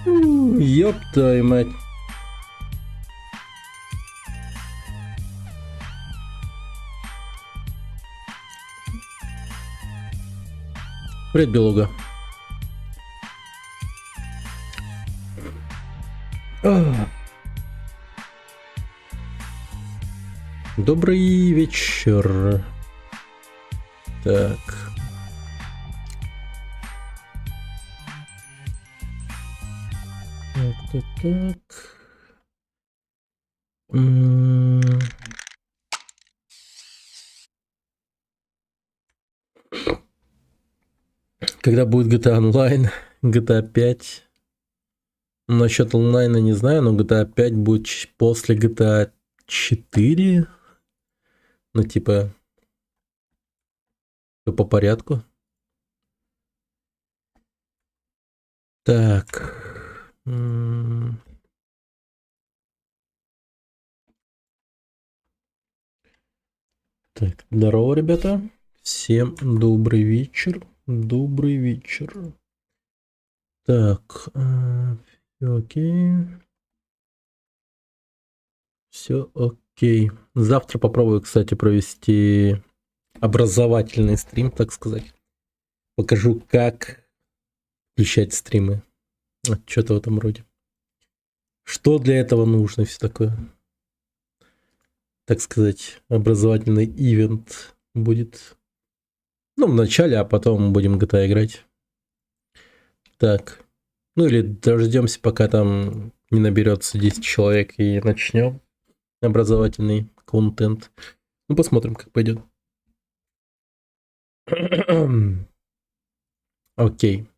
Ёб твою мать. Привет, белуга. Добрый вечер. Так. Так. Когда будет GTA Online, GTA 5. Насчет онлайна не знаю, но GTA 5 будет после GTA 4. Ну, типа, по порядку. Так. Так, здорово, ребята. Всем добрый вечер. Добрый вечер. Так, все окей. Все окей. Завтра попробую, кстати, провести образовательный стрим, так сказать. Покажу, как включать стримы. Что-то в этом роде. Что для этого нужно, и все такое. Так сказать, образовательный ивент будет. Ну, в начале, а потом будем GTA играть. Так. Ну, или дождемся, пока там не наберется 10 человек и начнем образовательный контент. Ну, посмотрим, как пойдет. Окей.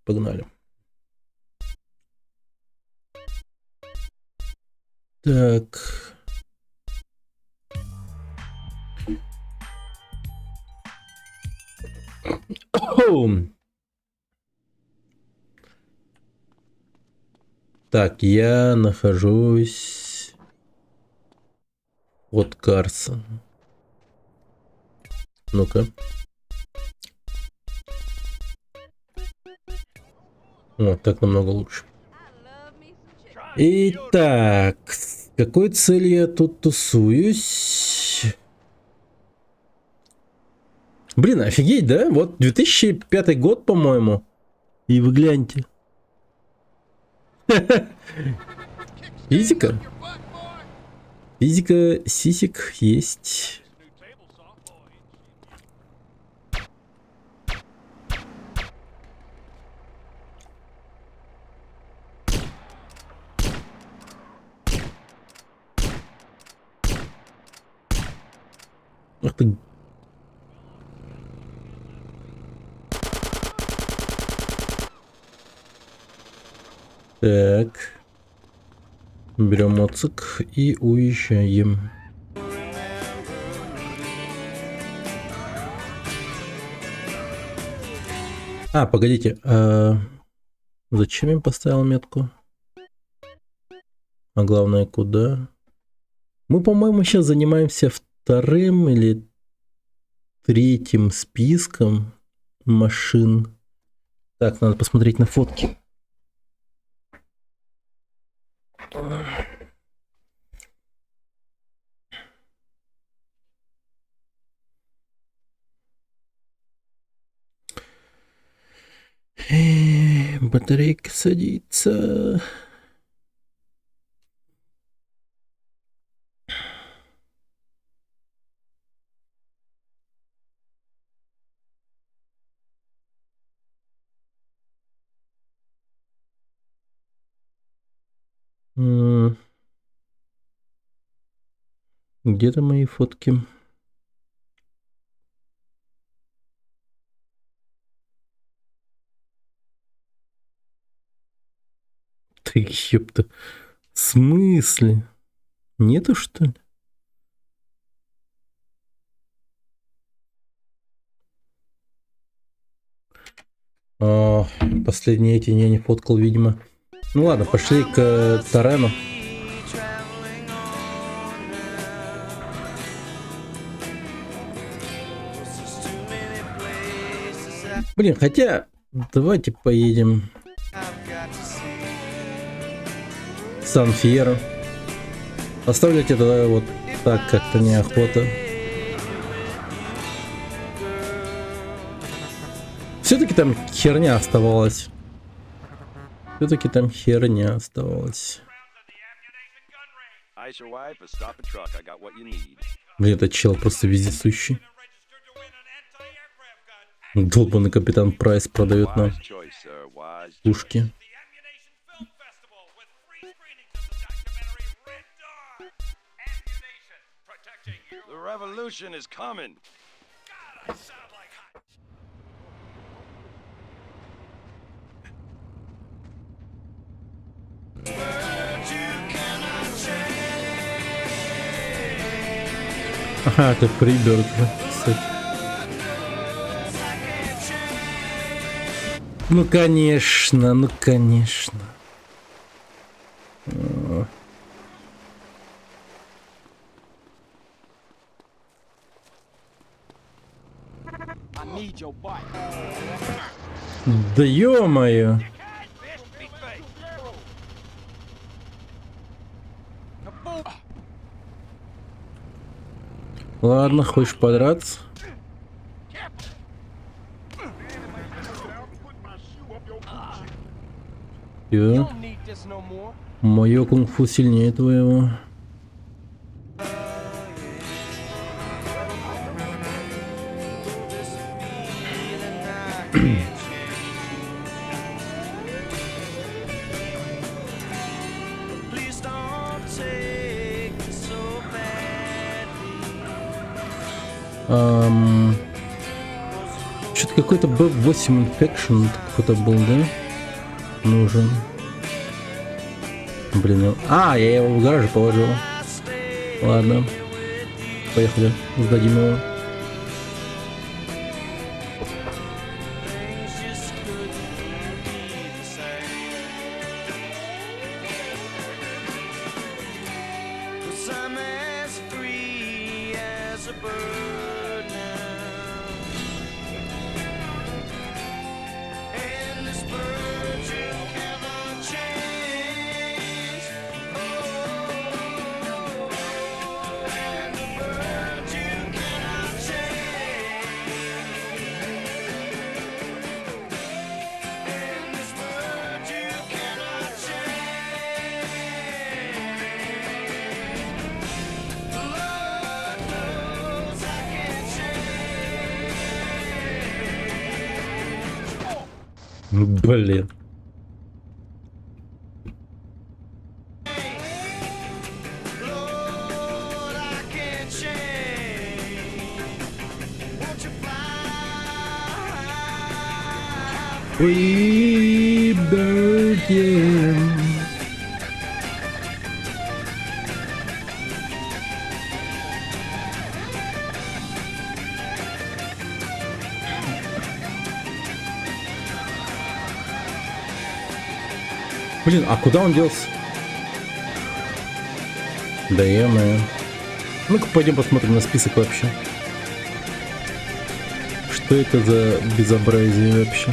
Погнали. Так. Так, я нахожусь от Карса. Ну-ка. Вот, так намного лучше. Итак, с какой целью я тут тусуюсь? Блин, офигеть, да? Вот 2005 год, по-моему. И вы гляньте. Физика. Физика сисек есть. Ах ты. Так. Берем моцик и уезжаем. А, погодите. Зачем я поставил метку? А главное, куда? Мы, по-моему, сейчас занимаемся вторым или третьим списком машин. Так, надо посмотреть на фотки. Батарейка садится. Где-то мои фотки. Ты ёпта. В смысле? Нету, что ли? Последние эти я не фоткал, видимо. Ну ладно, пошли к Торену. Блин, хотя Давайте поедем в Сан-Фьеро. Оставлять это вот так как-то неохота. Все-таки там херня оставалась. Все-таки там херня оставалась. Блин, этот чел просто вездесущий. Долбанный капитан Прайс продает нам пушки. Ага, это Фриберг, кстати. Ну конечно, ну конечно. Да ё-моё. Ладно, хочешь подраться? Всё. Моё кунг-фу сильнее твоего. Что-то какой-то B8 Infection какой-то был, да? Нужен. Блин, я его в гараже положил. Ладно. Поехали, сдадим его. Блин. Freebird, yeah. Блин, а куда он делся? Да е-мое. Ну-ка пойдем посмотрим на список вообще. Что это за безобразие вообще?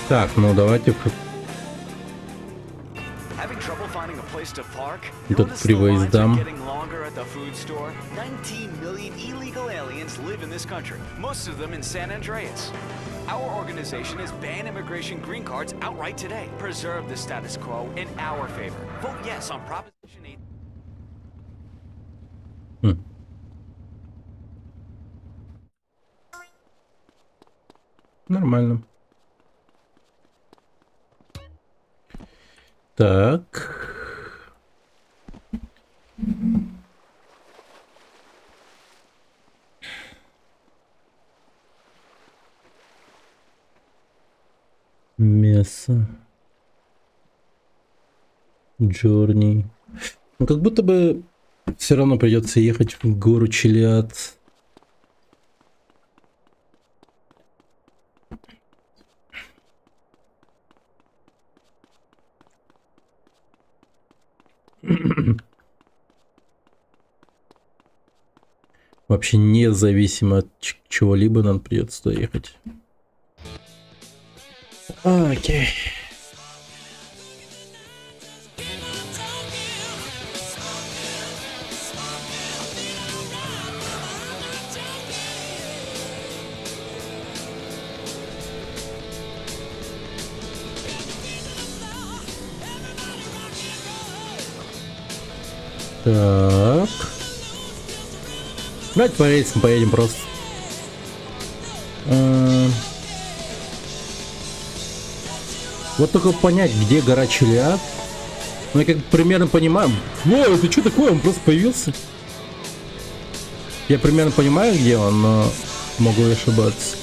Так, ну давайте тут привоездам. 19 million illegal aliens live in this country, most of them in San Andreas. Our organization has banned immigration green cards outright today. Preserve the status quo in our favor. Vote yes on Proposition 8. Нормально. Так. Мясо. Джорни. Ну, как будто бы Все равно придется ехать в гору Чилиад. Вообще независимо от чего-либо нам придется туда ехать. Окей. Так. Давайте по рейсам поедем просто. Вот только понять, где гора Чилиад. Ну, я как примерно понимаю. О, это что такое? Он просто появился. Я примерно понимаю, где он, но могу ошибаться.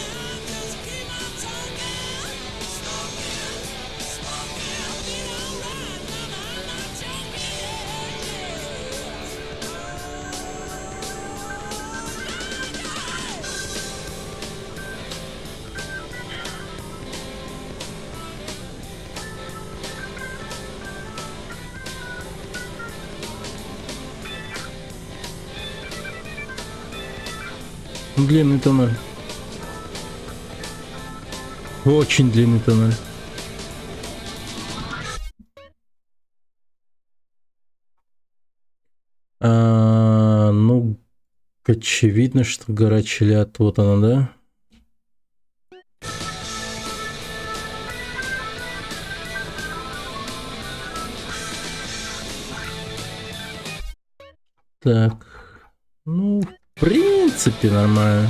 Длинный туннель. Очень длинный туннель. Ну, очевидно, что гора Чилиад, вот она, да? Так. Ну, в принципе, нормально.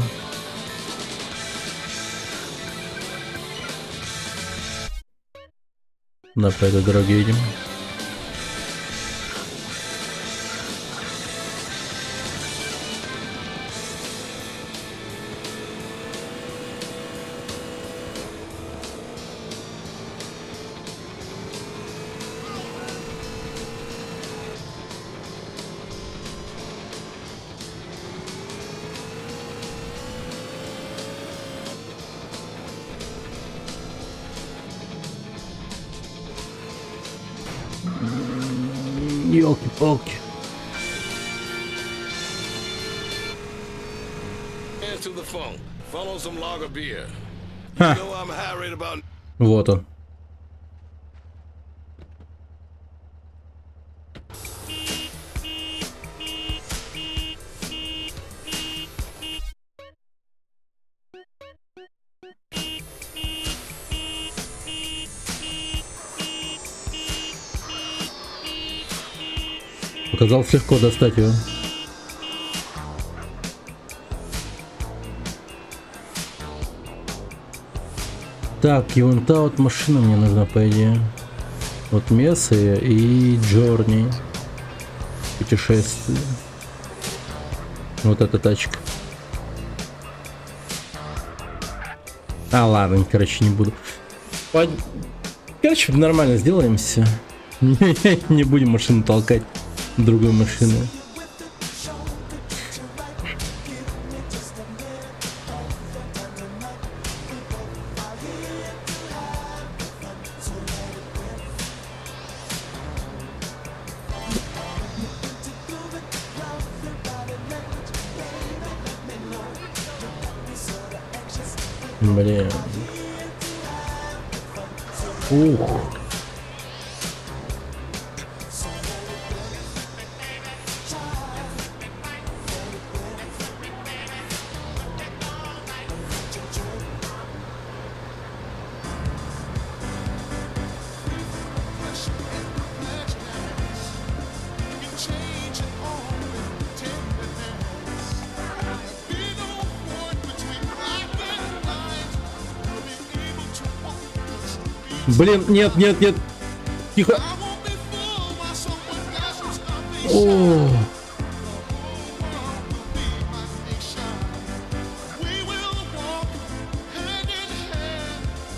На по этой дороге едем. Ёлки-палки. To the phone. Follow some lager beer. Ха. You know I'm harried about. Вот он. Оказалось легко достать его. Так, и вон та вот машина мне нужна, по идее. Вот Месса и Джорни. Путешествие. Вот эта тачка. А, ладно, короче, не буду. Короче, нормально сделаемся. Не будем машину толкать. Другой машины. Блин. Ух. Блин, нет, нет, нет. Тихо. О.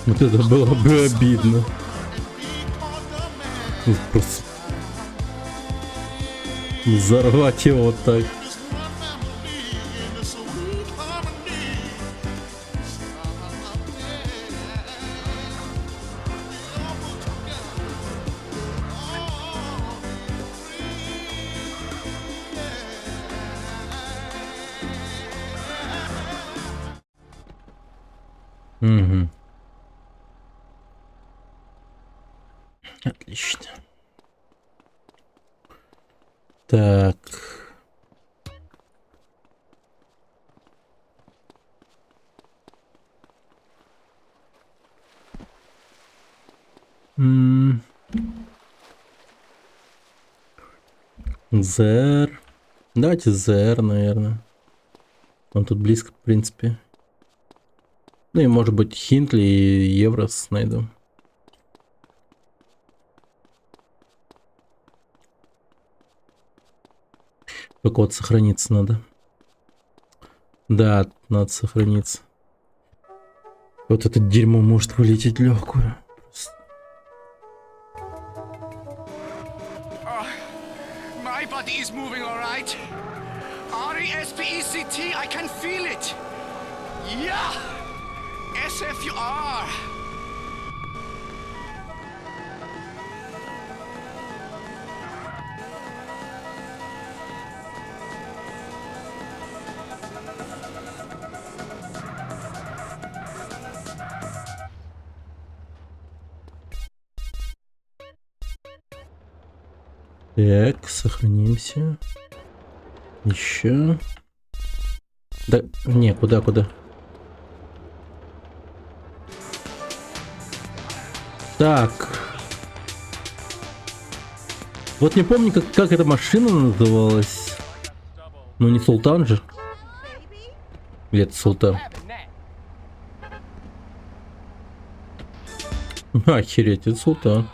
Вот это было бы обидно. Просто. Взорвать его вот так. Угу. Отлично. Так. ЗР. Давайте ЗР, наверное. Он тут близко, в принципе. Ну и может быть Хинтли и Еврос найду. Только вот сохраниться надо. Да, надо сохраниться. Вот это дерьмо может вылететь легкую. My body is moving all right. R-E-S-P-E-C-T, I can feel it. Yeah, SFUR. Так, сохранимся. Еще. Да, не, куда? Так. Вот не помню, как эта машина называлась. Ну, не Султан же. Или это Султан? Охереть, это Султан.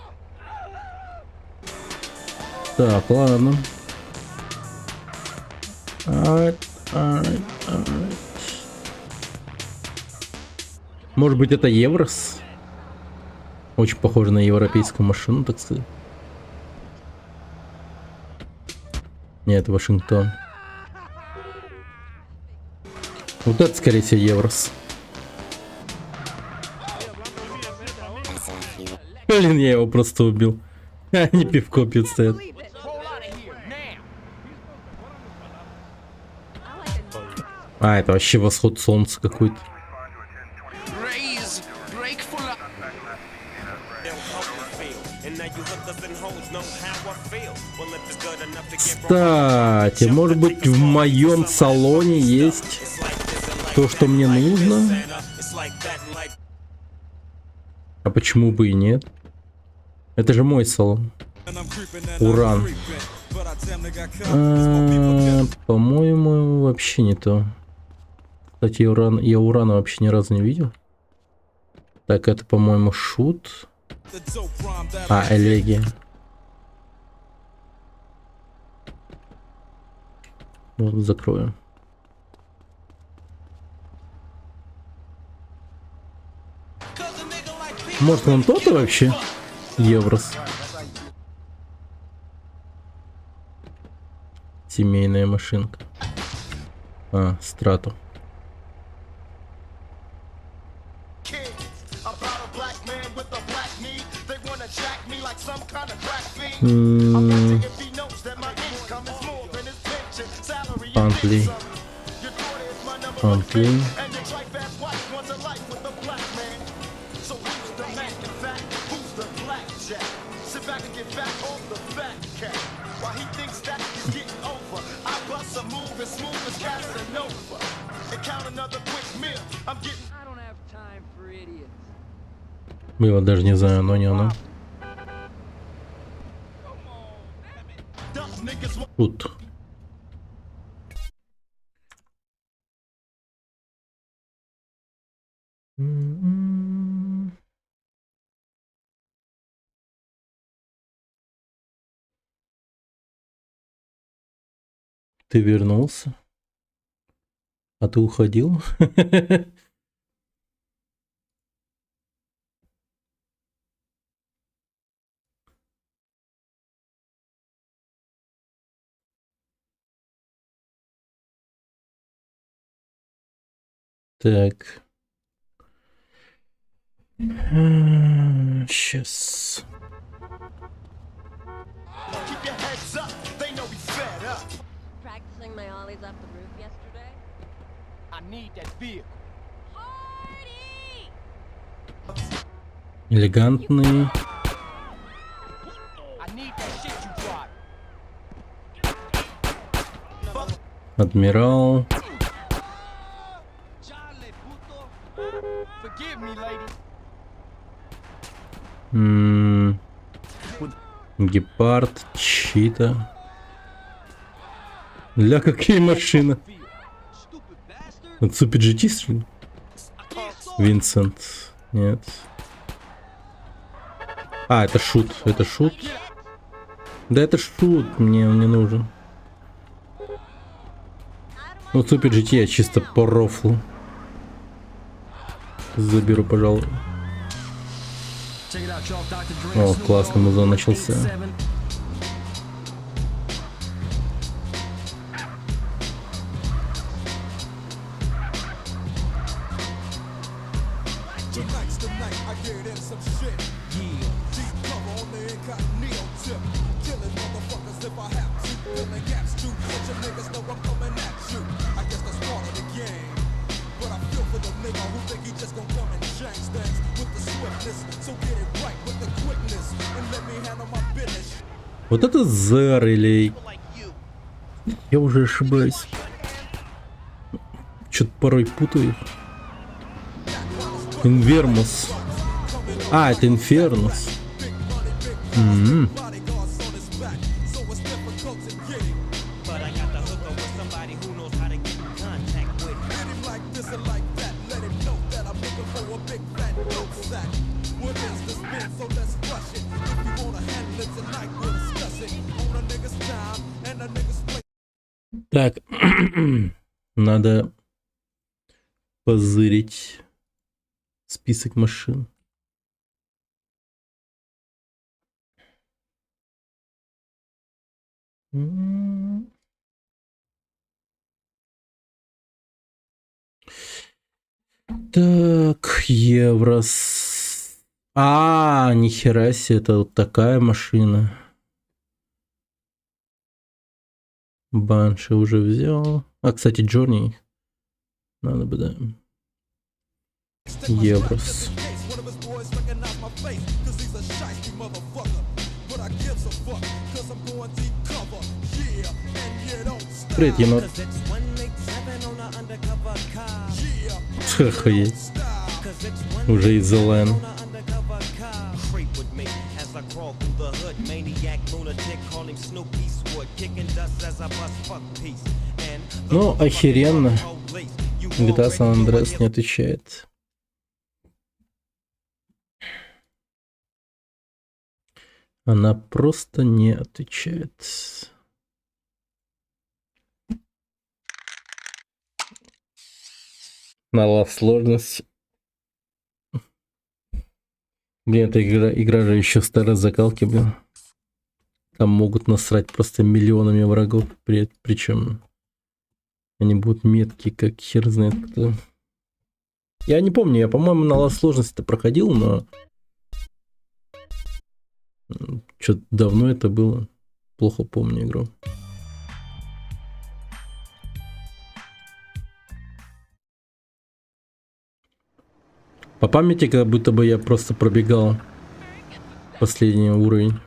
Так, ладно. Может быть, это Еврос? Очень похоже на европейскую машину, так сказать. Нет, Вашингтон. Вот это, скорее всего, Еврос. Блин, я его просто убил. Они пивко пьют стоят. А, это вообще восход солнца какой-то. Кстати, может быть, в моем салоне есть то, что мне нужно? А почему бы и нет? Это же мой салон. Уран. По-моему, вообще не то. Кстати, я урана вообще ни разу не видел. Так, это, по-моему, шут. А, элегия. Вот, закрою. Может, он тот вообще? Еврос. Семейная машинка. А, Страту. Пантли. Мы его даже не знаем, но не оно. Тут. Ты вернулся? А ты уходил? Так. Сейчас. Practicing my ollies off the roof yesterday. I need that vehicle. Элегантный. I need that shit you drive. Адмирал. Charlie, puto. Forgive me, lady. Гепард. Чита. Ля, какие машины. Stupid bastard. Это Супер GT, что ли? Винсент. Нет. А, это шут. Это шут. Да это шут. Мне он не нужен. Ну, Супер GT я чисто по рофлу. Заберу, пожалуй. О, классно, музон начался. Tonight's the night I get in some shit. Yeah. Deep cover on the incognito tip. Killing motherfuckers if I have to. Filling gaps too. Let your niggas know I'm coming at you. I guess that's part of the game. But I feel for the nigga who think he just gon' come and change things with the swiftness. So get it right with the quickness and let me handle my business. Вот это Зер или... Я уже ошибаюсь. Что-то порой путаю. Инвермус. А, это Инфернус. Bodyguards on his back. So it's difficult to get him. But I got the hookup with somebody who knows how to get in contact with it. Hit him like this and like that. Let him know that I'm looking for a big fat dope sack. What is this been? So let's rush it. If you wanna handle it tonight, we'll discuss it. On a nigga's time and a nigga's place. Так. Надо позырить список машин. Так, Еврос. А, нихера себе, это вот такая машина. Банши уже взял. А, кстати, Джорни. Надо бы, да. Еврос. One of his boys recognize my face, cause he's a shiesty motherfucker. But I gives a fuck, cause I'm going deep cover. Yeah, and you don't stop. Привет, енот. Cause it's 187 on an undercover car. Yeah, Охуеть. stop. Cause it's Уже из Элен. 187 on an undercover car. Creep with me as I crawl through the hood. Maniac, lunatic, call him Snoop Eastwood. Kicking dust as I bust fuck peace. And the Ну, охеренно. police. You GTA already San know Andreas what не отвечает. Она просто не отвечает. Нала сложность. Блин, эта игра же еще старой закалки, блин. Там могут насрать просто миллионами врагов, причем они будут меткие, как хер знает кто. Я не помню, я, по-моему, на сложности-то проходил, но что-то давно это было. Плохо помню игру. По памяти, как будто бы я просто пробегал последний уровень.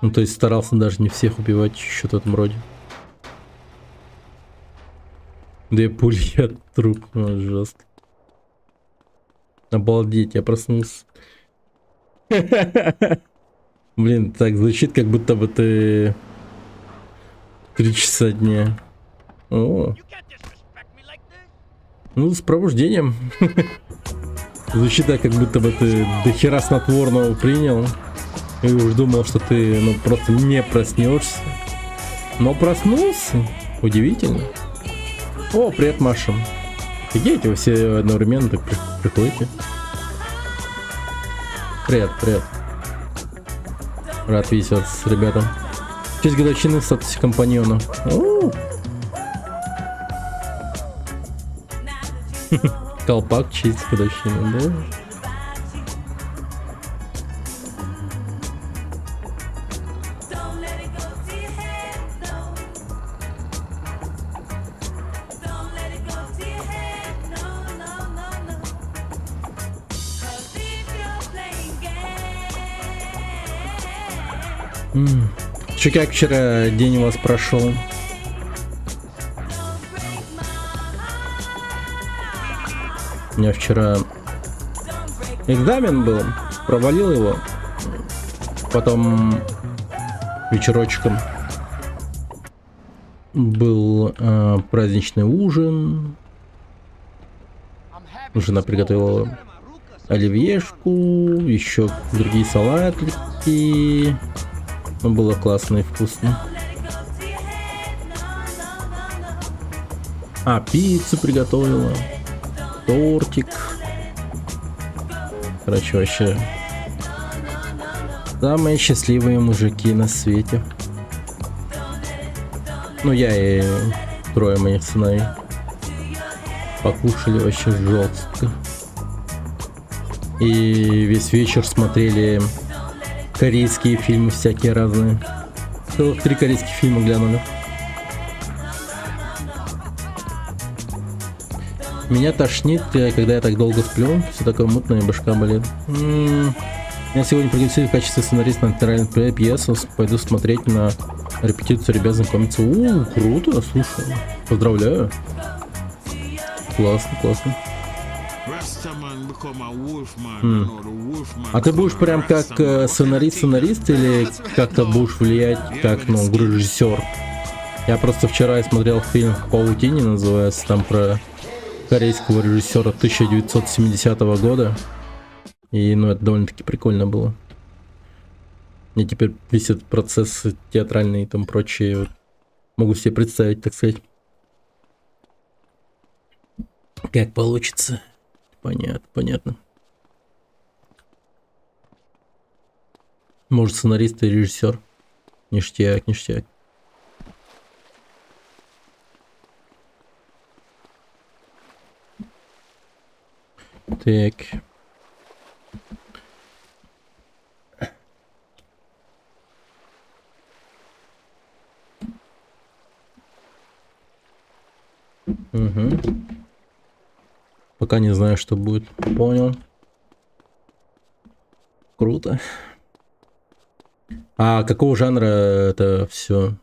Ну, то есть старался даже не всех убивать, что-то в этом роде. Две пули от труп, ну, жестко. Обалдеть, я проснулся. Блин, так звучит, как будто бы ты 3 часа дня. О. Ну, с пробуждением. Звучит так, как будто бы ты дохера снотворного принял. И уж думал, что ты, ну, просто не проснешься. Но проснулся. Удивительно. О, привет, Маша. Офигеть, вы все одновременно так приходите. Привет, привет. Рад видеть вас, ребята. В честь годовщины в статусе компаньона. Колпак честь годовщины, да? Че, как вчера день у вас прошел? У меня вчера экзамен был, провалил его, потом вечерочком был праздничный ужин, жена приготовила оливьешку, еще другие салатики, было классно и вкусно. Пиццу приготовила. Тортик. Короче, вообще самые счастливые мужики на свете. Ну, я и трое моих сыновей покушали вообще жестко. И весь вечер смотрели корейские фильмы всякие разные. Целых 3 корейских фильма глянули. Меня тошнит, когда я так долго сплю, все такое мутное, башка болит. Меня сегодня пригласили в качестве сценариста на театральную пьесу. Пойду смотреть на репетицию, ребят, знакомиться. Круто, слушай. Поздравляю. Классно, классно. А ты будешь прям как сценарист или как-то будешь влиять как, режиссер? Я просто вчера смотрел фильм «В паутине», называется, там про корейского режиссера 1970 года. И, это довольно-таки прикольно было. И теперь весь этот процесс театральный и там прочее могу себе представить, так сказать. Как получится. Понятно. Может, сценарист и режиссер. Ништяк. Так. Угу. Пока не знаю, что будет. Понял. Круто. А какого жанра это все?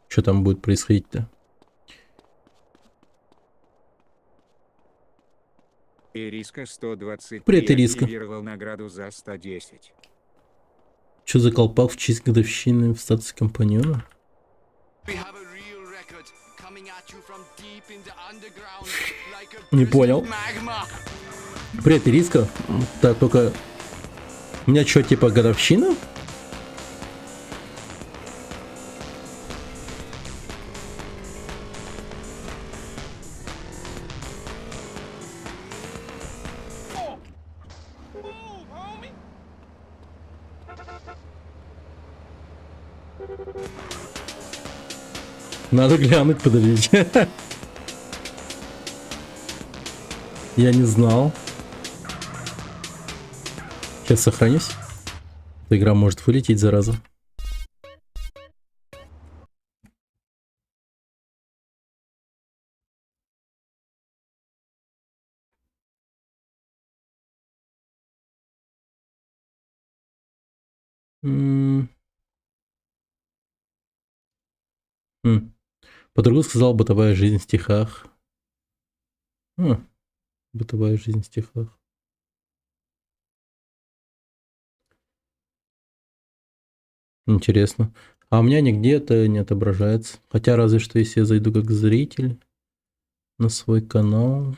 Что там будет происходить-то? Ириска 120. Привет, Ириска. Активировал награду за 110. Что за колпак в честь годовщины в статусе компаньона? Не понял. Привет, Ириска. Так, только... У меня что, типа годовщина? Надо глянуть, подождите. Я не знал. Сейчас сохранюсь. Эта игра может вылететь, зараза. Подруга сказала бытовая жизнь в стихах. Бытовая жизнь в стихах. Интересно. А у меня нигде это не отображается. Хотя разве что если я зайду как зритель на свой канал.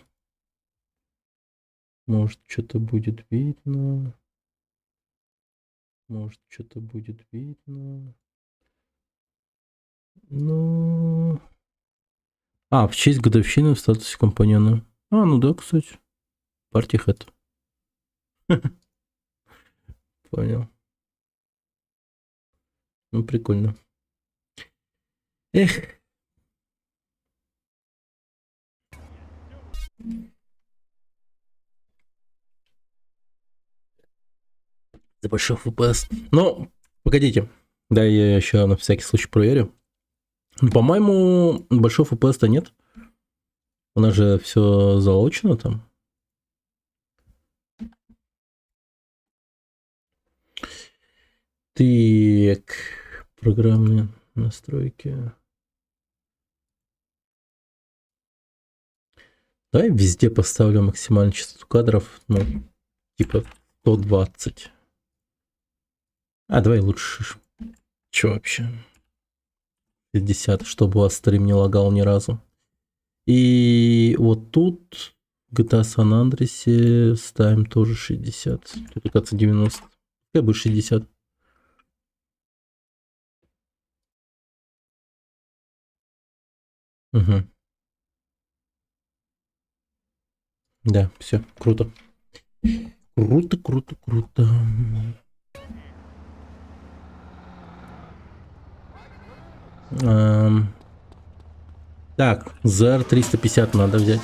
Может что-то будет видно. Может что-то будет видно. Ну... в честь годовщины в статусе компаньона. Ну да, кстати. Парти хэт. Понял. Ну, прикольно. Эх. За большой FPS. Ну, погодите. Да, я еще на всякий случай проверю. Ну, по-моему, большой FPS-то нет. У нас же все залочено там. Так, программные настройки. Давай везде поставлю максимальную частоту кадров, ну, типа 120. А, давай лучше. Че вообще? 50, чтобы у вас стрим не лагал ни разу. И вот тут GTA San Andreas ставим тоже 60. Тут, оказывается, 90. Как бы 60. Угу. Да, все, круто. Круто, круто, круто. Так, ZR 350 надо взять.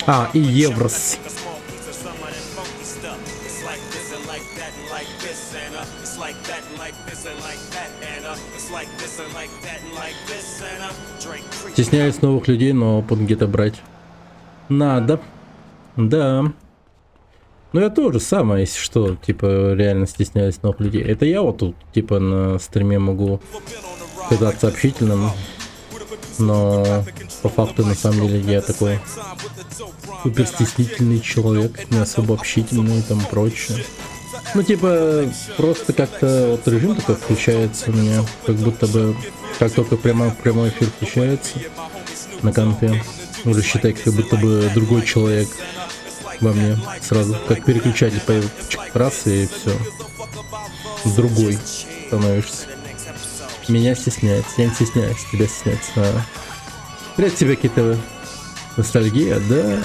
А, и Еврос. Стесняюсь новых людей, но опыт где-то брать надо. Да. Ну я тоже самое, если что, типа, реально стесняюсь новых людей. Это я вот тут, типа, на стриме могу казаться общительным, но по факту, на самом деле, я такой супер стеснительный человек, не особо общительный и там прочее. Ну, типа, просто как-то вот режим такой включается у меня, как будто бы, как только прямой эфир включается на компе, уже считай, как будто бы другой человек во мне сразу, как переключатель появится, раз и все, другой становишься. Меня стесняется, я не стесняюсь, тебя стесняется. Привет тебе, КТВ. Ностальгия, да?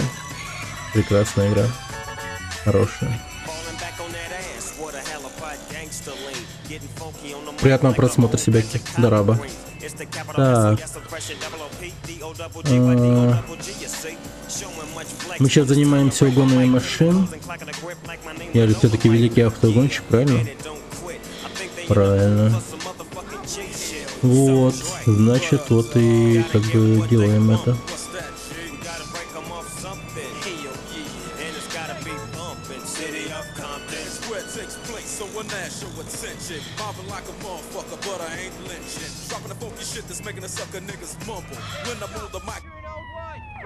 Прекрасная игра, хорошая. Приятного просмотра себя, Дараба. Так. Мы сейчас занимаемся угонами машин. Я же все-таки великий автоугонщик, правильно? Правильно. Вот, значит, вот и как бы делаем это.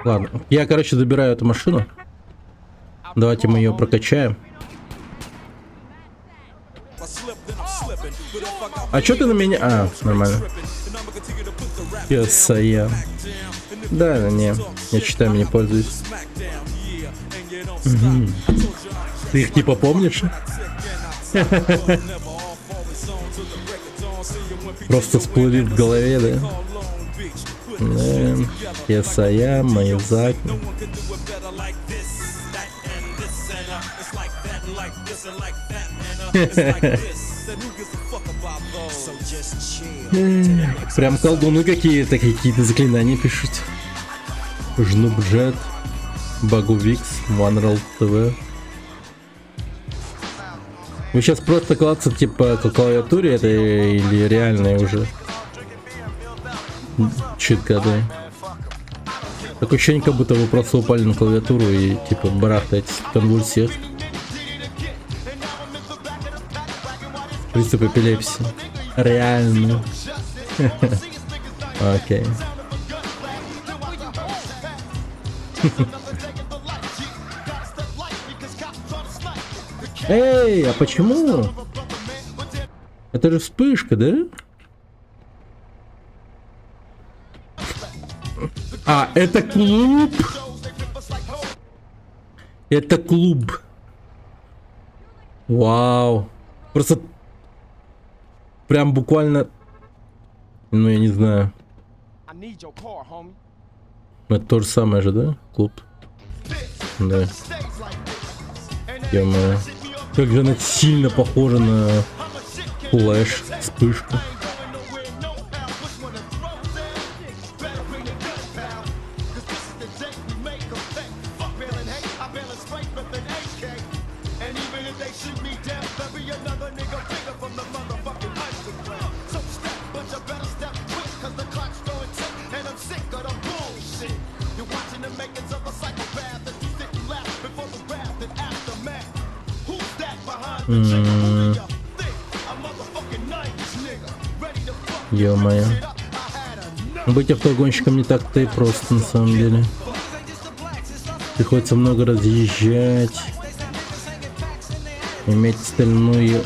Ладно, я, короче, забираю эту машину. Давайте мы ее прокачаем. А чё ты на меня? А, нормально. Я. Да, не, я читами не пользуюсь. Угу. Ты их типа помнишь? Просто всплыли в голове, да? Я, Майзак. Прям колдуны какие-то заклинания пишут. Жнубджет, Багувикс, Ванрал ТВ. Вы сейчас просто клацать типа по клавиатуре это или реальные уже чит-коды? Такое ощущение, как будто вы просто упали на клавиатуру и типа барахтаетесь в конвульсиях. Приступ эпилепсии. Реально. Окей. Эй, а почему? Это же вспышка, да? А, это клуб. Это клуб. Вау. Просто прям буквально, ну я не знаю. Это то же самое же, да? Клуб. Да. Ё-моё. Как же она сильно похожа на Флэш, вспышку. Ё-моё. Быть автогонщиком не так-то и просто на самом деле. Приходится много разъезжать. Иметь стальную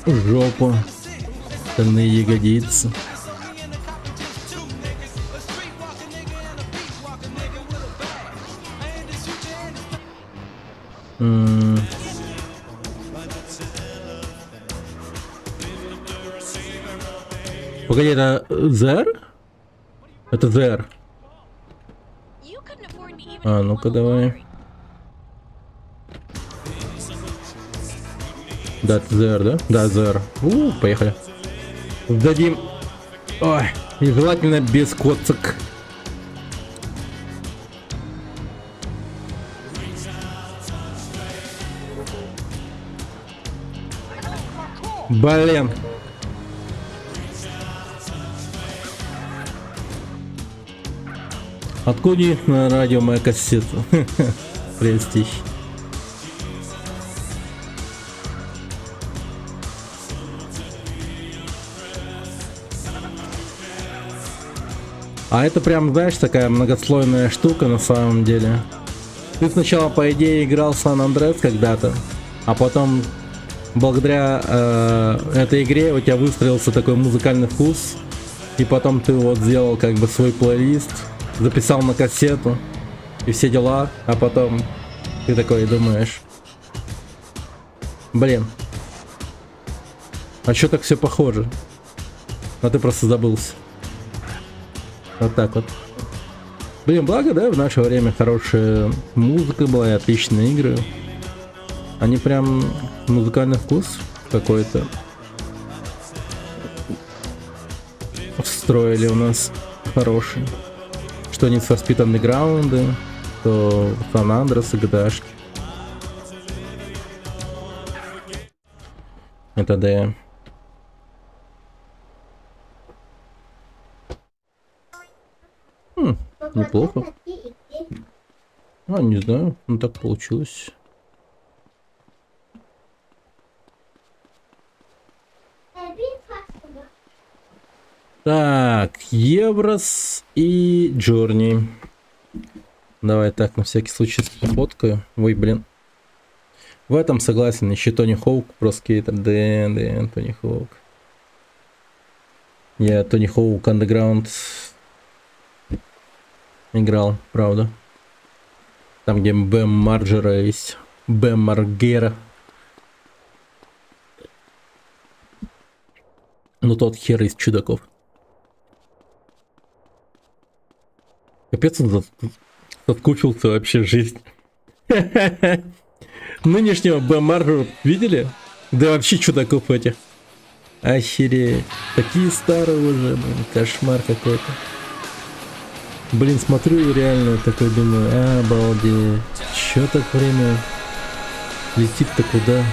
жопу. Стальные ягодицы. Погоди, это ZR? Это ZR. А, ну-ка давай. Да, это ZR, да? Да, ZR. Поехали. Сдадим. Ой, и желательно без коцок. Блин. Откуда на радио моя кассета? Престиж. А это прям, знаешь, такая многослойная штука на самом деле. Ты сначала, по идее, играл в Сан-Андреас когда-то, а потом, благодаря этой игре, у тебя выстроился такой музыкальный вкус, и потом ты вот сделал как бы свой плейлист, записал на кассету и все дела, а потом ты такой думаешь, блин, а чё так все похоже? А ты просто забылся. Вот так вот. Блин, благо, да, в наше время хорошая музыка была и отличные игры. Они прям музыкальный вкус какой-то встроили у нас хороший. Что Need for Speed Underground, то San Andreas и GTA-шки. Это да. Неплохо. Не знаю, ну так получилось. Так, Еврос и Джорни. Давай так, на всякий случай сфоткаю. Ой, блин. В этом согласен, еще Тони Хоук, про скейтер. Да, Тони Хоук. Я Тони Хоук Underground играл, правда. Там, где Бэм Марджера есть. Бэм Маргера. Ну, тот хер из чудаков. Капец, он соскучился вообще жизнь. Нынешнего Бэм Марджера видели? Да вообще чудаков этих. Охереть. Такие старые уже, блин. Кошмар какой-то. Блин, смотрю и реально такой думаю, обалдеть. Чё так время летит-то куда?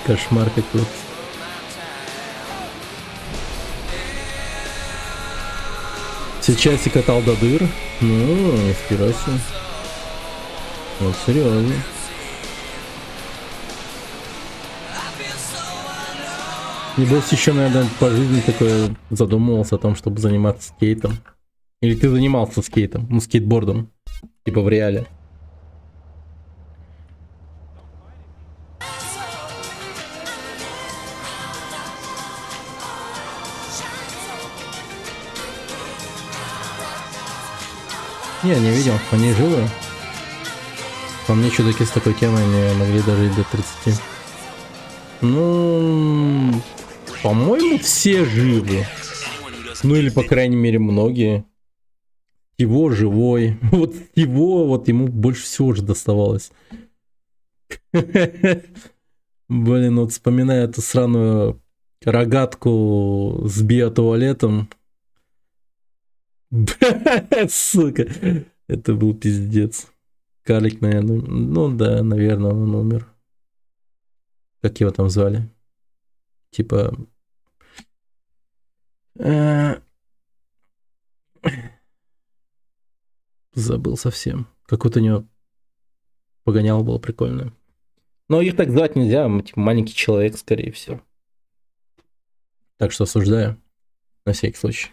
Кошмар какой-то. Сейчас и катал до дыр. Ну, нихера себе. Вот серьезно. Небось еще, наверное, по жизни такое задумывался о том, чтобы заниматься скейтом. Или ты занимался скейтом, ну, скейтбордом. Типа в реале. Не видел, они живы. По мне, чудаки с такой темой не могли дожить до 30. Ну, по-моему, все живы. Ну, или, по крайней мере, многие. Его живой. Вот его, вот ему больше всего уже доставалось. Блин, вот вспоминая эту сраную рогатку с биотуалетом. Сука. Это был пиздец. Карлик, наверное. Ну да, наверное, он умер. Как его там звали? Типа... Забыл совсем. Какое-то у него Погонял было прикольно. Но их так звать нельзя, типа маленький человек, скорее всего. Так что осуждаю. На всякий случай.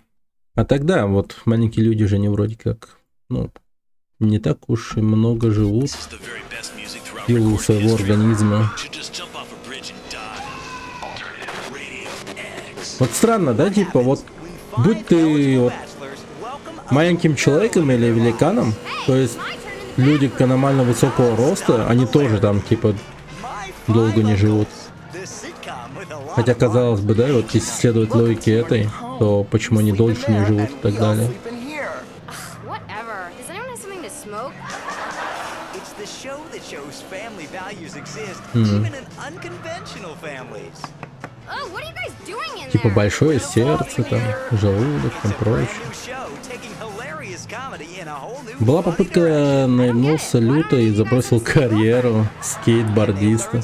А тогда вот маленькие люди же не вроде как, ну, не так уж и много живут в силу своего организма. Вот странно, да, типа вот будь ты вот маленьким человеком или великаном, то есть люди аномально высокого роста, они тоже там типа долго не живут. Хотя казалось бы, да, вот если следовать логике этой, то почему они дольше не живут и так далее. Whatever. Does anyone have something to smoke? It's the show that shows family values exist, even in unconventional families. Oh, what are you guys doing in Типа there? большое сердце, там, желудок, там прочее. Была попытка наебнулся люто и забросил карьеру скейтбордиста.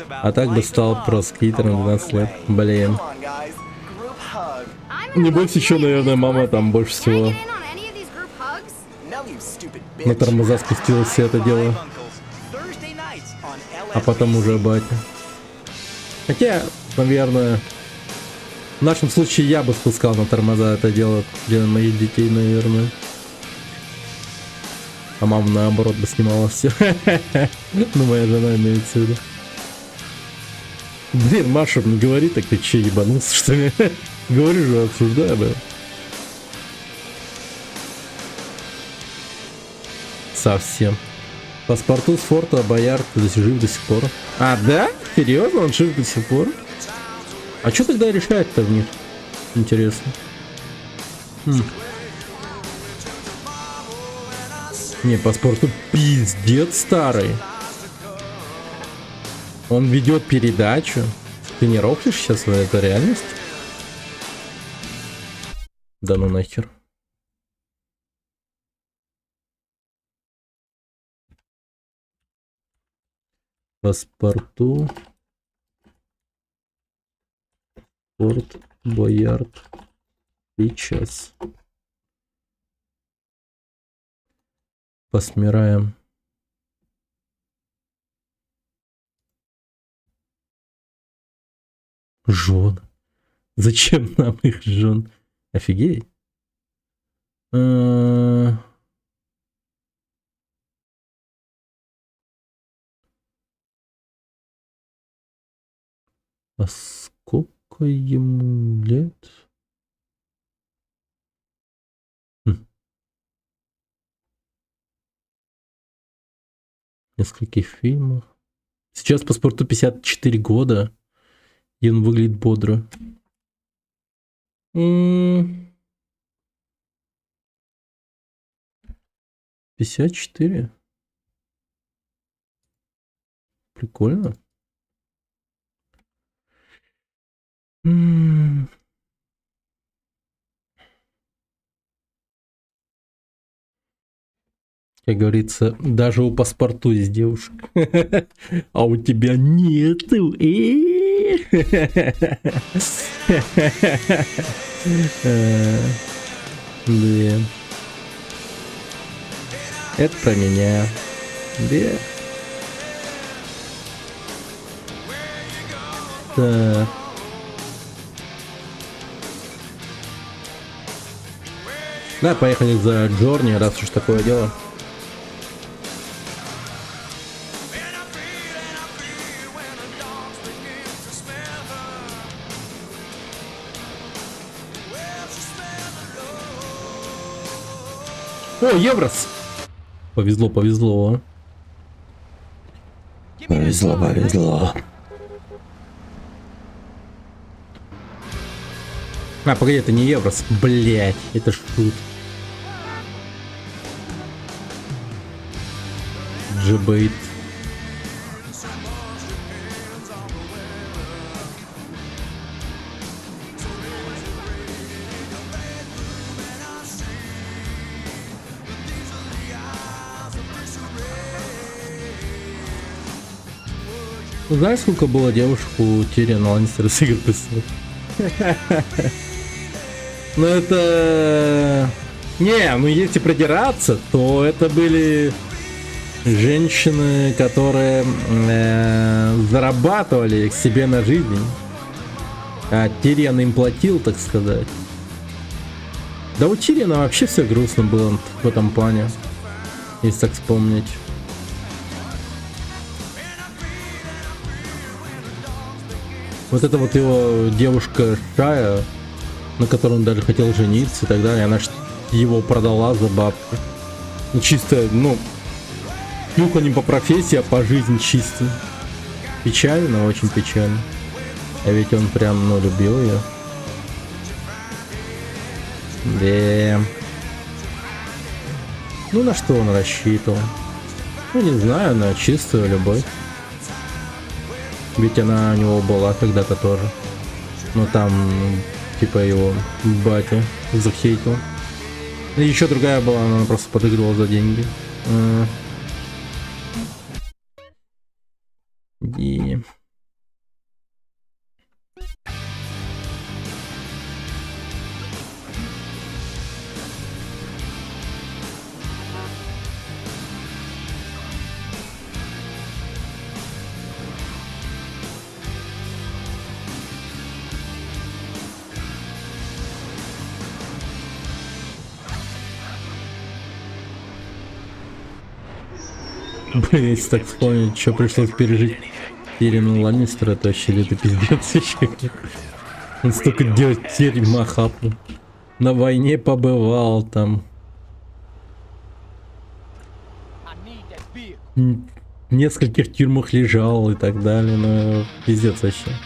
А так бы стал про-скейтером 12 лет. Блин. Небось еще, наверное, мама там больше всего на тормоза спустила все это дело. А потом уже батя. Хотя, наверное, в нашем случае я бы спускал на тормоза это дело для моих детей, наверное. А мама наоборот бы снимала все. Ну, моя жена имеется в виду. Блин, Маша, не говори так, ты че, ебанулся, что ли? Говорю же, обсуждаю, да. Совсем. Паспорту с форта Боярд жив до сих пор. А, да? Серьезно? Он жив до сих пор? А что тогда решает-то в них? Интересно. Не, паспорту пиздец старый. Он ведет передачу. Ты не рофлишь сейчас, это реальность? Да ну нахер. Паспорту. Форт Боярд. Сейчас. Посмираем. Жен. Зачем нам их жен? Офигеть. А сколько ему лет? Нескольких фильмах. Сейчас паспорту 54 года. И он выглядит бодро. 54? Прикольно. Как говорится, даже у паспорту есть девушек. А у тебя нету. Блин. Это про меня. Да. Так. Да, поехали за Джорни, раз уж такое дело. О, Еврос! Повезло, повезло. Повезло, повезло. А, погоди, это не Еврос. Блять, это шут. Джебейт. Знаешь, сколько было девушек у Тириона Ланнистера с «Игр престолов»? Ну это... Не, ну если продираться, то это были Женщины, которые зарабатывали себе на жизнь, а Тириан им платил, так сказать. Да у Тириана вообще все грустно было в этом плане, если так вспомнить. Вот это вот его девушка Шая, на которой он даже хотел жениться и так далее, она его продала за бабки. Ну чисто, ну, шлюха не по профессии, а по жизни чисто. Печально, очень печально. А ведь он прям, ну, любил ее. Да. Ну, на что он рассчитывал? Ну, не знаю, на чистую любовь. Ведь она у него была когда-то тоже. Но там, типа, его батя захейтил. И еще другая была, она просто подыгрывала за деньги. И... Блин, если так вспомнить, что пришлось пережить Тирину Ланнистера, то вообще это пиздец еще. Он столько делать дерьма хапнул. На войне побывал там. В нескольких тюрьмах лежал и так далее, но пиздец вообще.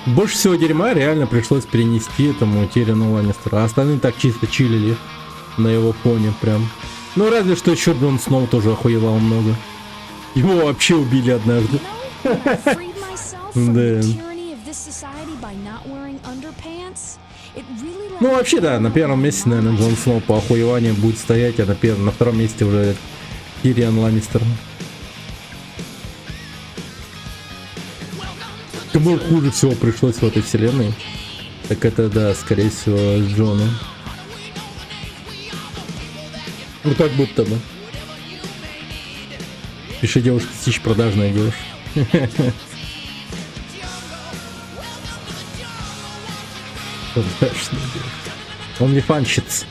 Больше всего дерьма реально пришлось перенести этому Тирину Ланнистеру, а остальные так чисто чилили на его фоне прям. Ну разве что еще Джон Сноу тоже охуевал много. Его вообще убили однажды. Да. Ну вообще да, на первом месте, наверное, Джон Сноу по охуеванию будет стоять, а на втором месте уже Тириан Ланнистер. Кому хуже всего пришлось в этой вселенной, так это, да, скорее всего, с Джоном. Ну как будто бы. Пиши, девушка Стич, продажная девушка. Продажная девушка. Он не фанщиц.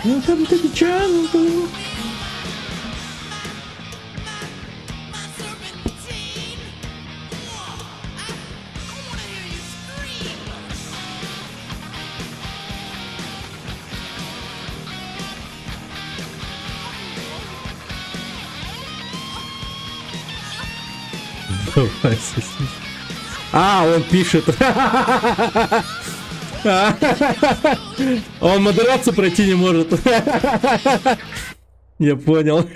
Welcome to the jungle. А, он пишет. Он модерацию пройти не может. Я понял.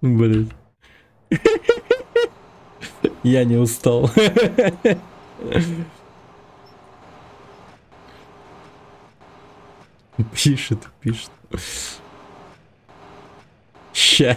Блин. Я не устал. Пишет. Ща.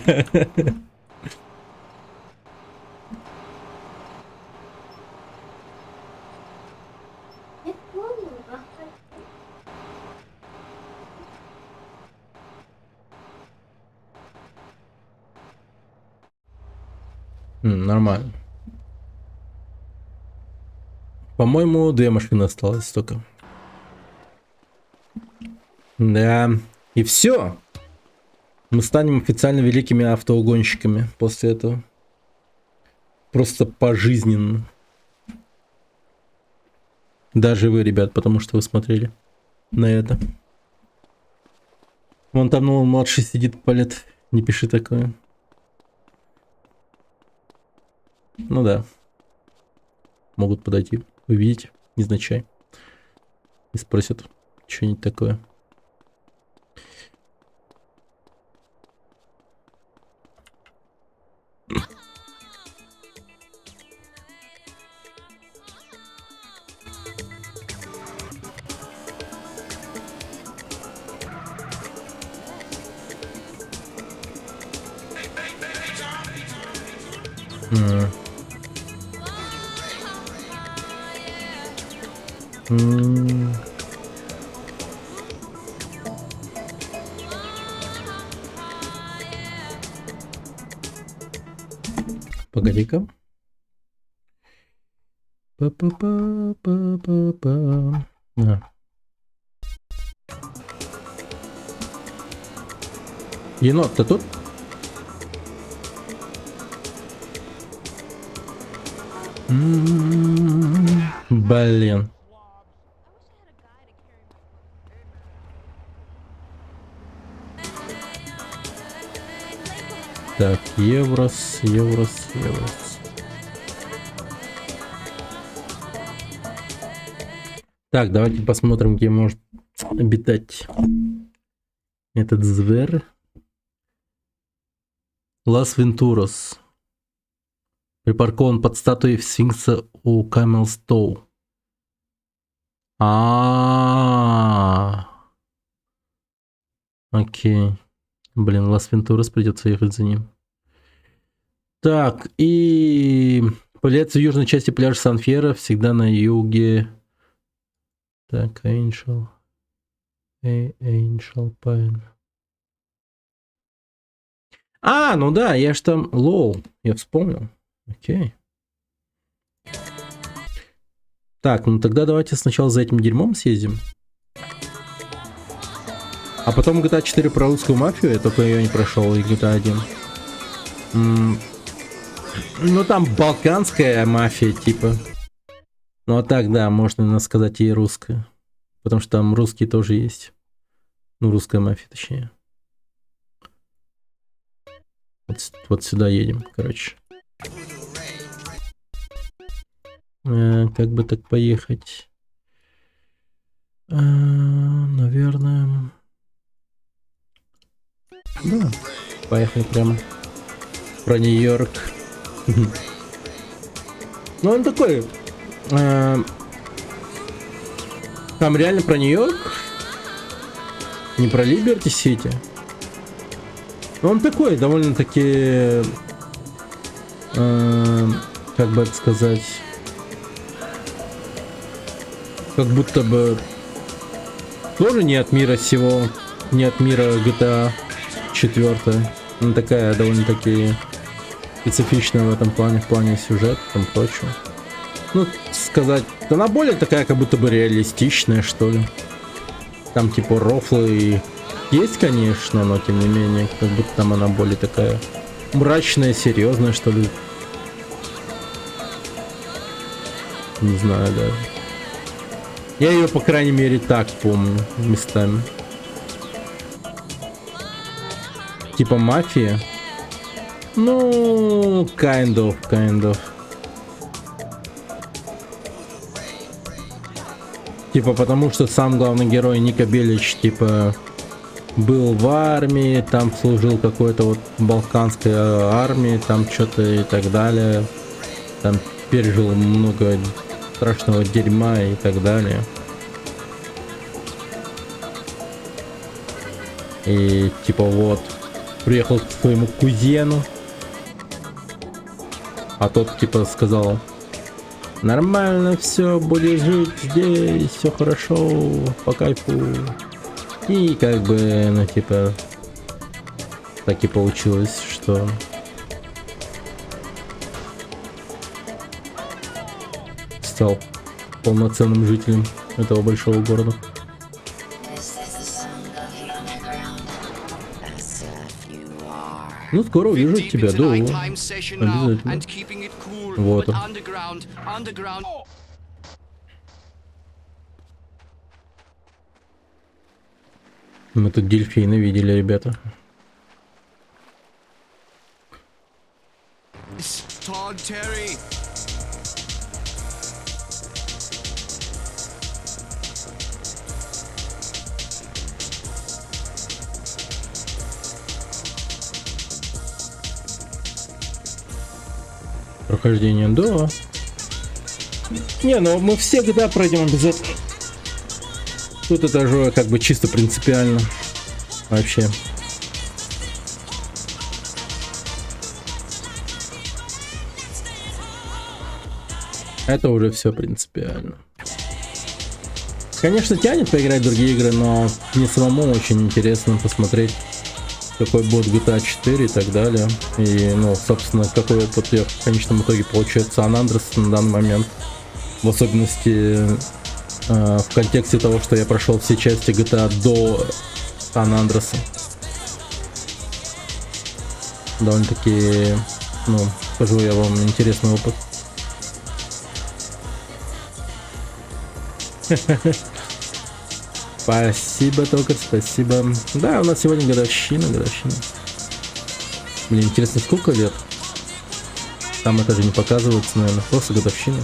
Нормально. По-моему, 2 машины осталось только. Да. И все. Мы станем официально великими автоугонщиками после этого. Просто пожизненно. Даже вы, ребят, потому что вы смотрели на это. Вон там, ну, младший сидит, палит. Не пиши такое. Ну да. Могут подойти, увидеть, незначай. И спросят что-нибудь такое. Погоди-ка. Па-па-па-па-па-па. Енот-то тут? Блин. Так, еврос. Так, давайте посмотрим, где может обитать этот зверь. Лас Вентурас. Припаркован под статуей сфинкса у Камелстоу. Окей. Блин, Лас Вентурас, придется ехать за ним. Так, и появляется в южной части пляжа Сан-Фьеро, всегда на юге. Так, Angel Pine. Ну да, я ж там... Лол, я вспомнил. Окей. Так, ну тогда давайте сначала за этим дерьмом съездим. А потом GTA 4 про русскую мафию, я только ее не прошел, и GTA 1. Ну там балканская мафия, типа. Ну а так, да, можно сказать и русская. Потому что там русские тоже есть. Ну, русская мафия, точнее. Вот сюда едем, короче. Как бы так поехать? Наверное... Да, поехали прямо про Нью-Йорк. Ну, он такой... Там реально про Нью-Йорк. Не про Либерти-Сити. Но он такой, довольно-таки... как бы это сказать... Как будто бы... Тоже не от мира сего. Не от мира GTA 4. Она такая довольно-таки специфичная в этом плане. В плане сюжета, там прочего. Ну, сказать... Она более такая, как будто бы реалистичная, что ли. Там типа рофлы есть, конечно, но тем не менее, как будто там она более такая мрачная, серьезная, что ли. Не знаю даже. Я ее, по крайней мере, так помню местами. Типа мафия. Ну, kind of. Типа потому что сам главный герой Ника Белич, типа, был в армии, там служил какой-то вот балканской армии, там что-то и так далее. Там пережил много страшного дерьма и так далее. И типа вот, приехал к своему кузену, а тот типа сказал: нормально все, будешь жить здесь, все хорошо, по кайфу. И как бы, ну типа, так и получилось, что стал полноценным жителем этого большого города. Ну, скоро увижу тебя, да. Обязательно. Вот он. Мы тут дельфины видели, ребята. Прохождение, да. Не, ну мы все GTA пройдем обязательно. Тут это же как бы чисто принципиально. Вообще. Это уже все принципиально. Конечно, тянет поиграть в другие игры, но мне самому очень интересно посмотреть, какой будет GTA 4 и так далее. И, ну, собственно, какой опыт я в конечном итоге получаю от Сан Андреаса на данный момент. В особенности в контексте того, что я прошел все части GTA до Сан Андреаса. Довольно-таки, ну, скажу я вам, интересный опыт. Спасибо, только спасибо. Да, у нас сегодня годовщина. Блин, интересно, сколько лет? Там это же не показывается, наверное. Просто годовщина.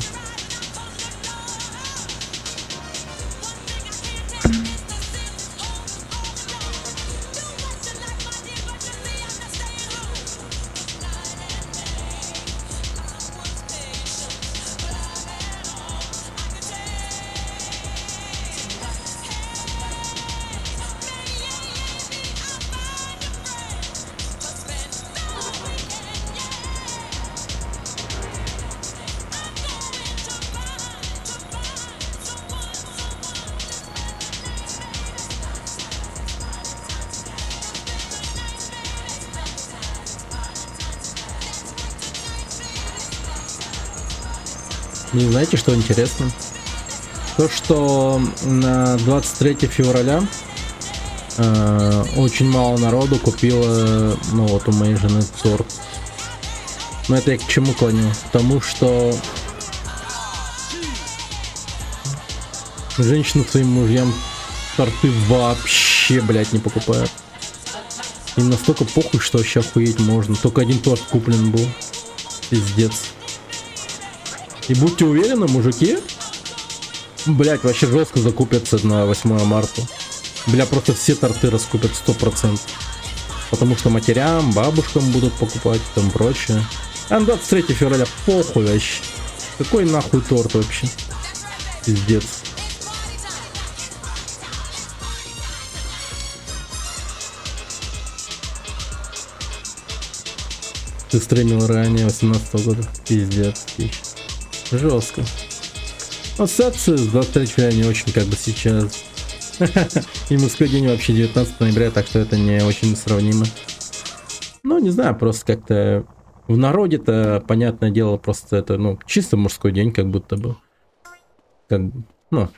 И знаете, что интересно? То, что на 23 февраля очень мало народу купило, ну вот у моей жены торт. Но это я к чему клоню? Потому что женщины своим мужьям торты вообще, блядь, не покупают. Им настолько похуй, что вообще охуеть можно. Только один торт куплен был. Пиздец. И будьте уверены, мужики, блять, вообще жестко закупятся на 8 марта. Бля, просто все торты раскупят 100%. Потому что матерям, бабушкам будут покупать и тому прочее. А на 23 февраля похуй вообще. Какой нахуй торт вообще? Пиздец. Ты стримил ранее 18 года. Пиздец. Жестко. Ассоциация с 23 февраля не очень как бы сейчас. И мужской день вообще 19 ноября, так что это не очень сравнимо. Ну, не знаю, просто как-то в народе-то, понятное дело, просто это, ну, чисто мужской день, как будто бы. Как, ну,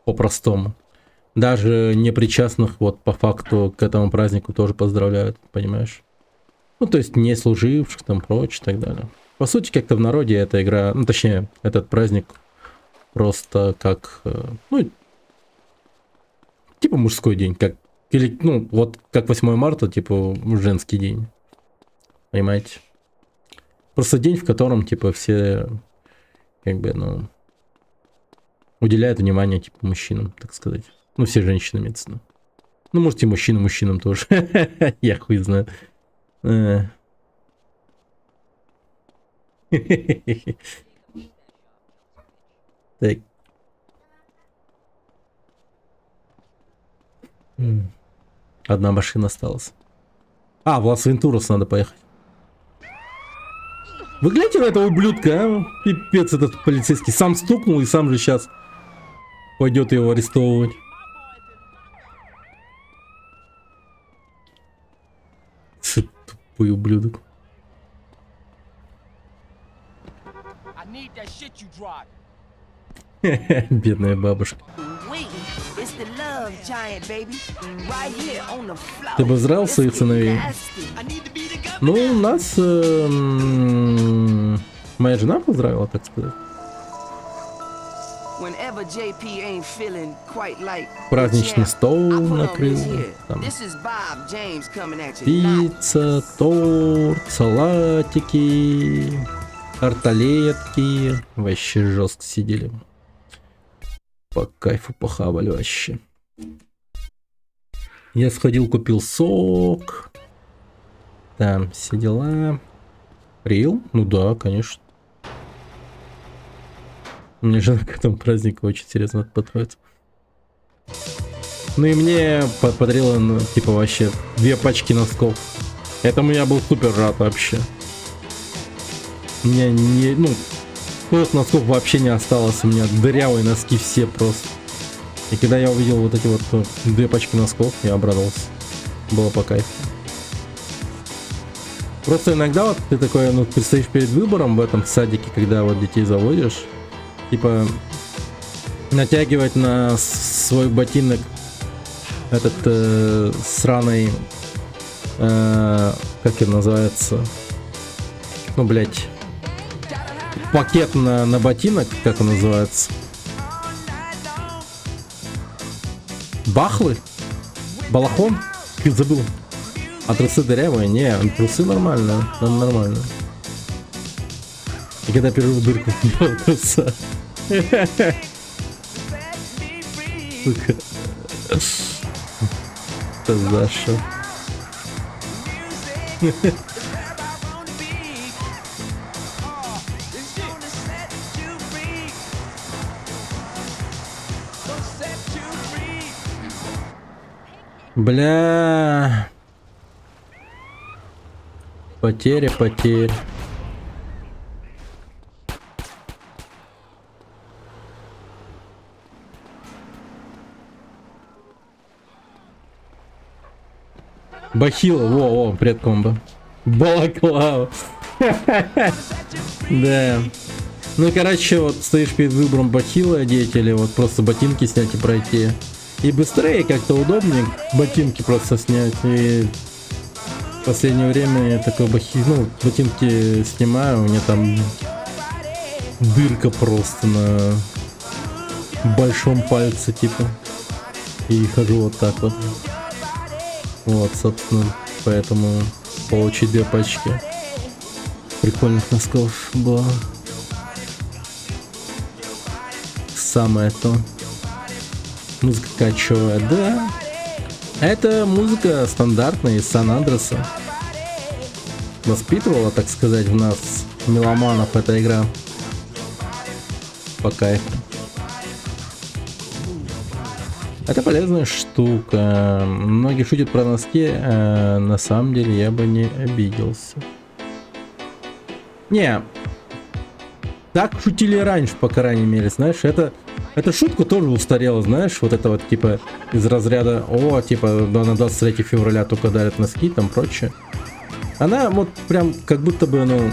по-простому. Даже непричастных вот по факту к этому празднику тоже поздравляют, понимаешь? Ну, то есть не служивших там прочее и так далее. По сути, как-то в народе эта игра, ну, точнее, этот праздник просто как, ну, типа мужской день, как, или, ну, вот как 8 марта, типа женский день, понимаете? Просто день, в котором, типа, все, как бы, ну, уделяют внимание, типа, мужчинам, так сказать. Ну, все женщины, имеется в виду. Ну, может, и мужчинам тоже. Я хуй знаю. Так. Одна машина осталась. А, в Лас-Вентурас надо поехать. Вы гляньте на этого ублюдка, а? Пипец этот полицейский. Сам стукнул и сам же сейчас пойдет его арестовывать. Тупой ублюдок. Бедная бабушка. Ты бы зрал своих сыновей? Ну, у нас моя жена поздравила, так сказать. Праздничный стол накрыл. Там пицца, торт, салатики, тарталетки. Вообще жестко сидели. По кайфу похавали вообще. Я сходил, купил сок. Там все дела. Рил? Ну да, конечно. Мне жена к этому празднику очень серьезно подходит. Ну и мне подарила, ну, типа, вообще 2 пачки носков. Этому я был супер рад вообще. Мне не, ну, Вот носков вообще не осталось, у меня дырявые носки все просто. И когда я увидел вот эти вот 2 пачки носков, я обрадовался. Было по кайфу. Просто иногда вот ты такой, ну, ты стоишь перед выбором в этом садике, когда вот детей заводишь, типа натягивать на свой ботинок этот сраный, как это называется, ну, блять, пакет на ботинок, как он называется, бахлы, балахон, забыл. А трусы дырявые? Не, трусы нормально, нормально. И когда первую дырку в труса. Сука. Это за что? Бля. Потеря. Бахила, во, предкомбо. Балаклава. Да. Ну, короче, вот стоишь перед выбором бахилы одеть или вот просто ботинки снять и пройти. И быстрее, как-то удобнее ботинки просто снять. И в последнее время я такой ботинки снимаю, у меня там дырка просто на большом пальце, типа. И хожу вот так вот. Вот, собственно, поэтому получить 2 пачки прикольных носков было самое то. Музыка качевая, да. Это музыка стандартная из Сан-Андреаса. Воспитывала, так сказать, в нас, меломанов, эта игра. По кайфу. Это полезная штука. Многие шутят про носки, а на самом деле я бы не обиделся. Не. Так шутили раньше, по крайней мере, знаешь, эта шутка тоже устарела, знаешь, вот это вот типа из разряда, типа на 23 февраля только дарят носки, там прочее. Она вот прям как будто бы, ну,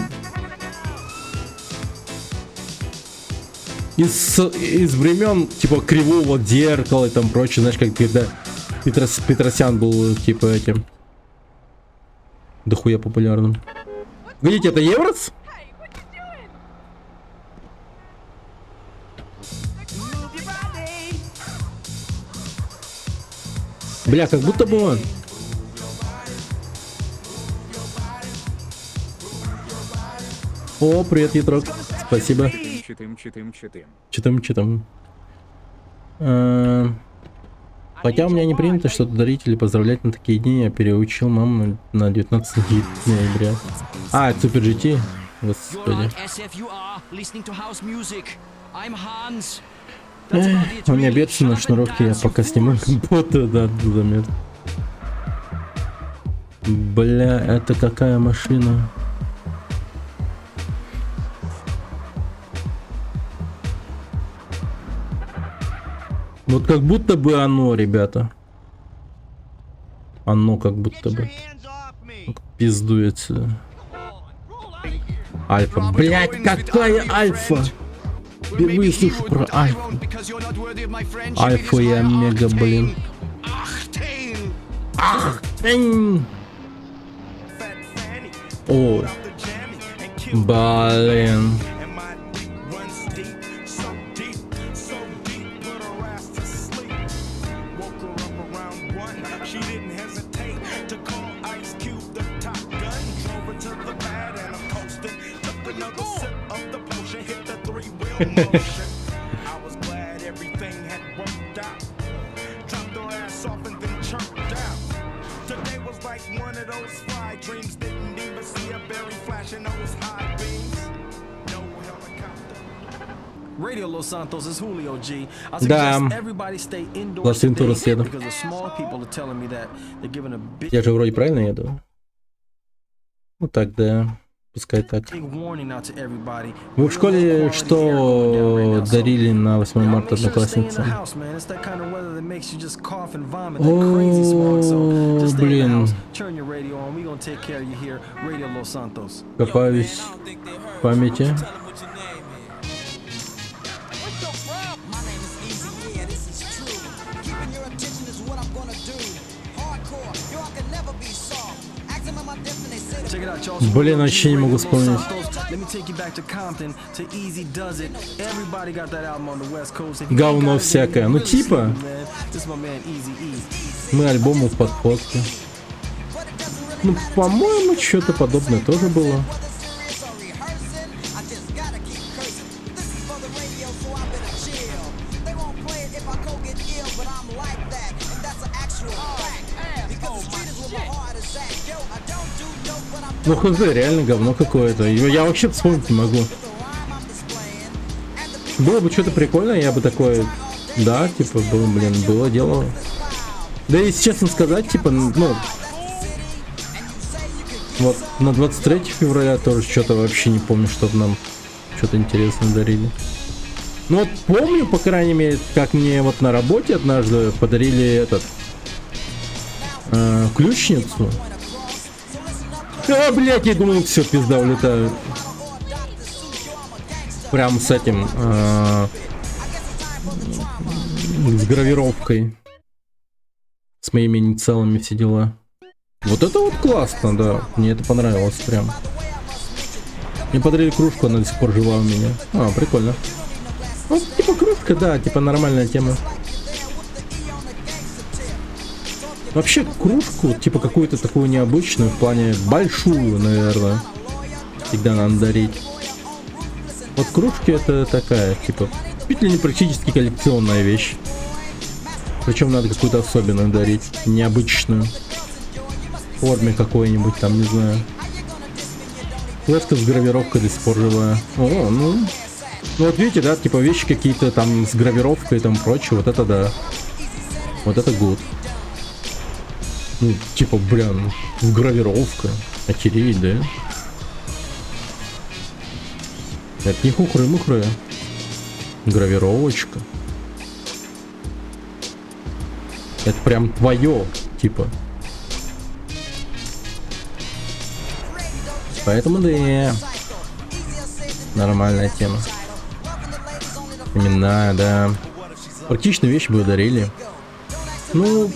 из времен типа Кривого зеркала и там прочее, знаешь, как когда Петросян был типа этим дохуя популярным. Видите, это Еврос? Бля, как будто бы он. О, привет, Ятрок. Спасибо. Читам. Хотя у меня не принято что-то дарить или поздравлять на такие дни, я переучил маму на 19 ноября. А, это Super GT. Господи. У меня бедствие на шнуровке, я пока сниму компота, да, замет. Бля, это какая машина? Вот как будто бы оно, ребята. Оно как будто бы. Пиздует сюда. Альфа. Блять, какая альфа? Впервые слышу про альфу. Альфа и омега, блин. Ах, о, блин. Да. Лос-Вентурас еду. Я же вроде правильно еду. Ну так, да. Пускай так. Big warning out to everybody. Вы в школе что дарили на 8 марта одноклассницам? О, блин. Копаюсь в памяти. Блин, вообще не могу вспомнить. Говно всякое. Ну типа. Мы альбомы в подходке. Ну, по-моему, что-то подобное тоже было. Ну хз, реально говно какое-то. Я вообще вспомнить не могу. Было бы что-то прикольное, я бы такое... Да, типа, было дело. Да если честно сказать, типа, ну... Вот на 23 февраля тоже что-то вообще не помню, чтобы нам что-то интересное дарили. Ну вот помню, по крайней мере, как мне вот на работе однажды подарили этот... ключницу. А, блядь, я думал, все, пизда, улетаю. Прям с этим... с гравировкой. С моими инициалами все дела. Вот это вот классно, да. Мне это понравилось прям. Мне подарили кружку, она до сих пор жива у меня. А, прикольно. Ну, типа кружка, да, типа нормальная тема. Вообще кружку, типа какую-то такую необычную, в плане большую, наверное, всегда надо дарить. Вот кружки это такая, типа, чуть ли не практически коллекционная вещь. Причем надо какую-то особенную дарить, необычную. В форме какой-нибудь там, не знаю. Флешка с гравировкой до сих пор живая. О, ну вот видите, да, типа вещи какие-то там с гравировкой и там прочее, вот это да. Вот это good. Ну, типа, блин, гравировка. Охереть, да? Это не хухры-мухры. Гравировочка. Это прям твое, типа. Поэтому да. Нормальная тема. Именно, да. Практичную вещь бы дарили. Ну...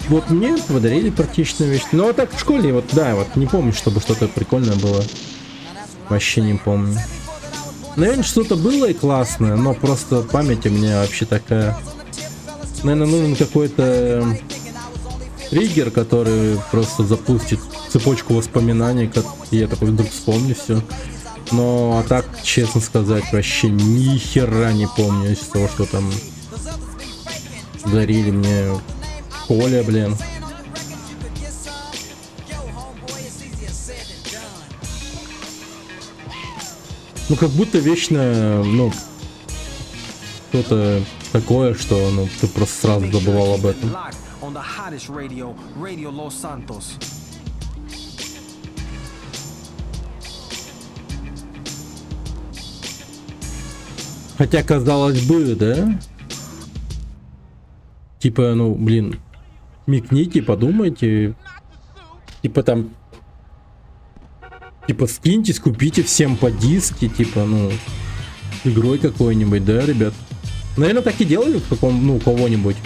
Вот мне подарили практичную вещь. Ну а так в школе, вот да, вот не помню, чтобы что-то прикольное было. Вообще не помню. Наверное, что-то было и классное, но просто память у меня вообще такая. Наверное, нужен какой-то триггер, который просто запустит цепочку воспоминаний, как я такой вдруг вспомню все. Но а так, честно сказать, вообще ни хера не помню из того, что там дарили мне. Коля, блин. Ну, как будто вечно, ну, что-то такое, что, ну, ты просто сразу забывал об этом. Хотя, казалось бы, да? Типа, ну, блин, микните, подумайте. Типа там... Типа скиньтесь, купите всем по диске, типа, ну... Игрой какой-нибудь, да, ребят? Наверное, так и делали в каком, ну, кого-нибудь.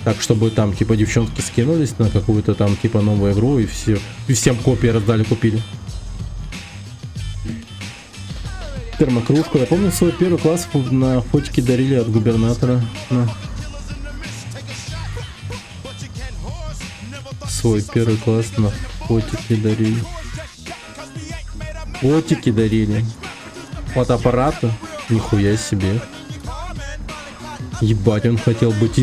Так, чтобы там, типа, девчонки скинулись на какую-то там, типа, новую игру и все, и всем копии раздали, купили. Термокружку. Я помню, свой первый класс на фотике дарили от губернатора. На. Свой первый класс на фотике дарили. Фотики дарили. Фотоаппарата. Нихуя себе. Ебать, он хотел быть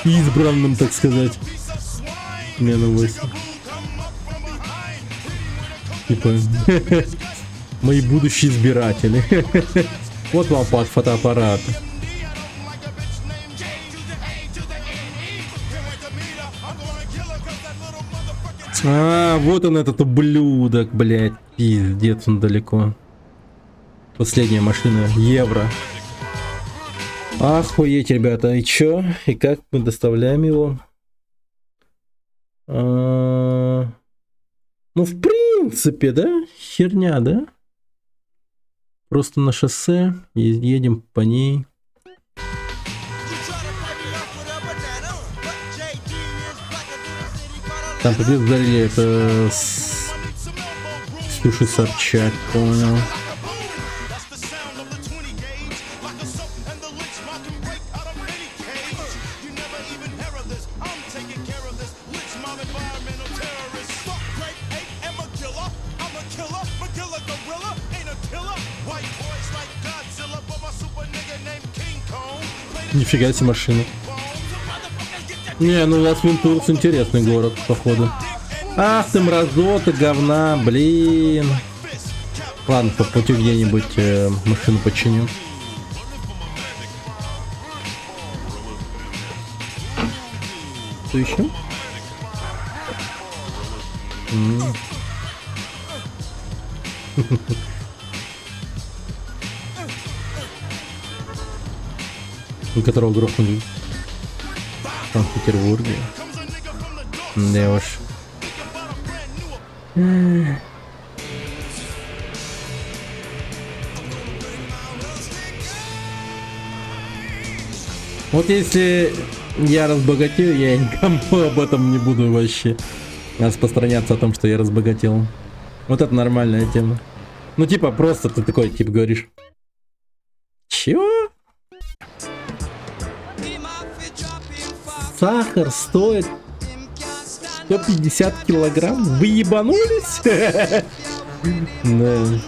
избранным, так сказать. Мена 8. Типа... Мои будущие избиратели. Вот вам под фотоаппарат. А, вот он этот ублюдок, блядь. Пиздец, он далеко. Последняя машина. Евро. Охуеть, ребята. И чё? И как мы доставляем его? Ну, в принципе, да? Херня, да? Просто на шоссе. Едем по ней. Там побег сдали, это Слушай, Собчак, понял. Нифига себе машина. Не, ну Лас-Вентурс интересный город, походу. Ах ты мразота, говна, блин. Ладно, по пути где-нибудь машину починю. Что еще? У которого грохнули в Санкт-Петербурге. Да уж. Вот если я разбогатею, я никому об этом не буду вообще распространяться о том, что я разбогател. Вот это нормальная тема. Ну типа просто ты такой типа говоришь: чего? Сахар стоит 150 килограмм? Вы ебанулись? Да.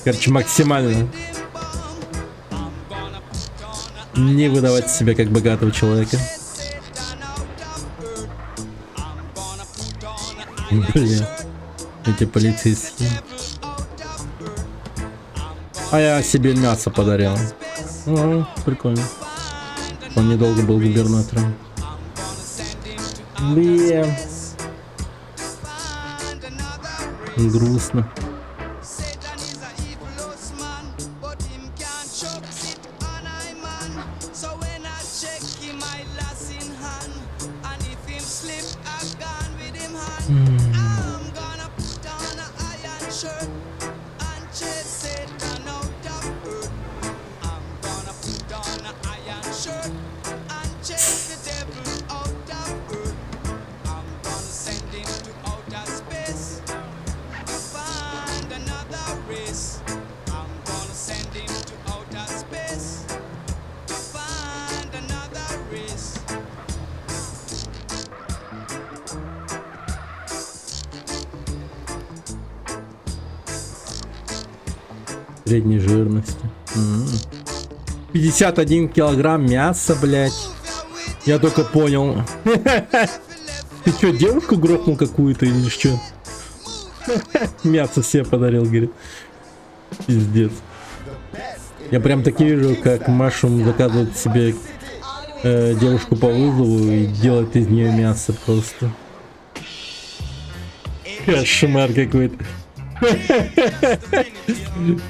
Короче, максимально не выдавать себя как богатого человека. Блин, эти полицейские. А я себе мясо подарил. О, прикольно. Он недолго был губернатором. Блин. Грустно. Средней жирности. 51 килограмм мяса, блять. Я только понял. Ты что, девушку грохнул какую-то или что? Мясо себе подарил, говорит. Пиздец. Я прям таки вижу, как Машу заказывает себе девушку по вызову и делает из нее мясо просто. Кошмар какой-то.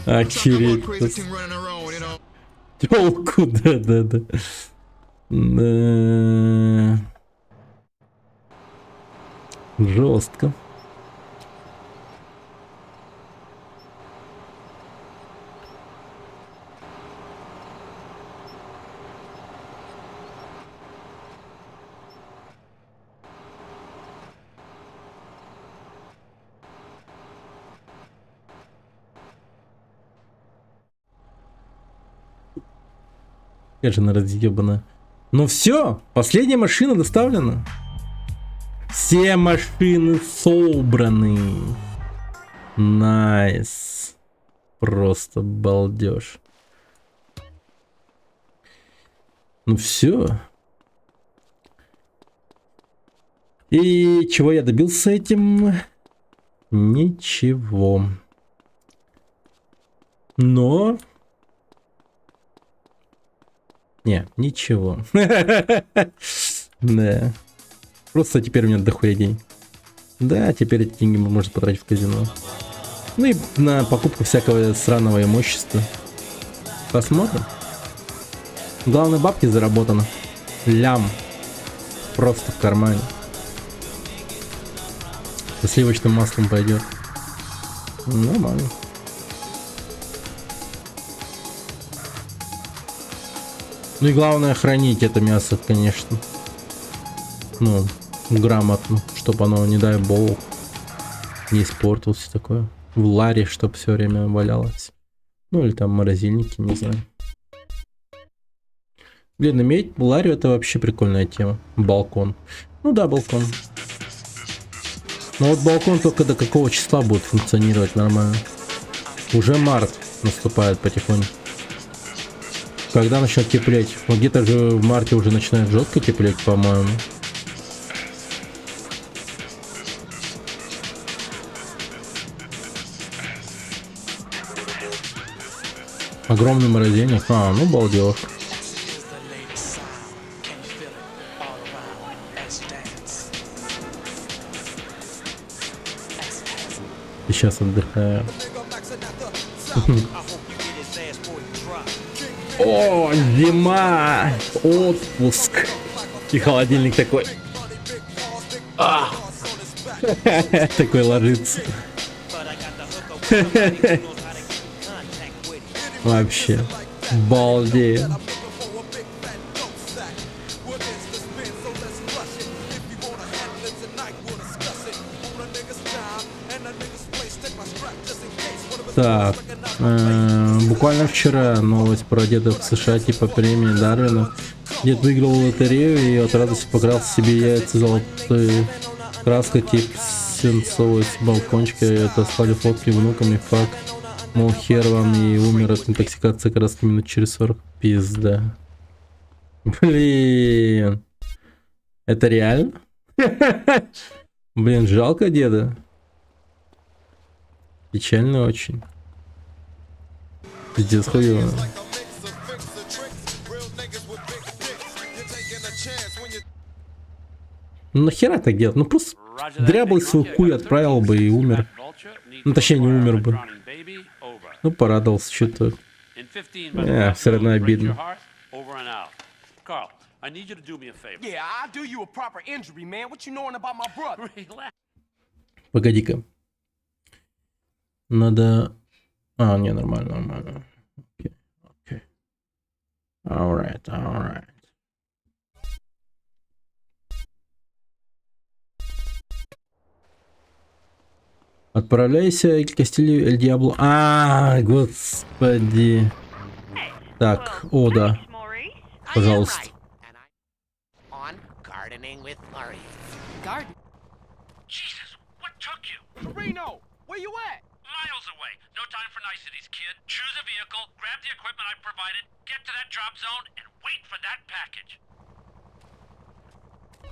Охереть. Тёлку, да. Жестко. Я же на разъебана. Ну все, последняя машина доставлена. Все машины собраны. Найс. Просто балдеж. Ну все. И чего я добился этим? Ничего. Но... Не, ничего. Да. Просто теперь у меня дохуя денег. Да, теперь эти деньги можно потратить в казино. Ну и на покупку всякого сраного имущества. Посмотрим. Главное, бабки заработано. Лям. Просто в кармане. Со сливочным маслом пойдет. Нормально. Ну и главное хранить это мясо, конечно. Ну, грамотно, чтобы оно, не дай бог, не испортилось такое. В ларе, чтобы все время валялось. Ну или там морозильники, не знаю. Блин, иметь ларю это вообще прикольная тема. Балкон. Ну да, балкон. Но вот балкон только до какого числа будет функционировать нормально? Уже март наступает потихоньку. Когда начнет теплеть? Вот где-то же в марте уже начинает жестко теплеть, по-моему. Огромный морозильник. А, ну балдеж. Сейчас отдыхаю. О, зима! Отпуск! И холодильник такой. Такой ложится. Вообще. Балдею. Так, буквально вчера новость про деда в США типа премии Дарвина. Дед выиграл лотерею и от радости покрался себе яйца золотые краской типа свинцовой с балкончика. И это слали фотки внукам и факт. Мол, хер вам, и умер от интоксикации краски минут через 40. Пизда. Блин. Это реально? Блин, жалко деда. Печально очень. Пиздец хуёво. Ну нахера так делать? Ну просто дряблый свой хуй отправил бы и умер. Ну точнее не умер бы. Ну порадовался что-то. Все равно обидно. Погоди-ка. Надо... А, не, нормально, нормально. Окей. Alright. Отправляйся к Кастилью Эль Диабло. А, господи. Так, о, да. Пожалуйста. Marino, where you at? Miles away. No time for niceties, kid. Choose a vehicle, grab the equipment I've provided, get to that drop zone, and wait for that package.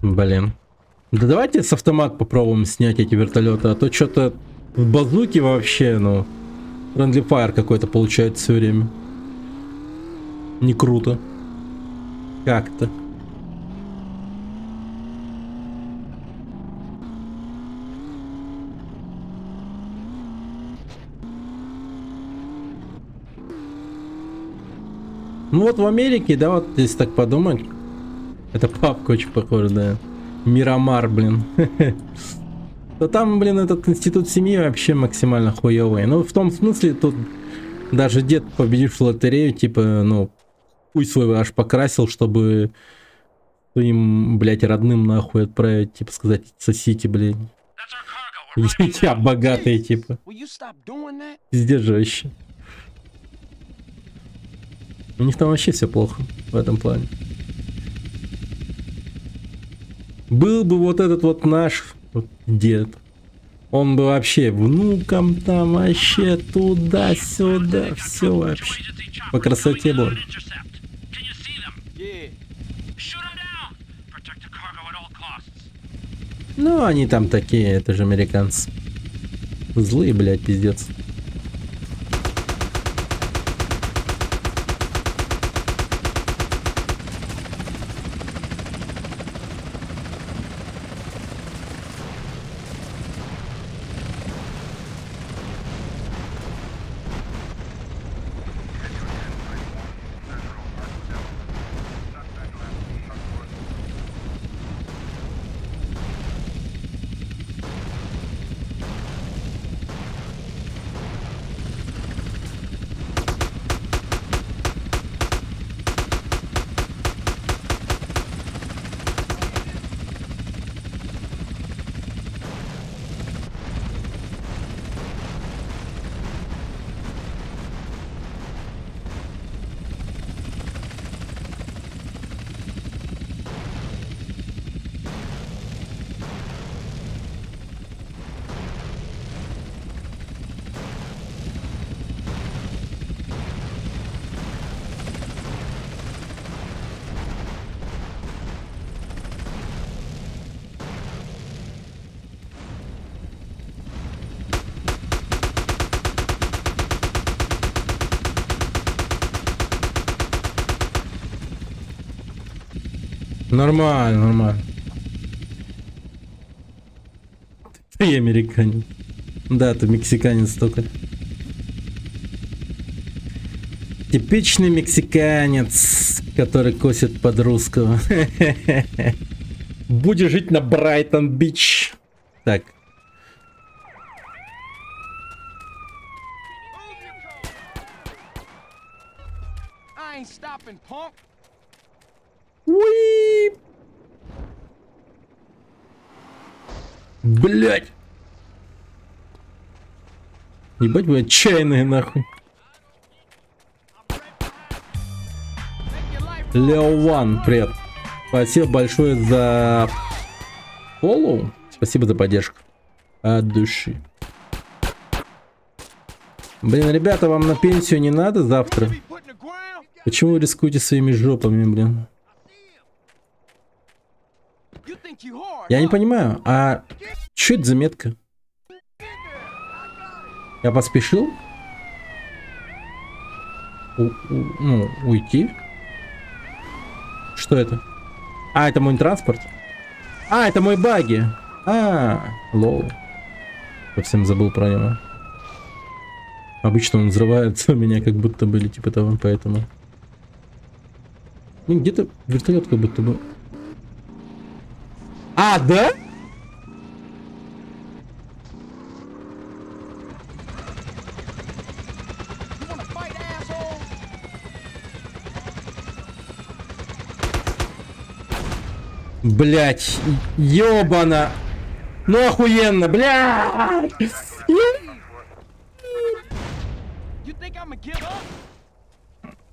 Блин. Да давайте с автомат попробуем снять эти вертолеты, а то что-то в базуке вообще, ну, friendly fire какой-то получается все время. Не круто. Как-то. Ну вот в Америке, да, вот если так подумать, это папка очень похож, да. Мирамар, блин. То там, блин, этот институт семьи вообще максимально хуёвый. Ну, в том смысле, тут даже дед, победивший в лотерею, типа, ну, хуй свой аж покрасил, чтобы своим, блядь, родным нахуй отправить, типа, сказать, сосите, блядь. Я богатый, типа. Пиздец же вообще. У них там вообще все плохо в этом плане. Был бы вот этот вот наш вот дед, он бы вообще внукам там вообще туда-сюда, все вообще по красоте был. Ну, они там такие, это же американцы. Злые, блядь, пиздец. Нормально, нормально. Ты американец. Да, ты мексиканец только. Типичный мексиканец, который косит под русского. Будешь жить на Брайтон-Бич. Так. Уи! Блять! Ебать вы отчаянные нахуй. Лео Ван, привет. Спасибо большое за фоллоу. Спасибо за поддержку. От души. Блин, ребята, вам на пенсию не надо завтра? Почему вы рискуете своими жопами, блин? Я не понимаю, а что это за метка? Я поспешил? Ну, уйти? Что это? А, это мой транспорт? А, это мой багги. Лол. Совсем забыл про него. Обычно он взрывается у меня, как будто были типа того, поэтому... Ну, где-то вертолет как будто бы... А, да? Блять, ёбана. Ну охуенно, блять.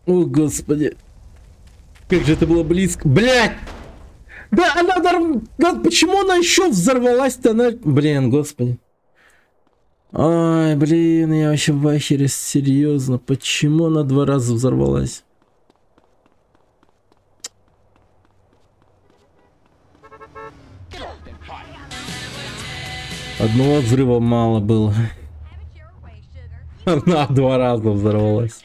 О, господи. Как же это было близко. Блять. Да, она да, почему она еще взорвалась-то? Она... Блин, господи. Ай, блин, я вообще в ахере, серьезно. Почему она 2 раза взорвалась? Одного взрыва мало было. Она 2 раза взорвалась.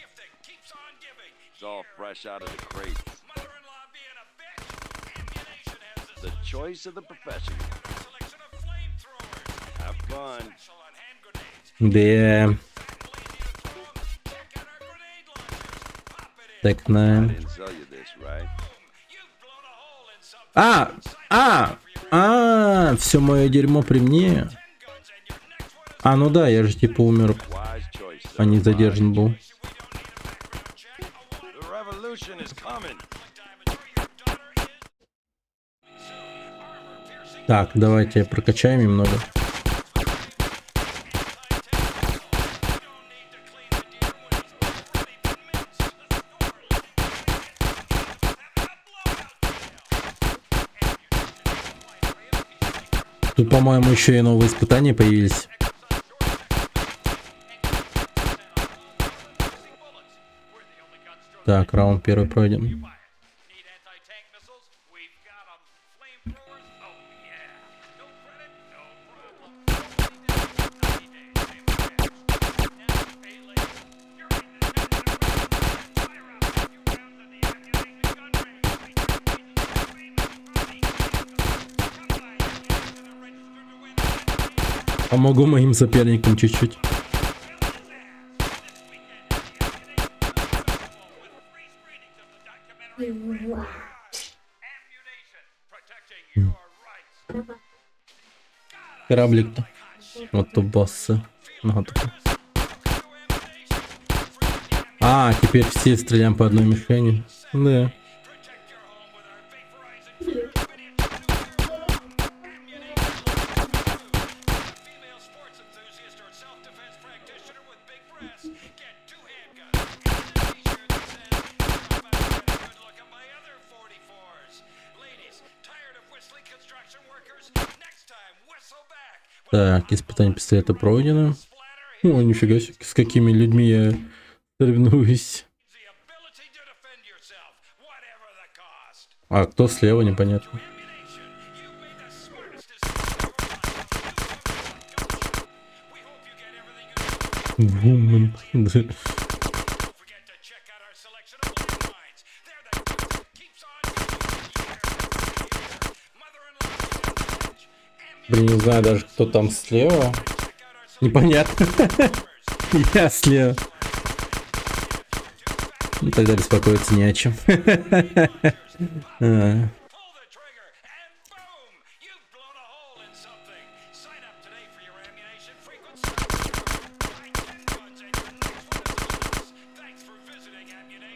Да. Так, на. Все мое дерьмо при мне. Ну да, я же типа умер, а не задержан был. Так, давайте прокачаем немного. Тут, по-моему, еще и новые испытания появились. Так, раунд 1 пройден. Помогу моим соперникам чуть-чуть. Кораблик-то. Вот то боссы. Теперь все стреляем по одной мишени. Да. Так, испытание пистолета пройдено. О, нифига себе, с какими людьми я соревнуюсь. А кто слева, непонятно. Блин, не знаю даже, кто там слева. Непонятно. Я слева. Ну, тогда беспокоиться не о чем.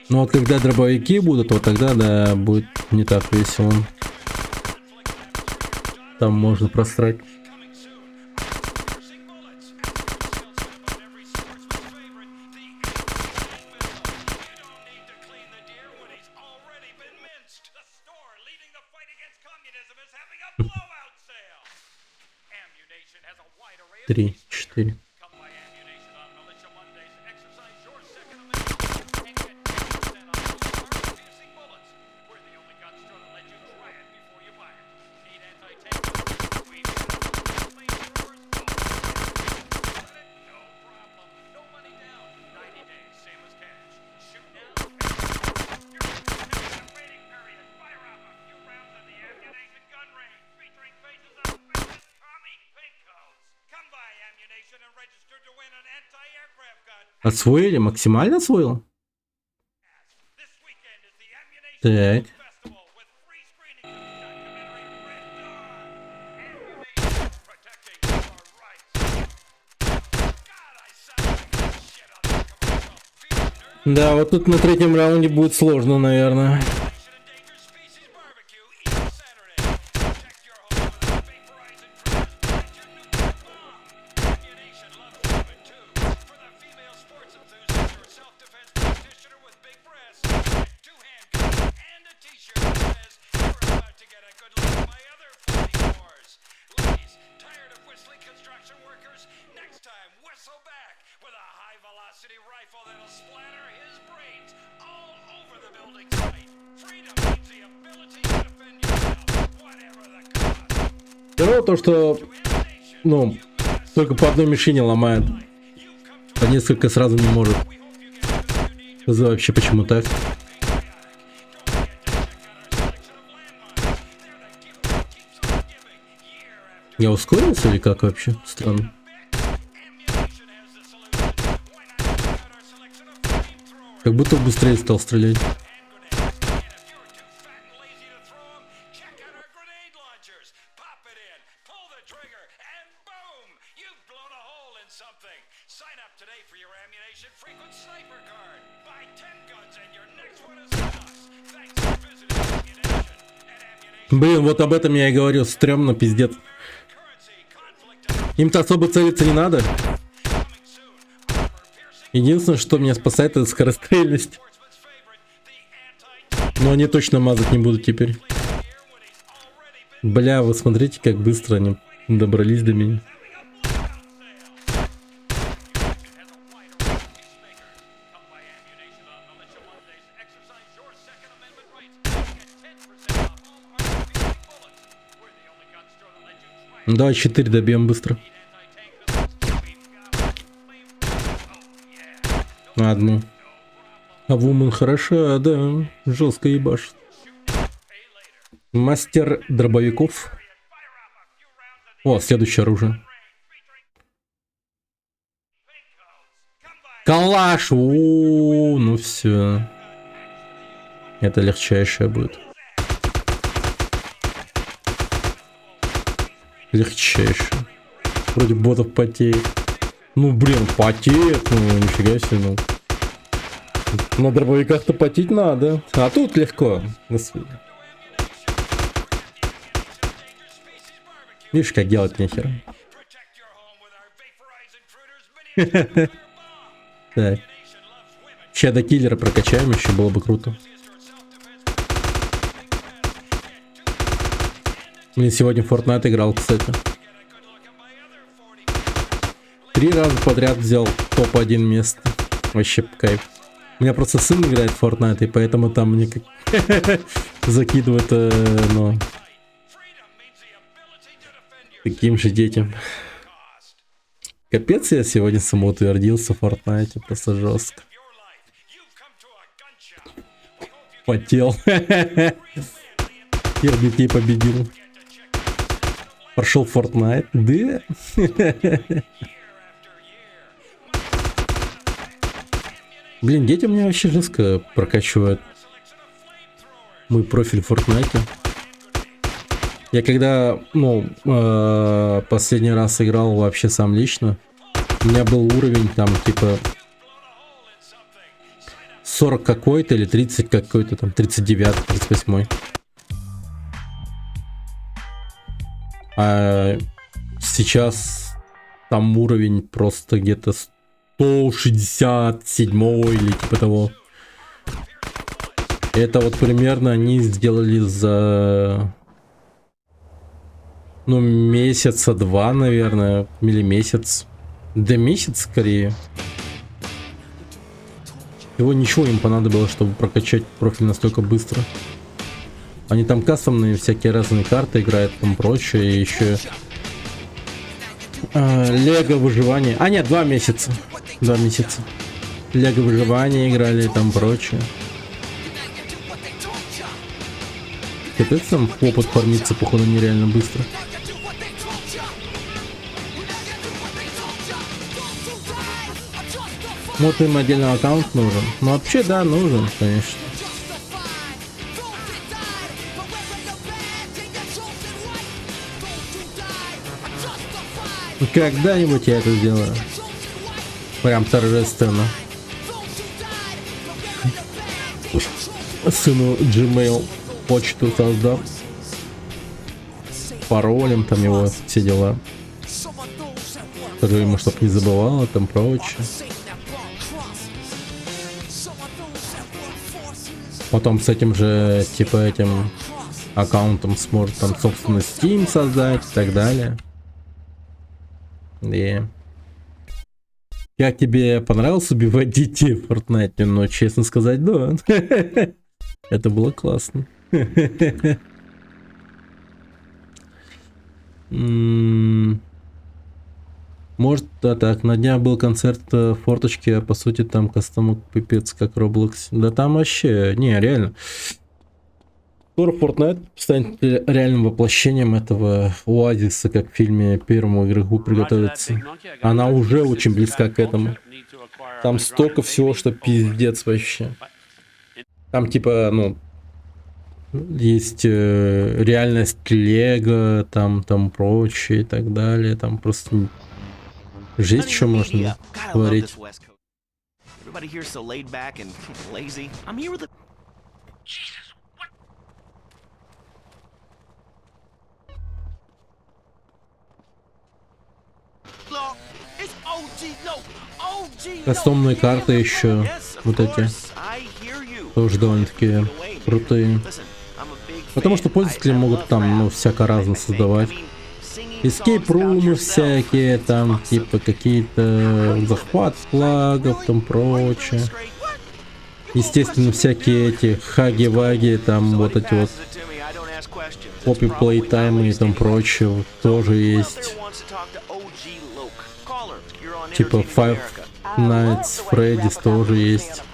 Ну вот когда дробовики будут, вот тогда, да, будет не так весело. Там можно просрать. Три, четыре. Освоили? Максимально освоил? Так. Да, вот тут на третьем раунде будет сложно, наверное. Здорово то, что, ну, только по одной мишени ломает. По несколько сразу не может. Это вообще почему так? Я ускорился или как вообще? Странно. Как будто быстрее стал стрелять. Блин, вот об этом я и говорил, стрёмно, пиздец. Им-то особо целиться не надо. Единственное, что меня спасает, это скорострельность. Но они точно мазать не будут теперь. Бля, вы смотрите, как быстро они добрались до меня. Давай 4 добьем быстро. Одну. А Вумен хороша, да. Жестко ебашит. Мастер дробовиков. О, следующее оружие. Калаш. О, ну все. Это легчайшее будет. Легчайшее. Вроде ботов потеет. Ну блин, потеет. Ну нифига себе. Ну. На дробовиках-то потеть надо. А тут легко. Видишь, как делать нехер. Так. Сейчас до киллера прокачаем, еще было бы круто. Блин, сегодня в Fortnite играл, кстати. 3 раза подряд взял топ-1 место. Вообще кайф. У меня просто сын играет в Fortnite, и поэтому там мне как закидывает, ну, таким же детям. Капец, я сегодня самоутвердился в Fortnite, просто жестко. Потел. Всех детей победил. Прошел Fortnite, да? Блин, дети у меня вообще жестко прокачивают мой профиль в Fortnite. Я когда, последний раз играл вообще сам лично, у меня был уровень там типа 40 какой-то или 30 какой-то, там 39, 38. А сейчас там уровень просто где-то 167 или типа того. Это вот примерно они сделали за... месяца два, наверное, или месяц. Да месяц скорее. Всего ничего им понадобилось, чтобы прокачать профиль настолько быстро. Они там кастомные всякие разные карты играют, там прочее, и еще Лего выживание. А нет, 2 месяца. 2 месяца. Лего выживание играли, там прочее. Капец, там опыт фармится, походу, нереально быстро. Вот им отдельный аккаунт нужен. Ну вообще, да, нужен, конечно. Когда-нибудь я это сделаю. Прям торжественно. Сыну Gmail почту создам. Паролем там его, все дела. Скажу ему, чтоб не забывала, там прочее. Потом с этим же, типа, этим аккаунтом сможет там, собственно, Steam создать и так далее. И... Как тебе понравилось убивать детей в Fortnite? Ну, честно сказать, да. Это было классно. Может, да, так, на днях был концерт форточки, а по сути там кастому пипец, как Roblox. Да там вообще, не, реально. Скоро Fortnite станет реальным воплощением этого оазиса, как в фильме первому игроку приготовиться. Она уже очень близка к этому. Там столько всего, что пиздец вообще. Там типа, есть реальность Лего, там прочее и так далее. Там просто жесть, что можно творить. Кастомные карты еще, вот эти, тоже довольно-таки крутые. Потому что пользователи могут там, всяко разно создавать. Эскейп-румы всякие, там, типа, какие-то захват флагов, там, прочее. Естественно, всякие эти хаги-ваги, там, вот эти вот копи-плейтаймы и там прочее, вот, тоже есть. Типа Five Nights Freddy's тоже есть.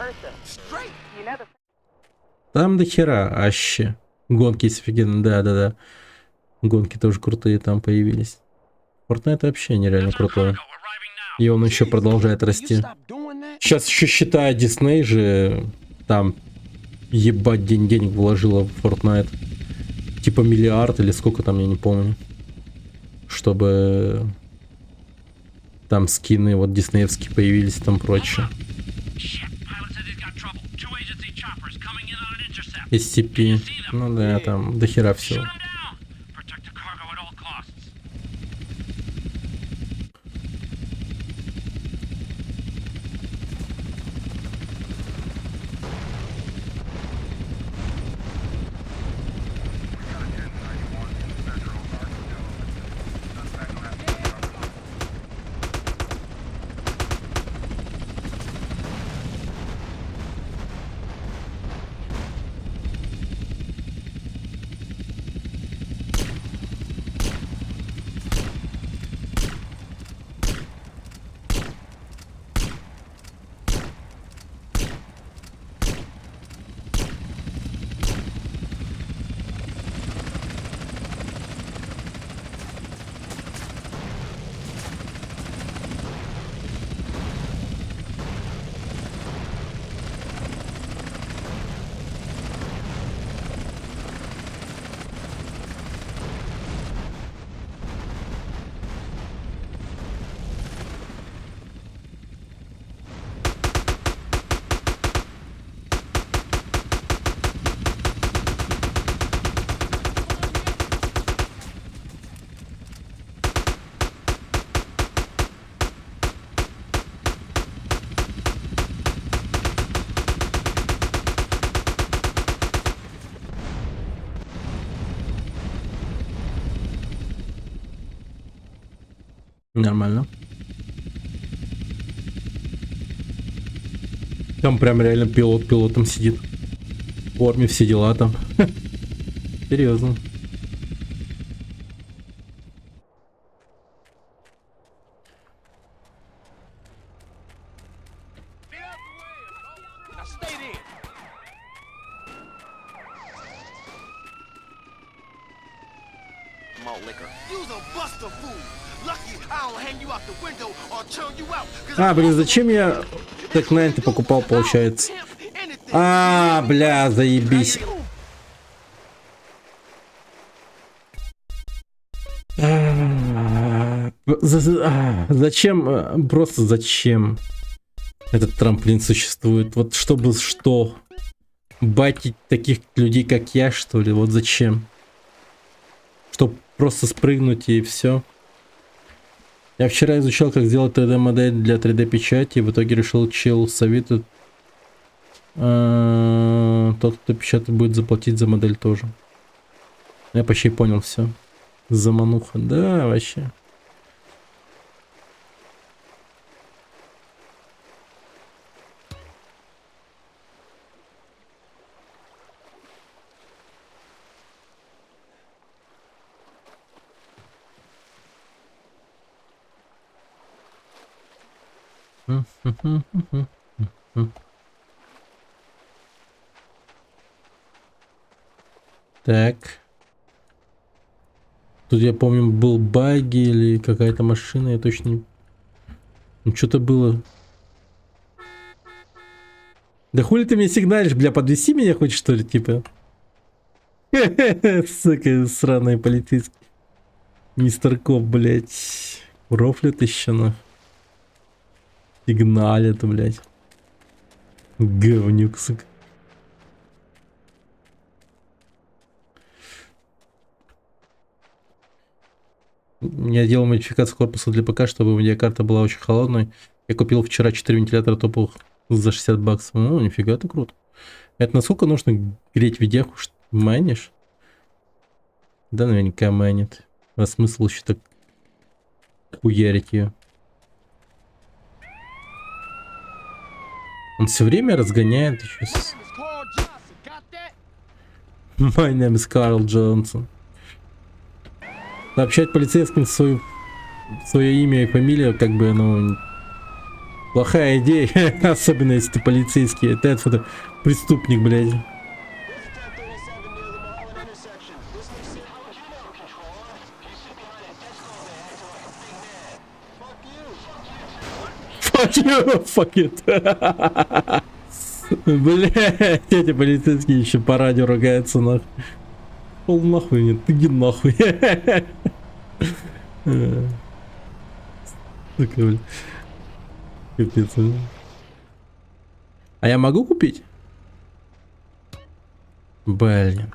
Там до хера аще. Гонки есть офигенные, да. Гонки тоже крутые там появились. Fortnite вообще нереально крутой. И он еще продолжает расти. Сейчас еще считая Disney же, там ебать денег вложила в Fortnite. Типа миллиард или сколько там, я не помню. Чтобы... Там скины вот диснеевские появились, там прочее. SCP. Ну да, там до хера всего. Нормально. Там прям реально пилот пилотом сидит. В форме, все дела там. Серьезно. А, блин, зачем я так на это покупал, получается? А, бля, заебись. Зачем? Просто зачем этот трамплин существует? Вот чтобы что? Батить таких людей, как я, что ли? Вот зачем? Чтоб просто спрыгнуть и все. Я вчера изучал, как сделать 3D модель для 3D печати, и в итоге решил чел советует. Тот, кто печатает, будет заплатить за модель тоже. Я почти понял все. Замануха, да, вообще. Так. Тут я помню был багги или какая-то машина, я точно не... Ну что-то было. Да хули ты мне сигналишь, бля, подвези меня хоть что ли, типа. Сука, сраные полицейские. Мистер Коп, блядь. Рофлит еще на. Сигналит, блядь. Говнюк, сука. Я делал модификацию корпуса для ПК, чтобы видеокарта была очень холодной. Я купил вчера 4 вентилятора топовых за 60 баксов. Ну, нифига ты круто. Это насколько нужно греть видяху, что майнишь? Да, наверняка майнит. А смысл еще так хуярить ее? Он все время разгоняет еще. My name is Carl Johnson. Сообщать полицейским свое имя и фамилию, как бы, ну, плохая идея, особенно если ты полицейский. Это преступник, блядь. Fuck you, fuck it. Блядь, эти полицейские еще по радио ругаются, нахуй. Пол нахуй, нет, ты иди нахуй. Сука, блин. Капец. А я могу купить? Блин.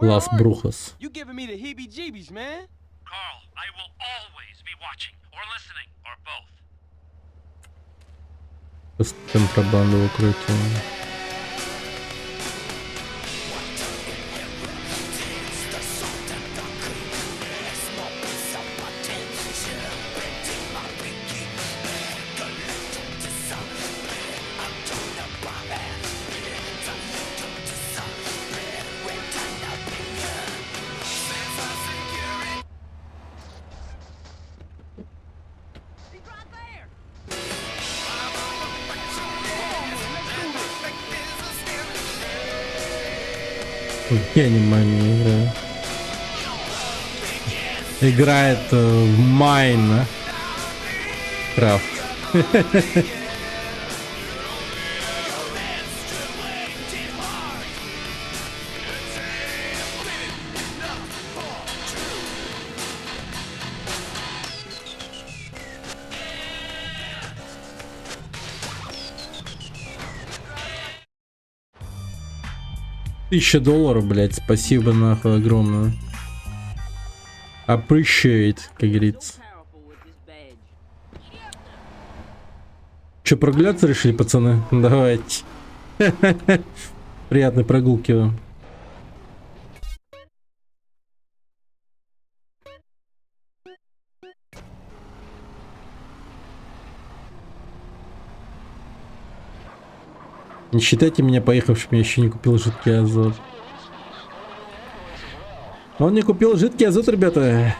Лас Брухас. You giving me the heebie-jeebies, man. Carl, I will always be watching, or listening, or both. Контрабанду в укрытии. Я не могу играю. Играет в Майн Крафт. $1000, блядь, спасибо нахуй огромное. Appreciate, как говорится. Че, прогуляться решили, пацаны? Давайте. Приятной прогулки вам. Не считайте меня поехавшим, я еще не купил жидкий азот. Он не купил жидкий азот, ребята.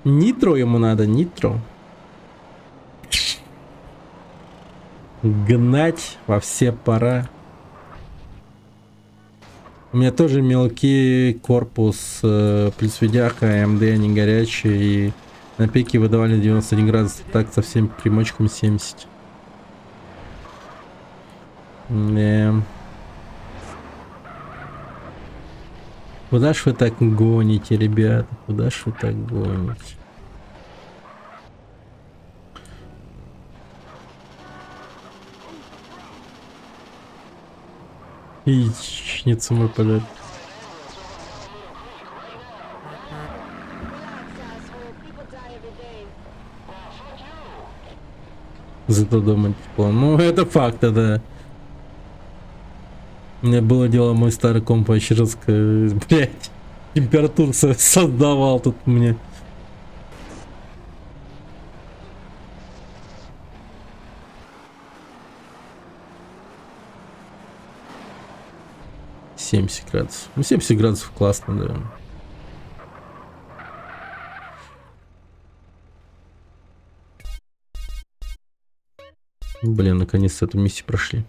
Нитро ему надо, нитро. Гнать во все пора. У меня тоже мелкий корпус, плюс видяха, АМД не горячий. И на пике выдавали 91 градус, так со всеми примочками 70. Да. Куда ж вы так гоните, ребята? Куда ж вы так гоните? Яичницу мой подарок. Зато дома тепло. Ну, это факт, да. У меня было дело, мой старый комп вообще жестко, блядь, температуру создавал тут мне. $70 градусов. Ну, 70 градусов классно, да. Блин, наконец-то эту миссию прошли.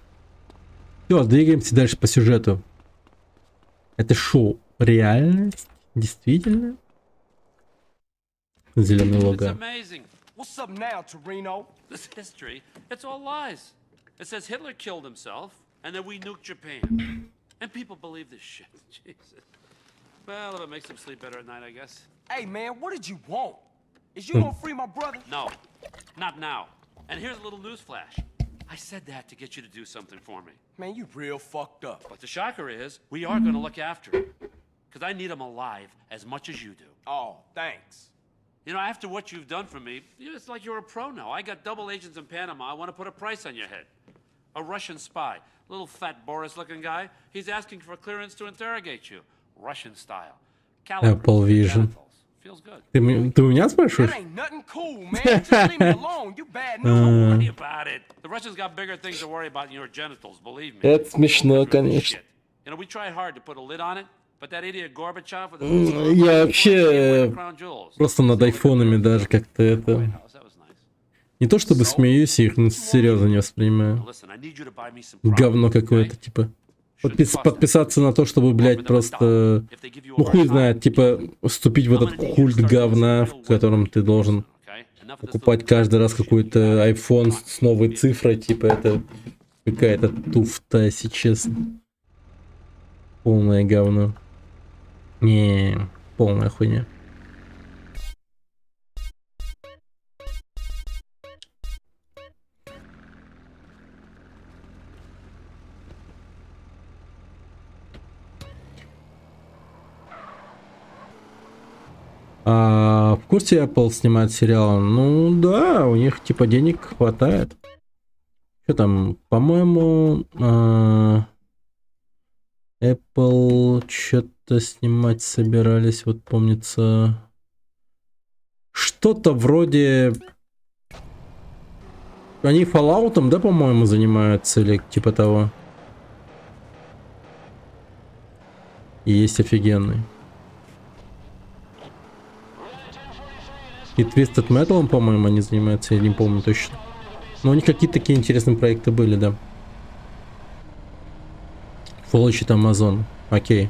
Все, двигаемся дальше по сюжету. Это шоу. Реальность? Действительно? Зеленый лого. What's up now, Torino? This history, it's all lies. It says Hitler killed himself, and then we nuked Japan. And people believe this shit. Jesus. Well, if it makes them sleep better at night, I guess. Hey, man, what did you want? Is you gonna free my brother? No, not now. And here's a little news flash. I said that to get you to do something for me. Man, you real fucked up. But the shocker is, we are gonna look after him. Because I need him alive as much as you do. Oh, thanks. You know, after what you've done for me, it's like you're a pro now. I got double agents in Panama. I want to put a price on your head. A Russian spy, little fat Boris-looking guy. He's asking for clearance to interrogate you, Russian style. Apple Vision. Feels good. Ты у меня спрашиваешь? That ain't nothing cool, man. Just leave me alone. You bad news. Don't worry about it. The Russians got bigger things to worry about than your genitals, believe me. Это смешно, конечно. You know, we tried hard to put a lid on it, but that idiot Gorbachev with Я вообще просто над айфонами даже как-то это... Не то чтобы смеюсь, я их серьезно не воспринимаю. Говно какое-то, типа. Подписаться на то, чтобы, блядь, просто... Ну, хуй знает, типа, вступить в этот культ говна, в котором ты должен покупать каждый раз какой-то iPhone с новой цифрой, типа, это какая-то туфта, если честно. Полное говно. Не, полная хуйня. А в курсе Apple снимает сериал? Ну да, у них типа денег хватает. Что там, по-моему, Apple что-то снимать собирались, вот помнится. Что-то вроде... Они Fallout'ом, да, по-моему, занимаются, или типа того. И есть офигенный. И Twisted Metal, по-моему, они занимаются, я не помню точно. Но у них какие-то такие интересные проекты были, да. Fallout Amazon, окей.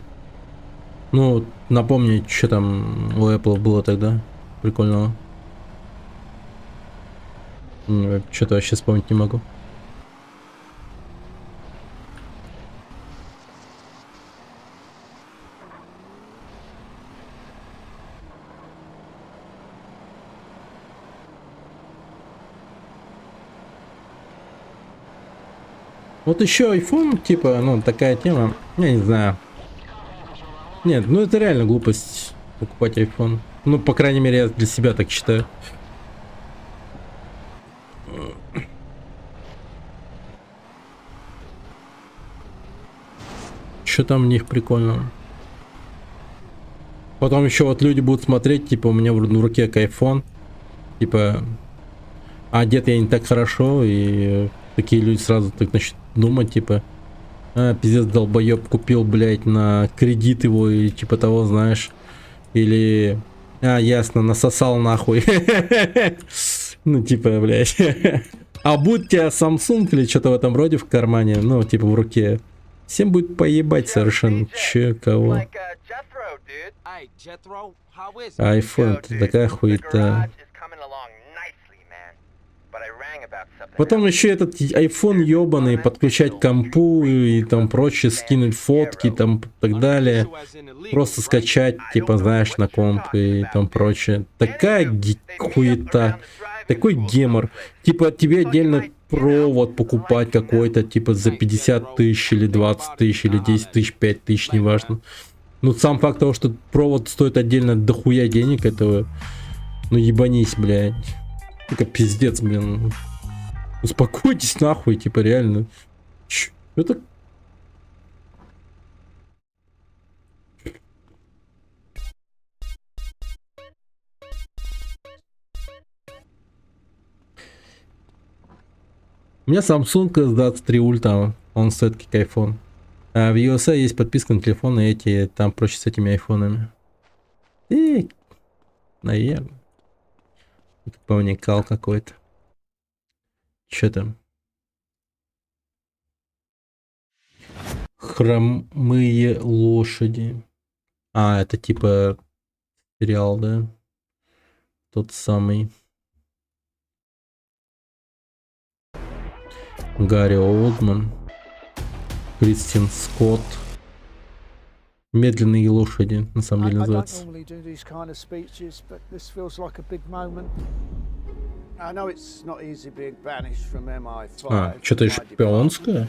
Ну, напомни, что там у Apple было тогда прикольного. Что-то вообще вспомнить не могу. Вот еще iPhone, типа, ну, такая тема, я не знаю. Нет, ну это реально глупость покупать iPhone. Ну, по крайней мере, я для себя так считаю. Что там в них прикольного? Потом еще вот люди будут смотреть, типа, у меня в руке iPhone. Типа, одет я не так хорошо, и такие люди сразу так начнут думать, типа, пиздец, долбоеб, купил, блядь, на кредит его, и типа того, знаешь. Или, ясно, насосал нахуй. Ну, типа, блядь. А будь у тебя Samsung или что-то в этом роде в кармане, ну, типа, в руке. Всем будет поебать совершенно. Че, кого? iPhone, это такая хуета. Потом еще этот iPhone ебаный, подключать к компу и там прочее, скинуть фотки там и так далее. Просто скачать, типа, знаешь, на комп и там прочее. Такая хуета, такой гемор. Типа, тебе отдельно провод покупать какой-то, типа, за 50 тысяч или 20 тысяч или 10 тысяч, 5 тысяч, неважно. Ну, сам факт того, что провод стоит отдельно дохуя денег, этого, ну, ебанись, блядь. Это пиздец, блин. Успокойтесь нахуй, типа, реально. Это... У меня Samsung S23 Ultra, он стоит как iPhone. А в USA есть подписка на телефоны эти, там проще с этими айфонами. И, наверное. Это повникал какой-то. Че там? Хромые лошади. А, это типа сериал, да? Тот самый. Гарри Олдман. Кристин Скотт. Медленные лошади, на самом деле называется. А, что-то еще шпионское?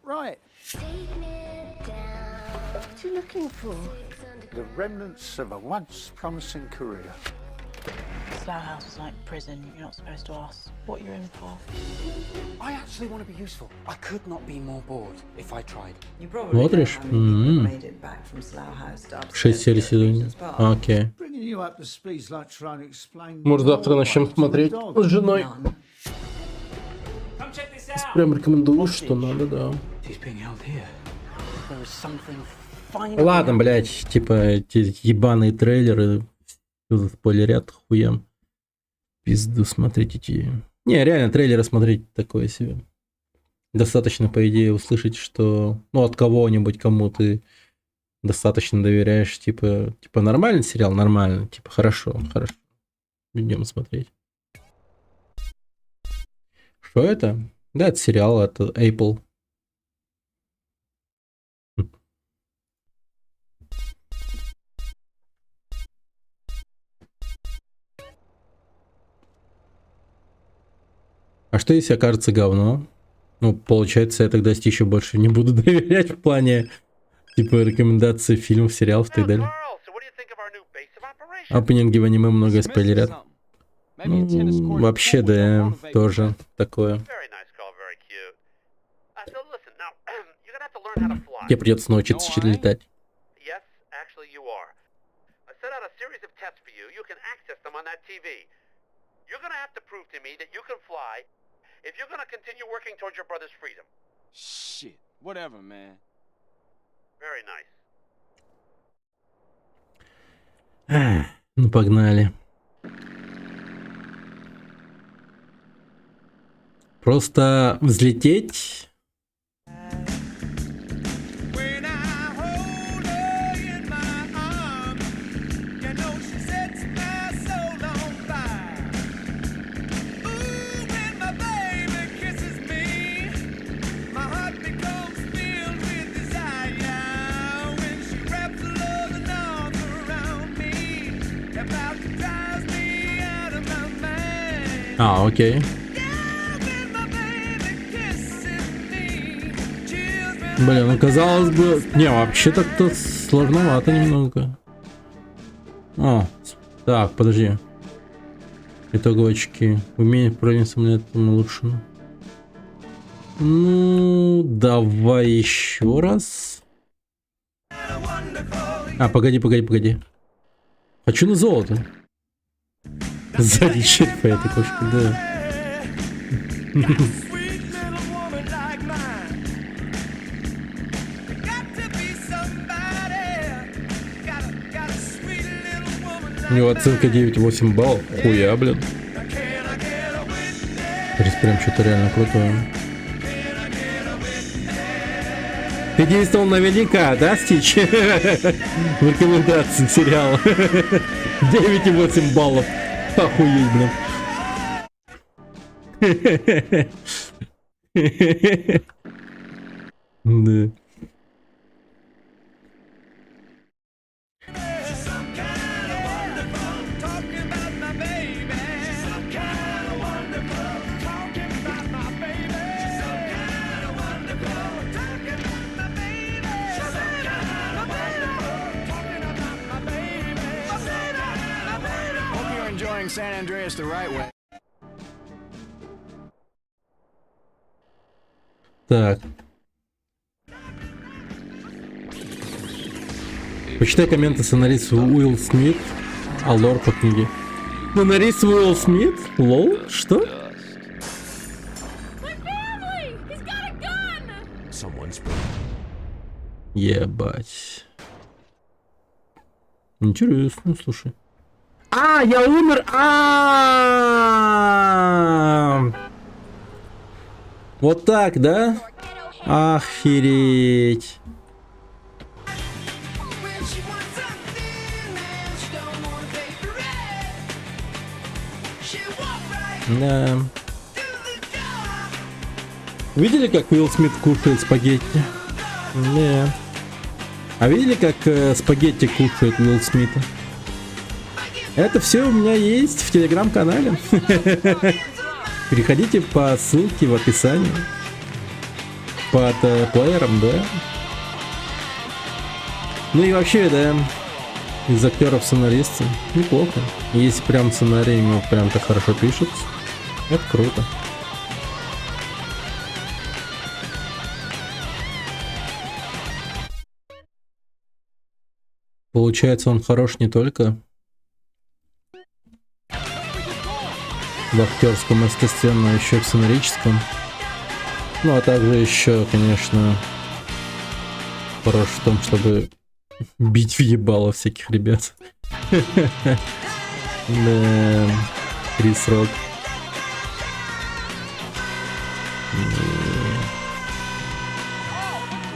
Right. What are you looking for? The remnants of a once promising career. Slough House was like prison. You're not supposed to ask what you're in for. I actually want to be useful. I could not be more bored if I tried. You probably made it back from Slough House to upstairs. 6 серий сегодня. Окей. Может, завтра начнем смотреть с женой. Прям рекомендую, что надо, да. Ладно, блядь, типа эти ебаные трейлеры заспойлерят хуям. Пизду смотреть эти... Не, реально, трейлеры смотреть такое себе. Достаточно, по идее, услышать, что... Ну, от кого-нибудь, кому ты достаточно доверяешь, типа нормальный сериал? Нормально, типа хорошо. Идем смотреть. Что это? Да, это сериал, это Apple. А что если окажется говно? Ну, получается, я тогда еще больше не буду доверять в плане, типа, рекомендаций фильмов, сериалов и так далее. Опенинги в аниме многое спойлерят. Ну, вообще, да, тоже такое. Тебе придется научиться летать. Shit, whatever, man. Very nice. Ну, погнали. Просто взлететь. А, окей. Блин, ну казалось бы... Не, вообще так-то сложновато немного. О, так, подожди. Итоговые очки. Умение управления самолетом улучшено. Ну, давай еще раз. А, погоди. Хочу на золото. Сзади черепа этой кошки, да. У него оценка 9,8 баллов. Хуя, блин. Здесь прям что-то реально крутое. Ты действовал наверняка, да, Стич? В рекомендации сериала. 9,8 баллов. Охуеть, блин. Да. San Andreas the right way. Так. Почитай комменты сценариста Уилл Смит, а лор по книге. Сценарист Уилл Смит? Лол? Что? Ебать. Интересно, слушай. А, я умер! Вот так, да? Охереть. Да. Видели, как Уилл Смит кушает спагетти? Да. А видели, как спагетти кушает Уилл Смита? Это все у меня есть в телеграм-канале. Переходите по ссылке в описании. Под плеером, да. Ну и вообще, да, из актеров сценаристов неплохо. Если прям сценарий ему прям так хорошо пишется, это круто. Получается, он хорош не только в актерском мастерстве, но еще и в сценарическом. Ну, а также еще, конечно, хорош в том, чтобы бить в ебало всяких ребят. Да, Крис Рок.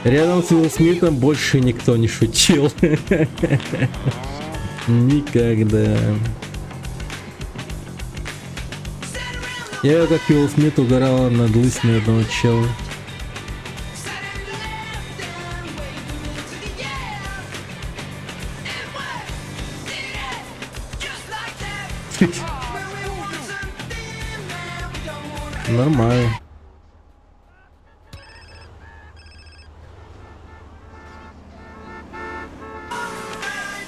Рядом с Уилл Смитом больше никто не шутил. Никогда. Я как Уилл Смит угорала над лысиной одного чела. Нормально.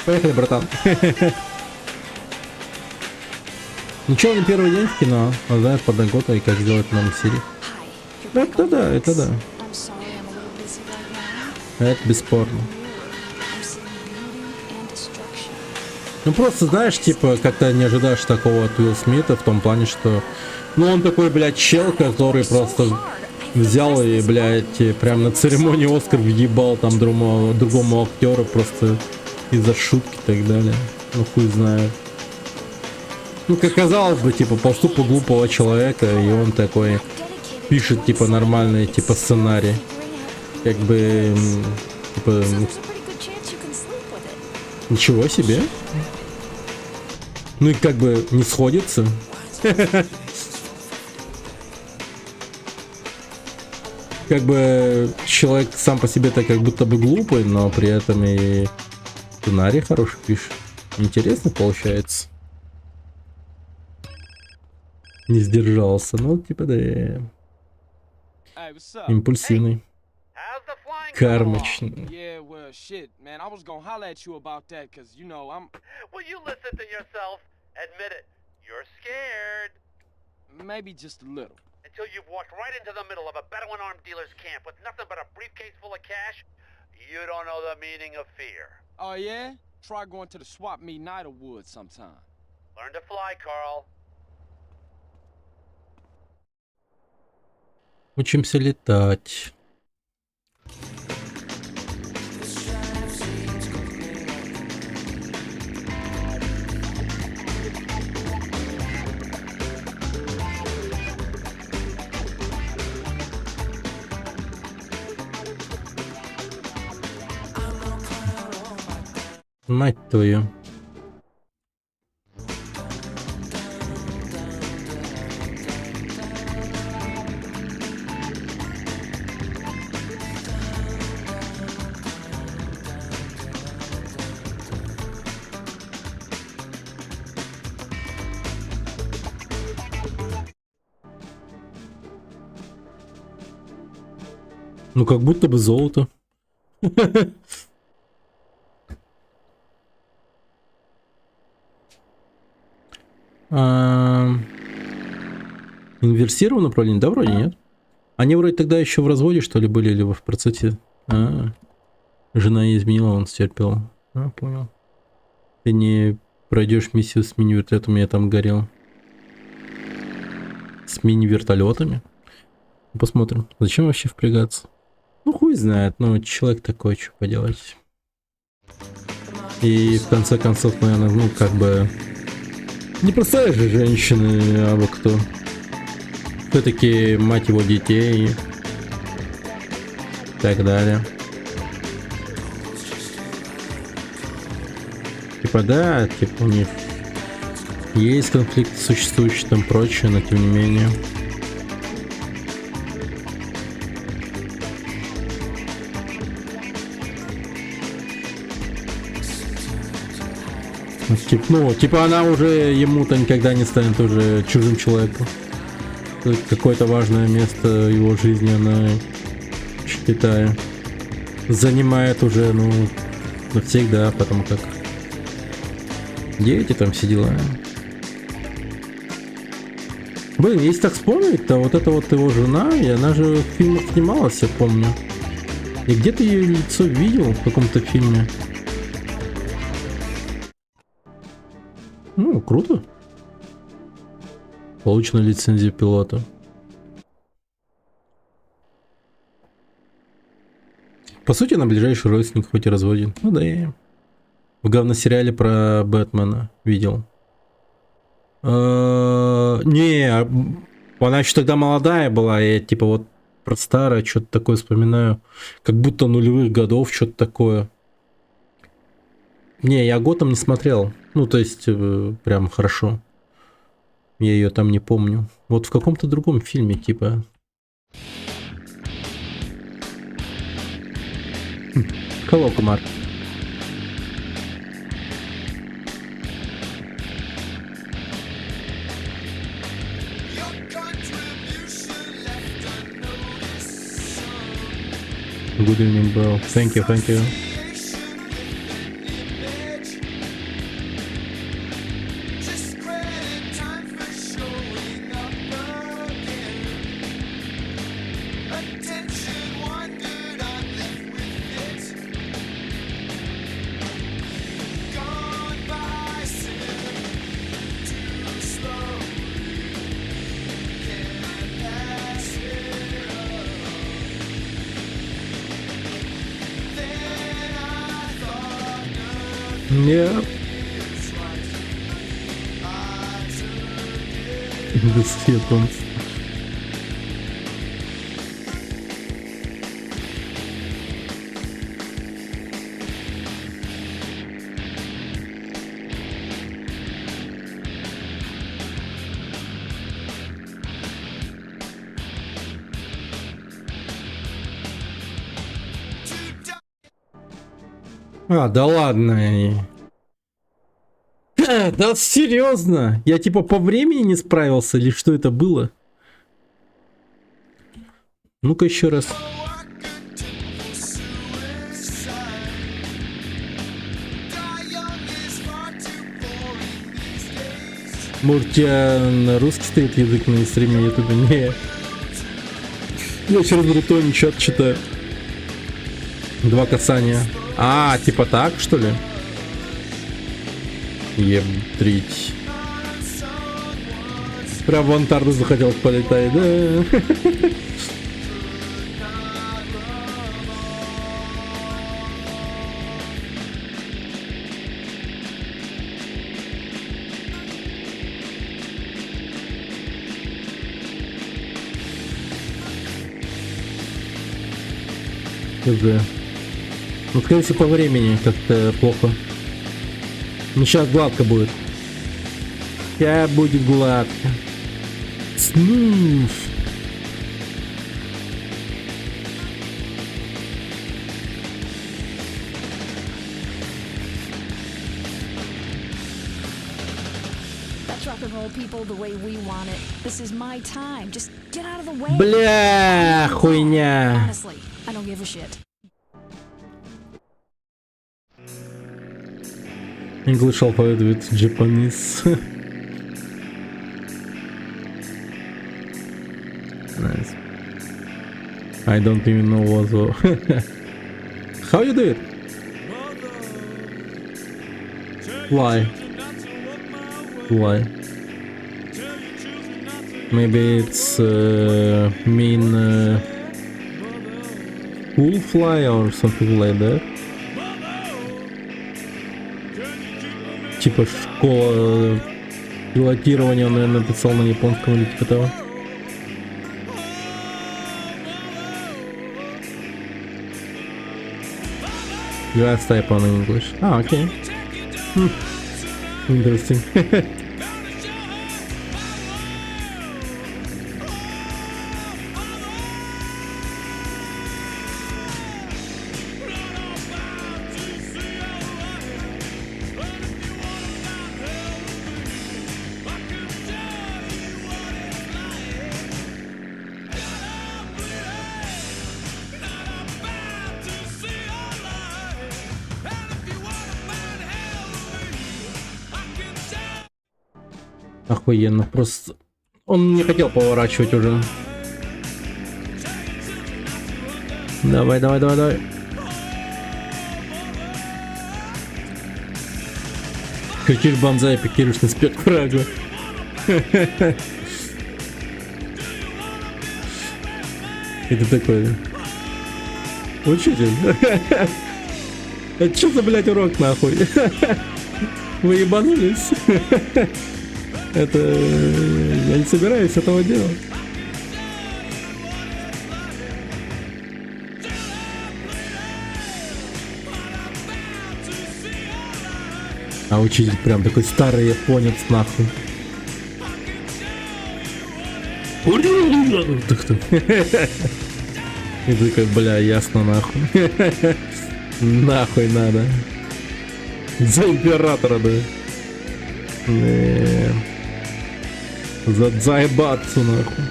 Поехали, братан. Ничего, не первый день в кино, а знаешь подноготу и как сделать нам серии. Это да, это да. Это бесспорно. Ну просто знаешь, типа, как-то не ожидаешь такого от Уилл Смита в том плане, что... Ну он такой, блядь, чел, который просто взял и, блядь, прям на церемонии Оскар въебал там другому актеру просто из-за шутки и так далее. Ну хуй знает. Ну, как казалось бы, типа, поступок глупого человека, и он такой пишет, типа, нормальный, типа, сценарий. Как бы, типа, ничего себе. Ну и как бы не сходится. Как бы человек сам по себе-то как будто бы глупый, но при этом и сценарий хороший пишет. Интересно получается. Не сдержался. Ну, типа, да. Импульсивный. Кармочный. Yeah, well, shit, man. I was gonna holler at you about that, cause you know I'm. Will you listen to yourself? Admit it. You're scared. Maybe just a little. Until you've walked right into the middle of a Bedouin armed dealer's camp with nothing but a briefcase full of cash, you don't know the meaning of fear. Oh yeah? Try going to the swap meet in Idlewood sometime. Learn to fly, Carl. Учимся летать. Мать твою. Ну, как будто бы золото. Инверсировано управление? Да, вроде нет. Они вроде тогда еще в разводе, что ли, были, или в процессе. Жена ей изменила, он стерпел. Понял. Ты не пройдешь миссию с мини-вертолетами, я там горел. С мини-вертолетами? Посмотрим. Зачем вообще впрягаться? Ну, хуй знает, ну, человек такой, что поделать. И в конце концов, наверное, ну, как бы... Не простая же женщина, а вот кто. Все-таки мать его детей. И так далее. Типа, да, типа у них есть конфликт существующий, там прочее, но тем не менее. Ну, типа она уже ему-то никогда не станет уже чужим человеком. Какое-то важное место его жизни она, считаю, занимает уже, ну, навсегда, потому как дети там все дела. Блин, если так вспомнить, то вот это вот его жена, и она же в фильмах снималась, я помню. И где-то ее лицо видел в каком-то фильме. Ну, круто. Получена лицензия пилота. По сути, она ближайший родственник, хоть и разводен. Ну да, я в говносериале про Бэтмена видел. Не, она еще тогда молодая была. Я типа вот про старое что-то такое вспоминаю. Как будто нулевых годов, что-то такое. Не, я Готэм не смотрел. Ну, то есть, прям хорошо. Я ее там не помню. Вот в каком-то другом фильме, типа. Hello, Kumar. Good evening, bro. Thank you, thank you. Yeah. The Skeletons. А, да ладно. Да серьезно? Я типа по времени не справился или что это было? Ну-ка еще раз. Может, у тебя на русский стоит язык на стриме ютубе? Не. Я через Брутони чат читаю. 2 касания. А, типа так, что ли? Ебдрить. Прям в Антарду захотел полетать, да? ГГ. Ну, скорее всего, по времени как-то плохо. Ну, сейчас гладко будет. Сейчас будет гладко. Смуф. Бля, хуйня. English alphabet with Japanese. Nice. I don't even know what. How you do it? Why? Why? Maybe it's mean cool fly or something like that. Типа школа пилотирования, он, наверное, написал на японском или типа того. You guys type on English. Ah, okay. Interesting. Охуенно, просто он не хотел поворачивать уже. Давай, давай, давай, давай. Кричишь банзай, пикируешь на спект врага. Это такой учитель. Это что за, блядь, урок нахуй? Вы ебанулись? Это... Я не собираюсь этого делать. А учитель прям такой старый японец нахуй. И такой, бля, ясно нахуй. Нахуй надо. За императора, да. За Дзайбатсу нахуй.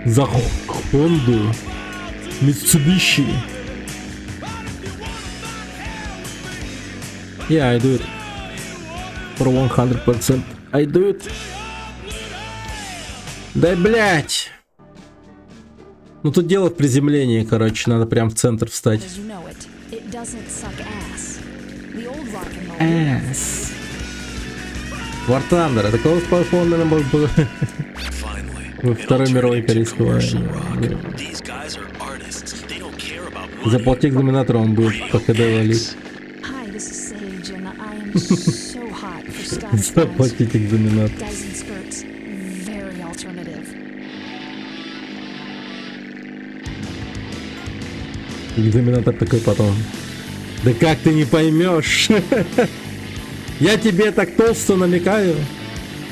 За Хонду. Mitsubishi. Yeah, I do it. For 100%. I do it. Да блять. Ну тут дело в приземлении, короче, надо прям в центр встать. Ass. War Thunder, это кого спасал, наверное, может быть, во Второй мировой Корейской войне. Заплати экзаменатора, он будет по КД валить. Заплатить экзаменатор. Экзаменатор такой потом. Да как ты не поймешь? Я тебе так толсто намекаю,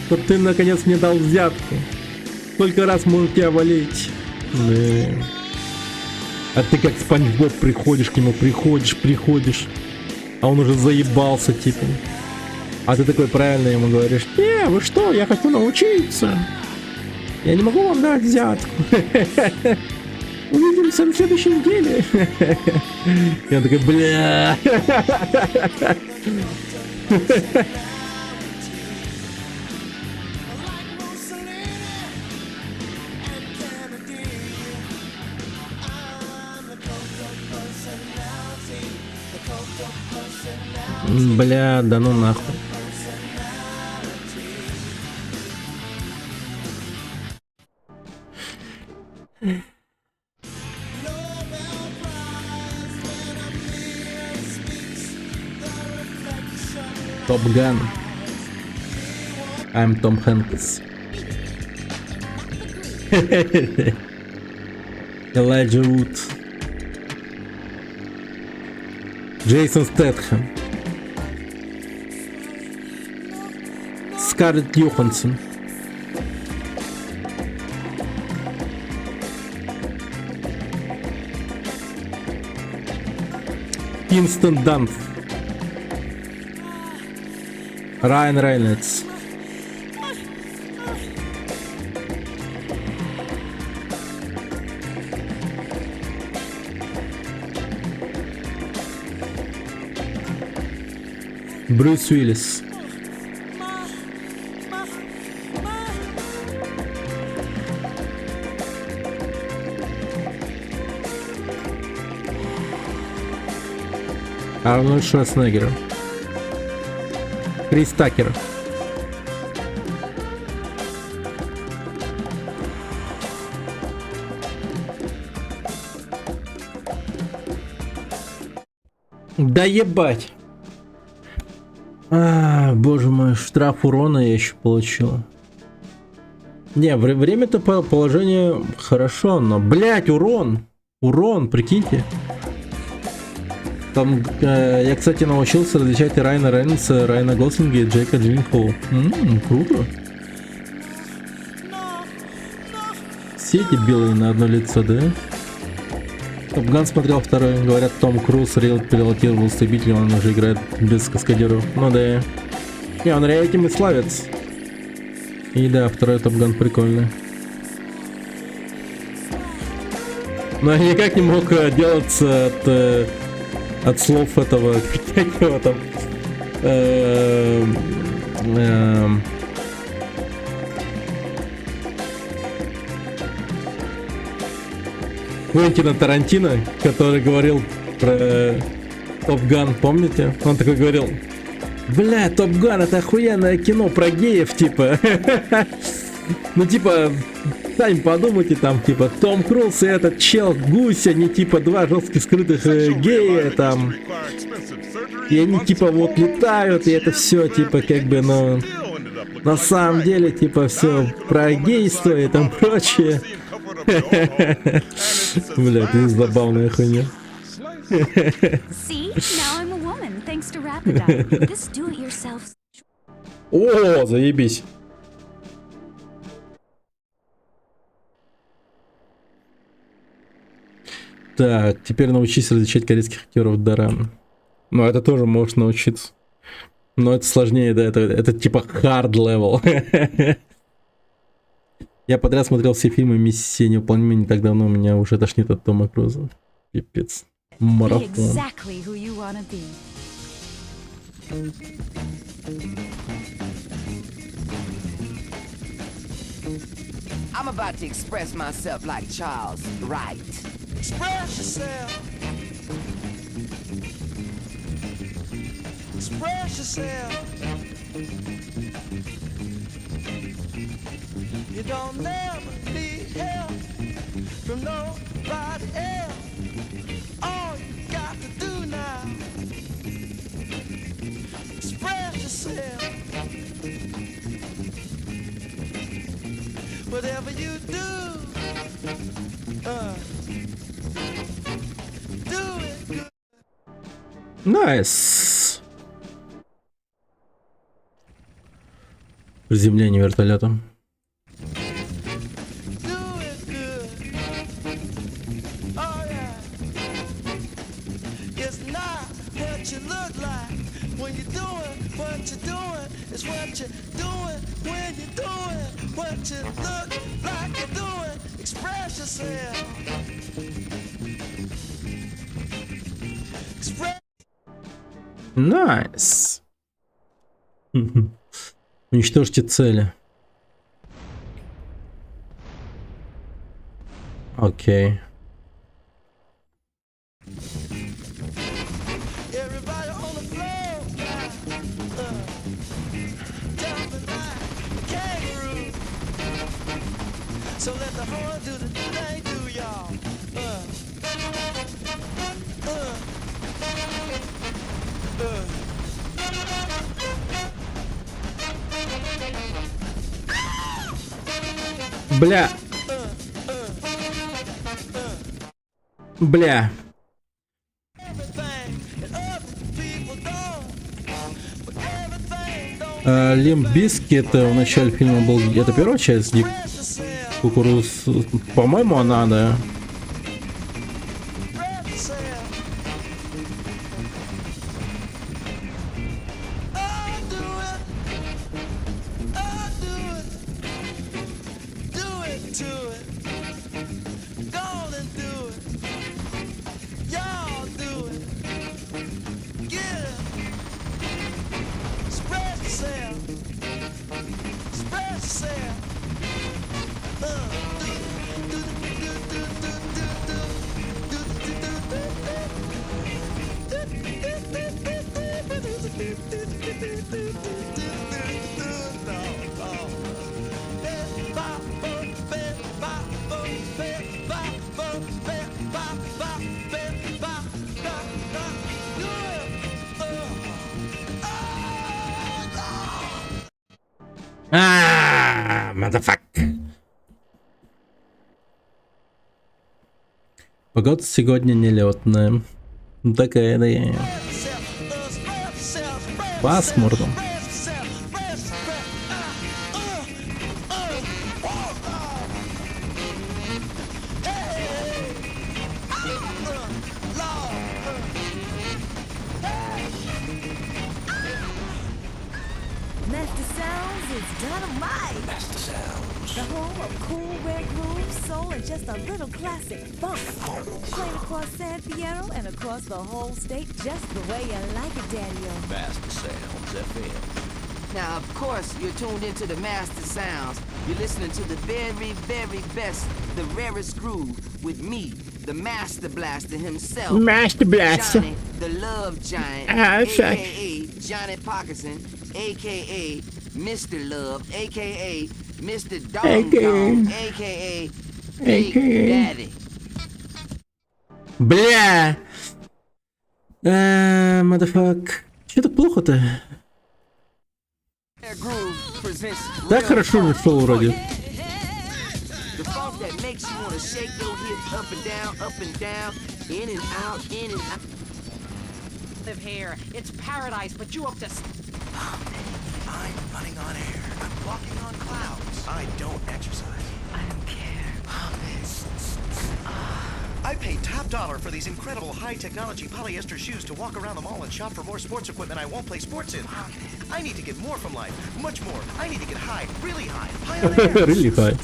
чтоб ты наконец мне дал взятку. Сколько раз могу тебя валить? Да. А ты как Спанч Боб приходишь к нему, приходишь, а он уже заебался типа. А ты такой правильно ему говоришь: не, вы что, я хочу научиться. Я не могу вам дать взятку. Увидимся на следующей неделе. И он такой: бля. Бля, да ну нахуй. Top Gun. I'm Tom Hanks. Elijah Wood. Джейсон Стэтхэм. Скарлетт Йоханссон. Кинстон Данст. Райан Рейнольдс. Брюс Уиллис. Арнольд Шварценеггер. Крис Такер. Да ебать. Боже мой, штраф урона я еще получил. Не, время-то положение хорошо, но, блять, урон. Урон, прикиньте. Там, я, кстати, научился различать Райана Рейнольдса, Райана Гослинга и Джейка Джилленхола. Круто. Все эти белые на одно лицо, да? Топ Ган смотрел второй. Говорят, Том Круз пилотировал истребитель, он уже играет без каскадеров. Ну да. Не, он этим и славится. И да, второй Топ Ган прикольный. Но я никак не мог отделаться от слов этого, как его там, Квентина Тарантино, который говорил про Топ Ган, помните? Он такой говорил: бля, Топ Ган — это охуенное кино про геев, типа. Ну, типа, сами подумайте, там, типа, Том Круз и этот чел Гусь, они, типа, два жестких скрытых гея, там. И они, типа, вот летают, и это все, типа, как бы, ну, на самом деле, типа, все про гейство и там прочее. Бля, это забавная хуйня. О, заебись. Так, теперь научись различать корейских актеров дорам. Ну, это тоже можешь научиться. Но это сложнее, да, это типа hard level. Я подряд смотрел все фильмы «Миссия невыполнима» не так давно, меня уже тошнит от Тома Круза. Пипец. Марафон. I'm about to express myself like Charles Wright. Express yourself. Express yourself. You don't never need help from nobody else. All you got to do now, express yourself. Whatever you do, do it good. Nice. Приземление вертолетом. It's not what you look like when you're doing what you're doing. It's what you're doing when you're doing what you look like you're doing. Express yourself. Express. Найс. Уничтожьте цели. Окей. Everybody on the floor. Jumping like a kangaroo. So let the horn do the thing do, y'all. Бля. Бля. Лимб Бизкит в начале фильма был... Это первая часть Кукуруз. По-моему, она, да. Motherfuck. Погода сегодня нелетная. Такая, да. Пасмурно. Master Sounds is dynamite. Master Sounds. The home of cool red grooves, soul, and just a little classic funk. Playing across San Fierro and across the whole state just the way you like it, Daddy-O. Master Sounds FM. Now, of course, you're tuned into the Master Sounds. You're listening to the very, very best, the rarest groove with me, the Master Blaster himself. Master Blaster. Johnny, the Love Giant, that's right. a.k.a. Johnny Parkinson, a.k.a. Mr. Love, a.k.a. Mr. Dong Dong, a.k.a. Big Daddy. Бля! Motherfuck. Че так плохо-то? Так хорошо же шел вроде. The funk that makes you want to shake your hips up and down, in and out, in and out. Live here. It's paradise, but you up to... I'm running on air. I'm walking on clouds. I don't exercise. I don't care. I paid top dollar for these incredible high-technology polyester shoes to walk around the mall and shop for more sports equipment I won't play sports in. I need to get more from life. Much more. I need to get high. Really high. High on air. Really high.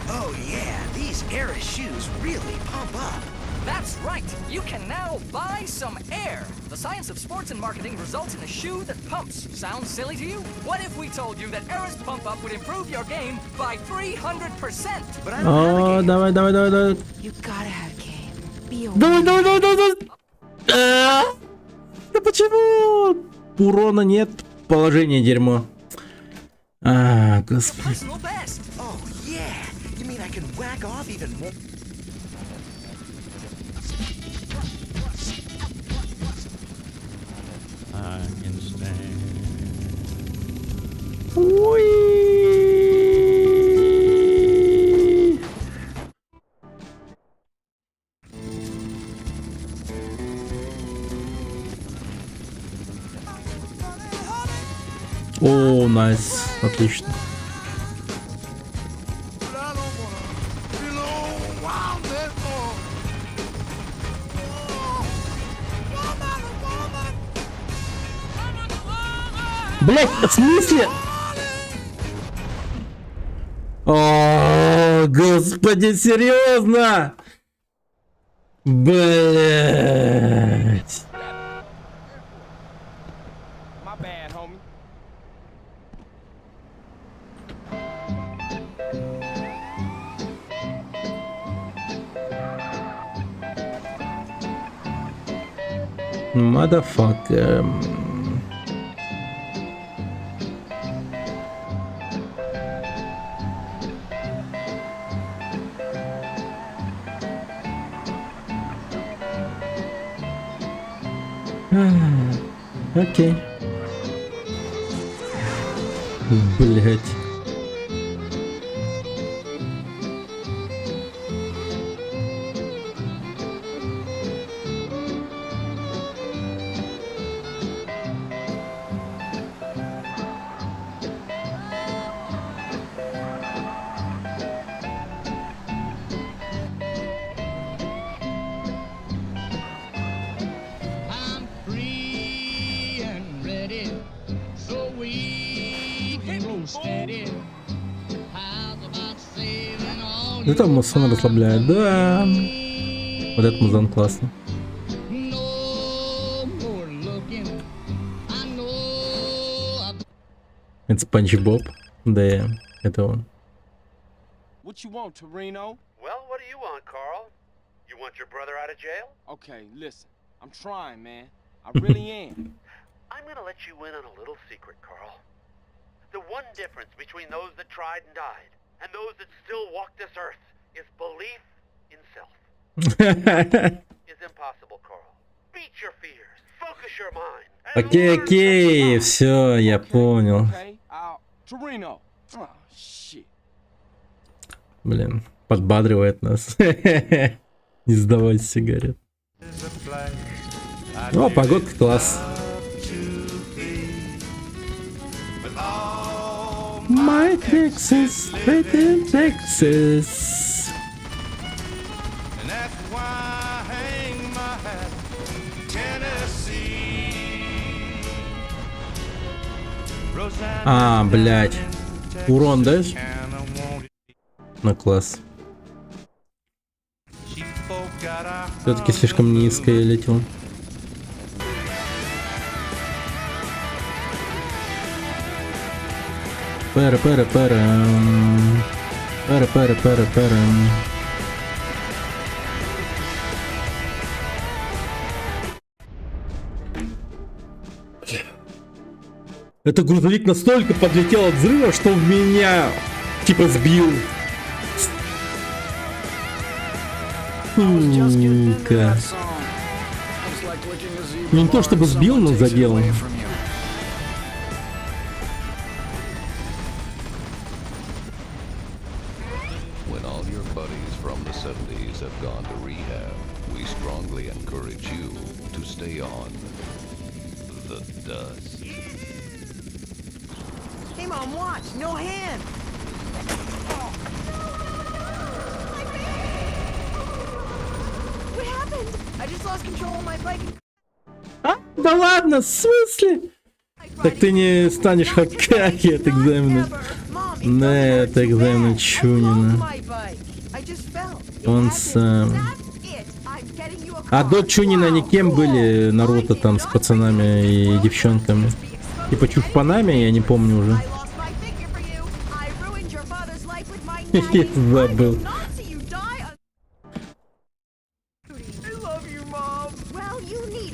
Oh yeah, these Air shoes really pump up. That's right. You can now buy some air. The science of sports and marketing results in a shoe that pumps. Sounds silly to you? What if we told you that Air's pump up would improve your game by 300%? But I don't have a game. Давай. You gotta have game. Be a Давай. Да почему? Урона нет, положение дерьмо. Господи. Personal best. Oh yeah. You mean I can whack off even more? I can stand. О, найс, отлично. Блять, в смысле? О, господи, серьезно? Блять. My bad, homie. Motherfucker. Окей. Блять. Это масон расслабляет, да. Вот этот музон классно. Это Спанч Боб. Да, это он. What you want, Torino? Well, what do you want, Carl? You want your brother out of jail? Okay, listen. I'm trying, man. I really am. I'm gonna let you in on a little secret, Carl. The one difference between those that tried and died and those that still walk this earth is belief in self. It's impossible, Carl. Beat your fears. Focus your mind. Окей, окей, все, я понял. Torino. Oh, shit. Блин, подбадривает нас. Не сдавайте сигарет. О, погодка класс. My Texas, right in Texas. And that's why I hang my hat, Tennessee. А, блядь. Урон, да? На класс. Все-таки слишком низко я летел. Пара-пара-парам. Пара-пара-пара-парам. Это грузовик настолько подлетел от взрыва, что в меня типа сбил. Сука. Не то чтобы сбил, но задел. When all your buddies from the 70s have gone to rehab, we strongly encourage you to stay on the dust. Hey, Mom, watch! No hand! What happened? I just lost control of my bike. А? Да ладно, в смысле? Так ты не станешь Хокаги от экзамена. Да, это экзамен Чунина. Он сам. А до Чунина они кем были, Наруто, там, с пацанами и девчонками? Типа чушпанами, я не помню уже. Я забыл.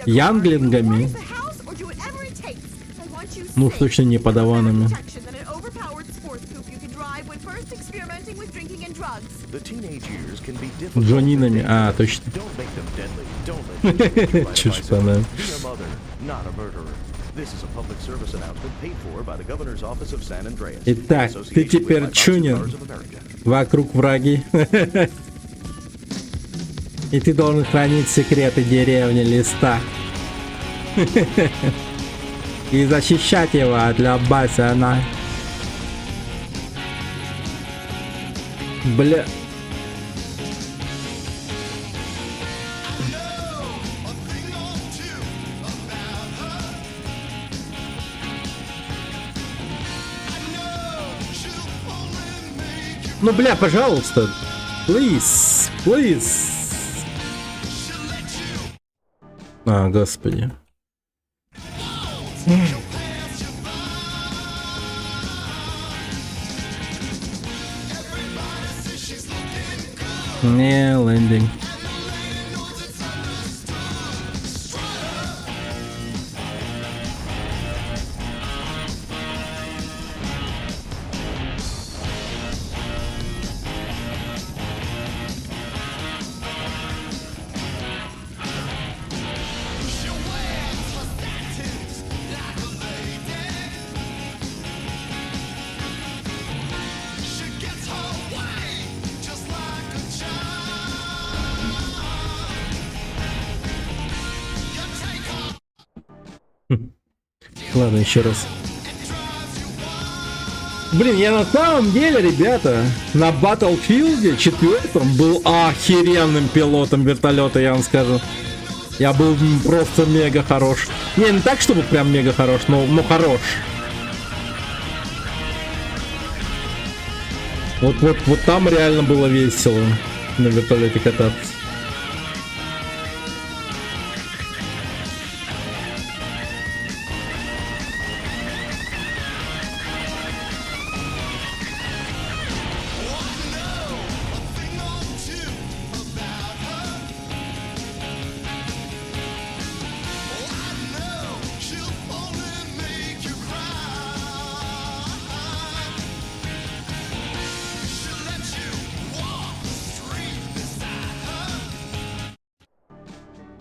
Янглингами? Ну, точно не подаванами. Джонинами, а, точно. Чушпанами. Итак, ты теперь Чунин. Вокруг враги. И ты должен хранить секреты деревни Листа. И защищать его от Лабасана. Бля. Ну, бля, пожалуйста. Please, please. А, господи. Не, лендинг. Ладно, еще раз. Блин, я на самом деле, ребята, на Battlefield 4 был охеренным пилотом вертолета, я вам скажу. Я был просто мега хорош. Не так, чтобы прям мега хорош, но хорош. Вот там реально было весело на вертолете кататься.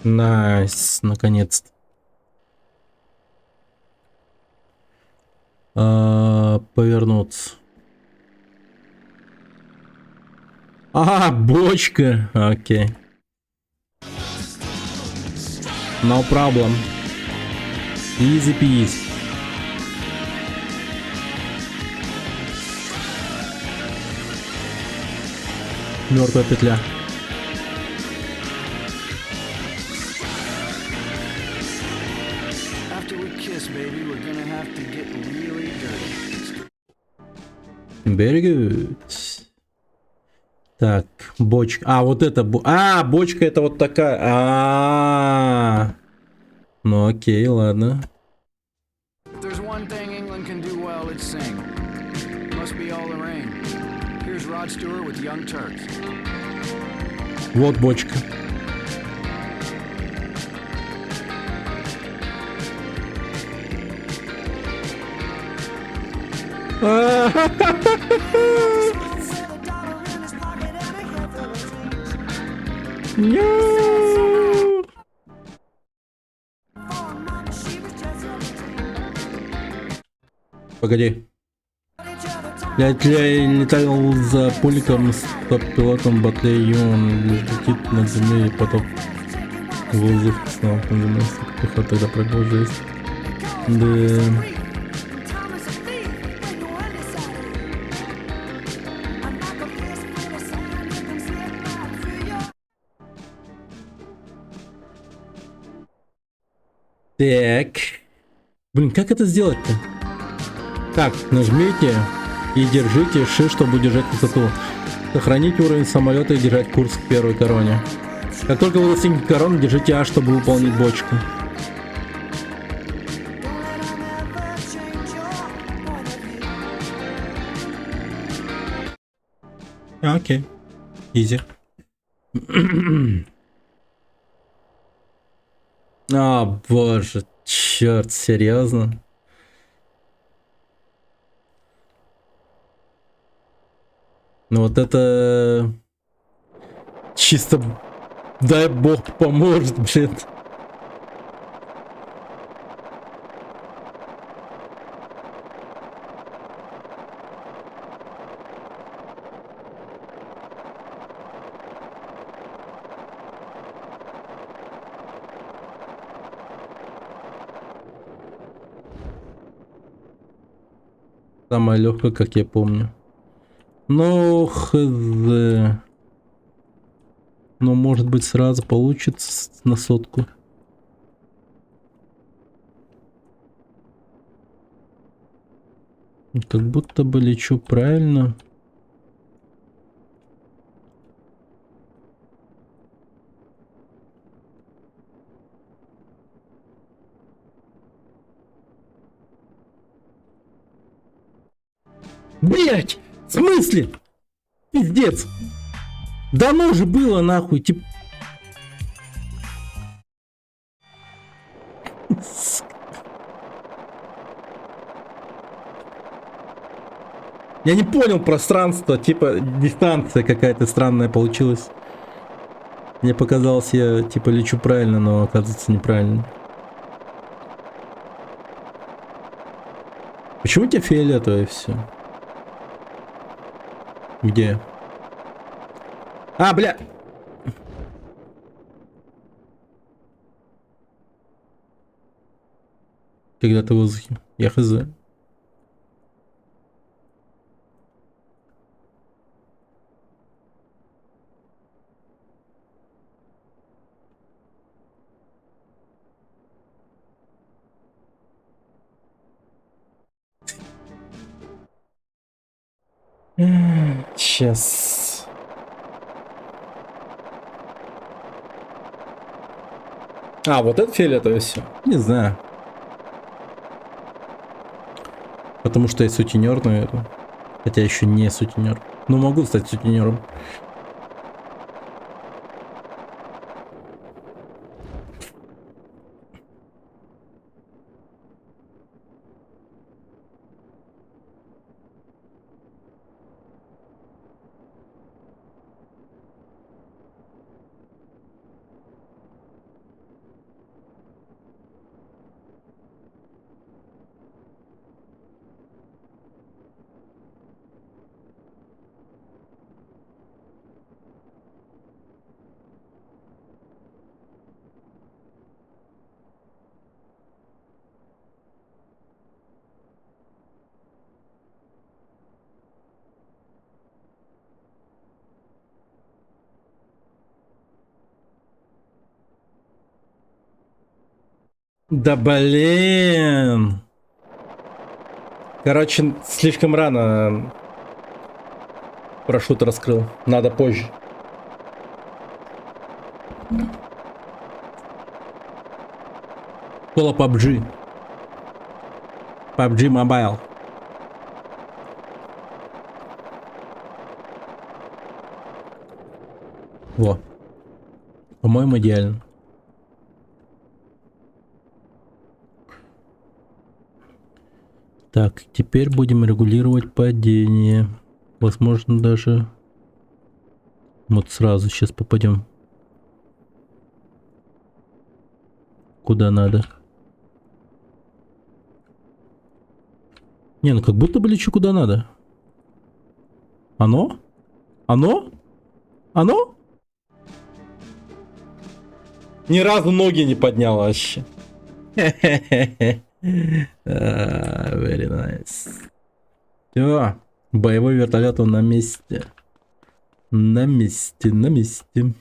Найс, наконец-то. Повернуться. А, бочка. Окей. No problem. Easy peasy. Мертвая петля. Very good. Так, бочка. А, вот это... бочка это вот такая. Ну окей, ладно. Вот бочка. Погоди. Я летал за пуликом с топ-пилотом батареи, он летит над землей, и потом воздух снова поднимается, пехота тогда прыгал, жесть. Да. Так. Блин, как это сделать-то? Так, нажмите и держите Shift, чтобы удержать высоту. Сохранить уровень самолета и держать курс к первой короне. Как только вы достигнете короны, держите А, чтобы выполнить бочку. Окей. Изи. А, боже, черт, серьезно? Ну вот это чисто, дай бог поможет, блин. Самая легкая, как я помню. Но хз. Но может быть сразу получится на сотку. Как будто бы лечу правильно. Блять! В смысле? Пиздец! Давно же было, нахуй, типа... Я не понял пространство, типа дистанция какая-то странная получилась. Мне показалось, я типа лечу правильно, но оказывается неправильно. Почему у тебя фиолетовое все? Где? А, бля! Когда ты в воздухе. Я хз. Сейчас. А, вот это фиолетовое все. Не знаю. Потому что я сутенер, наверное. Хотя еще не сутенер. Но могу стать сутенером. Да блин. Короче, слишком рано парашют раскрыл. Надо позже. Школа PUBG. PUBG Mobile. Во. По-моему, идеально. Так, теперь будем регулировать падение. Возможно, даже... Вот сразу сейчас попадем. Куда надо. Не, ну как будто бы лечу куда надо. Оно? Оно? Оно? Ни разу ноги не поднял вообще. Very nice. Все, боевой вертолет он на месте. На месте, на месте.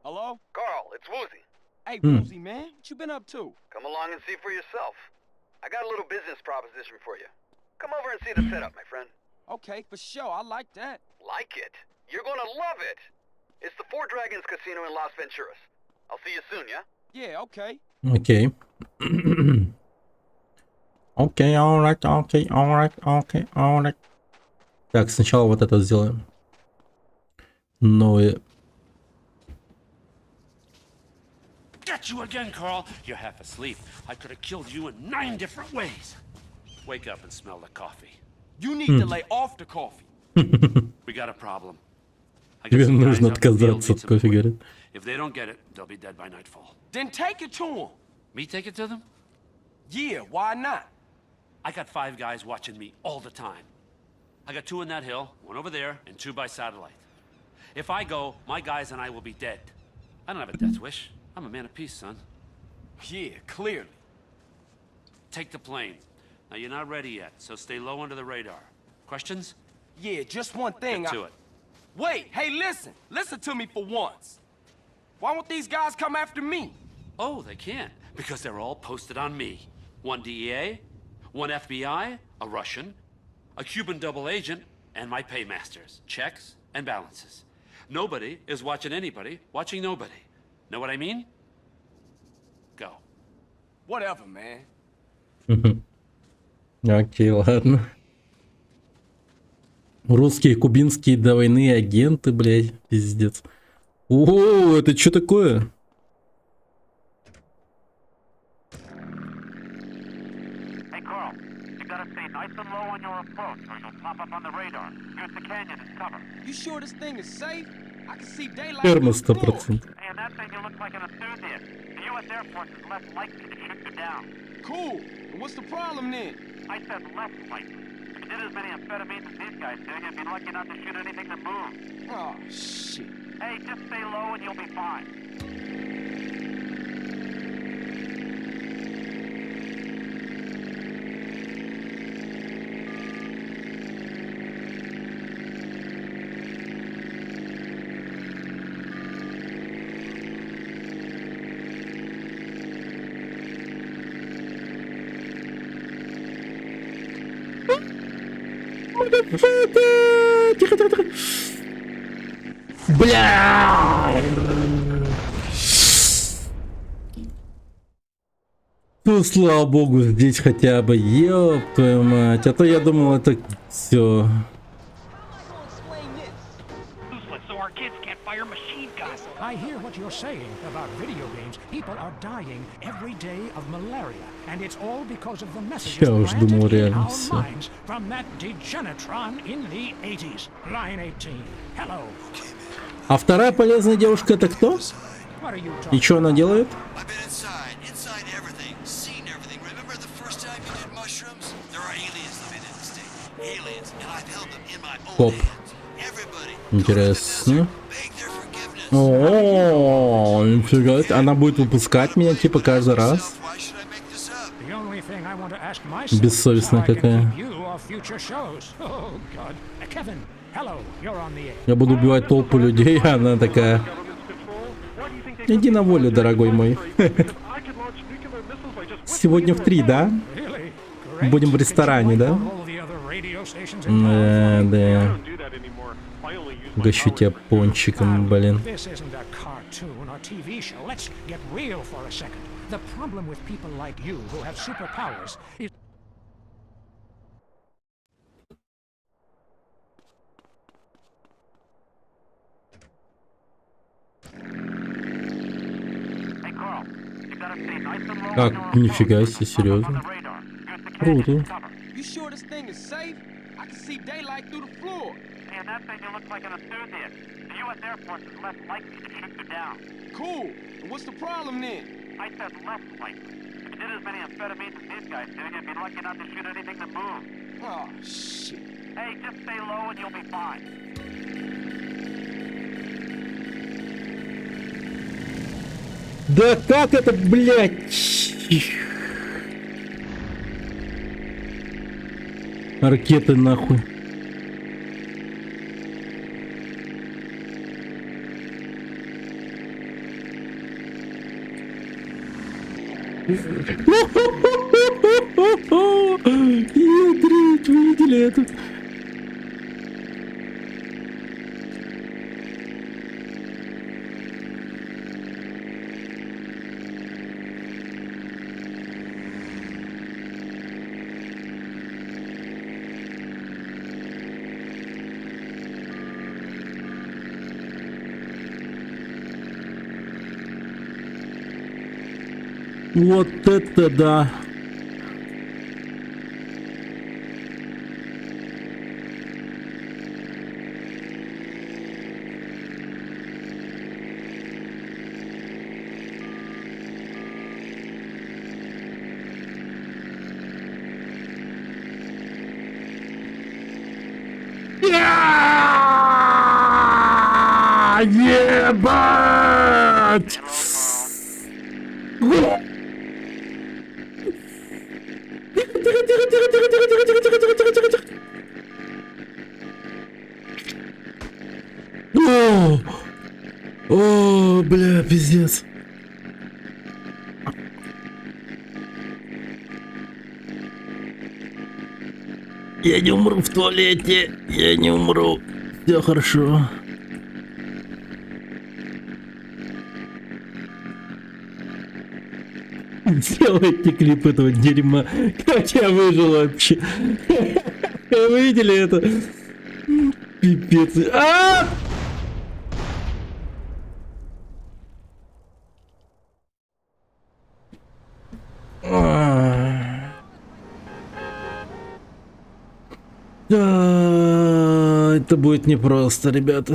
Hello? Carl, it's Woozy. Hey, Woozy, man, what you been up to? Come along and see for yourself. I got a little business proposition for you. Come over and see the setup, my friend. Okay, for sure, I like that. Like it? You're gonna love it. It's the Four Dragons Casino in Las Venturas. I'll see you soon, yeah? Yeah, okay. Окей. Окей, alright, окей, alright, окей, alright. Так, сначала вот это сделаем. Новые. Got you again, Carl. You're half asleep. I could have killed you in 9 different ways. Wake up and smell the coffee. You need to lay off the coffee. We got a problem. Тебе нужно отказаться от кофе, говорит. If they don't get it, they'll be dead by nightfall. Then take it to them. Me take it to them? Yeah, why not? I got 5 guys watching me all the time. I got 2 in that hill, 1 over there, and 2 by satellite. If I go, my guys and I will be dead. I don't have a death wish. I'm a man of peace, son. Yeah, clearly. Take the plane. Now, you're not ready yet, so stay low under the radar. Questions? Yeah, just one thing. Get to it. Wait, hey, listen. Listen to me for once. Why won't these guys come after me? Oh, they can't, because they're all posted on me. One DEA, one FBI, a Russian, a Cuban double agent, and my paymasters, checks and balances. Nobody is watching anybody, watching nobody. Know what I mean? Go. Whatever, man. Окей, ладно. Русские, кубинские до войны агенты, блядь, пиздец. О, это что такое? Hey, Carl, you gotta stay nice and low on your approach or you'll pop up on the radar. Use the canyon as cover. You sure this thing is safe? I can see daylight. Ферма 100%. Hey, and that thing you look like an enthusiast. The U.S. Air Force is less likely to shoot you down. Cool. And what's the problem then? I said less likely. If you did as many amphetamines as these guys do, you'd be lucky not to shoot anything that moves. Oh, shit. Hey, just stay low and you'll be fine. Тихо, тихо, тихо. Бля! Ну, слава богу, здесь хотя бы, ёб твою мать. А то я думал, это все. I hear what you're saying about video games. People are dying every day of malaria, and it's all because of the messages Я уж думал, planted in реально our все. minds from that degenitron in the 80s. Line 18. Hello. А вторая полезная девушка это кто? What are you И talking что она делает? I've been inside everything, seen everything. Remember the first time you did mushrooms? There are aliens living in the state. Aliens, and I've held them in my own Хоп. hands. Everybody, Интересно. О, нифига. Она будет выпускать меня типа каждый раз. The only thing I want to ask myself Бессовестная is how I can какая. keep you off future shows. Oh, God. Kevin, hello, you're on the air. Я буду убивать толпу людей, а она такая. Иди на волю, дорогой мой. Сегодня в 3, да? Будем в ресторане, да? Да. Угощу тебя пончиком, блин. This isn't a cartoon or TV show. Let's get real for a second. The problem with people like you who have superpowers is Hey, Carl, you gotta stay nice and low. Так, нифига себе, серьезно. Круто. You sure this thing is safe? I can see daylight through the floor. And that thing you look like an enthusiast. The U.S. Air Force is less likely to shoot you down. Cool. And what's the problem then? I said less likely. If you did as many amphetamines as these guys do, you'd be lucky not to shoot anything that moves. Oh, shit. Hey, just stay low and you'll be fine. Да как это, блядь? Ракеты нахуй. Ядрить, вы видели это? Вот это да. Ебать! О, бля, пиздец. Я не умру в туалете. Я не умру. Все хорошо. Сделайте клип этого дерьма. Как я выжил вообще? Вы видели это? Пипец. Это будет непросто, ребята.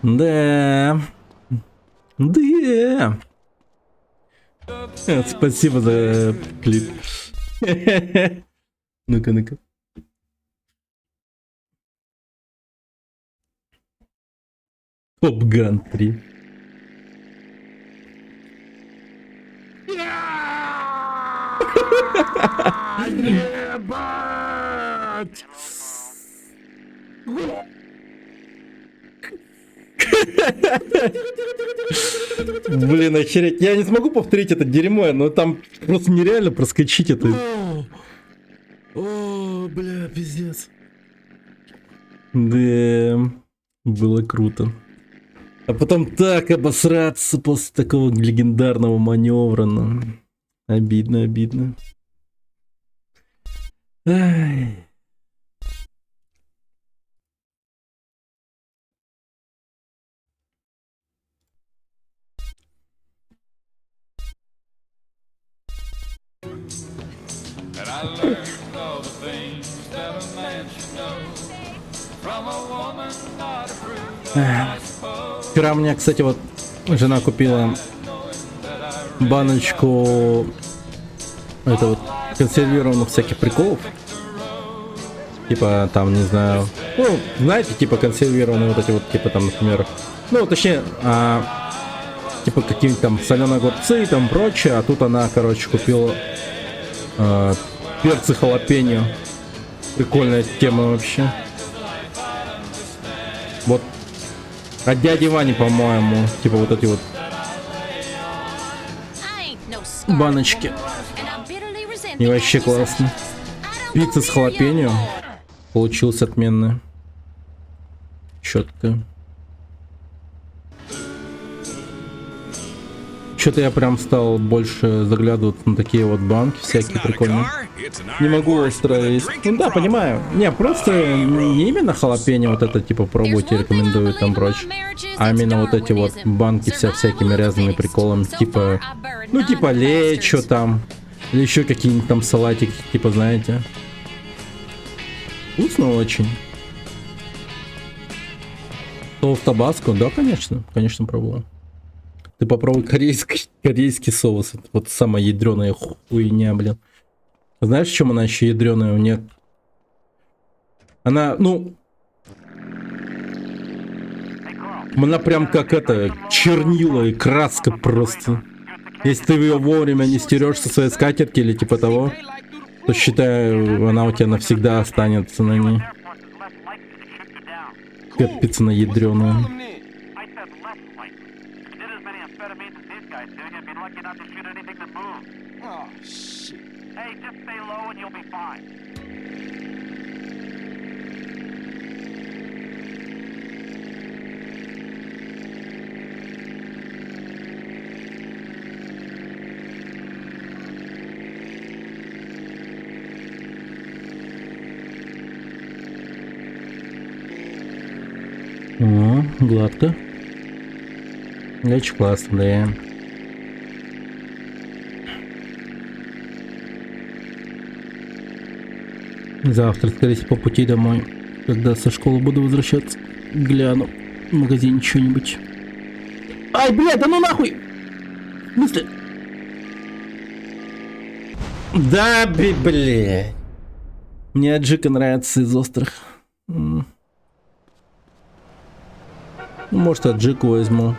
Да. Да. Спасибо за клип. Ну-ка, ну-ка. Топ Ган 3. Ебать! Блин, охереть. Я не смогу повторить это дерьмо, но там просто нереально проскочить это. О, бля, пиздец. Да, было круто. А потом так обосраться после такого легендарного маневра. Ну. Обидно, обидно. Ай. Вчера мне, кстати, вот жена купила баночку это вот консервированных всяких приколов. Типа там, не знаю, ну, знаете, типа консервированные вот эти вот, типа там, например, ну, точнее, типа какие-нибудь там соленые огурцы и там прочее, а тут она, короче, купила перцы халапеньо. Прикольная тема вообще. Вот от дяди Вани, по-моему, типа вот эти вот баночки. И вообще классно. Пицца с халапеньо получилась отменная. Четко. Что-то я прям стал больше заглядывать на такие вот банки всякие прикольные. Не могу устроить. Ну да, понимаю. Не, просто не именно халапеньо вот это типа пробуйте, рекомендую там прочее. А именно вот эти вот банки всякими разными приколами. Типа, ну типа лечо там. Или еще какие-нибудь там салатики, типа, знаете. Вкусно очень. Соус табаско? Да, конечно. Конечно, пробовал. Ты попробуй корейский соус. Вот самая ядреная хуйня, блин. Знаешь, в чем она еще ядреная? У нее... Она, ну... Она прям как это, чернила и краска просто. Если ты ее вовремя не стерешь со своей скатерти или типа того, то считаю, она у тебя навсегда останется на ней. Капец на ядреную. О, гладко. Очень классно, да. Завтра, скорее всего, по пути домой, когда со школы буду возвращаться, гляну в магазине что-нибудь. Ай, блядь, да ну нахуй! В смысле? Да, блядь. Мне аджика нравится из острых. Может, аджику возьму.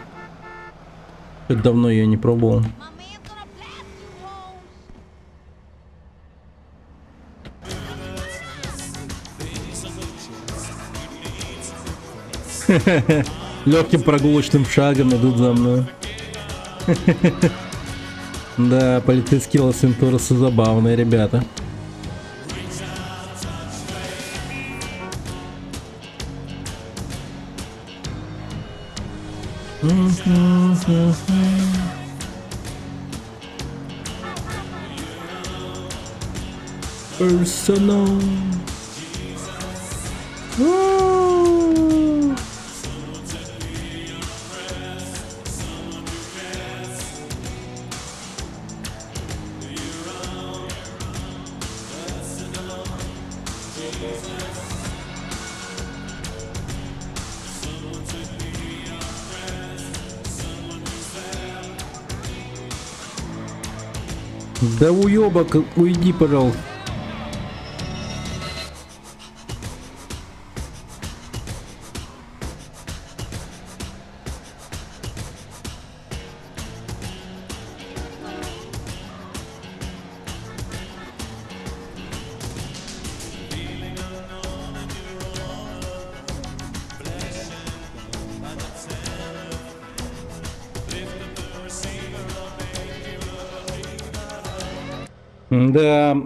Как давно я не пробовал. Легким прогулочным шагом идут за мной. Да, полицейские Лос-Вентуросы забавные ребята. Personal. Да уёбок, уйди, пожалуйста. Да.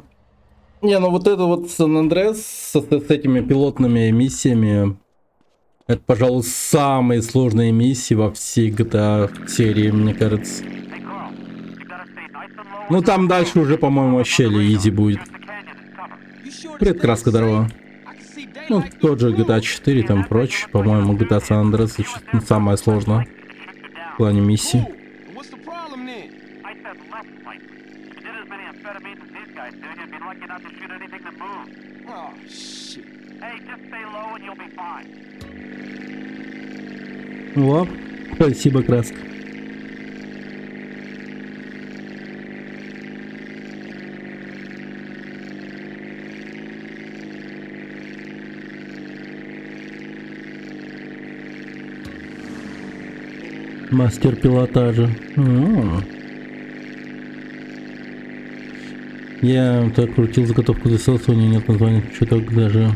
Не, ну вот это вот Сан-Андреас с этими пилотными миссиями, это, пожалуй, самые сложные миссии во всей GTA серии, мне кажется. Ну там дальше уже, по-моему, вообще изи будет. Привет, краска, здорово. Ну, тот же GTA 4, там прочее, по-моему, GTA San Andreas самое сложное в плане миссий. О, спасибо, краска. Мастер пилотажа. Я так крутил заготовку для соусования, нет названия, что так даже.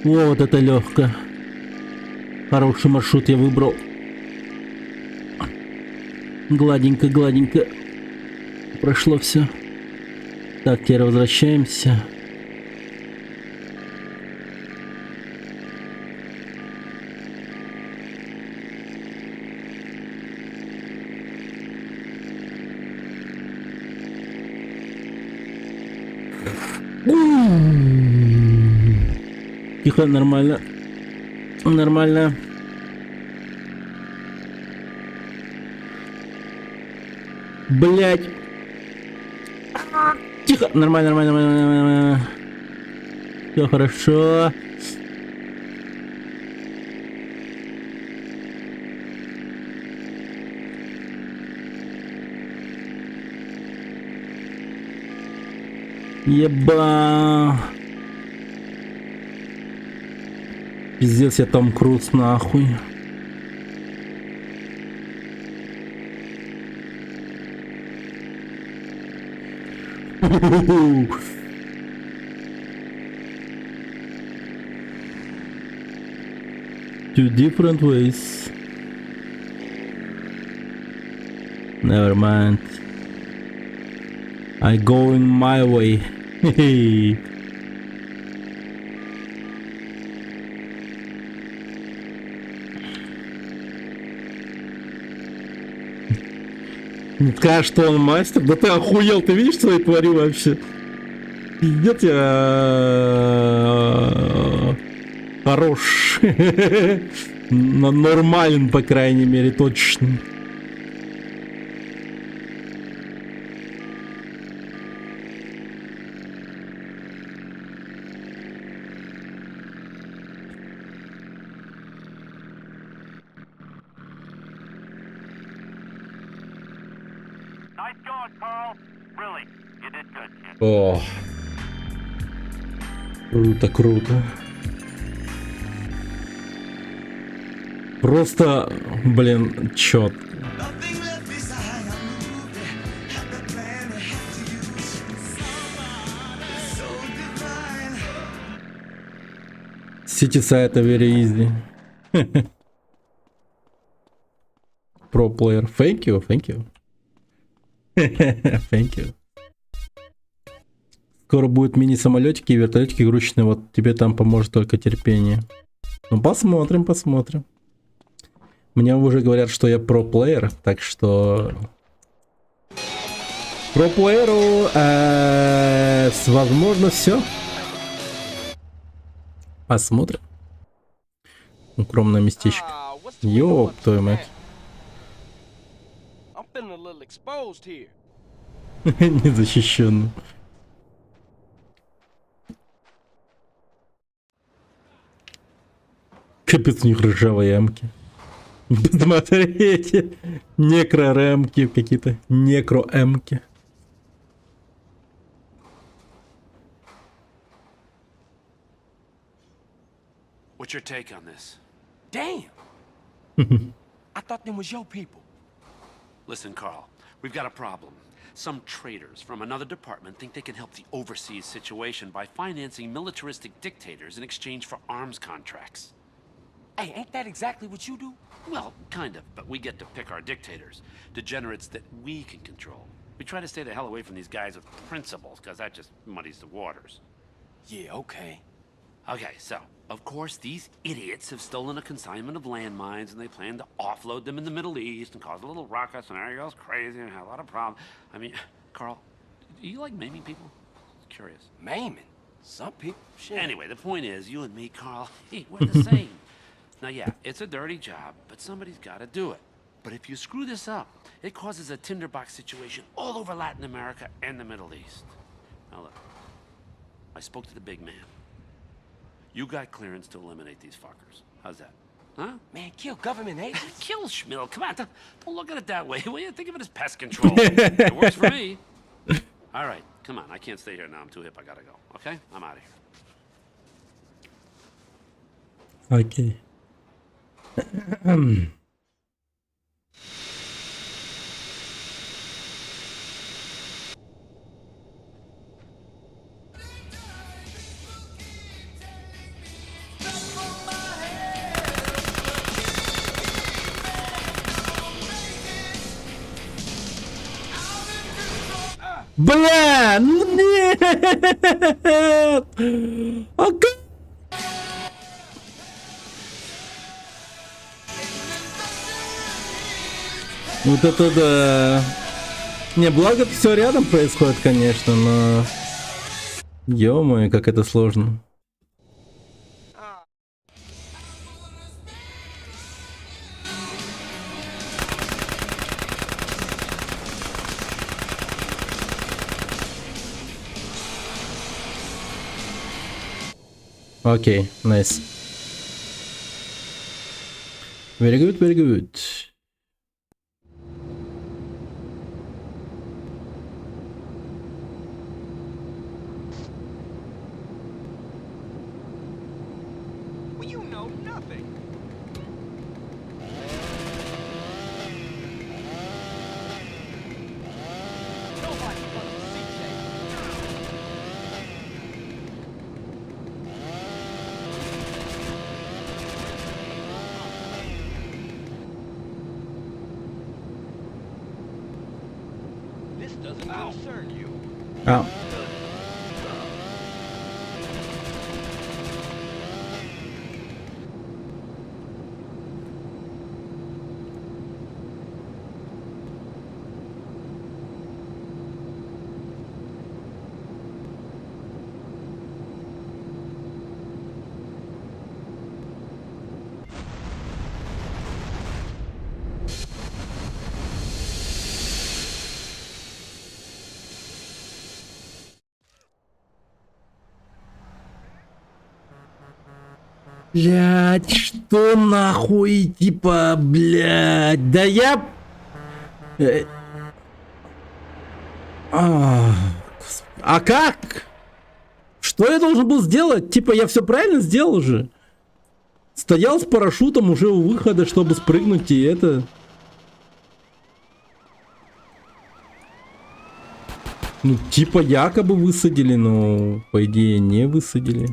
Вот это легко. Хороший маршрут я выбрал. Гладенько, гладенько. Прошло все. Так, теперь возвращаемся. Тихо, нормально. Нормально. Блять. Тихо, нормально, нормально, нормально. Все хорошо. Еба. Пиздец, я Том Круз, нахуй. Two different ways. Never mind. I go in my way. Скажешь, что он мастер? Да ты охуел, ты видишь, что я творю вообще? Пиздец я хорош. Нормален, по крайней мере, точно. О, круто, круто. Просто, блин, чёт. City side very easy. Pro player. Thank you, thank you. Thank you. Скоро будут мини-самолетики и вертолетики игрушечные. Вот тебе там поможет только терпение. Ну, посмотрим, посмотрим. Мне уже говорят, что я про-плеер, так что... Про-плееру возможно все. Посмотрим. Укромное местечко. Ёп, твою мать. Незащищенный. Капец, у них ржавые эмки. Посмотрите. Некро-ремки какие-то. Некро-эмки. What's your take on this? Damn! I thought them was your people. Listen, Carl, we've got a problem. Some traitors from another department think they can help the overseas situation by financing militaristic dictators in exchange for arms contracts. Hey, ain't that exactly what you do? Well, kind of, but we get to pick our dictators. Degenerates that we can control. We try to stay the hell away from these guys with principles, because that just muddies the waters. Yeah, okay. Okay, so, of course, these idiots have stolen a consignment of landmines, and they plan to offload them in the Middle East and cause a little ruckus, and there goes crazy, and have a lot of problems. I mean, Carl, do you like maiming people? Curious. Maiming? Some people, shit. Anyway, the point is, you and me, Carl, hey, we're the same. Now, yeah, it's a dirty job, but somebody's got to do it. But if you screw this up, it causes a tinderbox situation all over Latin America and the Middle East. Now, look, I spoke to the big man. You got clearance to eliminate these fuckers. How's that? Huh? Man, kill government agents? Kill Schmill, come on, don't look at it that way, will you? Think of it as pest control. It works for me. All right, come on, I can't stay here now. I'm too hip, I gotta go, okay? I'm out of here. Okay. Бля, ну нет! Вот это да. Не, благо все рядом происходит, конечно, но... Ё-моё, как это сложно. Окей, nice. Very good, very good. Well, you know nothing. Nobody wants to see Jay. This doesn't concern you. Oh. Блядь, что нахуй, типа, блядь, да я... А как? Что я должен был сделать? Типа, я все правильно сделал же. Стоял с парашютом уже у выхода, чтобы спрыгнуть, и это... Ну, типа, якобы высадили, но, по идее, не высадили.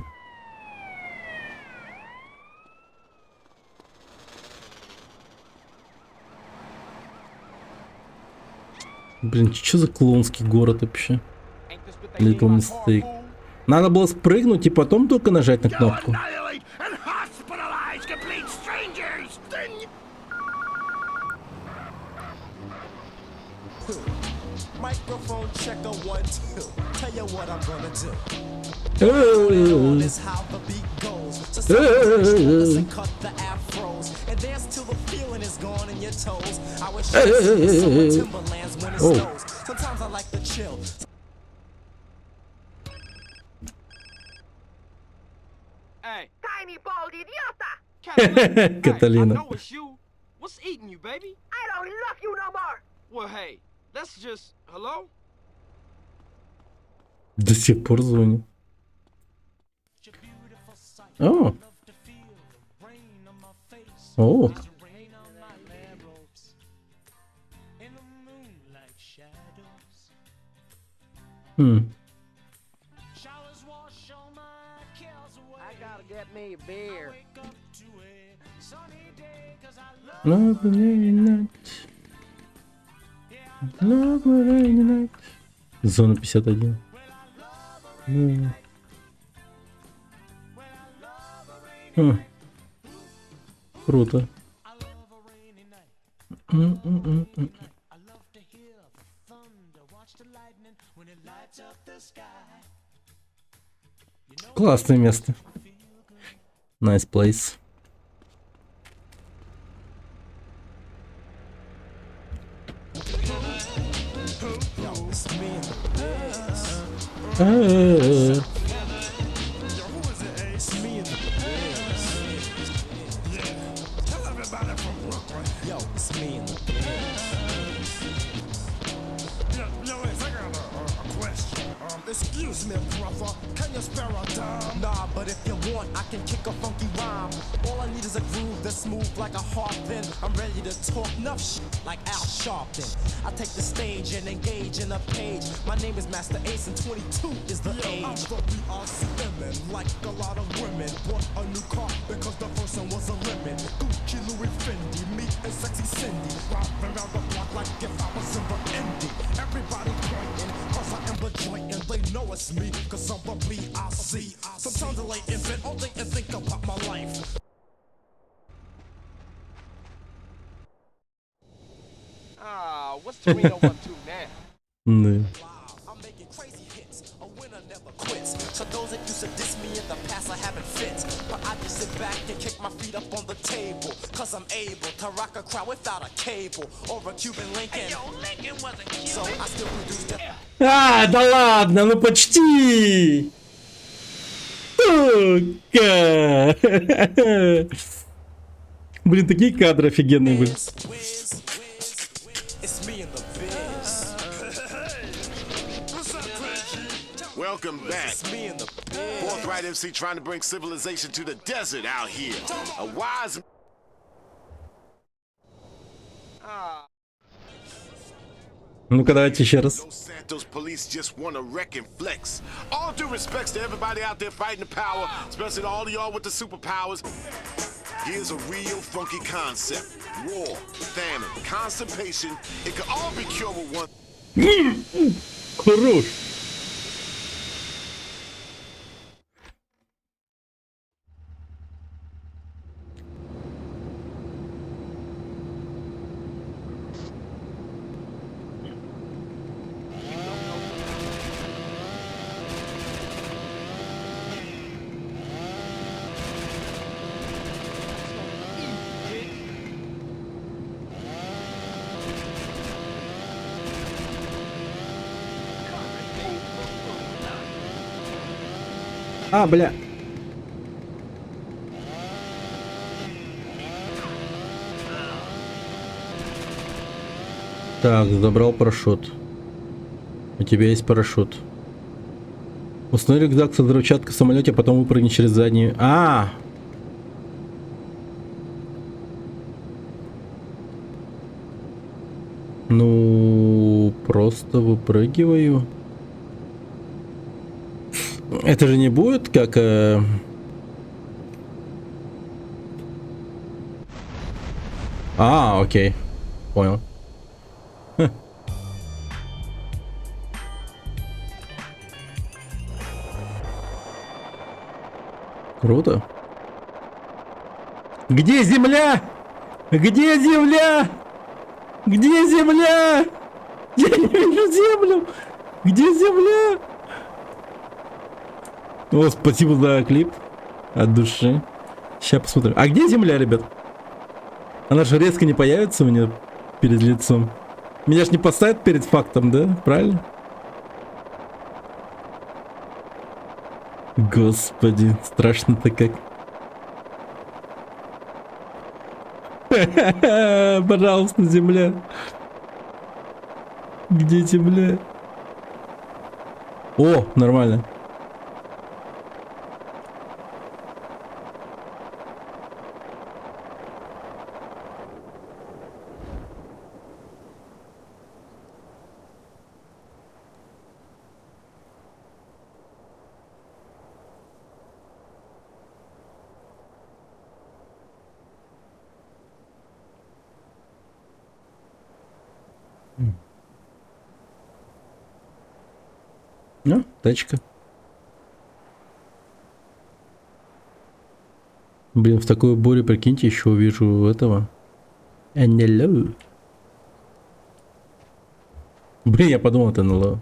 Блин, что за клоунский город вообще? Little Mistake. Надо было спрыгнуть и потом только нажать на кнопку. Microphone checker 1, 2. Tell you what I'm gonna do. Is how the beat goes. So shoulders and cut the afros. And dance till the feeling is gone in your toes. I wish I was summer Timberlands when it snows. Sometimes I like to chill. Hey, Tiny bald idiota! Catalina. I know it's you. What's eating you, baby? I don't love you no more! Well, hey, let's just... Hello? До сих пор звонит. О. О. Хм. Зона 51. Круто. Классное место. Nice place. Excuse me, brother, can you spare a dime? Nah, but if you want, I can kick a funky rhyme. All I need is a groove that's smooth like a harpin. I'm ready to talk enough shit like Al Sharpton. I take the stage and engage in a page. My name is Master Ace and 22 is the age. I'm the BRCMN, like a lot of women. Bought a new car because the first one was a lemon. Gucci, Louis, Fendi, me and Sexy Cindy. Driving around the block like if I was in the Indy. Everybody pointing, cause I am the joint and they know it's me, cause I'm the BIC. Sometimes I lay in bed all day and think about my life. Ah, what's Torino 1-2 now? I'm making crazy hits, a winner never quits. So those that used to diss me in the past, I haven't fit. But I just sit back and kick my feet up on the table, cause I'm able to rock a crowd without a cable or a Cuban Lincoln. Hey, yo, Lincoln wasn't Cuban. So I still produce the... А, да ладно, ну почти. Сука. Блин, такие кадры офигенные были. Welcome back. Forthright MC trying to bring civilization to the desert out here. A wise... Ну-ка, давайте еще раз. Santos police just want to wreck and flex. All due respects to everybody out there fighting the power, especially to all of y'all with the superpowers. Here's a real funky concept. War, famine, constipation. It could all be cured with one... Хорош. А, бля. Так, забрал парашют. У тебя есть парашют. Установи рюкзак со взрывчаткой в самолете, а потом выпрыгни через заднюю. Ну, просто выпрыгиваю. Это же не будет как... окей. Понял. Круто. Где земля? Где земля? Где земля? Я не вижу землю. Где земля? О, спасибо за клип. От души. Сейчас посмотрим. А где земля, ребят? Она же резко не появится у меня перед лицом. Меня ж не поставят перед фактом, да? Правильно? Господи, страшно-то как. Пожалуйста, земля. Где земля? О, нормально. Ну, тачка. Блин, в такую бурю, прикиньте, еще увижу этого. НЛО. Блин, я подумал, это НЛО.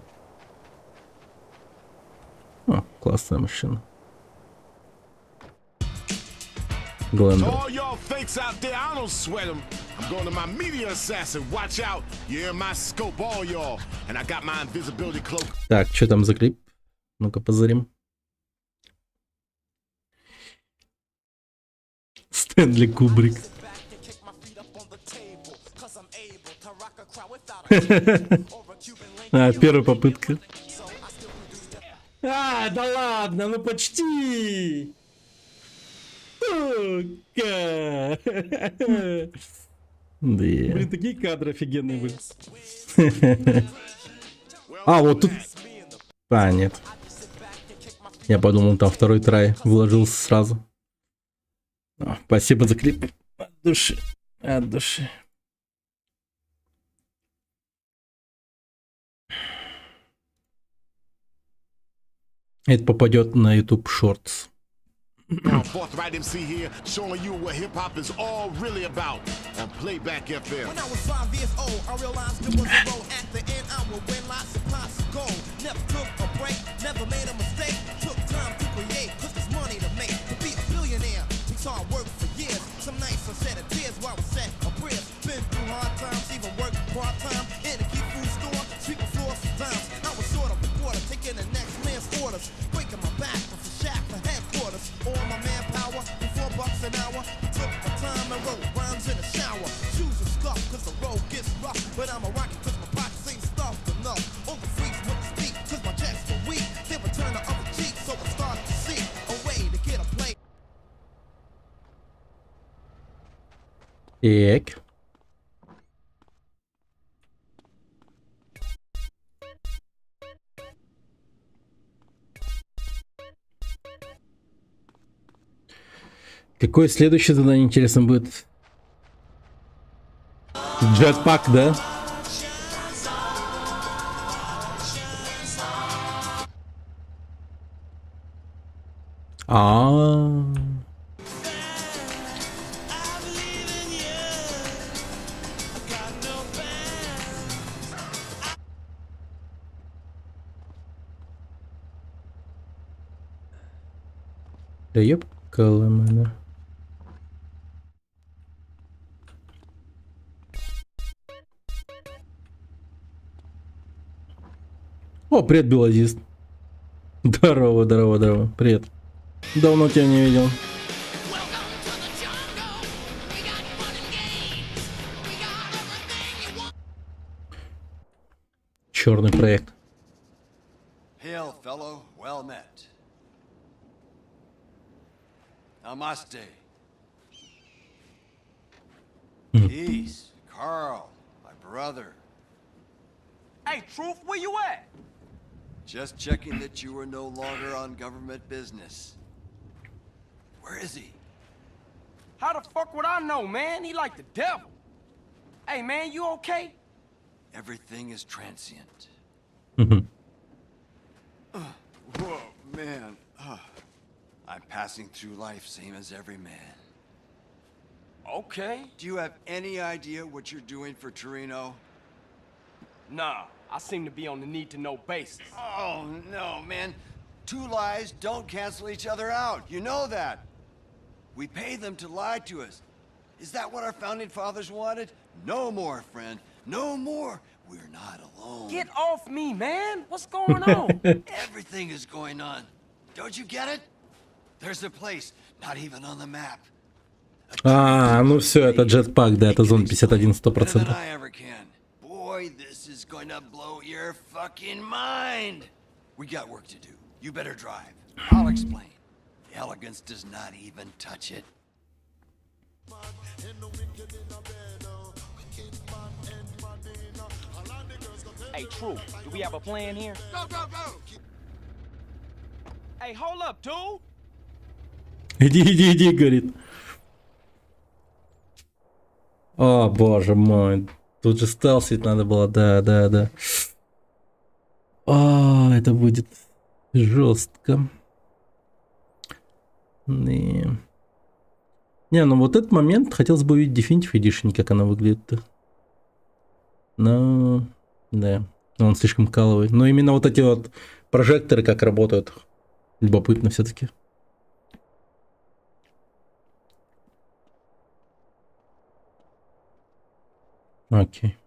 О, классная машина. Глендер. I'm going to my media assassin. Watch out. You're in my scope, all y'all. And I got my invisibility cloak. Так, что там за клип? Ну-ка, позырим. Стэнли Кубрик. Первая попытка. Да ладно, ну почти. Сука. Да. Блин, такие кадры офигенные были. Вот тут... нет. Я подумал, там второй трай вложился сразу. Спасибо за клип. От души. От души. Это попадет на YouTube Shorts. Now, forthright MC here, showing you what hip hop is all really about on Playback FM. When I was 5 years old, I realized there was a road at the end. I would win lots of pots of gold. Never took a break, never made a mistake. Took time to create, cause there's money to make. To be a billionaire takes hard work for years. Some nights I shed a tears while I was set a prayers. Been through hard times, even worked part time in a key food store, sweeping floors for times. I was sort of reporter, taking the next man's orders, breaking my back for shack for headquarters. All my manpower, for $4 an hour. Took my time and wrote rhymes in the shower. Shoes are scuffed cause the road gets rough. But I'm a rocket cause my pockets ain't stuffed enough. All the freaks wouldn't speak cause my checks were weak. They would turn the other cheek so I started to see a way to get a play. Так. Какое следующее задание, интересно, будет? Джетпак, да? Да ёбкала мене. О, привет, Белазист. Здорово, здорово, здорово. Привет. Давно тебя не видел. черный проект. Hail, fellow. Well met. Namaste. Peace, Carl, my brother. Hey, Truth, where you at? Just checking that you were no longer on government business. Where is he? How the fuck would I know, man? He like the devil. Hey, man, you okay? Everything is transient. Мгм. Whoa, man. I'm passing through life same as every man. Okay. Do you have any idea what you're doing for Torino? Nah, I seem to be on the need-to-know basis. Oh, no, man. Two lies don't cancel each other out. You know that. We pay them to lie to us. Is that what our founding fathers wanted? No more, friend. No more. We're not alone. Get off me, man. What's going on? Everything is going on. Don't you get it? There's a place, not even on the map. А, ну все, это Jetpack, да, это Зона 51 Better than 100%. I ever can. Boy, this is going to blow your fucking mind. We got work to do. You better drive. I'll explain. Elegance does not even touch it. Hey, Truth, do we have a plan here? Go, go, go! Hey, hold up, dude. Иди, говорит. О, боже мой. Тут же стелсить надо было, да. О, это будет жестко. Не, ну вот этот момент хотелось бы увидеть Definitive Edition, как она выглядит-то. Но, да, он слишком каловый. Но именно вот эти вот прожекторы как работают. Любопытно все-таки. Окей.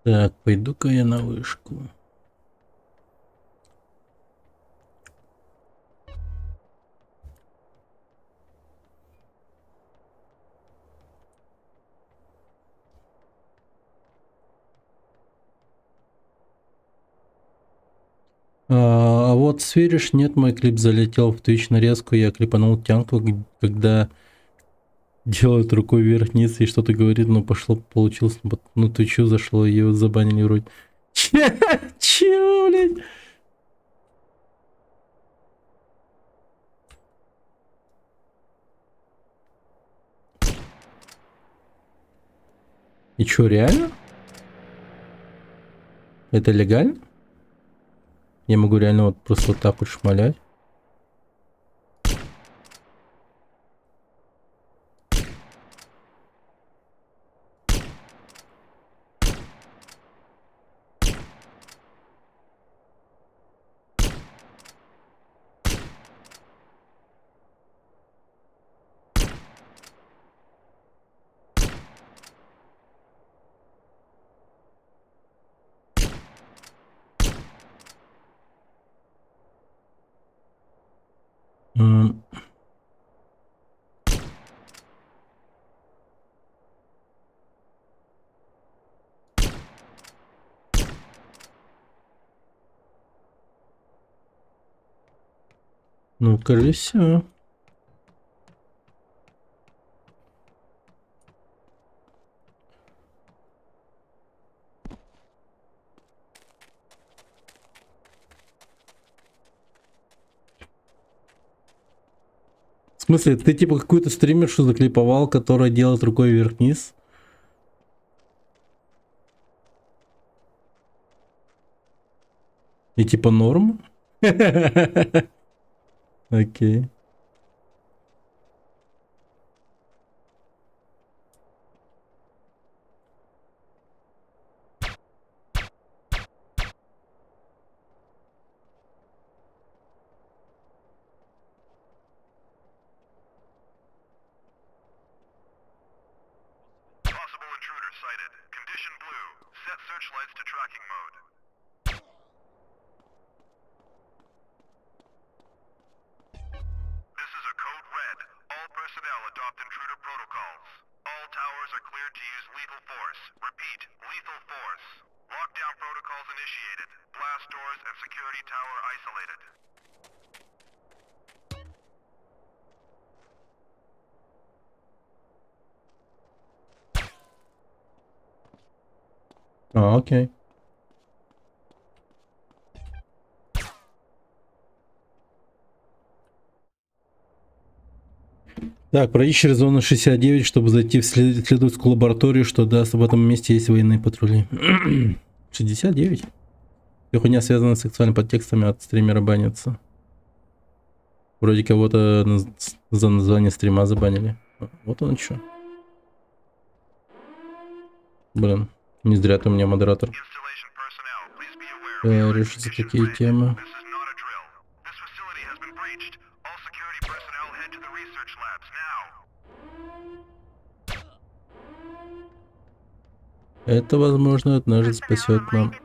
Так, пойду-ка я на вышку. А вот сверишь, нет, мой клип залетел в Twitch нарезку, я клипанул тянку, когда делает рукой вверх-вниз и что-то говорит, ну пошло, получилось, ну Твичу зашло, ее забанили вроде. Чего, блядь? И чё, реально? Это легально? Я могу реально вот просто вот так вот шмалять. Ну, кажется. В смысле, ты типа какую-то стримершу заклиповал, которая делает рукой вверх-вниз? И типа норм? Окей. stores and security tower isolated. Окей. Так, пройди через зону 69, чтобы зайти в исследовательскую лабораторию, что даст в этом месте есть военные патрули. 69? И хуйня связана с сексуальными подтекстами от стримера банится. Вроде кого-то за название стрима забанили. Вот он что. Блин, не зря ты у меня модератор. Решится такие темы. Это, возможно, однажды спасет нам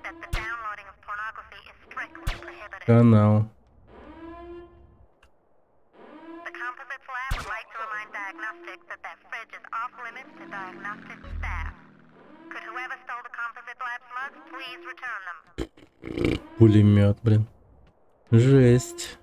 канал. Пулемет, блин. Жесть.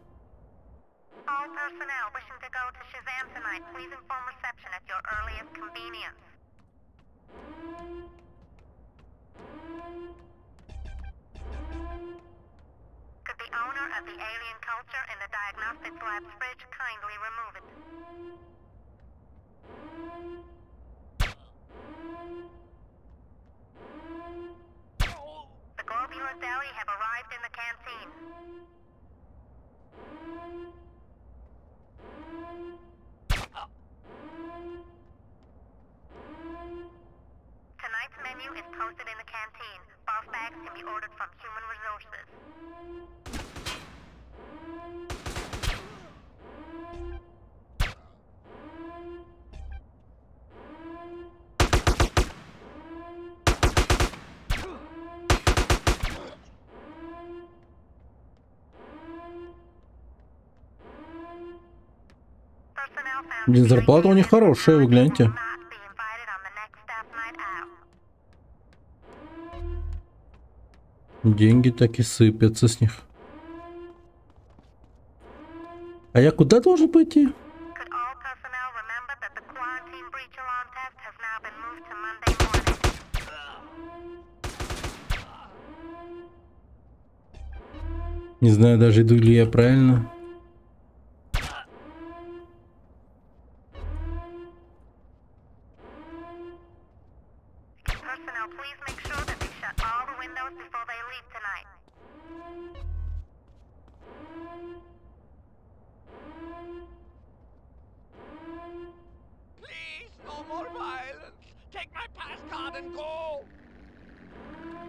Блин, зарплата у них хорошая, вы гляньте. Деньги так и сыпятся с них. А я куда должен пойти? Не знаю даже, иду ли я правильно.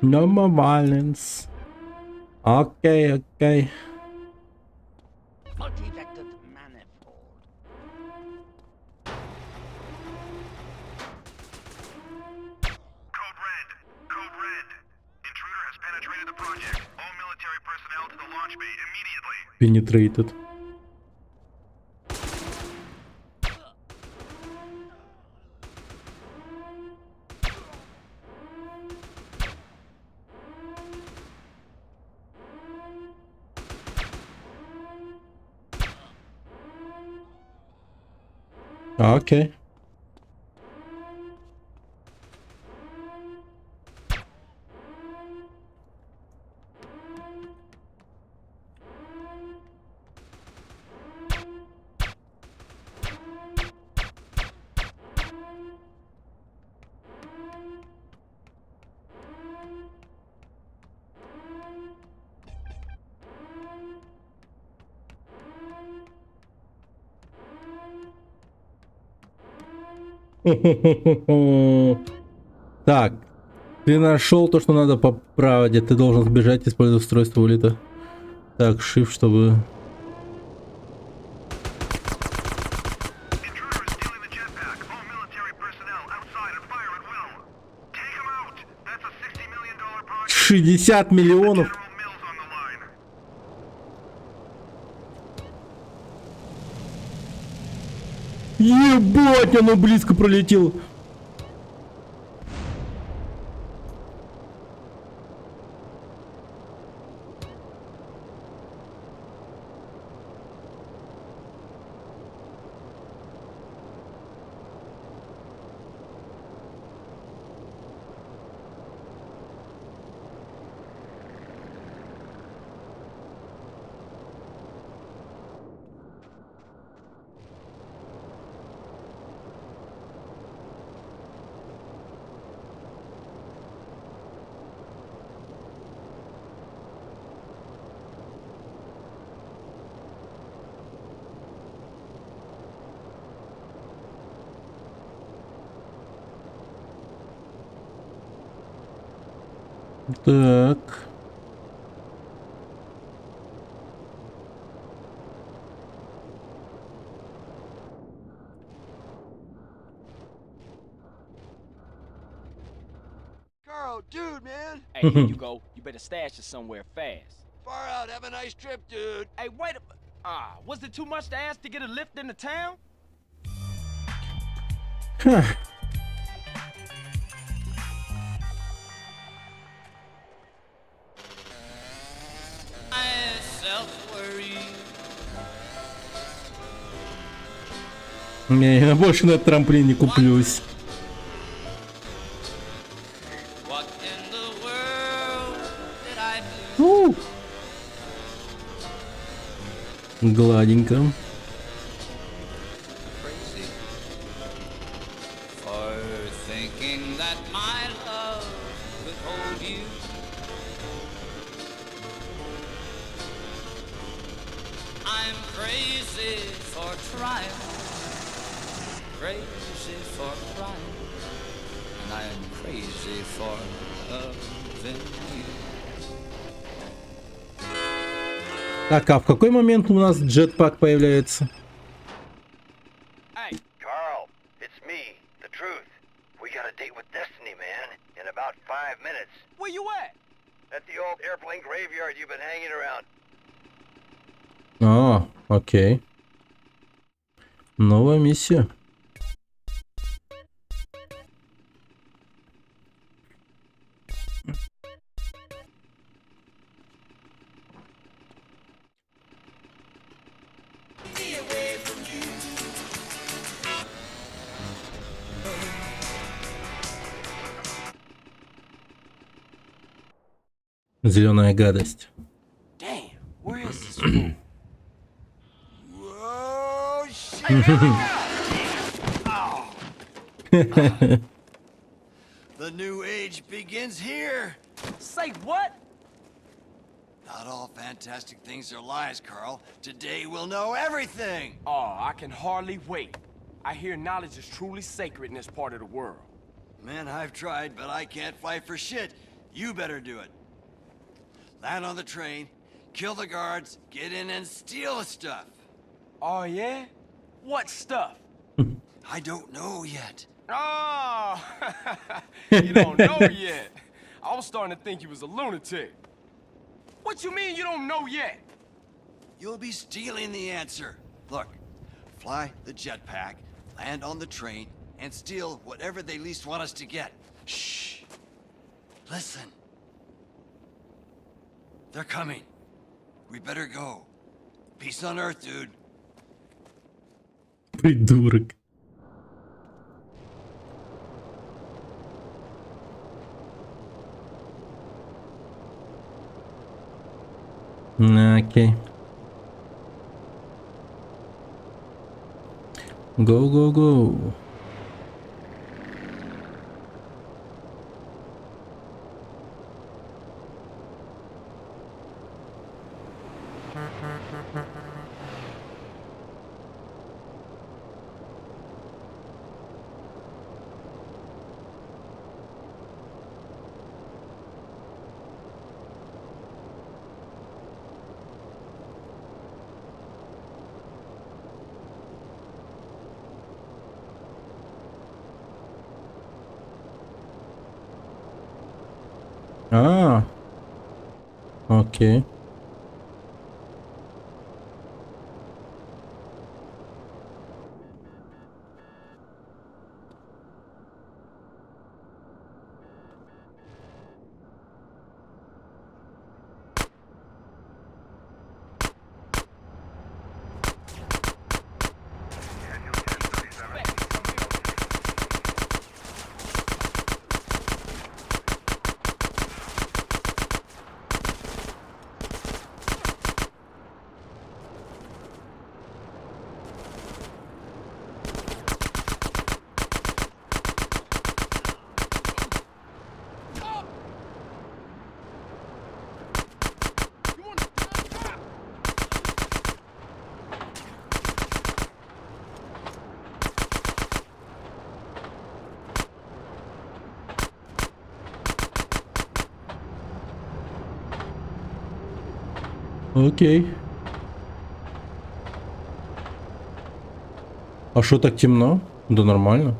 No more violence. Okay, okay. Multi-vectored manifold. Code Red. Code Red. Intruder has penetrated the project. All military personnel to the launch bay immediately. Penetrated. Окей. Так, ты нашел то, что надо по правде. Ты должен сбежать, используя устройство улита. Так, shift, чтобы... $60 миллионов. Ебать, оно близко пролетело. Так. Carl, dude, man. Hey, here you go. You better stash it somewhere fast. Far out. Have a nice trip, dude. Hey, wait a... was it too much to ask to get a lift into town? Ха. Не, я больше на этот трамплин не куплюсь. Гладенько. For thinking that my love could hold you. I'm crazy for trying, crazy for crying, and I'm crazy for loving you. Так, а в какой момент у нас джетпак появляется? Hey, Carl, it's me, the truth. We got a date with Destiny, man, in about 5 minutes. Where you at? At the old airplane graveyard you've been hanging around. А, окей. Новая миссия. Зеленая гадость. Damn, where is this fool? Whoa, shit! The new age begins here. Say what? Not all fantastic things are lies, Carl. Today we'll know everything. Oh, I can hardly wait. I hear knowledge is truly sacred in this part of the world. Man, I've tried, but I can't fight for shit. You better do it. Land on the train, kill the guards, get in and steal the stuff. Oh, yeah? What stuff? I don't know yet. Oh, you don't know yet. I was starting to think you was a lunatic. What you mean you don't know yet? You'll be stealing the answer. Look, fly the jetpack, land on the train, and steal whatever they least want us to get. Shh. Listen. They're coming. We better go. Peace on Earth, dude. Придурок. Окей. Go, go, go. А, окей. Окей. А что так темно? Да нормально.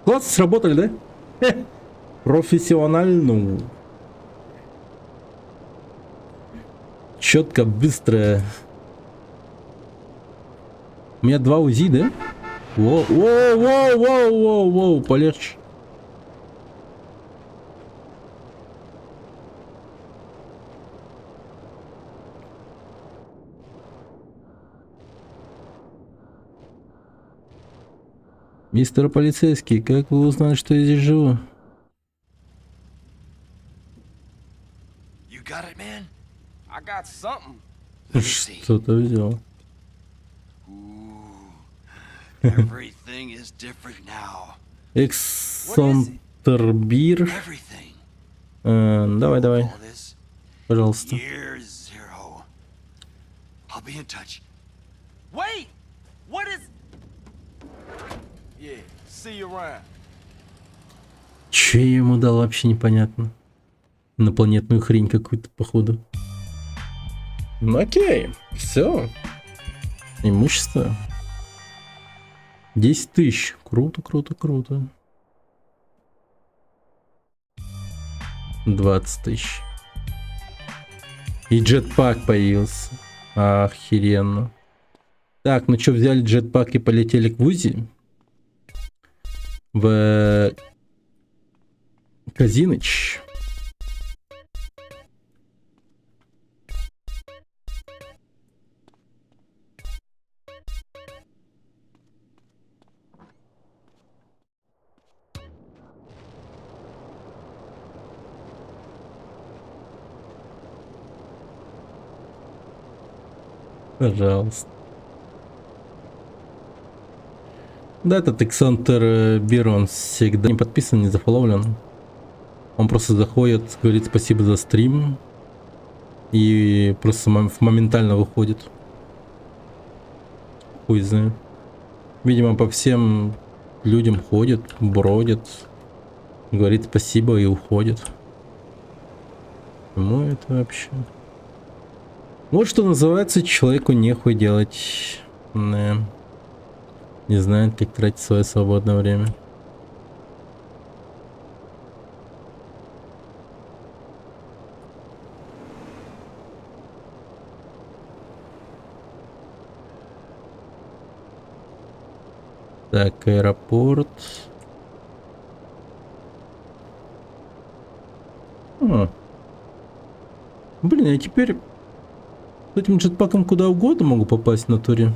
Класс, сработали, да? Профессионально. Четко, быстро. У меня 2 УЗИ, да? Воу, полегче. Мистер полицейский, как вы узнали, что я здесь живу? You got it, man? I got something. Что-то взял. Everything is different now. Эксонтербир. Давай. Пожалуйста. Year zero. I'll be in touch. Wait! What is... Yeah, see you around. Че я ему дал, вообще непонятно. Инопланетную хрень какую-то, походу. Ну окей, все. Имущество. 10 тысяч. Круто. 20 тысяч. И джетпак появился. Охеренно. Так, ну что, взяли джетпак и полетели к ВУЗе. В Казиныч. Пожалуйста. Да, этот Эксантер Бир, он всегда не подписан, не зафоловлен. Он просто заходит, говорит спасибо за стрим и просто моментально выходит. Хуй знает. Видимо, по всем людям ходит, бродит, говорит спасибо и уходит. Кому это вообще? Вот что называется, человеку нехуй делать. Да. Не знает, как тратить свое свободное время. Так, аэропорт. Блин, я теперь с этим джетпаком куда угодно могу попасть в натуре.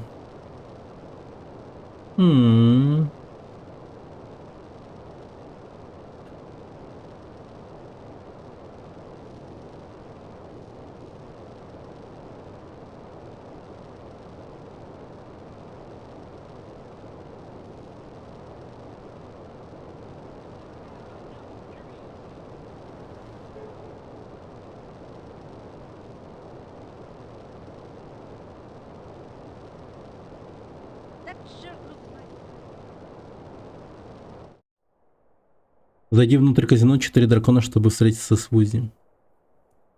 Зайди внутрь казино 4 дракона, чтобы встретиться с Вузи.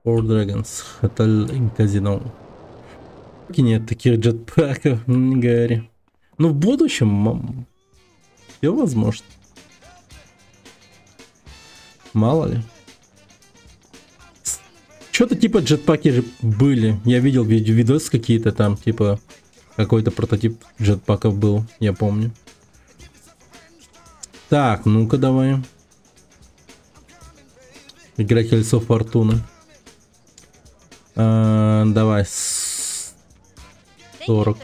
Four Dragons. Отель казино. Нет таких джетпаков, не говори. Но в будущем все возможно. Мало ли. Что-то типа джетпаки же были. Я видел видосы какие-то там, типа какой-то прототип джетпаков был, я помню. Так, ну-ка давай. Игра Колесо Фортуны. Давай. 40.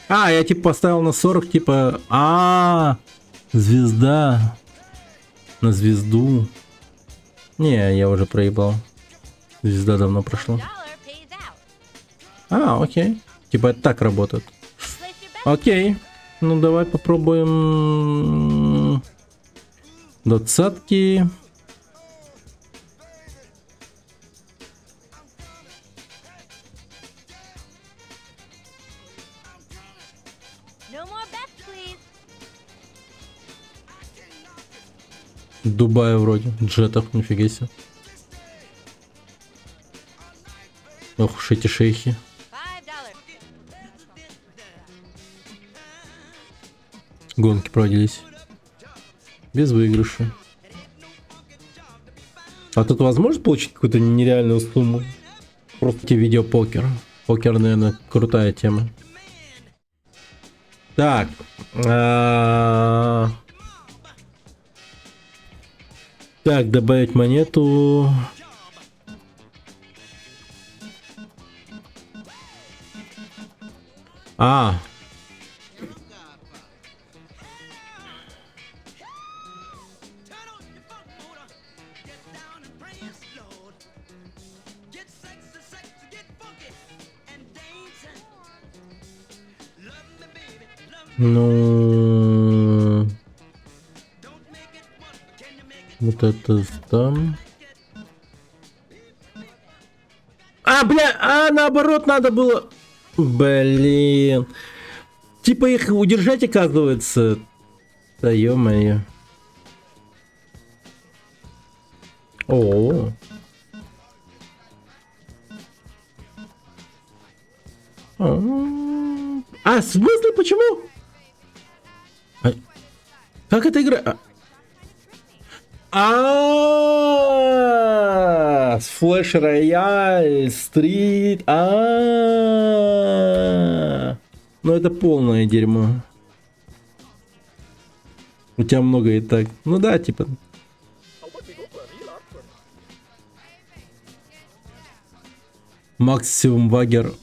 Я типа поставил на 40, типа. Звезда. На звезду. Не, я уже проебал. Звезда давно прошла. Окей. Типа это так работает. Окей. Ну давай попробуем 20-ки. No more bets, please. Дубая вроде. Джетов, нифига себе. Ох уж эти шейхи. Гонки проводились. Без выигрыша. А тут возможно получить какую-то нереальную сумму? Просто видеопокер. Покер, наверное, крутая тема. Так. Так, добавить монету. Ну, вот это там. Бля, наоборот надо было. Блин. Типа их удержать, оказывается. Да ё-моё. О. В смысле, почему? Как эта игра? С Флэш Рояль, Стрит. Ну это полное дерьмо. У тебя много и так. Ну да, типа. Максимум Вагер.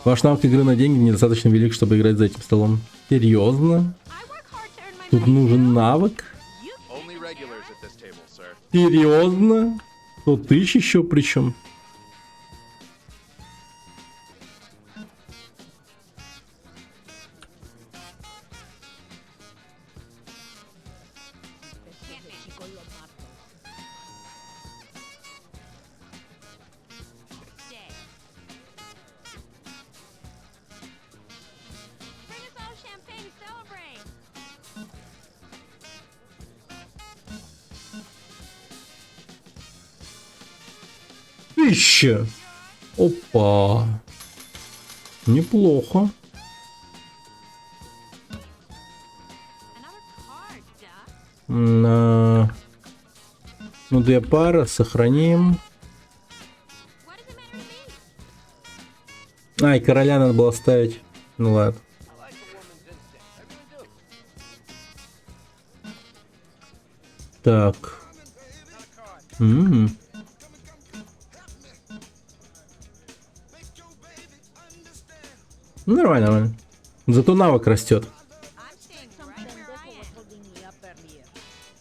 Ваш навык игры на деньги недостаточно велик, чтобы играть за этим столом. Серьезно? Тут нужен навык? Серьезно? 100 тысяч еще причем? Тысяча. Опа. Неплохо. Ну, 2 пары. Сохраним. И короля надо было ставить. Ну ладно. Так. Нормально, нормально. Зато навык растет.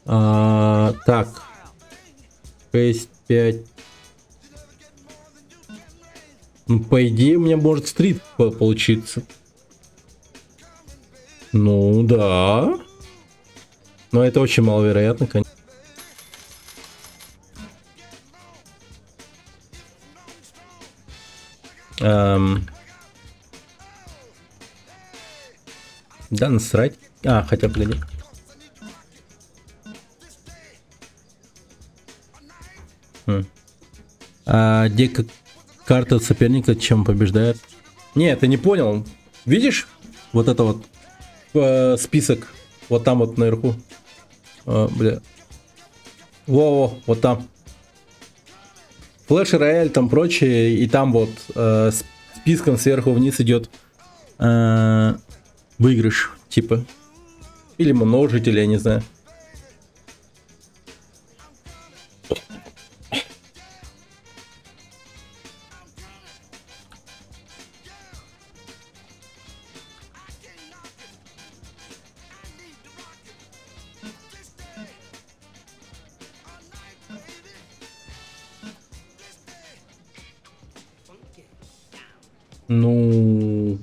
Так. 6, 5. Ну, по идее, у меня может стрит получиться. Ну, да. Но это очень маловероятно, конечно. Да, насрать. Хотя, блин. Где карта соперника, чем побеждает? Не, ты не понял. Видишь? Вот это вот список. Вот там вот наверху. Бля. Во-во, вот там. Флэш Рояль, там прочее. И там вот списком сверху вниз идет выигрыш, типа. Или множитель, я не знаю. Ну...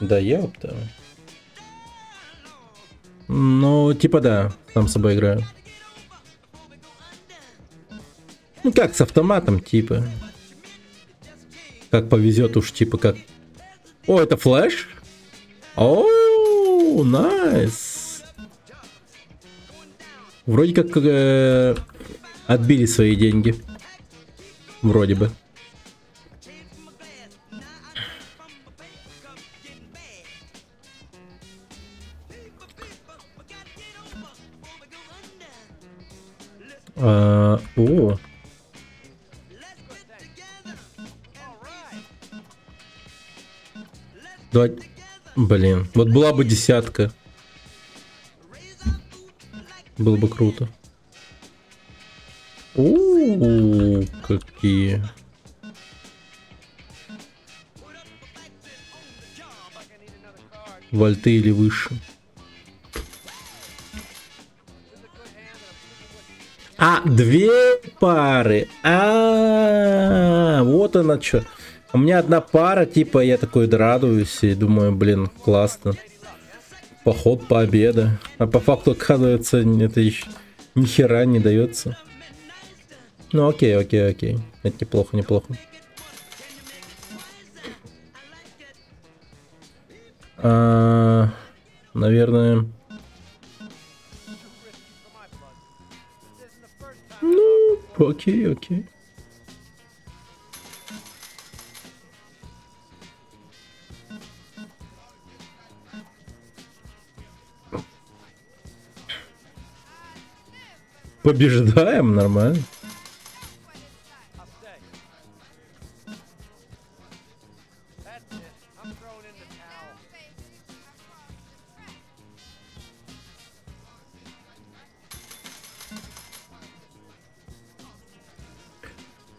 Да ёпта. Ну, типа да, сам с собой играю. Ну как с автоматом, типа. Как повезет уж, типа как. О, это флэш? О, найс. Вроде как отбили свои деньги. Вроде бы. О. Давай. Блин, вот была бы 10. Было бы круто. О, какие. Вольты или выше. А, 2 пары. Вот она что. У меня одна пара, типа, я такой радуюсь и думаю, блин, классно. Поход, победа. А по факту, оказывается, это еще ни хера не дается. Ну, окей. Это неплохо. Наверное... Ну, окей. Побеждаем, нормально.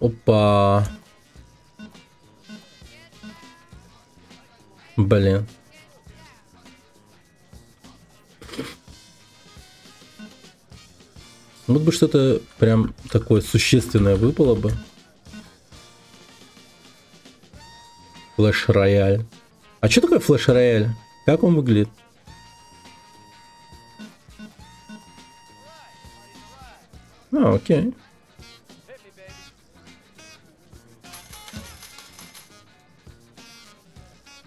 Опа. Блин. Вот бы что-то прям такое существенное выпало бы. Флэш-рояль. А что такое флэш-рояль? Как он выглядит? Окей.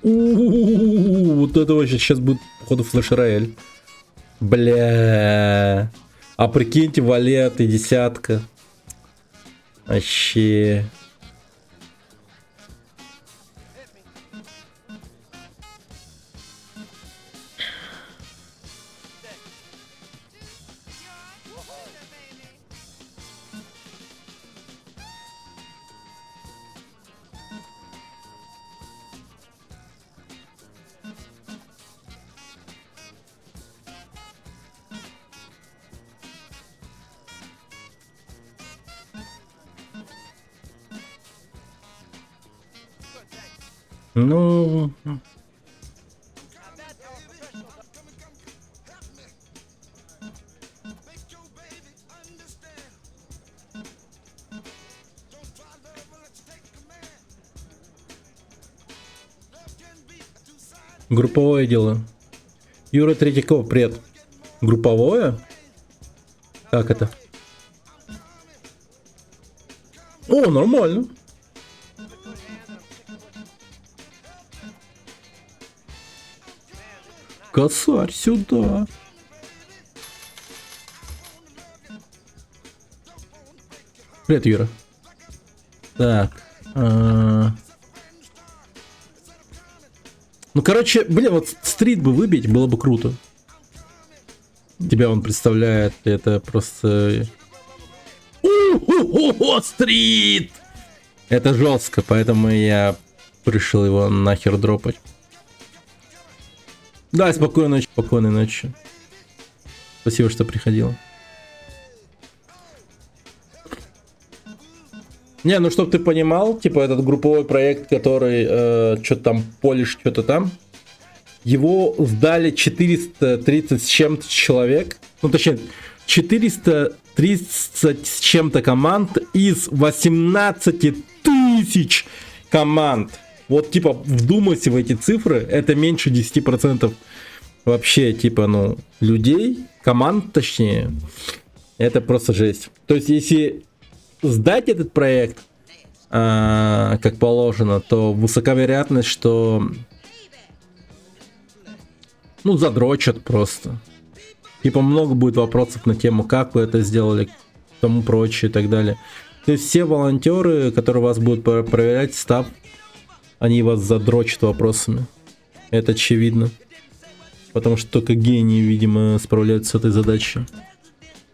Вот это вообще сейчас будет, походу, флэш-рояль. Бля. А прикиньте, валет и 10. Вообще. Ну... Групповое дело. Юра Третьяков, привет. Групповое? Как это? О, нормально. Косарь сюда. Привет, Юра. Так. Ну, короче, блин, вот стрит бы выбить, было бы круто. Тебя он представляет, это просто... Стрит! Это жестко, поэтому я решил его нахер дропать. Да, спокойной ночи. Спасибо, что приходила. Не, ну чтоб ты понимал, типа этот групповой проект, который что-то там полишь, что-то там, его сдали 430 с чем-то человек, ну точнее 430 с чем-то команд из 18 тысяч команд. Вот, типа, вдумайся в эти цифры, это меньше 10% вообще, типа, ну, людей, команд, точнее. Это просто жесть. То есть, если сдать этот проект, как положено, то высока вероятность, что, ну, задрочат просто. Типа, много будет вопросов на тему, как вы это сделали, тому прочее и так далее. То есть, все волонтеры, которые вас будут проверять, став, они вас задрочат вопросами. Это очевидно. Потому что только гении, видимо, справляются с этой задачей.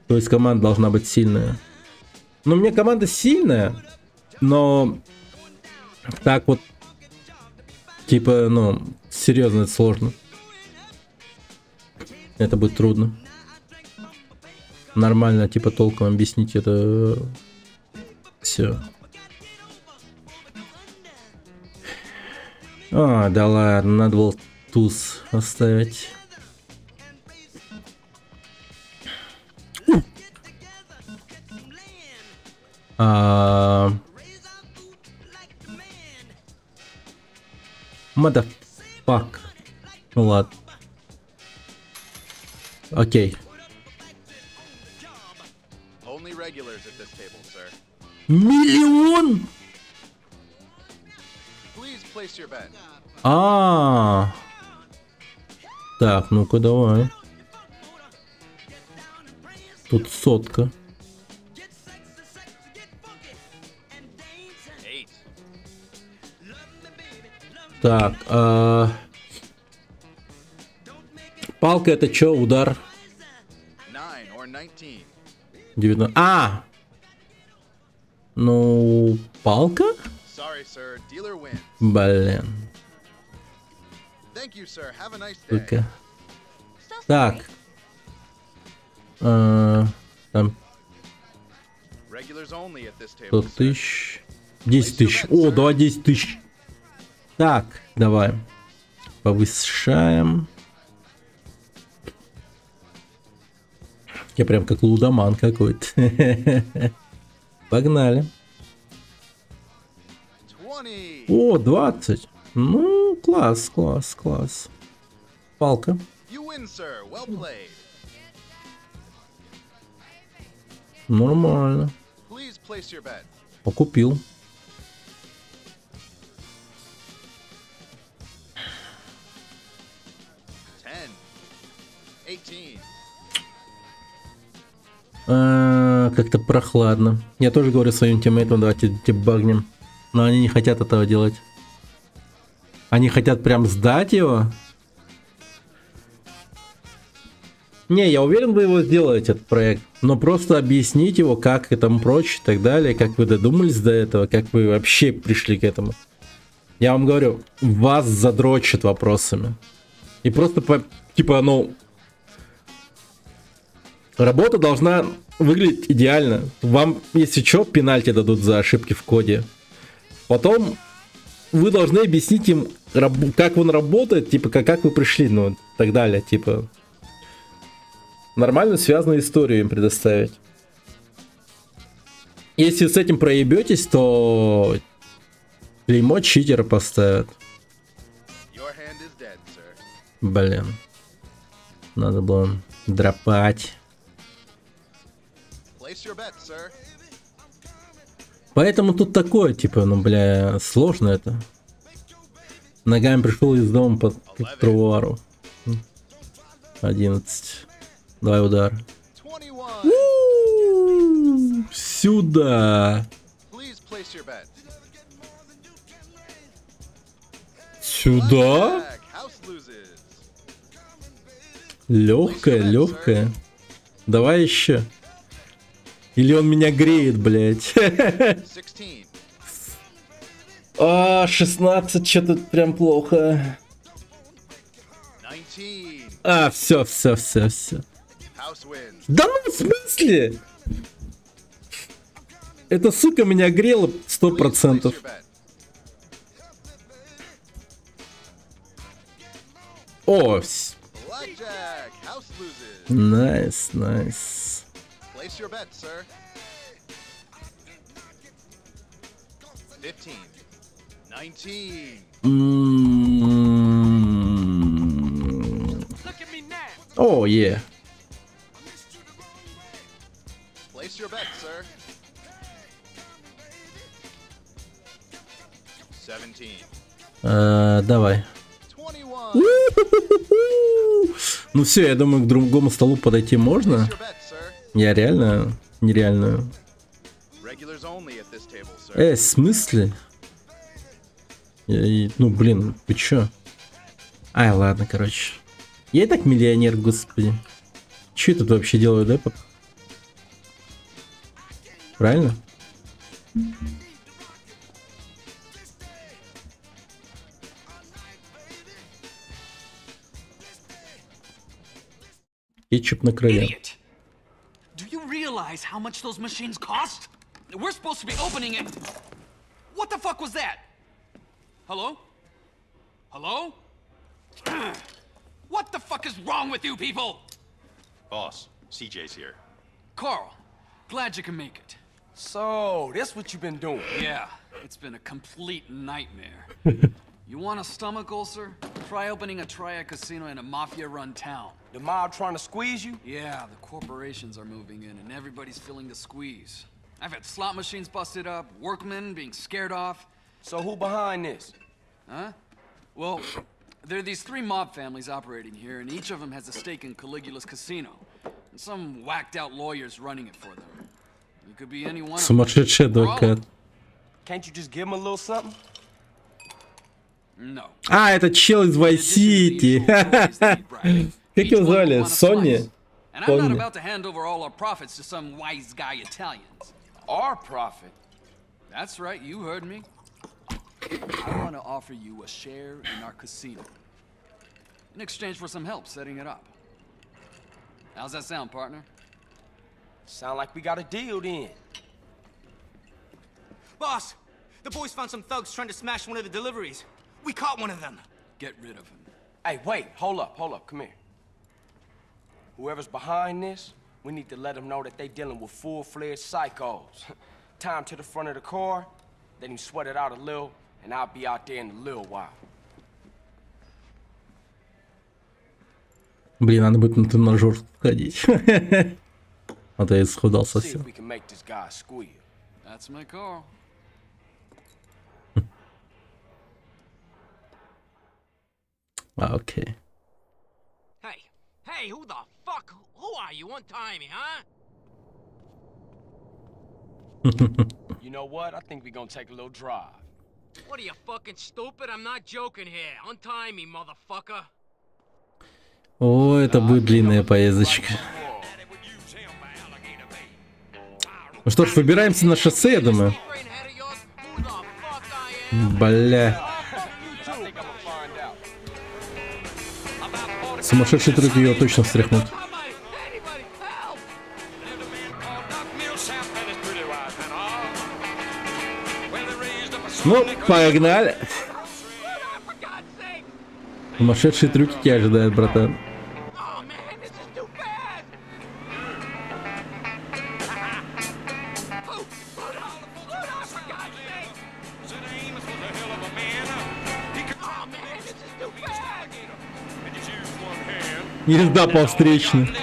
То есть команда должна быть сильная. Ну, у меня команда сильная, но так вот, типа, ну, серьезно, это сложно. Это будет трудно. Нормально, типа, толком объяснить это все. А, да ладно, надо было туз оставить. Motherfuck. Ну ладно. Окей. Миллион? Так, ну-ка давай. Тут сотка. Так, палка это что, удар? 19. Ну, палка? Блин. Сука. Так. Там 100 тысяч. 10 тысяч. О, давай 10 тысяч. Так, давай. Повышаем. Я прям как лудоман какой-то. Погнали. О, 20. Ну, класс, класс, класс. Палка. Нормально. Покупил. Как-то прохладно. Я тоже говорю своим тиммейтам, давайте дебагнем. Но они не хотят этого делать. Они хотят прям сдать его. Не, я уверен, вы его сделаете, этот проект. Но просто объяснить его, как и там прочее, и так далее. Как вы додумались до этого, как вы вообще пришли к этому. Я вам говорю, вас задрочат вопросами. И просто, типа, ну... Работа должна выглядеть идеально. Вам, если что, пенальти дадут за ошибки в коде. Потом вы должны объяснить им, как он работает, типа, как вы пришли, ну, и так далее, типа. Нормально связанную историю им предоставить. Если с этим проебетесь, то клеймо читера поставят. Блин. Надо было дропать. Поэтому тут такое, типа, ну, бля, сложно это. Ногами пришел из дома по тротуару. 11. Давай удар. Сюда. Сюда? Легкая, легкая. Давай еще. Или он меня греет, блядь. 16, что-то прям плохо. Все. Да ну, в смысле? Эта сука меня грела 100%. О, найс. Place your bet, sir. 15. О, е. Place your bet, sir. 17. Давай. Ну все, я думаю, к другому столу подойти можно. Я реально нереальную. В смысле? Ну блин, вы чё? Ай, ладно, короче. Я и так миллионер, господи. Чё я тут вообще делаю, да, пап? Правильно? Кетчуп на крыле. Idiot! Do you realize how much those machines cost? We're supposed to be opening it. What the fuck was that? Hello? Hello? What the fuck is wrong with you people? Boss, CJ's here. Carl, glad you can make it. So, this what you've been doing? Yeah, it's been a complete nightmare. You want a stomach ulcer? Try opening a Triad casino in a mafia-run town. The mob trying to squeeze you? Yeah, the corporations are moving in and everybody's feeling the squeeze. I've had slot machines busted up, workmen being scared off. So who behind this? Huh? Well, there are these three mob families operating here, and each of them has a stake in Caligula's casino. And some whacked-out lawyers running it for them. You could be any one of them. Сумасшедший адвокат. Can't you just give him a little something? No. А, это чел из Vice City. Как его звали? Сонни? And I'm not about to hand over all our profits to some wise guy Italians. Our profit? That's right, you heard me. I want to offer you a share in our casino. In exchange for some help setting it up. How's that sound, partner? Sound like we got a deal then. Boss, the boys found some thugs trying to smash one of the deliveries. We caught one of them. Get rid of him. Hey, wait, hold up, come here. Whoever's behind this, we need to let them know that they dealing with full-fledged psychos. Tie them to the front of the car, let him sweat it out a little, and I'll be out there in a little while. Блин, надо будет на тренажер сходить. А то я исхудал See if совсем. we can make this guy squeal. That's my car. Окей. Hey, who the fuck? Who are you? Untie me, huh? You know what? I think we're gonna take a little drive. What are you, fucking stupid? I'm not joking here. Untie me, motherfucker. О, это будет длинная поездочка. Ну что ж, выбираемся на шоссе, я думаю. Бля. Сумасшедший трюк ее точно встряхнут. Ну, погнали. Сумасшедшие трюки тебя ожидают, братан. Езда по встречной.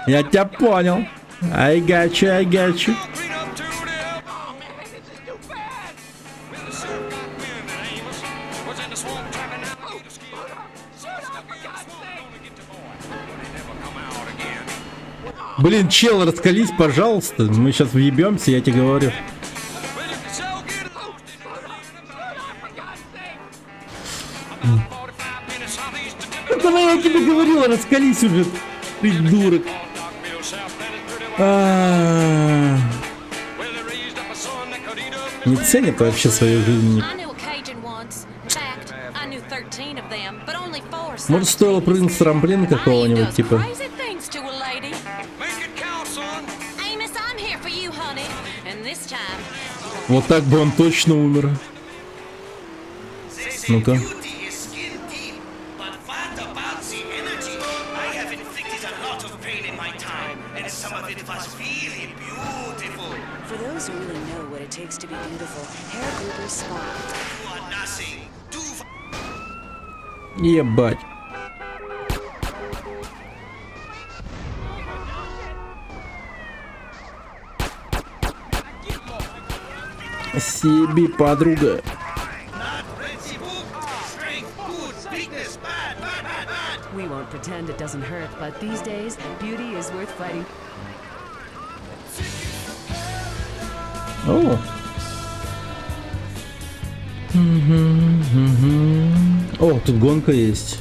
Я тебя понял. I got you, I got you. Блин, чел, раскались, пожалуйста. Мы сейчас въебемся, я тебе говорю. Давай, я тебе говорила, раскались уже, придурок. Не ценит вообще свою жизнь. Может, стоило прыгнуть с трамплина какого-нибудь, типа. Вот так бы он точно умер. Ну-ка. For those who really know what it takes to be beautiful, Hair Grouper Spa. Ебать. Себе, подруга. We won't pretend it doesn't hurt, but these days, beauty is worth fighting. О. О, тут гонка есть.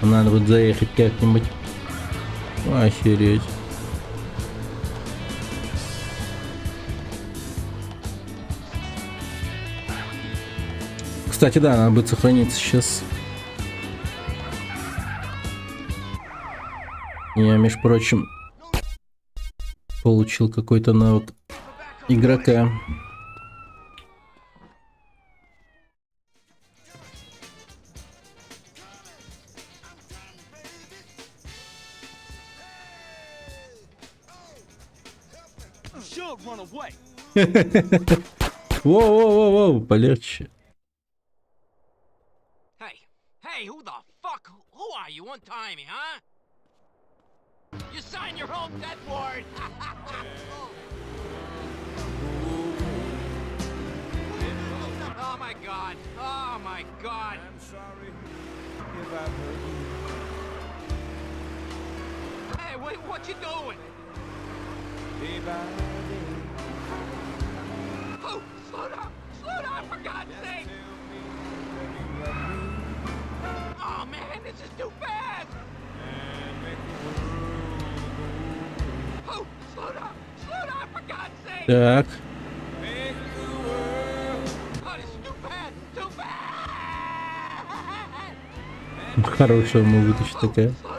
Надо будет заехать как-нибудь. Охереть. Кстати, да, надо будет сохраниться сейчас. Я, между прочим, получил какой-то навык игрока. Воу-воу-воу-воу, полегче. Hey, who the fuck? Who are you? Untie me, huh? You signed your own death warrant. Oh my god. Oh my god. I'm sorry if I hurt you. Hey, wait, what you doing? Oh, slow down. Slow down, for God's sake. Oh man, this is too fast! Oh, slow down, for God's sake! Так. Oh, this is too fast, too fast! Хорошая музыка такая. Slow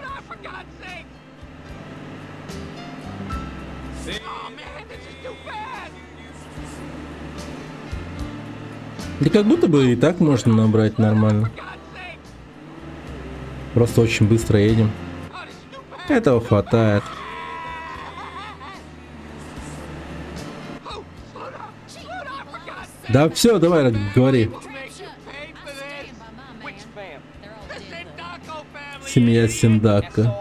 down, for God's sake! Oh man, this is too fast! Да как будто бы и так можно набрать нормально. Просто очень быстро едем. Этого хватает. Да все, давай, говори. Семья Синдака.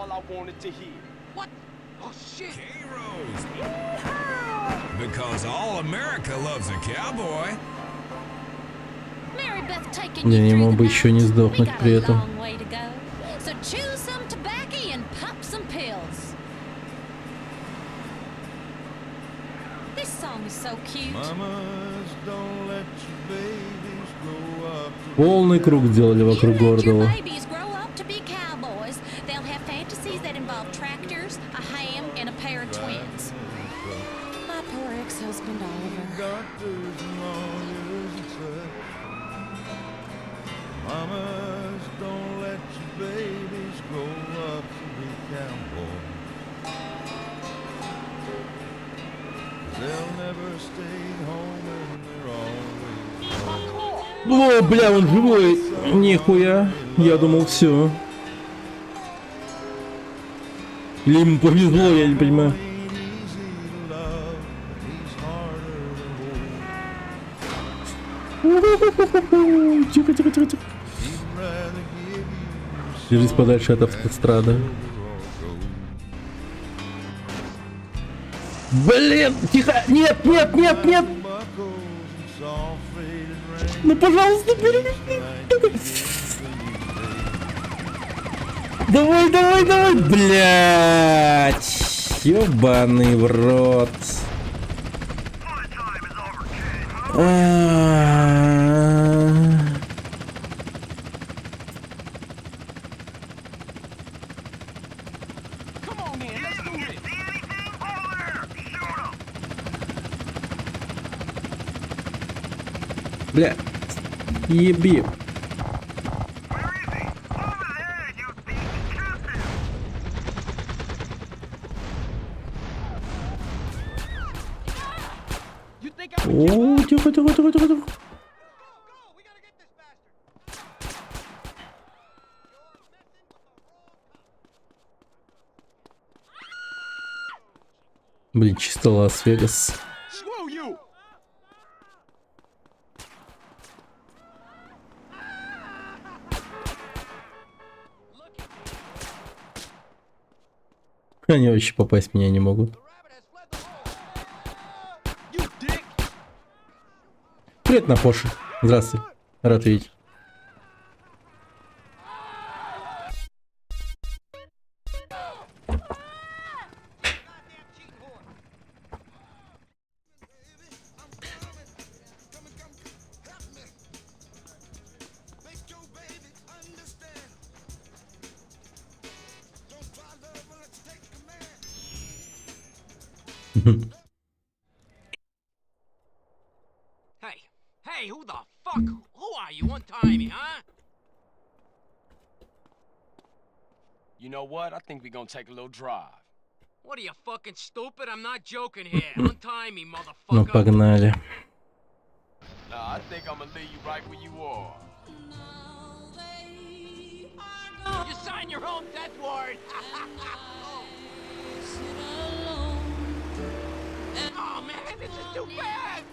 Я не мог бы еще не сдохнуть при этом. Chew some tobacco and pop some pills. This song is so cute. Полный круг сделали вокруг Гордова. Babies grow up to be cowboys. They'll have fantasies that involve tractors, a ham, and a pair of twins. My poor ex-husband Oliver. Mamas, don't let your babies grow up to be cowboys. They'll never stay home and they're always. О, бля, он живой. Нихуя. Я думал, все. Или ему повезло, я не понимаю. Тихо, тихо, тихо, тихо. Держись подальше от автострады. Блин, тихо! Нет, нет, нет, нет! Ну, пожалуйста, перемешни! Давай, давай, давай! Блять! Ёбаный в рот! Бля, еби. О, тихо, тихо, тихо, тихо, тихо. Блин, чисто Лас-Вегас. Screw you! Они вообще попасть в меня не могут. Привет, Напоши. Здравствуй. Рад видеть. Hey, who the fuck? Who are you? Untie me, huh? You know what? I think we're gonna take a little drive. What are you, fucking stupid? I'm not joking here. Untie me, motherfucker. Ну, погнали. Nah, I think I'm gonna leave you right where you are. You sign your own death warrant. Oh man, this is too bad.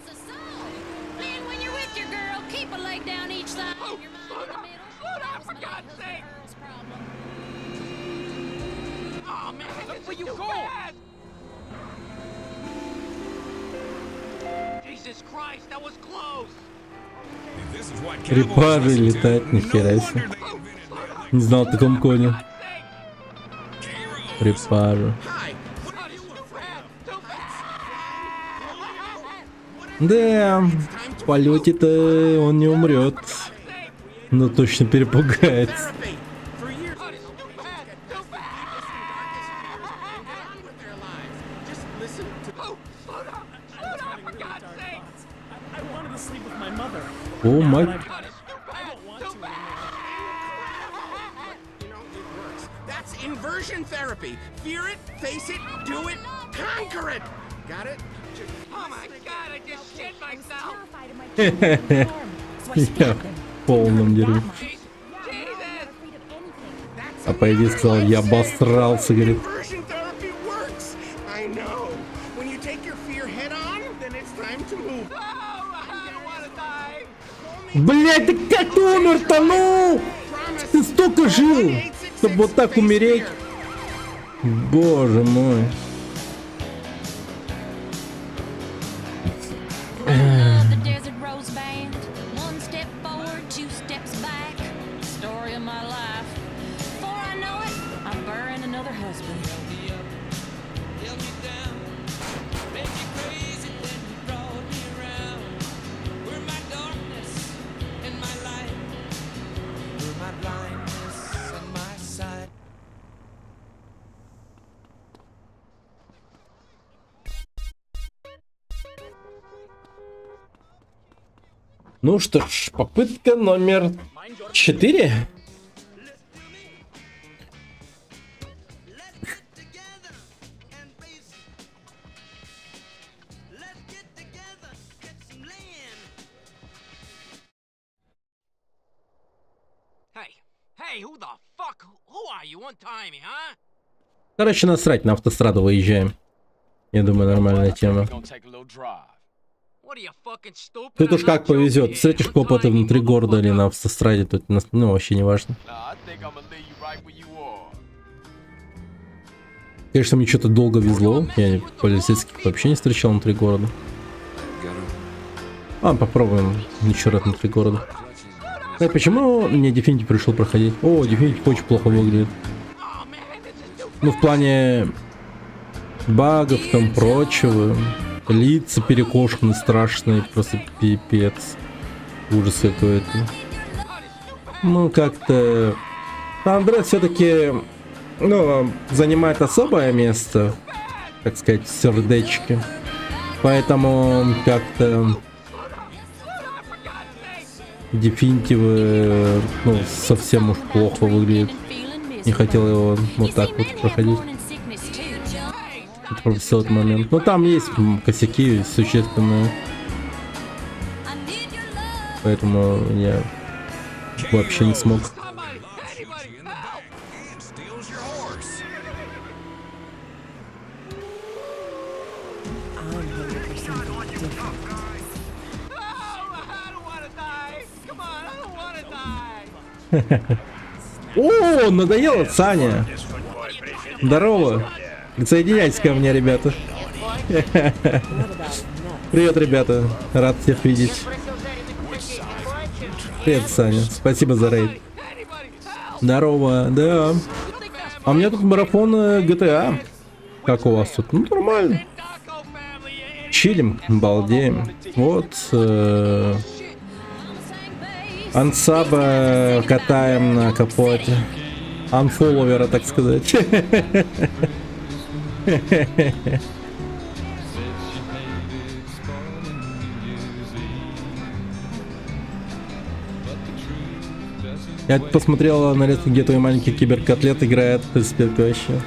Man, when you're with your girl, keep a leg down each side. Oh, Your mind in the middle. slow down, for God's sake. Oh man, this is too bad. Jesus Christ, that was close. Репары летать, нихера себе. Не знал о таком коне. Репары. Да, в полете-то он не умрет. Но точно перепугается. О май. That's inversion therapy. Fear it, face it, do it, conquer it. Got it? Oh my God, I just shit myself. Я в полном дерьме. А по идее сказал, я обосрался, говорит. Inversion therapy works. I know. When you take your fear head on, then it's time to move. Блять, ты как ты умер-то, ну? Ты столько жил, чтобы вот так умереть. Боже мой. The Desert Rose Band. One step forward, two steps back. Story of my life. Before I know it, I'm burying another husband. Ну что ж, попытка номер 4. Hey, who the fuck? Who are you? Untie me, huh? Короче, насрать, на автостраду выезжаем. Я думаю, нормальная тема. What are you, fucking stupid? Тут уж как повезет. Встретишь копоты внутри города или на автостраде, тут ну, вообще не важно. Конечно, мне что-то долго везло. Я полицейских вообще не встречал внутри города. Попробуем еще раз внутри города. Почему мне Definity пришел проходить? О, Definity очень плохо выглядит. Ну, в плане багов, там прочего. Лица перекошены, страшные, просто пипец. Ужас какой-то. Ну, как-то... Андре все-таки, ну, занимает особое место, так сказать, в сердечке. Поэтому как-то... Definity, ну, совсем уж плохо выглядит. Не хотел его вот так вот проходить. Это просто тот момент. Но там есть косяки существенные. Поэтому я вообще не смог. I'm headed for something different. О, надоело, Саня. Здорово. Присоединяйтесь ко мне, ребята. Привет, ребята. Рад всех видеть. Привет, Саня. Спасибо за рейд. Здорово, да. А у меня тут марафон GTA. Как у вас тут? Ну, нормально. Чилим, балдеем. Вот. Ансаба катаем на капоте. Анфолловера, так сказать. Я посмотрел на лето, где твой маленький киберкотлет играет в перспективе вообще.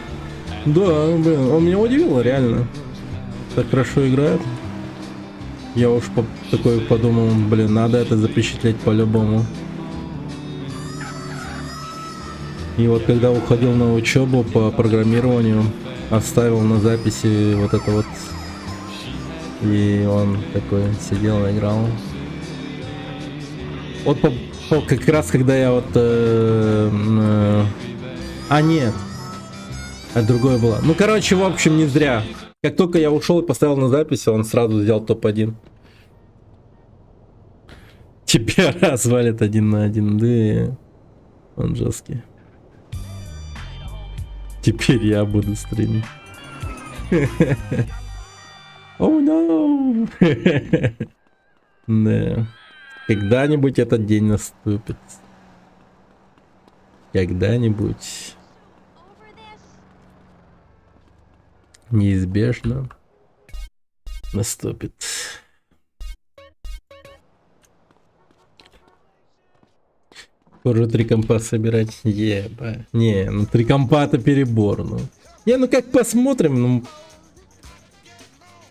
Да, блин, он меня удивил, реально. Так хорошо играет. Я уж такой подумал, блин, надо это запечатлеть по-любому. И вот когда уходил на учебу по программированию, оставил на записи вот это вот. И он такой сидел, играл. Вот как раз когда я вот... нет. Это другое было. Ну, короче, в общем, не зря. Как только я ушел и поставил на запись, он сразу взял топ-1. Тебя развалит 1 на 1, да. Он жесткий. Теперь я буду стримить. О, no. Да. Когда-нибудь этот день наступит. Когда-нибудь. Неизбежно наступит. Уже 3 компа собирать. Еба. Не, ну 3 компа это перебор. Ну. Ну как посмотрим. Ну,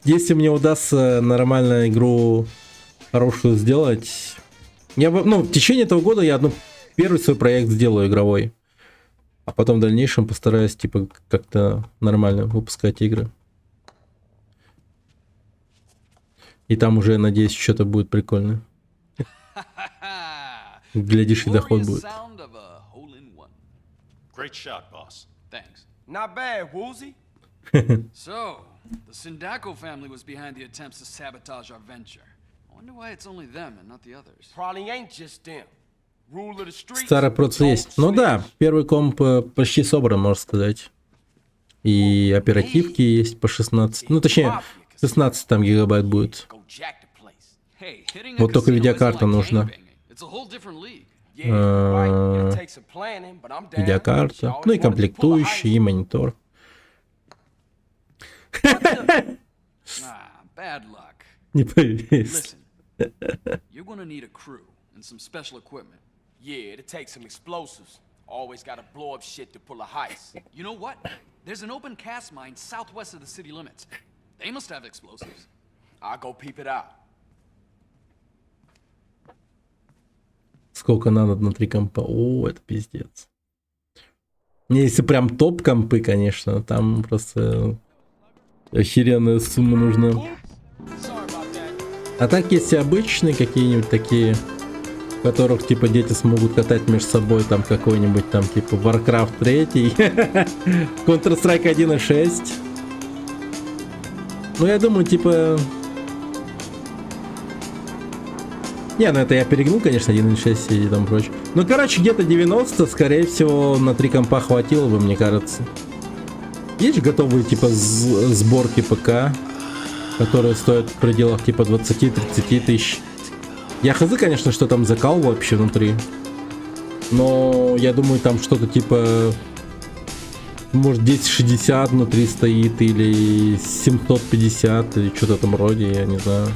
если мне удастся нормальную игру хорошую сделать. В течение этого года я первый свой проект сделаю игровой. А потом в дальнейшем постараюсь, типа, как-то нормально выпускать игры. И там уже, надеюсь, что-то будет прикольное. Глядишь, и доход будет. Great shot, boss. Thanks. Not bad, Woolsey. So, the Sindaco family was behind the attempts to sabotage our venture. I wonder why it's only them and not the others. Probably ain't just them. Старый процесс есть. Ну да, первый комп почти собран, можно сказать. И оперативки есть по 16. Ну точнее, 16 там гигабайт будет. Вот только видеокарта нужна. Видеокарта. Ну и комплектующий, и монитор. Не поверишь. Some special equipment. Yeah, it'll take some explosives. Always gotta blow up shit to pull a heist. You know what? There's an open cast mine southwest of the city limits. They must have explosives. I'll go peep it out. Сколько надо на 3 компа? О, это пиздец. Если прям топ компы, конечно, там просто охеренная сумма нужна. А так, если обычные какие-нибудь такие, в которых типа дети смогут катать между собой, там какой-нибудь там типа Warcraft 3, Counter-Strike 1.6. Ну я думаю, типа... Не, ну это я перегнул, конечно, 1.6 и там прочее. Ну короче, где-то 90, скорее всего, на 3 компа хватило бы, мне кажется. Есть же готовые типа сборки ПК, которые стоят в пределах типа 20-30 тысяч. Я хз, конечно, что там закал вообще внутри. Но я думаю, там что-то типа... Может 1060 внутри стоит, или 750, или что-то там вроде, я не знаю.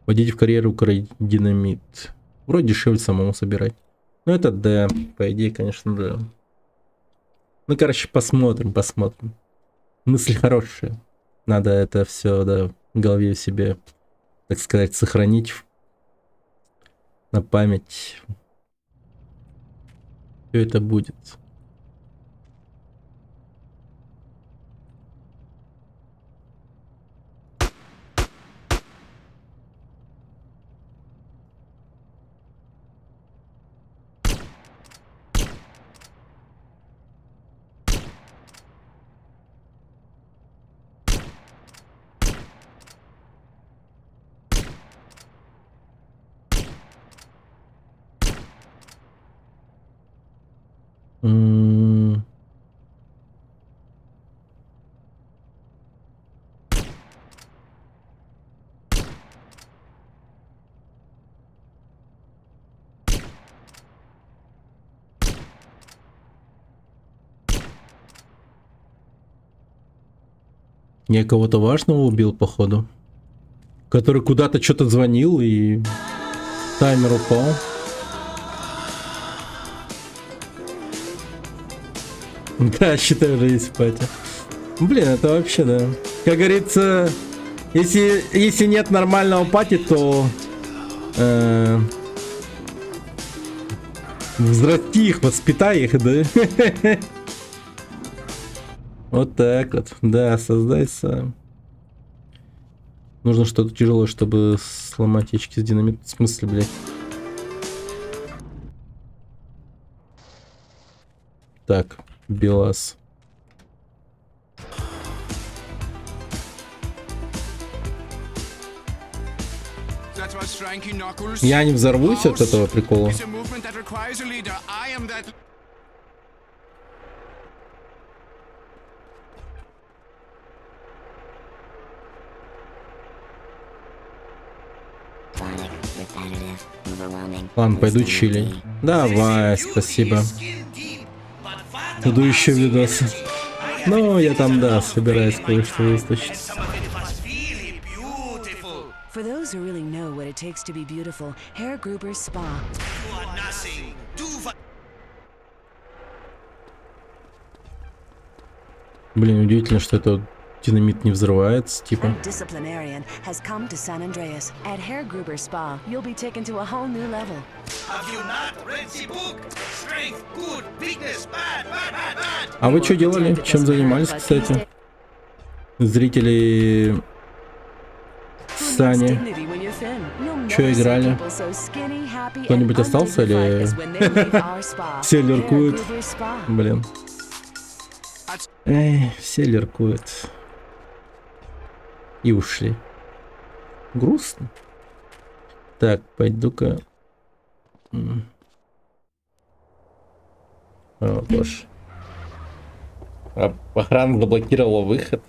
Вводить в карьеру динамит. Вроде дешевле самому собирать. Ну это да, по идее, конечно, да. Ну, короче, посмотрим. Мысль хорошая. Надо это все, да, в голове себе, так сказать, сохранить на память. Все это будет. Я кого-то важного убил, походу. Который куда-то что-то звонил и таймер упал. Да, считаю, уже есть пати. Блин, это вообще, да. Как говорится, если нет нормального пати, то взрасти их, воспитай их, да? Вот так вот. Да, создай сам. Нужно что-то тяжелое, чтобы сломать ящики с динамитом. В смысле, блядь? Так, БелАЗ. Я не взорвусь от этого прикола. Ладно, пойду чилить. Давай, спасибо. Буду еще видосы. Ну, я там, да, собираюсь кое-что выстачить. For those who really know what it takes to be beautiful, Hair Gruber's Spa. Блин, удивительно, что это динамит не взрывается, типа. Disciplinarian has come to San Andreas. At Hair Gruber Spa, you'll be taken to a whole new level. Have you not read the book? Strength, good, weakness, bad, bad, bad, bad. А вы что делали? Чем занимались, кстати? Зрители Сани. Что играли? Кто-нибудь остался или все леркуют? Блин. Эй, все леркуют. И ушли. Грустно. Так, пойду-ка. О, боже. Охрана заблокировала выход.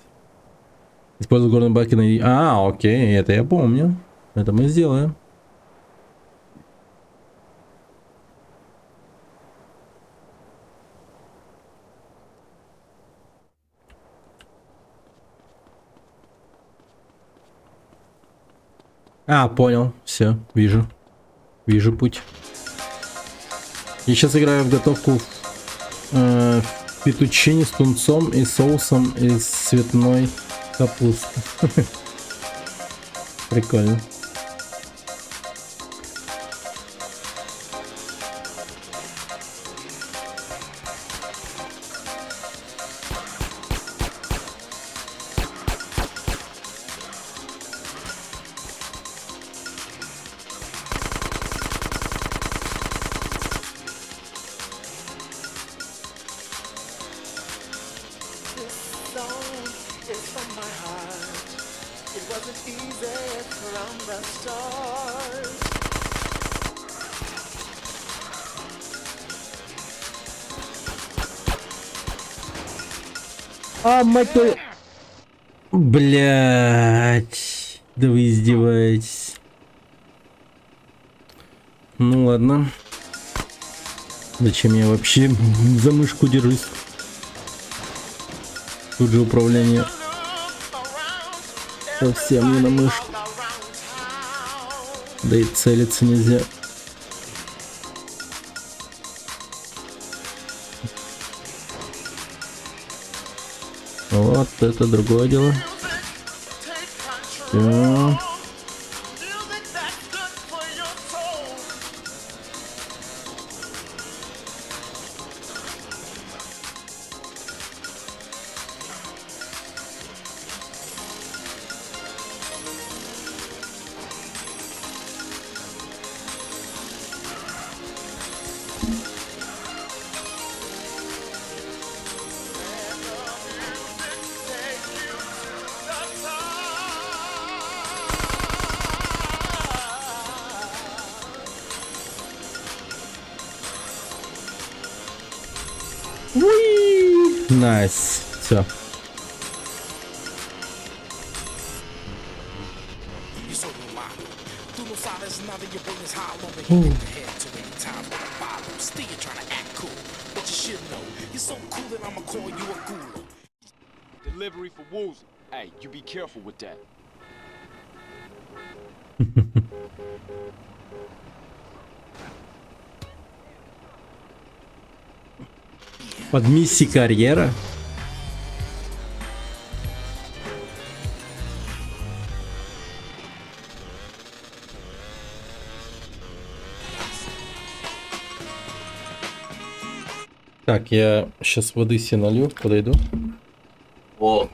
Используй горные баки на... А, окей, это я помню. Это мы сделаем. А, понял. Все, вижу. Вижу путь. Я сейчас играю в готовку фетучини с тунцом и соусом из цветной капусты. Прикольно. А, мать твою... Блять. Да вы издеваетесь. Ну ладно. Зачем я вообще за мышку держусь? Тут же управление. Совсем не на мышку. Да и целиться нельзя. Вот это другое дело. Всё. Найс. Все. Delivery for Woozy. Hey, you be careful with that. Под миссией карьера. Так, я сейчас воды себе налью, подойду. О.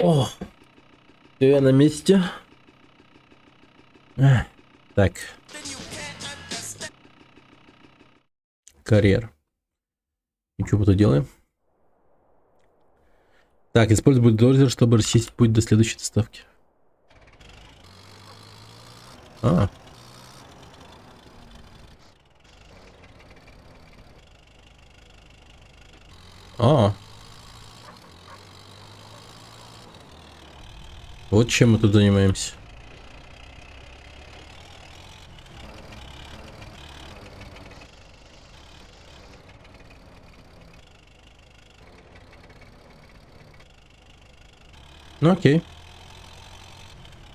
О, я на месте. Так. Карьер. И что мы тут делаем? Так, используй бульдозер, чтобы расчистить путь до следующей доставки. А. Вот чем мы тут занимаемся. Ну окей.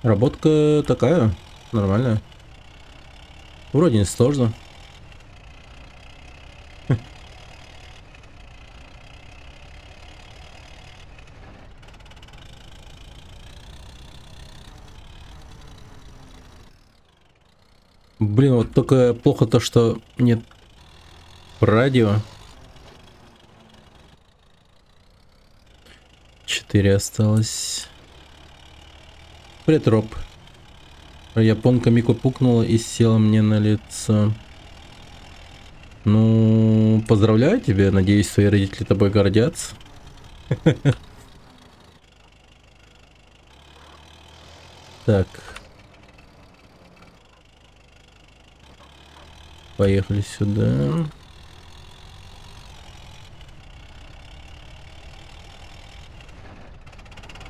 Работка такая, нормальная. Вроде не сложно. Блин, вот только плохо то, что нет радио. 4 осталось. Привет, Роб. Японка Мико пукнула и села мне на лицо. Ну, поздравляю тебя. Надеюсь, свои родители тобой гордятся. Так. Поехали сюда.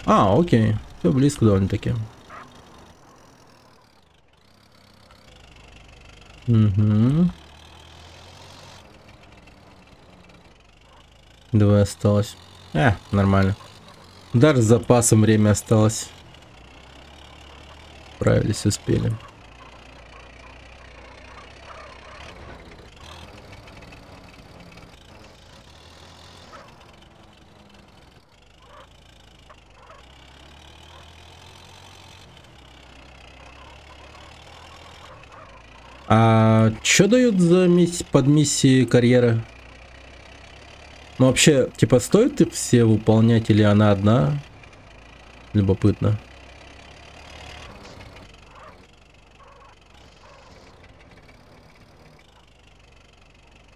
Окей. Все близко довольно-таки. Угу. 2 осталось. Нормально. Даже с запасом время осталось. Справились, успели. А что дают за под миссии карьера? Ну вообще, типа, стоит их все выполнять или она одна? Любопытно.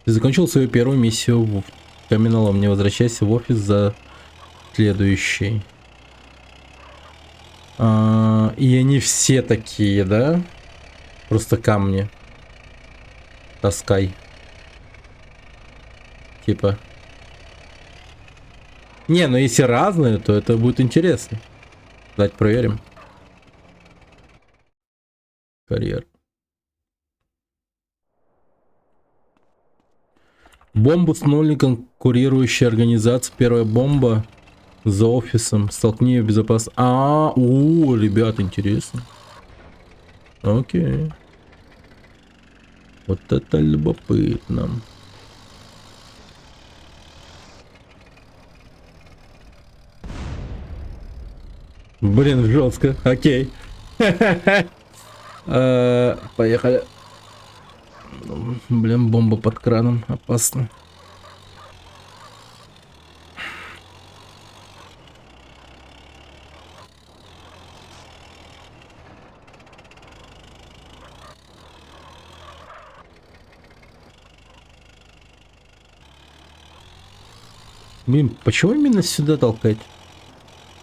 Ты закончил свою первую миссию в каменолом. Не возвращайся в офис за следующий. И они все такие, да? Просто камни. Таскай. Типа. Не, ну если разные, то это будет интересно. Давайте проверим. Карьер. Бомбу установили конкурирующие организации. Первая бомба за офисом. Столкни ее безопасно. Ребят, интересно. Окей. Вот это любопытно. Блин, жестко. Окей. Поехали. Блин, бомба под краном. Опасно. Блин, почему именно сюда толкать?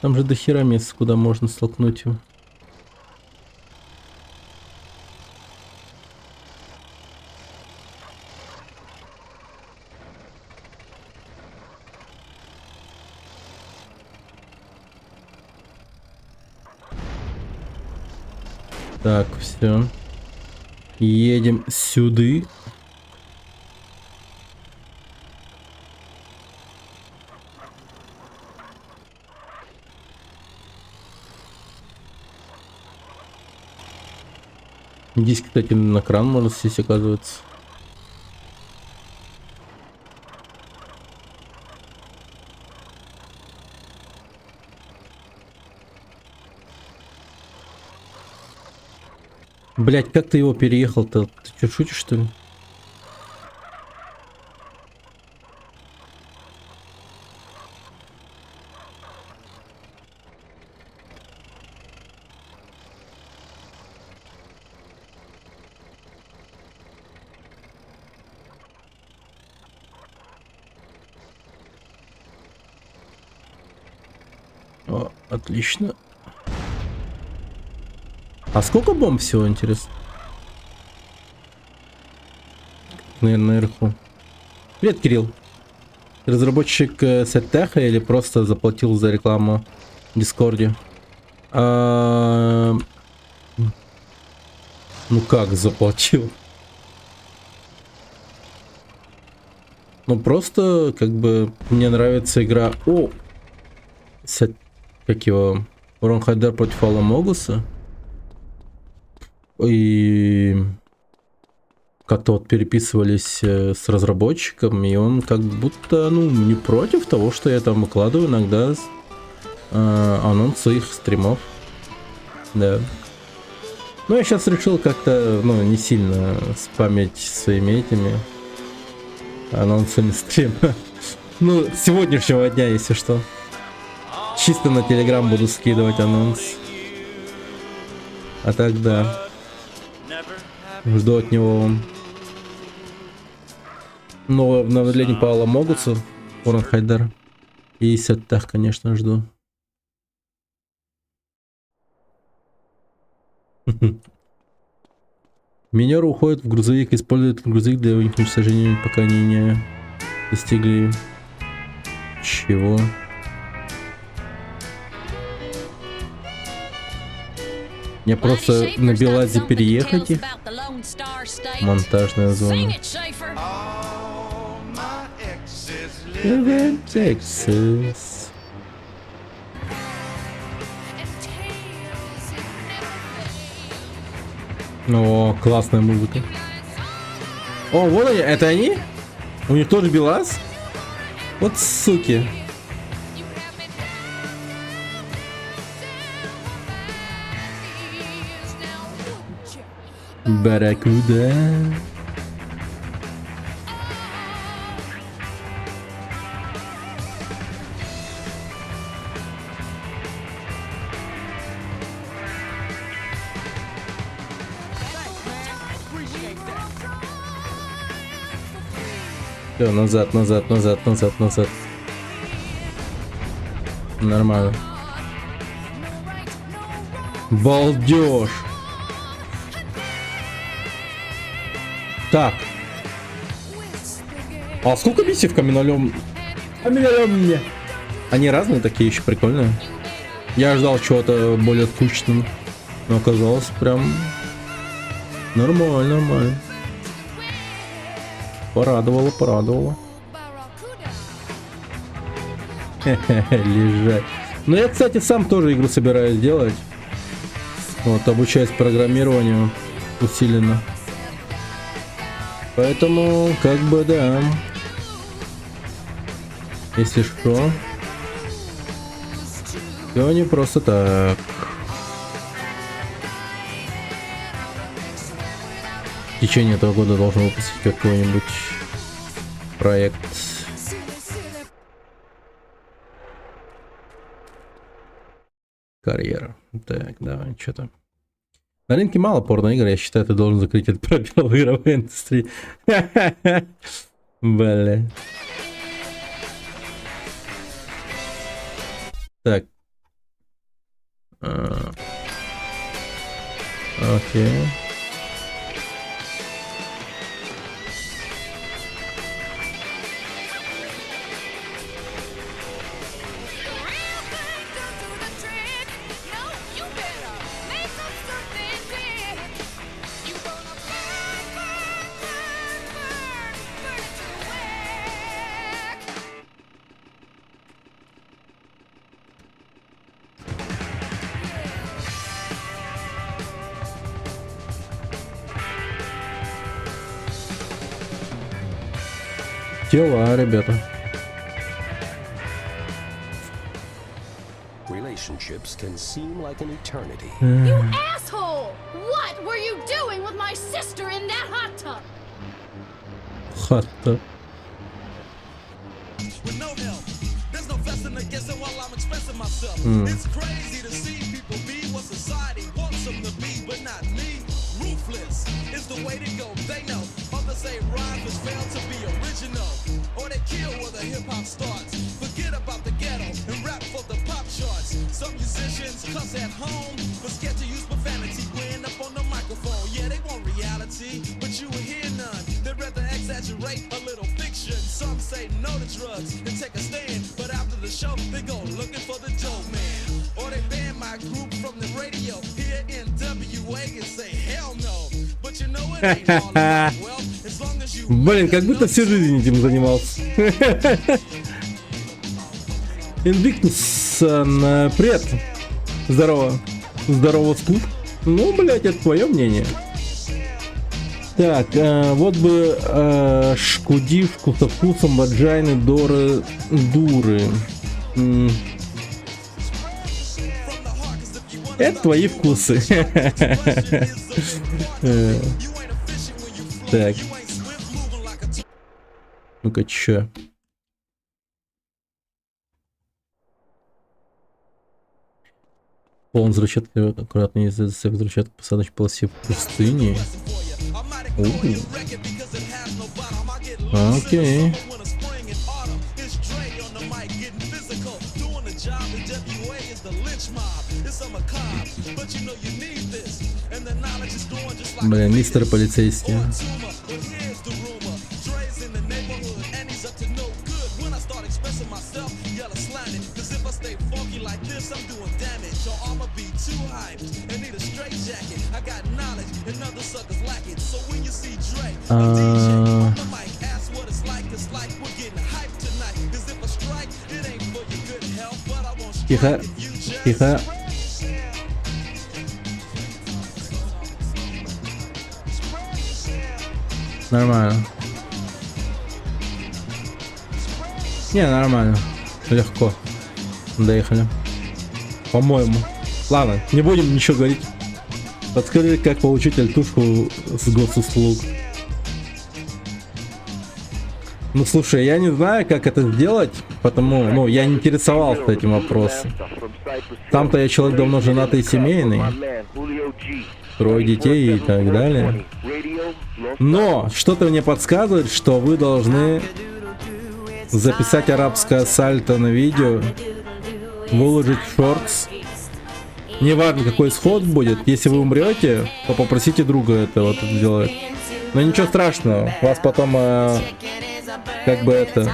Там же дохера места, куда можно столкнуть его. Так, все. Едем сюда. Здесь, кстати, на кран можно сесть, оказывается. Блять, как ты его переехал-то? Ты что, шутишь, что ли? О, отлично. А сколько бомб всего, интересно? Наверное, наверху. Привет, Кирилл. Разработчик Сеттеха или просто заплатил за рекламу в Дискорде? Ну как заплатил? Ну просто, как бы, мне нравится игра... Как его? Ронхайдер против Аламогуса. И как-то вот переписывались с разработчиком, и он как будто, ну, не против того, что я там выкладываю иногда анонс своих стримов. Да. Ну, я сейчас решил как-то, ну, не сильно спамить своими этими анонсами стрима. Ну, с сегодняшнего дня, если что. Чисто на Telegram буду скидывать анонс. А так да. Жду от него новое обновление по Аламогусу, Ронхайдер. И Сеттех, конечно, жду. Минеры уходят в грузовик, используют грузовик для уничтожения, пока они не достигли... Чего? Мне просто на Белазе переехать их. Монтажная зона. Texas. О, классная музыка. О, вот они, это они? У них тоже Белаз? Вот суки. Барракуда. Все, назад, назад, назад, назад, назад. Нормально. Балдеж. Так. А сколько миссий в каменолом? Каменолом мне. Они разные такие, еще прикольные. Я ждал чего-то более скучного, но оказалось прям нормально, нормально. Порадовало, порадовало. Лежать. Ну я, кстати, сам тоже игру собираюсь делать. Вот, обучаюсь программированию усиленно. Поэтому, как бы, да. Если что, все не просто так. В течение этого года должен выпустить какой-нибудь проект. Карьера. Так, давай, что-то. На рынке мало порно-игр, я считаю, ты должен закрыть этот пробел в игровой индустрии. Бля. Так. Окей. Тела, ребята. Relationships can seem like an eternity. You asshole! What were you doing with my sister in that hot tub? Hot tub. With no help, there's no vesting against it while I'm expressing myself. It's crazy to see people be what society wants them to be, but not me. Ruthless is the way to go. They know. Others say rhymes fail to be original, or they kill where the hip hop starts. Forget about the ghetto and rap for the pop charts. Some musicians cuss at home, but scared to use profanity when up on the microphone. Yeah, they want reality, but you will hear none. They'd rather exaggerate a little fiction. Some say no to drugs and take a stand, but after the show they go looking for the dope man, or they ban my group from the radio here in WA and say hell no. But you know it ain't all about wealth as long as you. Блин, как будто всю жизнь этим занимался. Invictus, привет. Здорово. Здорово, Скуф. Ну, блять, это твое мнение. Так, вот бы шкудивку со вкусом ваджайны, доры, дуры. Это твои вкусы. Так. Ну-ка, чё? Полон взрывчатки, аккуратно ездит за всех взрывчаток посадочной полосе в пустыне. Окей. Блин, мистер полицейский. Тихо, тихо. Нормально. Не, нормально. Легко. Доехали. По-моему. Ладно, не будем ничего говорить. Подскажи, как получить альтушку с госуслуг. Ну слушай, я не знаю, как это сделать, потому, я не интересовался этим вопросом. Там-то я человек давно женатый и семейный. 3 детей и так далее. Но что-то мне подсказывает, что вы должны записать арабское сальто на видео, выложить в шортс. Неважно, какой исход будет. Если вы умрете, то попросите друга это вот сделать. Но ничего страшного. Вас потом как бы это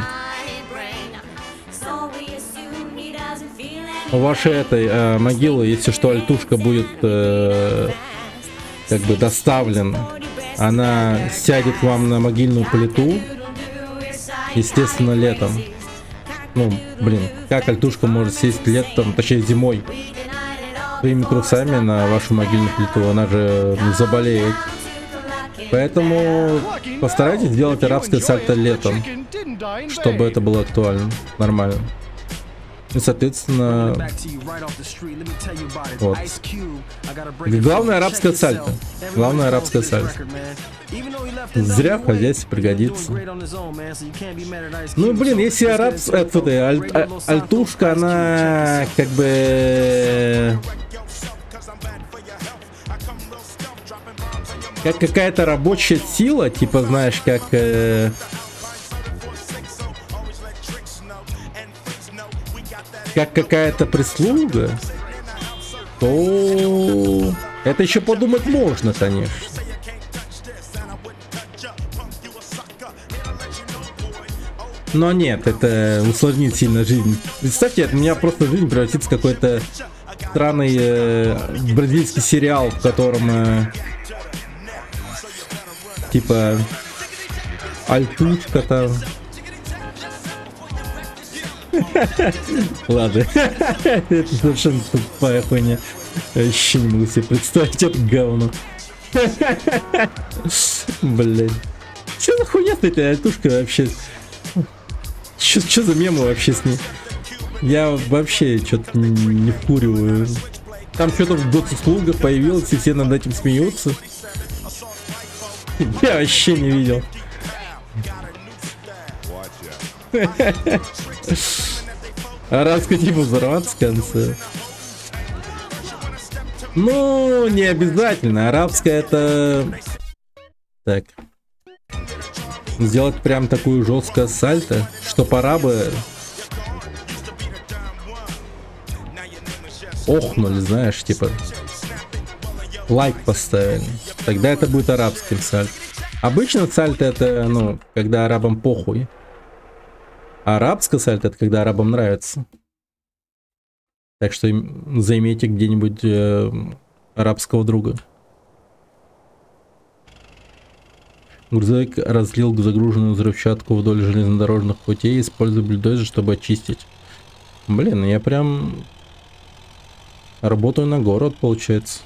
у вашей этой могилы, если что, альтушка будет как бы доставлена, она сядет вам на могильную плиту, естественно, летом. Ну, блин, как альтушка может сесть летом, точнее зимой, своими трусами на вашу могильную плиту, она же заболеет. Поэтому постарайтесь сделать арабское сальто летом, чтобы это было актуально, нормально. И, соответственно, вот. Главное арабское сальто. Главное арабское сальто. Зря в хозяйстве пригодится. Ну, блин, если альтушка, она как бы... как какая-то рабочая сила, типа, знаешь, как... как какая-то прислуга, то это еще подумать можно, конечно. Но нет, это усложнит сильно жизнь. Представьте, у меня просто жизнь превратится в какой-то странный бразильский сериал, в котором типа альтушка там. Ладно, это совершенно тупая хуйня. Я вообще не могу себе представить это говно. Блин. Че за хуйня с этой альтушкой вообще? Че за мемы вообще с ней? Я вообще что-то не вкуриваю. Там что-то в госуслугах появилось, и все над этим смеются. Я вообще не видел. Арабская типа взорваться в конце. Ну, не обязательно. Арабская это... Так. Сделать прям такую жесткую сальто, чтоб арабы охнули, знаешь, типа лайк поставили. Тогда это будет арабским сальто. Обычно сальто это, ну, когда арабам похуй. Арабское сальто это когда арабам нравится. Так что займите где-нибудь арабского друга. Грузовик разлил загруженную взрывчатку вдоль железнодорожных путей, используя бульдозер, чтобы очистить. Блин, я прям работаю на город, получается.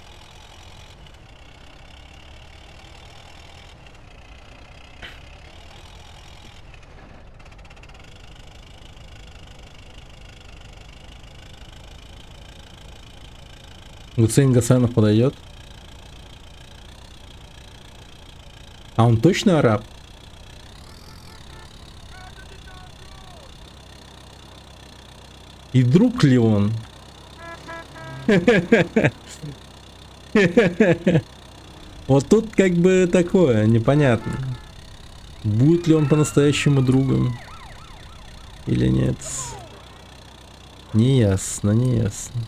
Гусейн Гасанов подойдет. А он точно араб? И друг ли он? Вот тут как бы такое, непонятно. Будет ли он по-настоящему другом? Или нет? Не ясно, не ясно.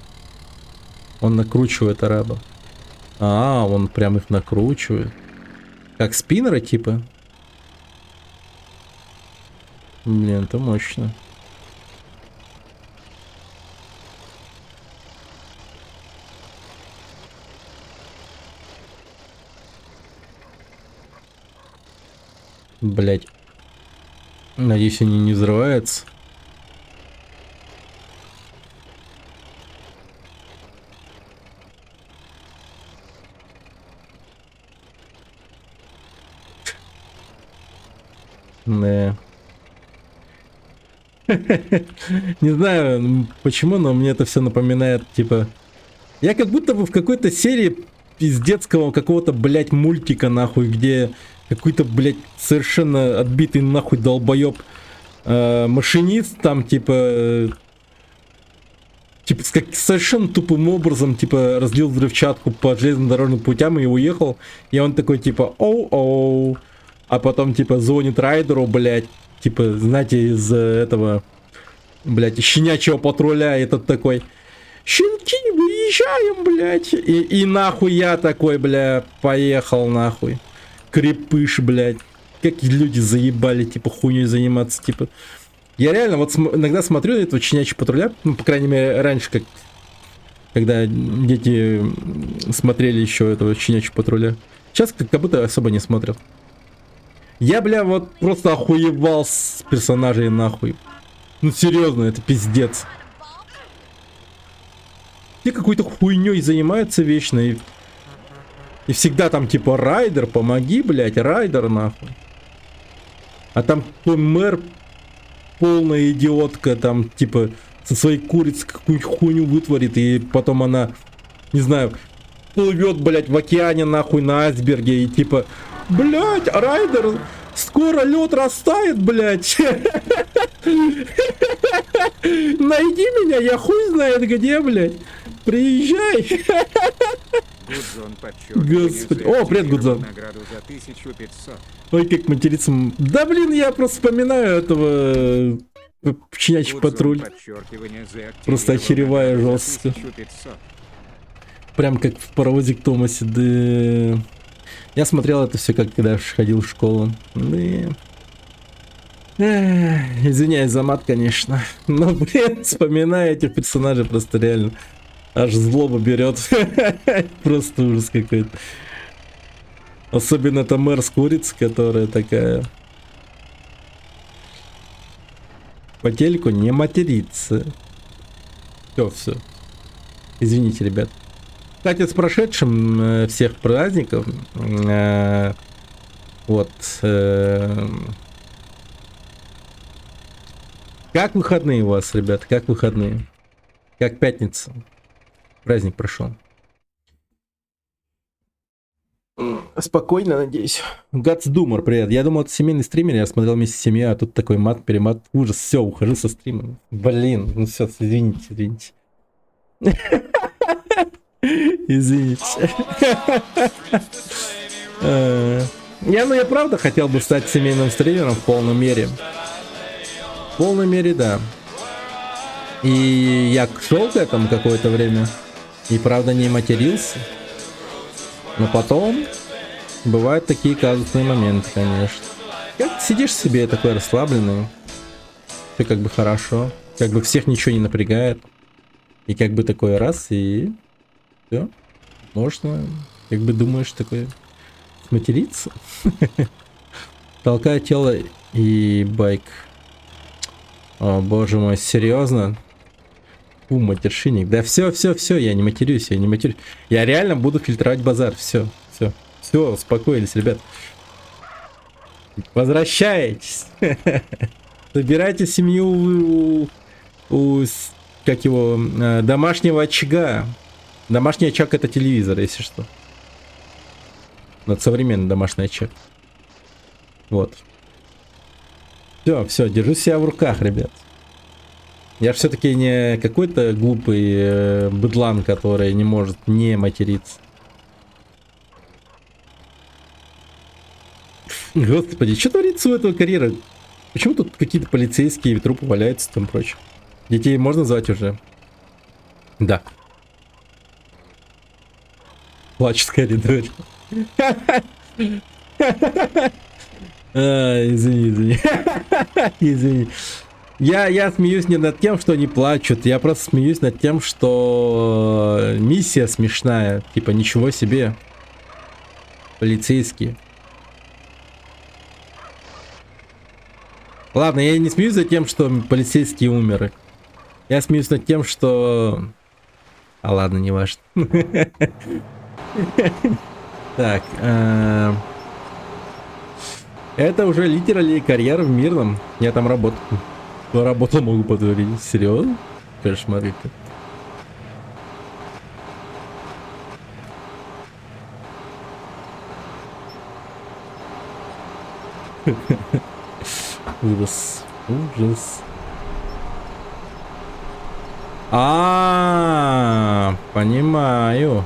Он накручивает араба. А, он прям их накручивает. Как спиннеры типа? Блин, это мощно. Блять. Надеюсь, они не взрываются. Да. Не знаю почему, но мне это все напоминает, типа... Я как будто бы в какой-то серии из детского какого-то, блять, мультика, нахуй, где какой-то, блять, совершенно отбитый, нахуй, долбоеб машинист, там, типа... Типа, совершенно тупым образом, типа, разлил взрывчатку по железнодорожным путям и уехал. И он такой, типа, оу-оу. А потом, типа, звонит райдеру, блядь, типа, знаете, из этого, блядь, щенячьего патруля, и тот такой, щенки, выезжаем, блядь, и нахуй я такой, бля, поехал, нахуй, крепыш, блядь, как люди заебали, типа, хуйней заниматься, типа, Я реально вот иногда смотрю на этого щенячьего патруля, ну, по крайней мере, раньше, когда дети смотрели еще этого щенячьего патруля. Сейчас как будто особо не смотрят. Я, бля, вот просто охуевал с персонажей нахуй. Ну серьезно, это пиздец. Все какой-то хуйней занимаются вечно и всегда там типа Райдер, помоги, блядь, Райдер нахуй. А там мэр полная идиотка, там типа со своей курицей какую-нибудь хуйню вытворит, и потом она, не знаю, плывет, блядь, в океане нахуй на айсберге, и типа, блядь, Райдер, скоро лед растает, блядь. Найди меня, я хуй знает где, блядь. Приезжай. Господи. О, привет, Гудзон. Ой, как материться. Да, блин, я просто вспоминаю этого щенячий патруль. Просто охереваю жестко. Прям как в паровозик Томасе. Да. Я смотрел это все, когда ходил в школу. Да. Извиняюсь за мат, конечно. Но, блин, вспоминая этих персонажей, просто реально аж злоба берет. Просто ужас какой-то. Особенно это мэр с курицей, которая такая по телеку не матерится. Все. Извините, ребят. Кстати, с прошедшим всех праздников. Вот. Как выходные у вас, ребят? Как выходные? Как пятница? Праздник прошел. Спокойно, надеюсь. Гацдумор, привет. Я думал, это семейный стример, я смотрел вместе с семьей, а тут такой мат, перемат. Ужас, все, ухожу со стрима. Блин, ну все, извините. Извините. Я правда хотел бы стать семейным стримером в полной мере. В полной мере, да. И я шел к этому какое-то время. И правда не матерился. Но потом бывают такие казусные моменты, конечно. Как сидишь себе такой расслабленный. Все как бы хорошо. Как бы всех ничего не напрягает. И как бы такой раз, и все. Можно, как бы думаешь, такой сматериться. Толкаю тело и байк. О, боже мой, серьезно? Матершинник. Да все, я не матерюсь, Я реально буду фильтровать базар. Все, успокоились, ребят. Возвращайтесь. Собирайте семью у как его, домашнего очага. Домашний очаг — это телевизор, если что. Вот современный домашний очаг. Вот. Все, держу себя в руках, ребят. Я же все-таки не какой-то глупый быдлан, который не может не материться. Господи, что творится у этого карьера? Почему тут какие-то полицейские трупы валяются и там прочее? Детей можно звать уже? Да. Плачет в коридоре. Извини. Извини. Я смеюсь не над тем, что они плачут. Я просто смеюсь над тем, что миссия смешная. Типа, ничего себе. Полицейские. Ладно, я не смеюсь за тем, что полицейские умерли. Я смеюсь над тем, что... А ладно, не важно. Так. Это уже литерали карьера в мирном. Я там работал, могу подтвердить. Серьезно? Кошмар. Ужас. Понимаю.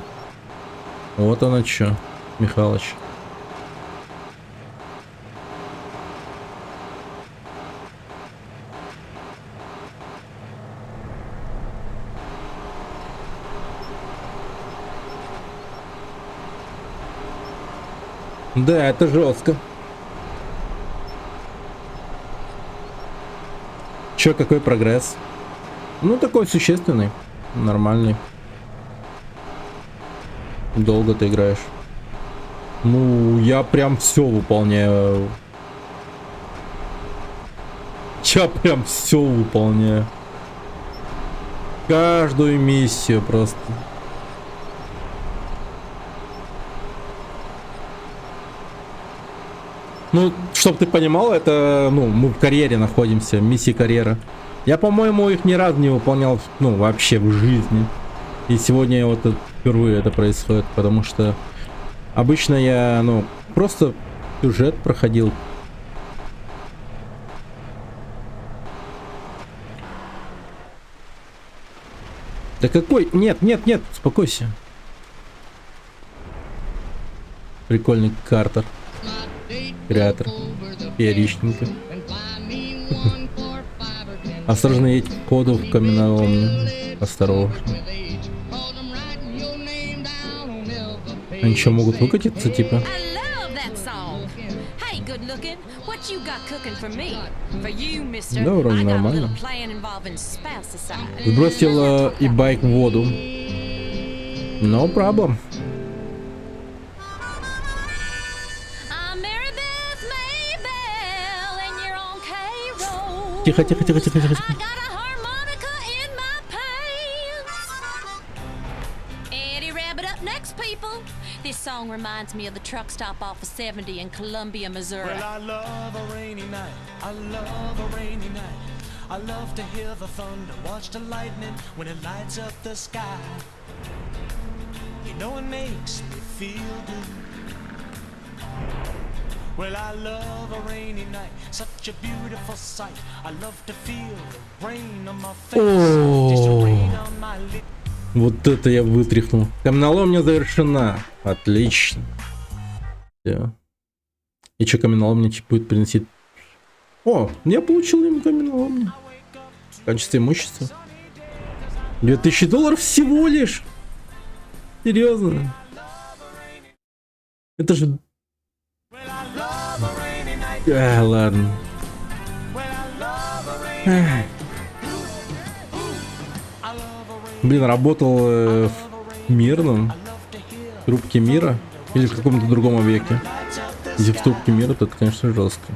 Вот оно что, Михалыч. Да, это жестко. Чё, какой прогресс? Ну, такой существенный, нормальный. Долго ты играешь. Ну, я прям все выполняю. Я прям все выполняю. Каждую миссию просто. Ну, чтоб ты понимал, это, ну, мы в карьере находимся, миссии карьера. Я, по-моему, их ни разу не выполнял, ну, вообще в жизни. И сегодня вот впервые это происходит, потому что обычно я, ну, просто сюжет проходил. Да какой? Нет, нет, нет, успокойся. Прикольный Картер. Креатор. Пиарищненько. Осторожно едь к входу в каменоломню. Осторожно. Они что, могут выкатиться, типа? Да, вроде нормально. Сбросил и байк в воду. No problem. Тихо, тихо, тихо, тихо, тихо. This song reminds me of the truck stop off of 70 in Columbia, Missouri. Well, I love a rainy night. I love a rainy night. I love to hear the thunder, watch the lightning when it lights up the sky. You know it makes me feel good. Well, I love a rainy night, such a beautiful sight. I love to feel the rain on my face, just the rain on my lips. Вот это я вытряхнул. Каменоломня завершена. Отлично. Все. И что каменоломня будет приносить? О, я получил им каменоломню. В качестве имущества. $2000 всего лишь. Серьезно. Это же... ладно. Блин, работал в Мирном, в трубке мира или в каком-то другом объекте. Если в трубке мира, то это, конечно, жестко.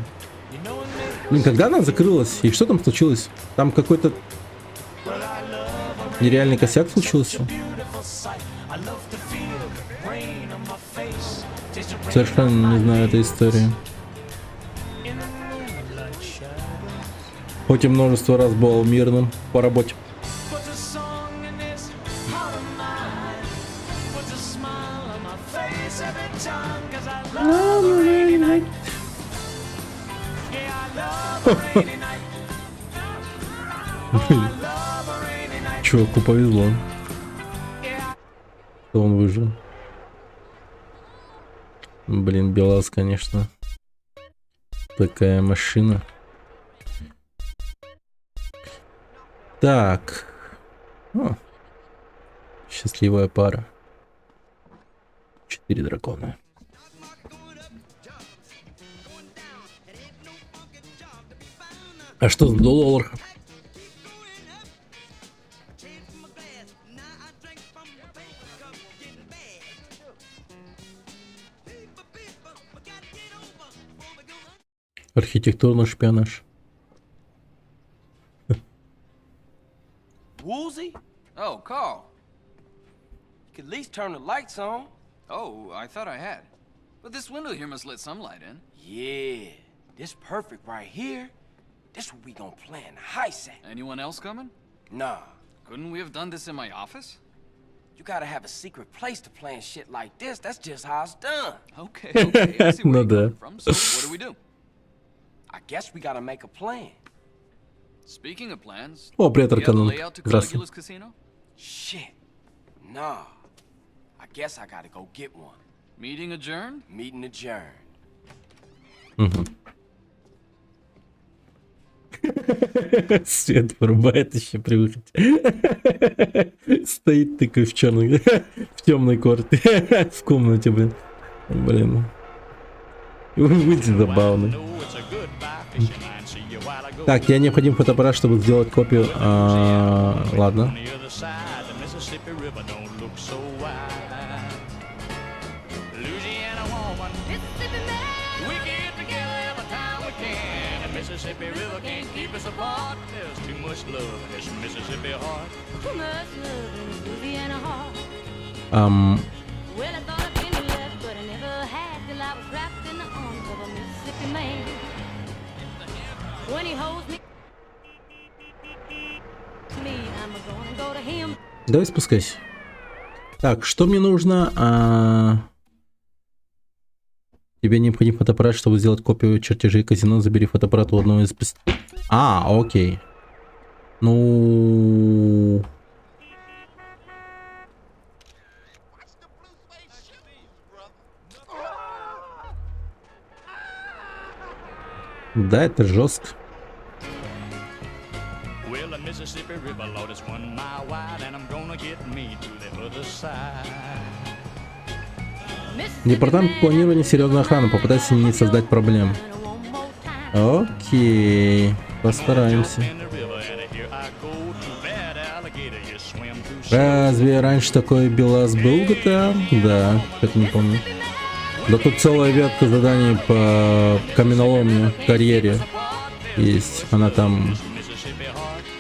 Блин, когда она закрылась? И что там случилось? Там какой-то нереальный косяк случился. Совершенно не знаю этой истории. Хоть и множество раз был Мирным по работе. Чуваку повезло, что он выжил. Блин, БелАЗ, конечно, такая машина. Так, о, счастливая пара. 4 дракона. А что за доллар? Архитектурный шпионаж. Woolsey? Oh, Carl. You could at least turn the lights on. Oh, I thought I had. But this window here must let some light in. Yeah, this perfect right here. This what we gonna plan the heist at. Anyone else coming? Nah. Couldn't we have done this in my office? You gotta have a secret place to plan shit like this. That's just how it's done. Okay, I see where Ну you're да. coming from. So what do we do? I guess we gotta make a plan. Speaking of plans, О, привет, do you have a Арканон. layout to Здравствуй. Caligula's casino? Shit. Nah. I guess I gotta go get one. Meeting adjourned? Meeting adjourned. Свет вырубает еще при выходе. Стоит такой в темной корте. В комнате, блин. Блин. Выйти забавно. Так, я необходим фотоаппарат, чтобы сделать копию. Ладно. Mississippi River can't keep us apart. There's too much love in this Mississippi heart. Too much love in this Louisiana heart. Well, I thought I'd been left, but I never had till I was wrapped in the arms of a Mississippi man. When he holds me, I'm gonna go to him. Давай спускайся. Так, что мне нужно? Тебе необходим фотоаппарат, чтобы сделать копию чертежей казино. Забери фотоаппарат у одного из... окей. Ну... Да, это жестко. Департамент планирования серьезной охраны. Попытайся не создать проблем. Окей. Постараемся. Разве раньше такой БелАЗ был в GTA? Да, это не помню. Да тут целая ветка заданий по каменоломне, карьере есть. Она там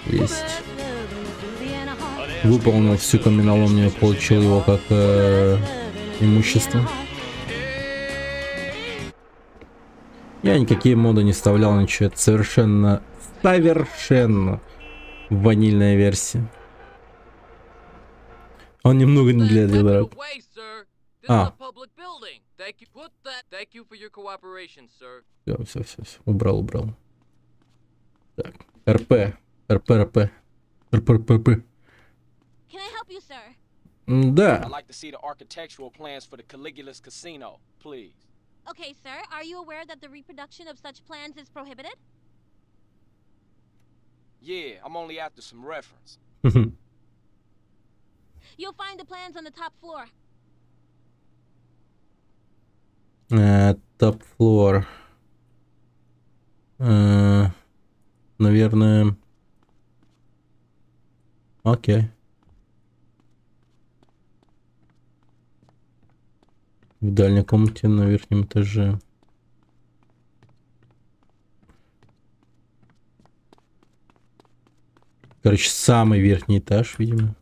есть. Выполнил всю каменоломню, получил его как имущество. Я никакие моды не вставлял, ничего. Это совершенно ванильная версия. Он немного не для дилеров. Все. Убрал. Так. РП. Да. Okay, sir, are you aware that the reproduction of such plans is prohibited? Yeah, I'm only after some reference. You'll find the plans on the top floor. Top floor. Наверное. Окей. В дальней комнате на верхнем этаже. Короче, самый верхний этаж, видимо.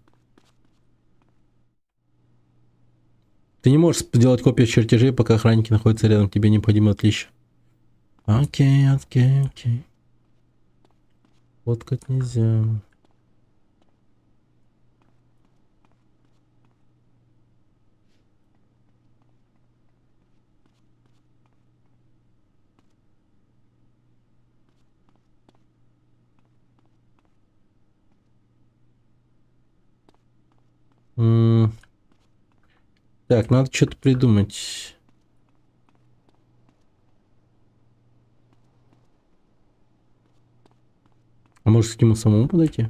Ты не можешь сделать копию чертежей, пока охранники находятся рядом. Тебе необходимо отличие. Окей. Фоткать нельзя. Так, надо что-то придумать. А может к нему самому подойти?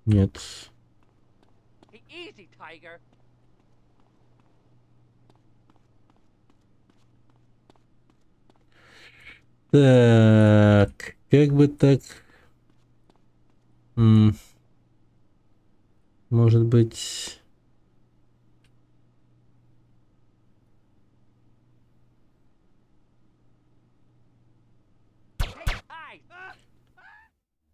Нет. Так, как бы так... Может быть...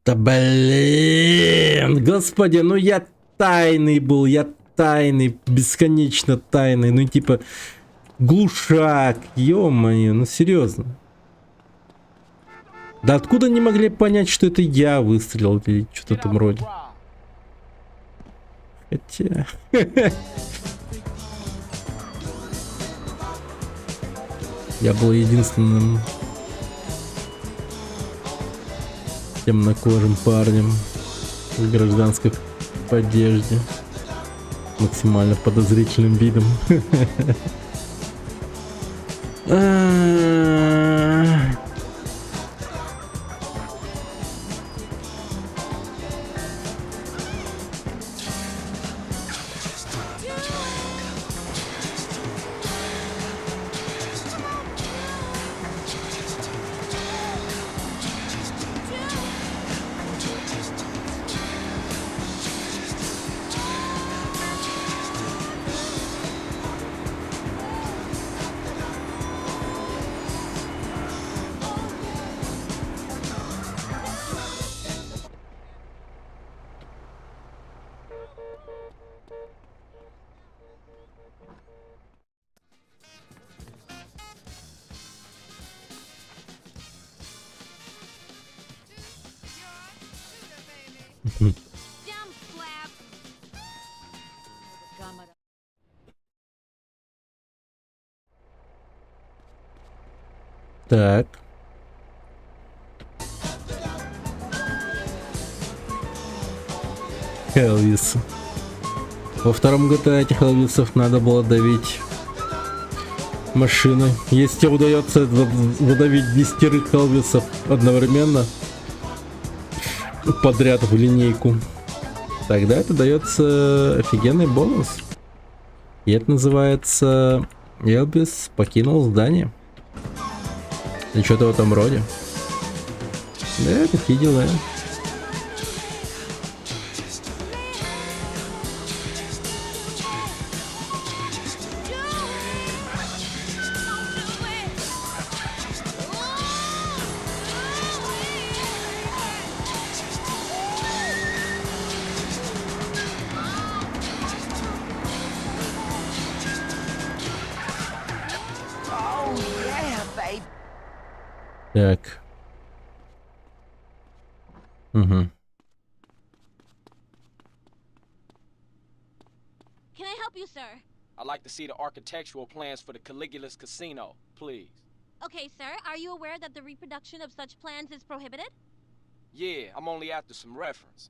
Да блин, господи, ну я тайный был, бесконечно тайный, ну типа глушак, ё-моё, ну серьезно. Да откуда не могли понять, что это я выстрелил или что-то в этом роде? Хотя... Я был единственным темнокожим парнем в гражданской одежде, максимально подозрительным видом. Так. Элвис. Во втором GTA этих Элвисов надо было давить машины. Если тебе удается задавить 10 Элвисов одновременно подряд в линейку, тогда это дается офигенный бонус. И это называется Элвис покинул здание. Или что-то в этом роде. Да, такие дела. Так. Угу. Can I help you, sir? I'd like to see the architectural plans for the Caligula's Casino, please. Okay, sir. Are you aware that the reproduction of such plans is prohibited? Yeah, I'm only after some reference.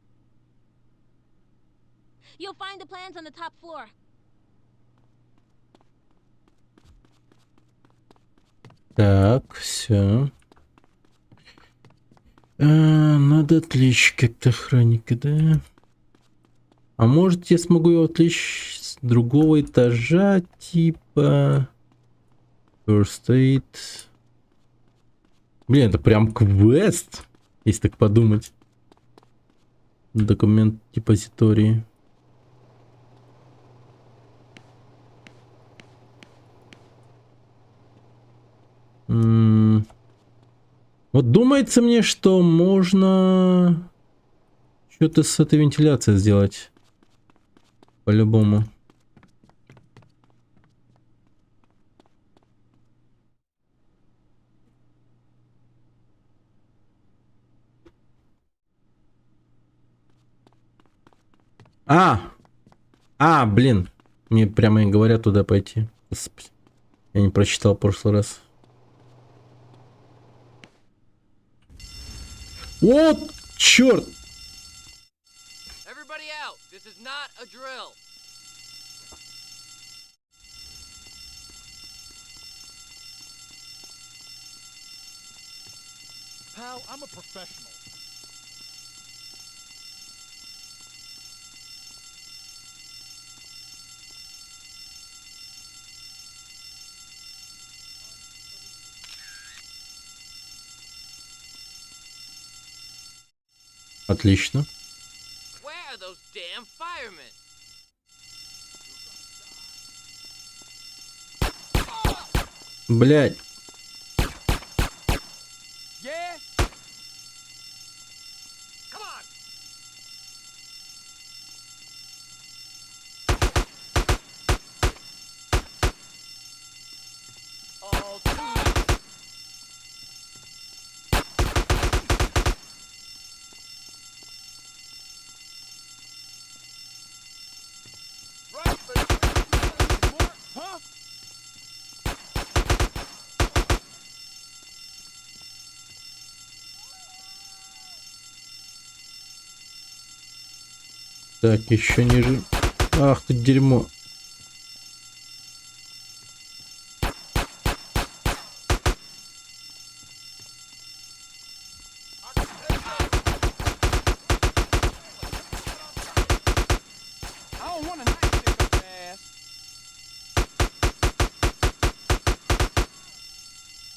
You'll find the plans on the top floor. Так, все. Надо отвлечь как-то охранника, да? А может я смогу его отвлечь с другого этажа, типа... First Aid. Блин, это прям квест, если так подумать. Документ депозитории. Вот думается мне, что можно что-то с этой вентиляцией сделать. По-любому. Блин. Мне прямо и говорят туда пойти. Господи. Я не прочитал в прошлый раз. Вот, черт! Everybody out. This is not a drill. Pal, I'm a professional. Отлично. Where are those damn firemen? Блядь. Yeah? Come on. All two. Так, еще ниже. Ах ты дерьмо.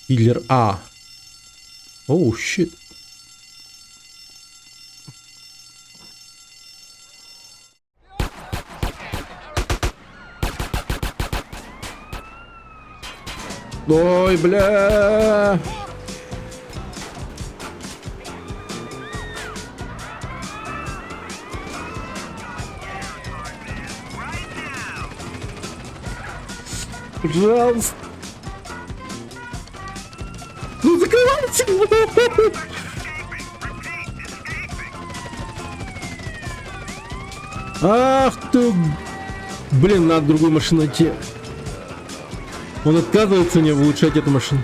Киллер А. Оу, щит. Ой, бля. Пожалуйста. Ну закрывайте его. Ах ты. Блин, надо другую машину найти. Он отказывается мне улучшать эту машину.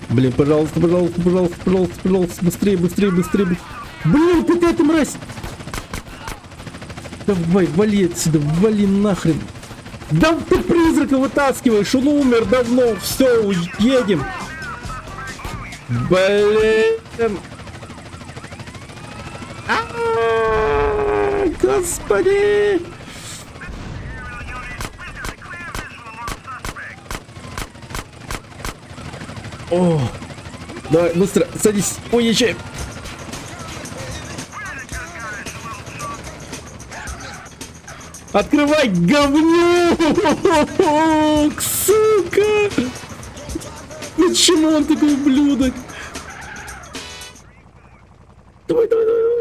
Блин, пожалуйста, пожалуйста, пожалуйста, пожалуйста, пожалуйста, быстрее, быстрее, быстрее. Блин, какая ты мразь! Давай, вали отсюда, вали нахрен. Да ты призрака вытаскиваешь, он умер давно. Все, едем. Блин. Господи. О, давай, быстро, садись, уезжай. Открывай, говнюк, сука! Почему он такой ублюдок? Давай, давай, давай, давай.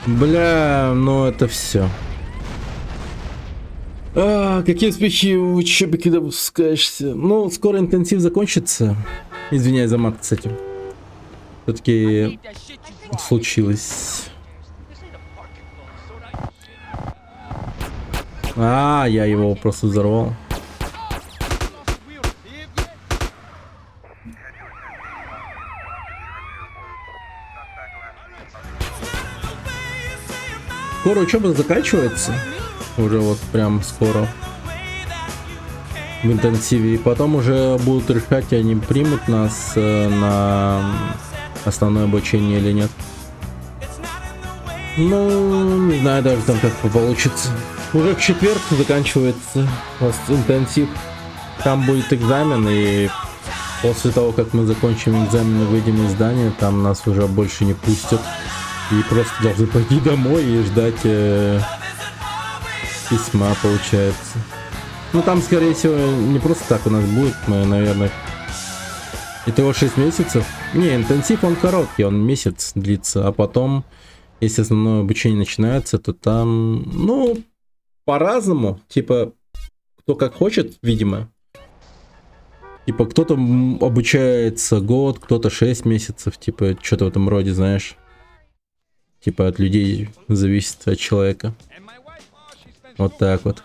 Бля, ну это все. Какие успехи в учебе, когда выпускаешься? Ну, скоро интенсив закончится. Извиняюсь за мат, кстати. Все-таки случилось. Я его просто взорвал. Скоро учеба заканчивается. Уже вот прям скоро. В интенсиве. И потом уже будут решать, они примут нас на основное обучение или нет. Ну, не знаю даже там как получится. Уже в четверг заканчивается интенсив. Там будет экзамен, и после того, как мы закончим экзамен и выйдем из здания, там нас уже больше не пустят. И просто должны пойти домой и ждать письма, получается. Ну там, скорее всего, не просто так у нас будет, мы, наверное... Итого 6 месяцев. Не, интенсив он короткий, он месяц длится, а потом, если основное обучение начинается, то там, ну, по-разному. Типа, кто как хочет, видимо. Типа, кто-то обучается год, кто-то 6 месяцев, типа, что-то в этом роде, знаешь. Типа, от людей зависит, от человека. Вот так вот.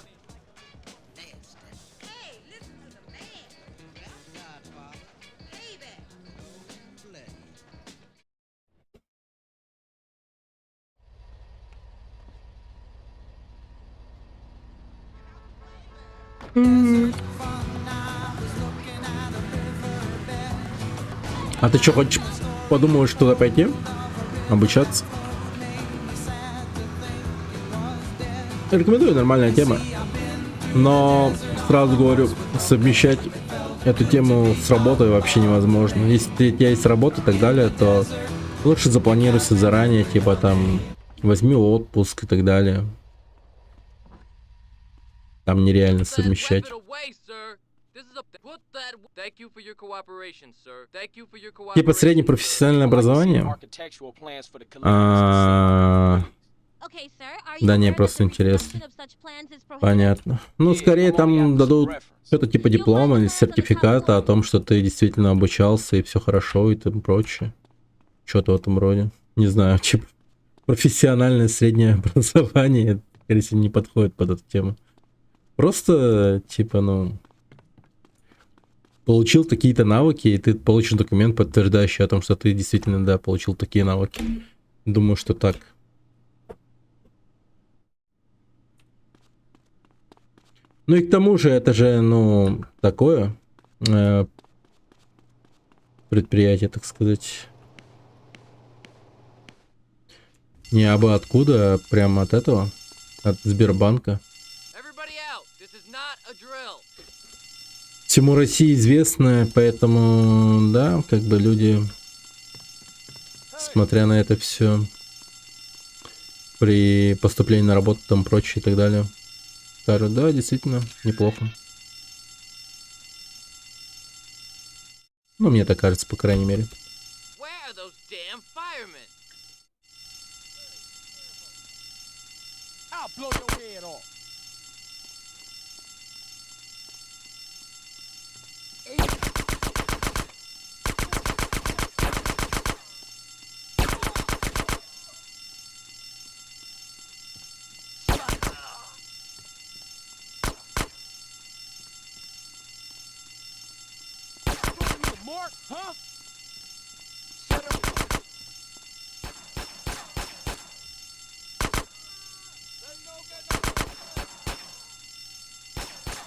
А ты что, хочешь, подумаешь, туда пойти? Обучаться? Рекомендую, нормальная тема. Но сразу говорю, совмещать эту тему с работой вообще невозможно. Если у тебя есть работа и так далее, то лучше запланируйся заранее, типа там возьми отпуск и так далее. Там нереально совмещать. Типа среднее профессиональное образование? Да не, просто интересно. Понятно. Ну, скорее там дадут что-то типа диплома или сертификата о том, что ты действительно обучался и все хорошо и тому прочее. Что-то в этом роде. Не знаю, типа профессиональное среднее образование, скорее всего, не подходит под эту тему. Просто, типа, ну... Получил такие-то навыки, и ты получишь документ, подтверждающий о том, что ты действительно, да, получил такие навыки. Думаю, что так. Ну и к тому же, это же, ну, такое предприятие, так сказать. Не абы откуда, а прямо от этого, от Сбербанка. Всему России известно, поэтому, да, как бы люди, смотря на это все, при поступлении на работу, там прочее и так далее, скажут, да, действительно, неплохо. Ну, мне так кажется, по крайней мере. Huh?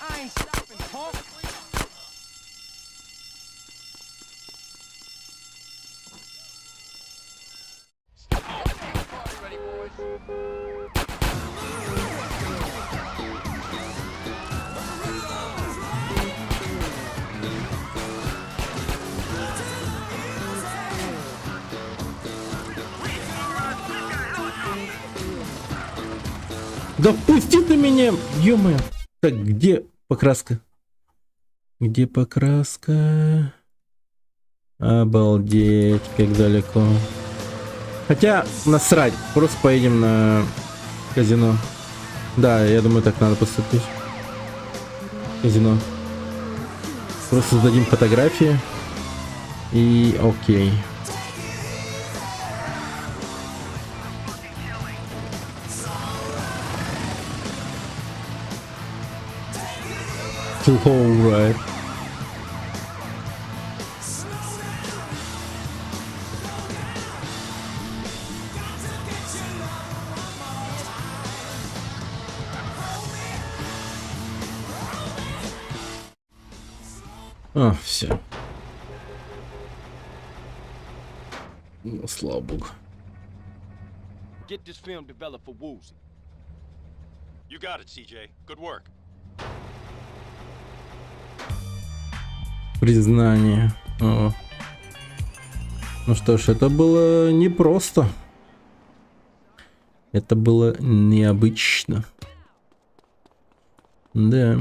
I ain't stopping, punk. Ready, boys? Да пусти ты меня, ё-моё. Так, где покраска? Где покраска? Обалдеть, как далеко. Хотя, насрать, просто поедем на казино. Да, я думаю, так надо поступить. Казино. Просто сдадим фотографии. И окей. Alright. А, все. Ну, слава богу. Get this film developed for Woozy. You got it, CJ. Good work. Признание. О. Ну что ж, это было непросто. Это было необычно. Да.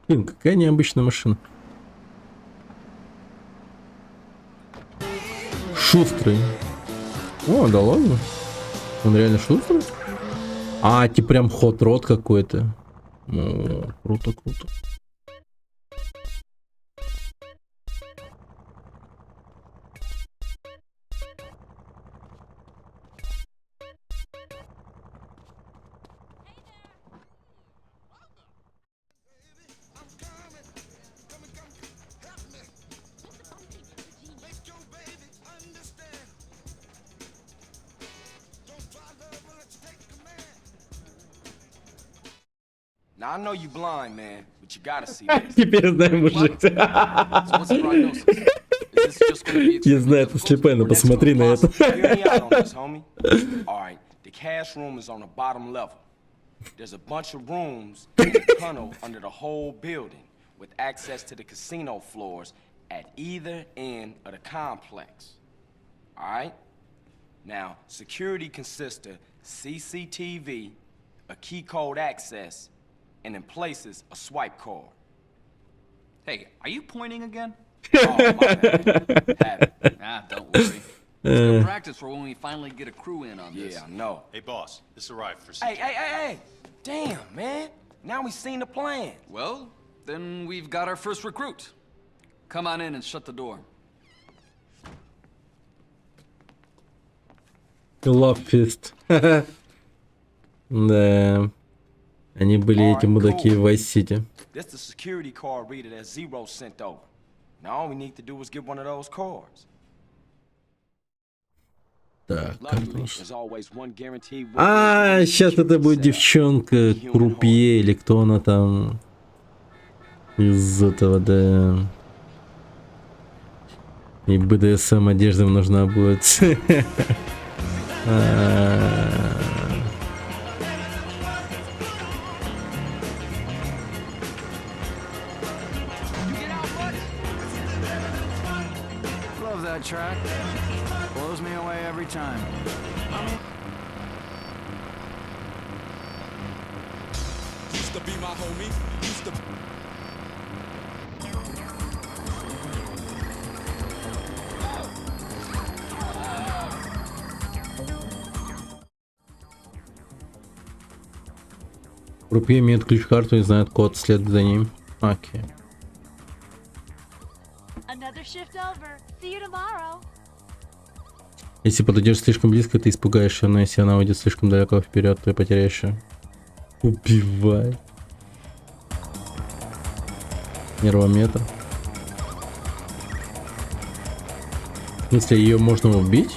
Блин, какая необычная машина. Шустрый. О, да ладно. Он реально шустрый? А, типа прям хот-род какой-то. О, круто, круто. Now I know you blind, man, but you gotta see this. Теперь знаю, мужик. Я знаю, это слепая, но посмотри на это. Alright, the cash room is on the bottom level. There's a bunch of rooms in the tunnel under the whole building with access to the casino floors at either end of the complex. Alright? Now, security consists of CCTV, a key code access, and in places, a swipe card. Hey, are you pointing again? Oh, my bad. Don't worry. It's good practice for when we finally get a crew in on this. Yeah, I know. Hey, boss, this arrived for CJ. Hey! Damn, man. Now we seen the plan. Well, then we've got our first recruit. Come on in and shut the door. Love fist. Да. Они были эти мудаки в Vice City. That's the security card reader that Zero sent over. Now all we need to do is get one of those cards. Так, а, сейчас это будет девчонка, крупье или кто она там из этого, да. И БДСМ одежда нужна будет. Love that track. Blows me away every time. Used to be my homie. Used to. Крупье имеет ключ-карту и знает код, следует за ним. Окей. Another shift over. See you tomorrow. Если подойдешь слишком близко, ты испугаешься, но если она уйдет слишком далеко вперед, ты потеряешь ее. Убивай. Нервометр. В смысле, ее можно убить?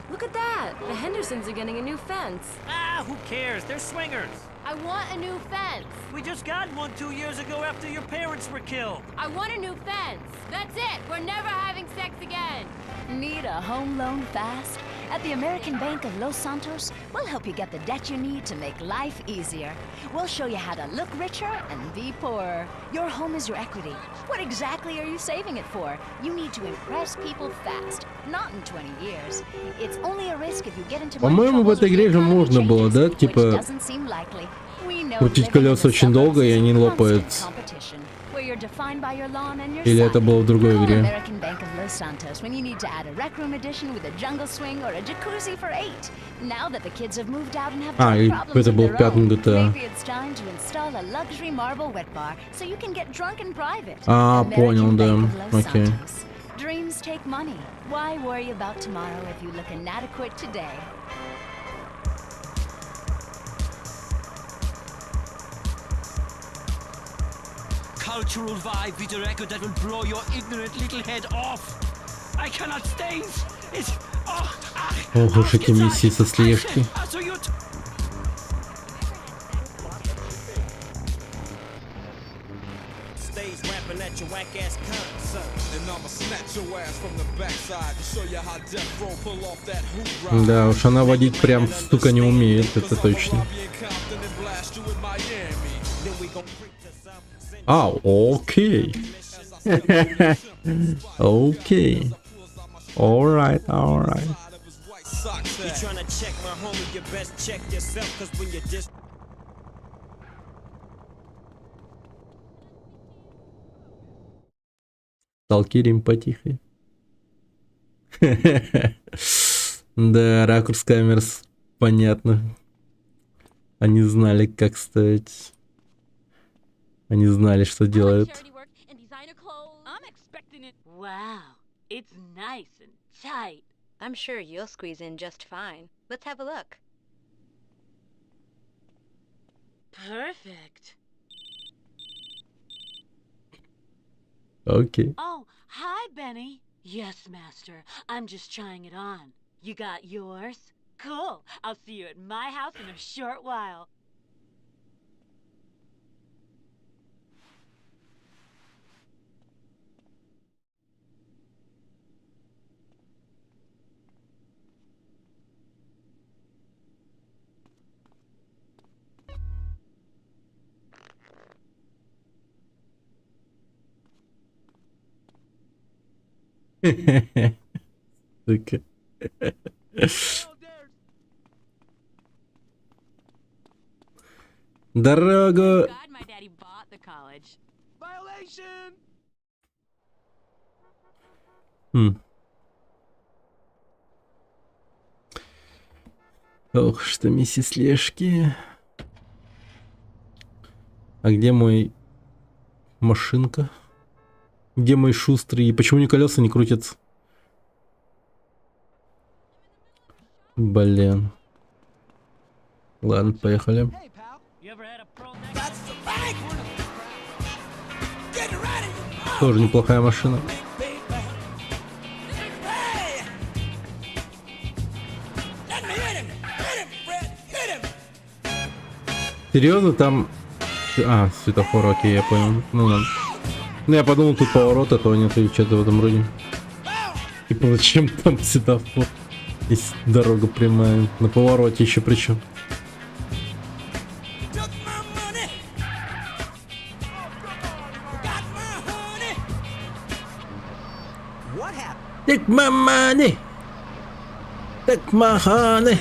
Look at that! The Hendersons are getting a new fence. Ah, who cares? They're swingers. I want a new fence. We just got one 2 years ago after your parents were killed. I want a new fence. That's it. We're never having sex again. Need a home loan fast? At the American Bank of Los Santos, we'll help you get the debt you need to make life easier. We'll show you how to look richer and be poorer. Your home is your equity. What exactly are you saving it for? You need to impress people fast, not in 20 years. It's only a risk if you get into По-моему, в этой игре же можно было, да, типа крутить колеса очень долго, и они лопают. Или это было в другой игре? А, и это был в пятом GTA. А, понял, да. Окей. Dreams take money. Why worry about tomorrow if you look inadequate today? Cultural vibe with a record that will blow your ignorant little head off. I cannot stand it. Ох уж эти миссии со слежкой. Да уж, она водить прям, сука, не умеет, это точно. А, окей. Окей. Alright, alright. Сталкерим потихо. Да, ракурс камер, понятно. Они знали, как ставить. Они знали, что делают. Wow, it's nice and tight. I'm sure you'll squeeze in just fine. Let's have a look. Perfect. Okay. Oh, hi, Benny. Yes, Master. I'm just trying it on. You got yours? Cool. I'll see you at my house in a short while. Сука. Дорогу. Ох, что миссия слежки. А где мой машинка? Где мой шустрый? Почему ни колеса не крутятся? Блин. Ладно, поехали. Тоже неплохая машина. Серьезно, там... А, светофор, окей, я понял. Ну ладно. Ну я подумал, тут поворот, а то нет, или что-то в этом роде. Типа, зачем там светофор? Есть дорога прямая. На повороте еще причем. Take my money. Take my honey.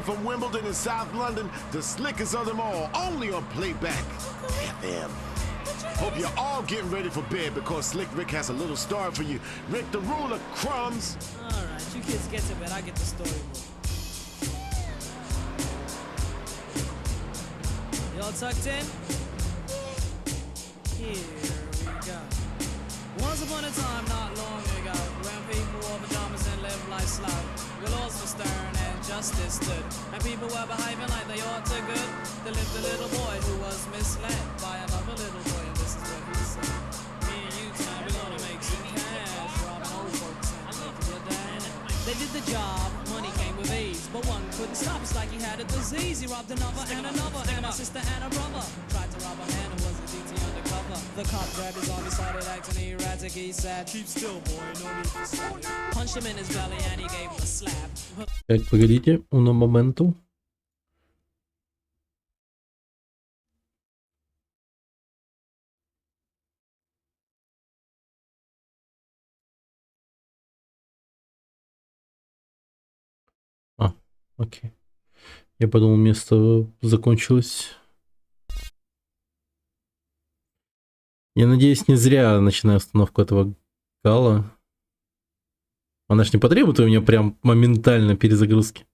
From Wimbledon in South London, the slickest of them all, only on Playback FM. Hope you're all getting ready for bed because Slick Rick has a little story for you. Rick the Ruler, crumbs. All right, you kids get to bed. I get the storyboard. Y'all tucked in? Here we go. Once upon a time, not long ago, when people wore pajamas and lived life slow, the laws were stern and justice stood, and people were behaving like they ought to good. There lived a little boy who was misled by another little boy, and this is what he said: me and you tonight, we're gonna make some cash, robbing old folks and making your dad. They did the job, money came with ease, but one couldn't stop. It's like he had a disease. He robbed another and a sister and a brother. Tried to rob a man who was a DT undercover. The cop grabbed his arm, he started acting erratic. He said, "Keep still, boy, no need to sweat." Punched him in his belly and he gave him a slap. Так, погодите, uno momento. А, окей. Я подумал, место закончилось. Я надеюсь, не зря начинаю установку этого гала. Она ж не потребует у меня прям моментально перезагрузки.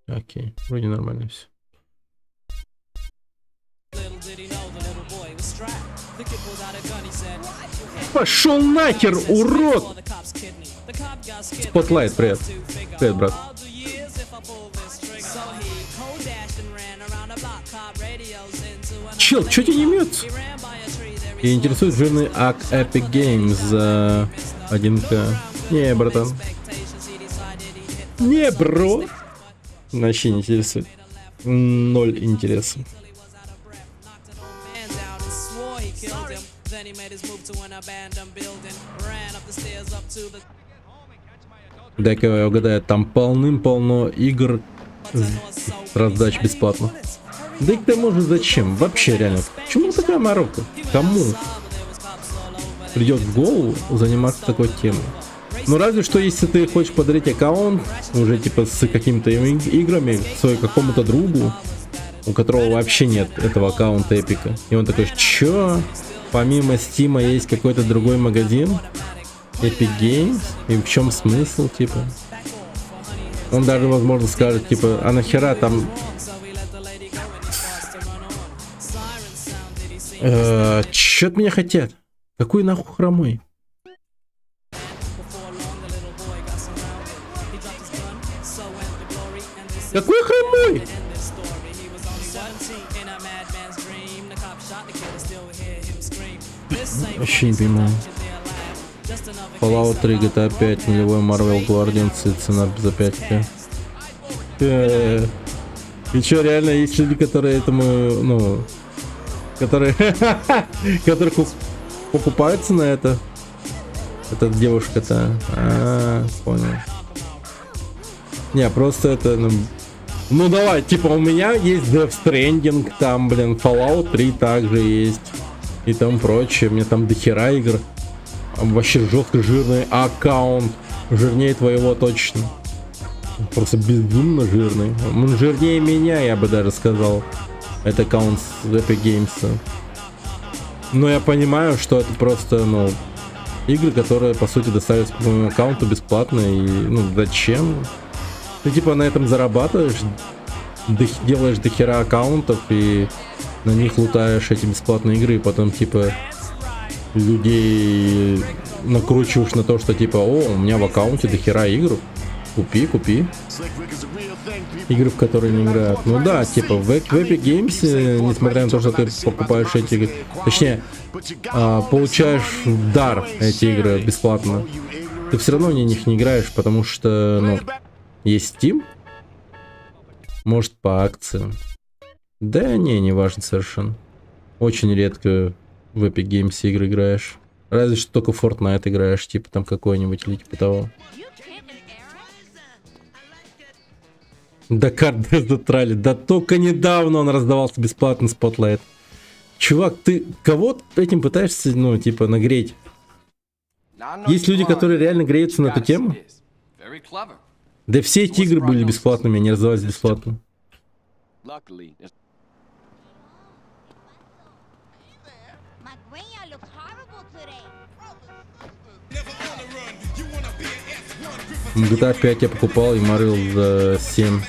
Окей, вроде нормально все. Пошел нахер, урод! Спотлайт, привет. Привет, брат. Чел, чё тебя не мётся? И интересует жирный ак Epic Games за 1К. Не, братан. Не, бро. Вообще не интересует. Ноль интереса. Дай-ка я угадаю, там полным-полно игр раздач бесплатно. Да и к тому же зачем? Вообще реально. Почему такая морока? Кому придет в голову заниматься такой темой? Ну разве что если ты хочешь подарить аккаунт уже типа с какими-то играми своему какому-то другу, у которого вообще нет этого аккаунта Эпика. И он такой, чё? Помимо Стима есть какой-то другой магазин? Epic Games? И в чем смысл, типа? Он даже, возможно, скажет, типа, а нахера там... Чё от меня хотят? Какой нахуй хромой? Какой хромой? Вообще не понимаю. Fallout 3, GTA 5, нулевой Marvel Guardians и цена за 5К. И чё, реально есть люди, которые этому, ну, которые покупаются на это? Эта девушка-то. Понял. Не, просто это, ну, Ну давай, типа у меня есть Death Stranding, там, блин, Fallout 3 также есть. И там прочее. У меня там дохера игр. Вообще жестко жирный аккаунт. Жирнее твоего точно. Просто безумно жирный. Он жирнее меня, я бы даже сказал. Это аккаунт с Epic Games. Но я понимаю, что это просто, ну, игры, которые, по сути, доставятся по моему аккаунту бесплатно. И, ну, зачем? Ты, типа, на этом зарабатываешь, делаешь дохера аккаунтов и на них лутаешь эти бесплатные игры, и потом, типа, людей накручиваешь на то, что, типа, о, у меня в аккаунте дохера игр. Купи. Игры, в которые не играют. Ну да, типа в Epic Games, несмотря на то, что ты покупаешь эти игры, точнее, получаешь в дар эти игры бесплатно, ты все равно на них не играешь, потому что, ну, есть Steam, может по акции. Да не важно совершенно. Очень редко в Epic Games игры играешь. Разве что только Fortnite играешь, типа там какой-нибудь или типа того. Dakar Desert Rally. Да только недавно он раздавался бесплатно Spotlight. Чувак, ты кого этим пытаешься, ну, типа, нагреть? Есть люди, которые реально греются на эту тему? Да все эти игры были бесплатными, они раздавались бесплатно. GTA 5 я покупал и морил за 7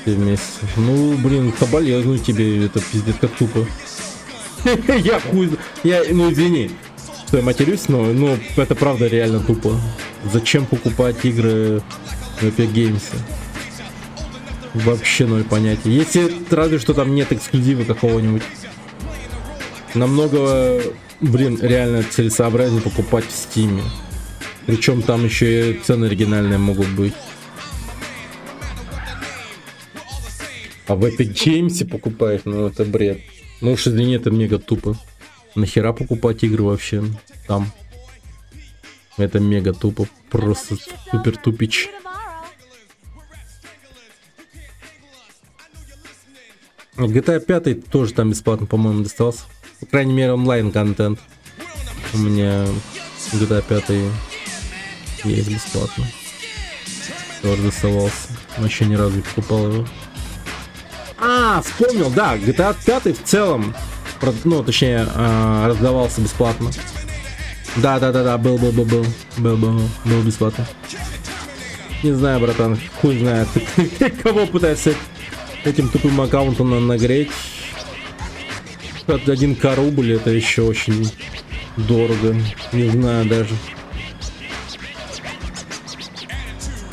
месяцев. Ну, блин, соболезную тебе, это пиздец как тупо. Я хуй... ну извини, что я матерюсь, но это правда реально тупо. Зачем покупать игры в Epic Games? Вообще ноль понятия. Если разве что там нет эксклюзива какого-нибудь. Намного, блин, реально целесообразнее покупать в Steam. Причем там еще и цены оригинальные могут быть. А в Epic Games покупать, ну это бред. Ну уж извини, это мега тупо. Нахера покупать игры вообще там? Это мега тупо. Просто супер тупич. GTA 5 тоже там бесплатно, по-моему, достался. По крайней мере, онлайн-контент. У меня GTA 5 есть бесплатно. Тоже доставался. Вообще ни разу не покупал его. Вспомнил, да, GTA 5 в целом, ну, точнее, раздавался бесплатно. Да, был бесплатно. Не знаю, братан, хуй знает. Кого пытаешься этим тупым аккаунтом нагреть? 1 рубль, это еще очень дорого. Не знаю даже.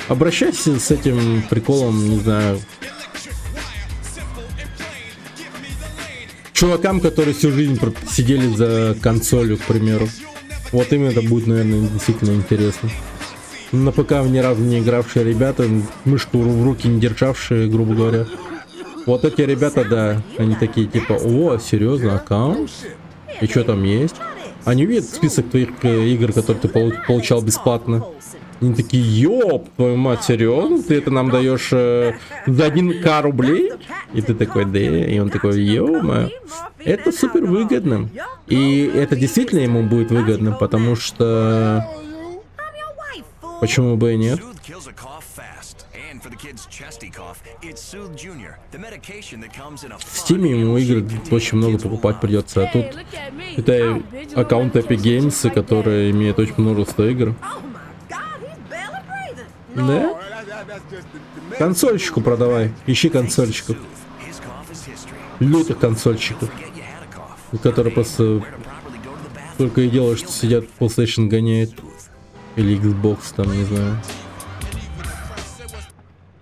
Обращайся с этим приколом, не знаю, чувакам, которые всю жизнь сидели за консолью, к примеру. Вот им это будет, наверное, действительно интересно. На ПК ни разу не игравшие ребята, мышку в руки не державшие, грубо говоря. Вот эти ребята, да, они такие типа, о, серьезно, аккаунт? И что там есть? Они видят список твоих игр, которые ты получал бесплатно. Они такие, ёб, твою мать, серьезно? Ты это нам даешь за 1 рублей? И ты такой, да, и он такой, ё-моё, это супер выгодно. И это действительно ему будет выгодно, потому что... Почему бы и нет? В Steam ему игр очень много покупать придется, а тут это аккаунт Epic Games, который имеет очень множество игр. Да? Консольщику продавай. Ищи консольщиков. Лютых консольщиков. Которые просто только и делают, что сидят в PlayStation гоняют. Или Xbox там, не знаю.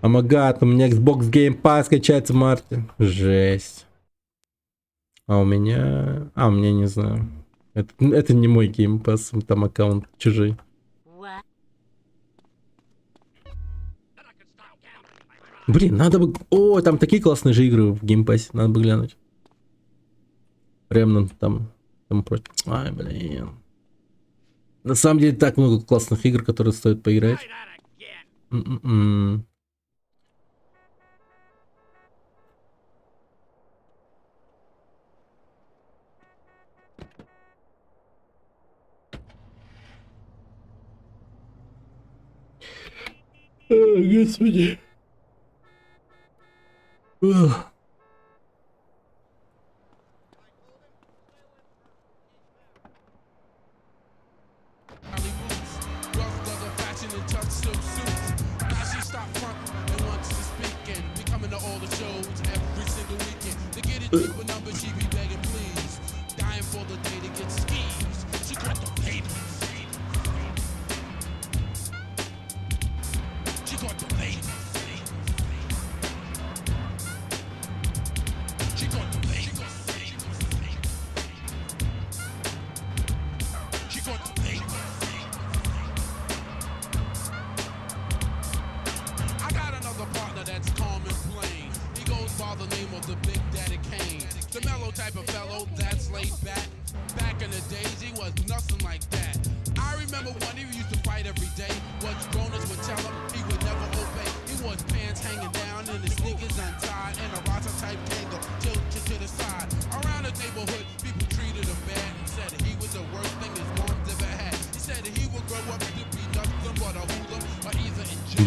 Амагат, у меня Xbox Game Pass скачается в марте. Жесть. А у меня не знаю. Это не мой Game Pass, там аккаунт чужой. Блин, надо бы... О, там такие классные же игры в Game Pass. Надо бы глянуть. Remnant там против. Ай, блин. На самом деле так много классных игр, которые стоит поиграть. Господи.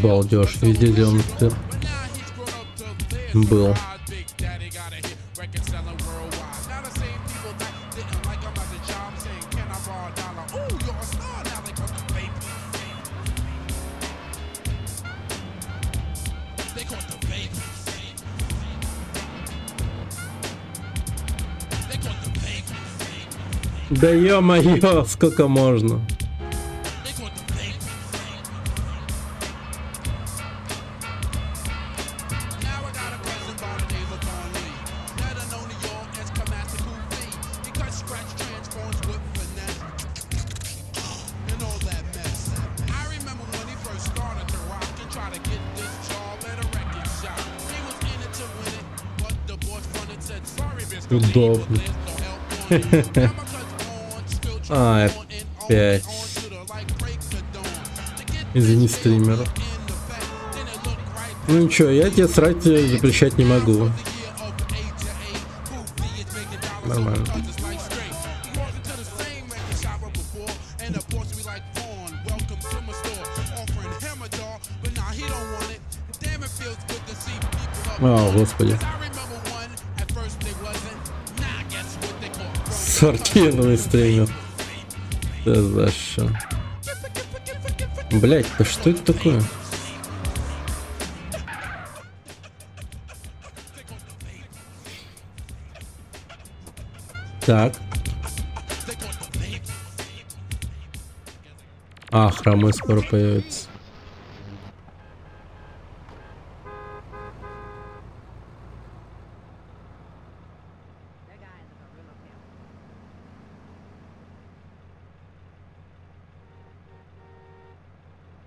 Балдеж, везде зеленый сыр был. Да ё-моё, сколько можно? Удобно. А, опять. Извини, стример. Ну ничего, я тебе срать запрещать не могу. Нормально. О, господи. Сортированный стример. Да за что? Блять, да что это такое? Так. А, хромой скоро появится.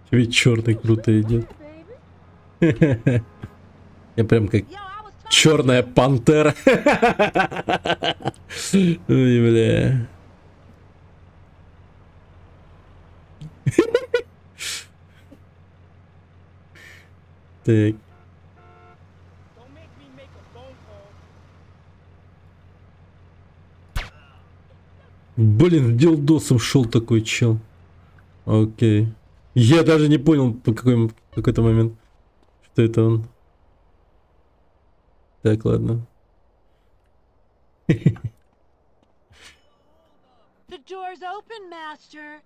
Ведь черный круто идет. Я прям как черная пантера. Ой, бля. Так. Блин, с дилдосом шел такой чел. Окей. Я даже не понял по какой-то момент, что это он. Так, ладно. The door's open, Master.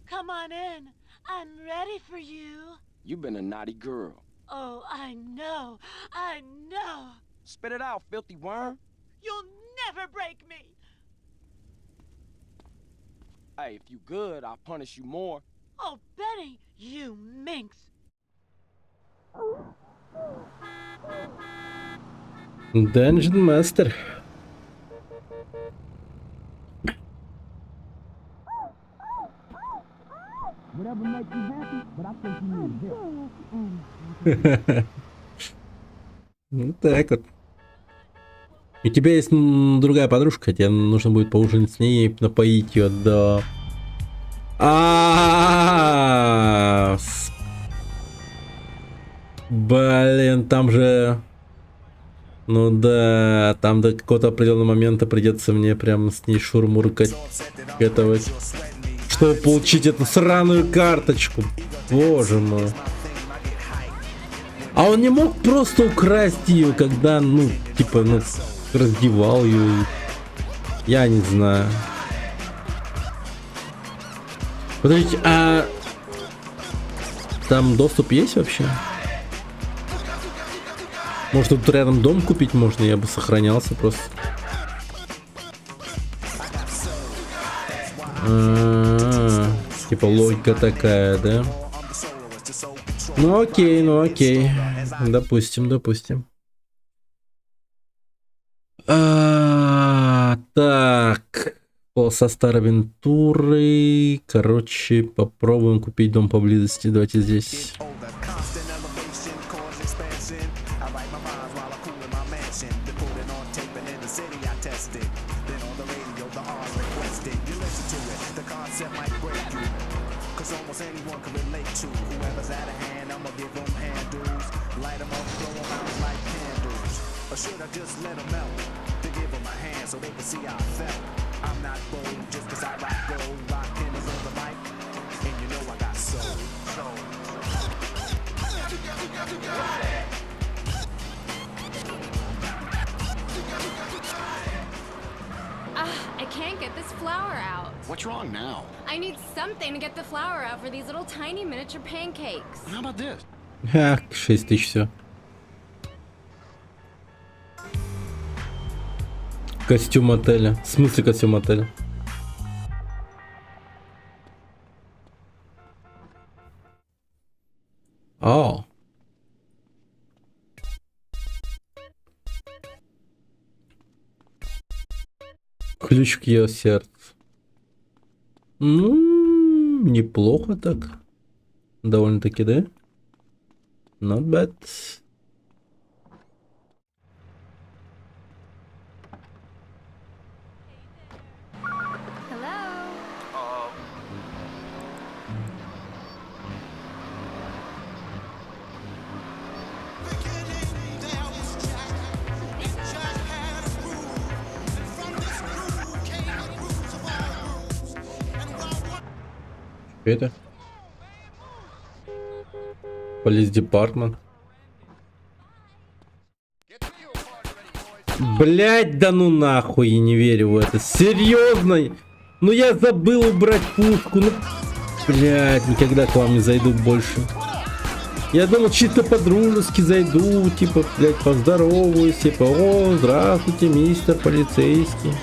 Come on in. I'm ready for you. You've been a naughty girl. Oh, I know. I know. Spit it out, filthy worm. You'll never break me. Hey, if you good, I'll punish you more. Oh, Benny, you minx. Dungeon Master. Whatever makes you happy, but I think you need help. Ну так вот. У тебя есть другая подружка, тебе нужно будет поужинать с ней и напоить ее до... Блин, там же... Ну да, там до какого-то определенного момента придется мне прям с ней шурмуркать. Это вот... чтобы получить эту сраную карточку. Боже мой. А он не мог просто украсть ее, когда, ну, типа, ну, раздевал ее. Я не знаю. Подождите, а там доступ есть вообще? Может, тут рядом дом купить можно? Я бы сохранялся просто. Типа логика такая, да? Ну окей, ну окей. Допустим, допустим. Так. Со старой Вентурой. Короче, попробуем купить дом поблизости. Давайте здесь. I can't get this flour out. What's wrong now? I need something to get the flour out for these little tiny miniature pancakes. How about this? Ха, 6 тысяч все. Костюм отеля. В смысле костюм отеля? О. Ключ к ее сердцу. Ну, неплохо так. Довольно-таки, да? Not bad. Это Police Department. Блять, да ну нахуй, я не верю в это. Серьезно? Ну я забыл убрать пушку. Ну, блять, никогда к вам не зайду больше. Я думал, чисто по-дружески зайду, типа, блять, поздороваюсь, типа, о, здравствуйте, мистер полицейский.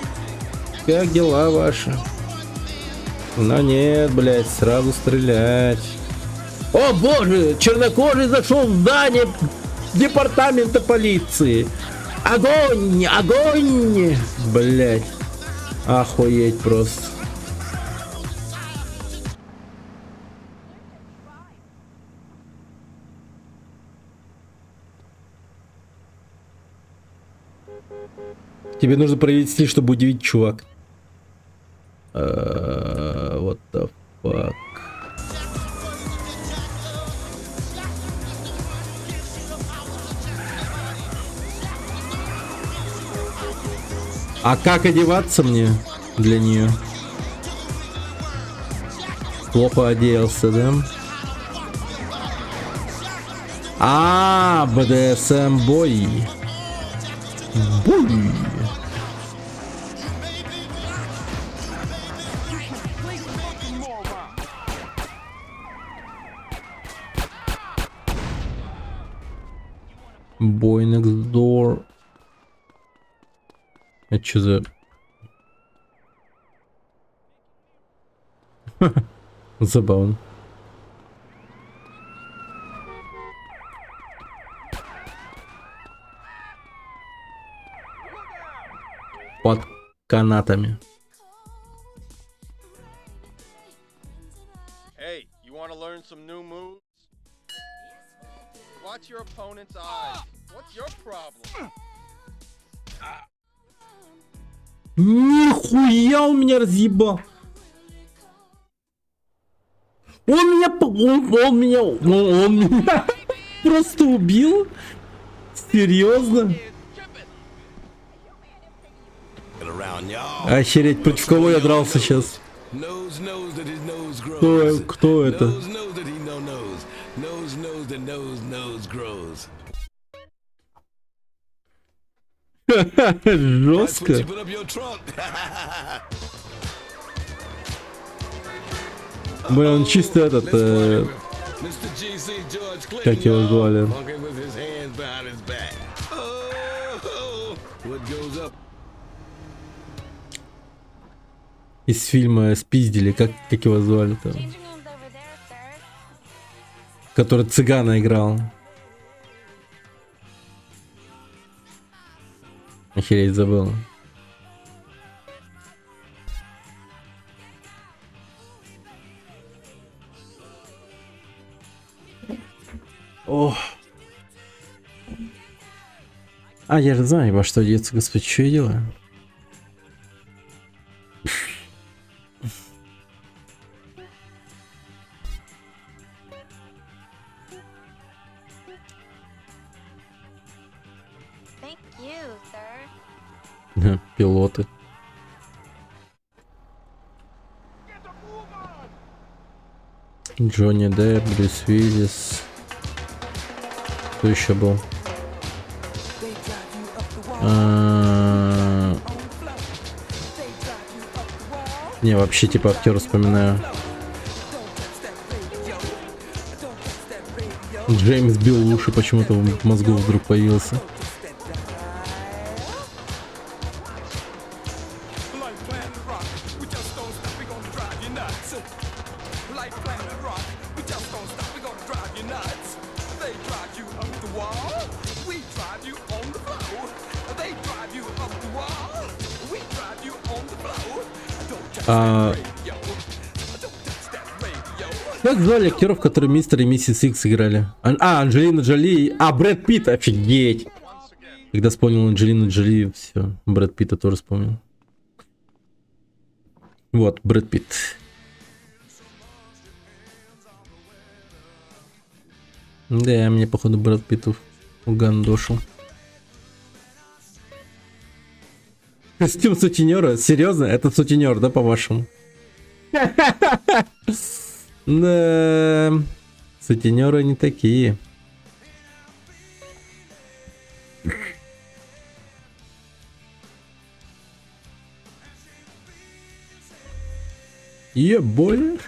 Как дела ваши? Но нет, блядь, сразу стрелять. О боже, чернокожий зашел в здание департамента полиции. Огонь, огонь, блядь. Охуеть просто. Тебе нужно проявить стиль, чтобы удивить чувак. What the fuck? А как одеваться мне для нее? Плохо оделся, да? А, БДСМ бой. Бой. Boy next door. Это что за... Забавно. Под канатами. Hey, you want to learn some new moves? Watch your opponent's eyes. What's your problem? Нихуя он меня разъебал. Он меня просто убил? Серьезно? Охереть, против кого я дрался сейчас? Nose knows that his nose grows. Кто это? Nose knows that he knows. Nose knows that nose grows. Жестко. Put up your trunk. Блин, он чисто этот... как его звали? Из фильма «Спиздили», как его звали-то? Который цыгана играл. Охереть, забыл. О. А, я же знаю, во что одеться, господи, что я делаю? Пилоты. Джонни Депп, Брюс Уиллис. Кто еще был? Не, вообще типа актера вспоминаю. Джеймс Белуши почему-то в мозгу вдруг появился. Как звали актеров, которые мистер и миссис Икс играли? Анджелина Джоли. Брэд Питт, офигеть. Когда вспомнил Анджелину Джоли, все, Брэд Питта тоже вспомнил. Вот, Брэд Питт. Да, мне походу Брэд Питту угандошил. Костюм сутенера? Серьезно? Это сутенер, да, по-вашему? Да, сутенеры не такие. Ебой.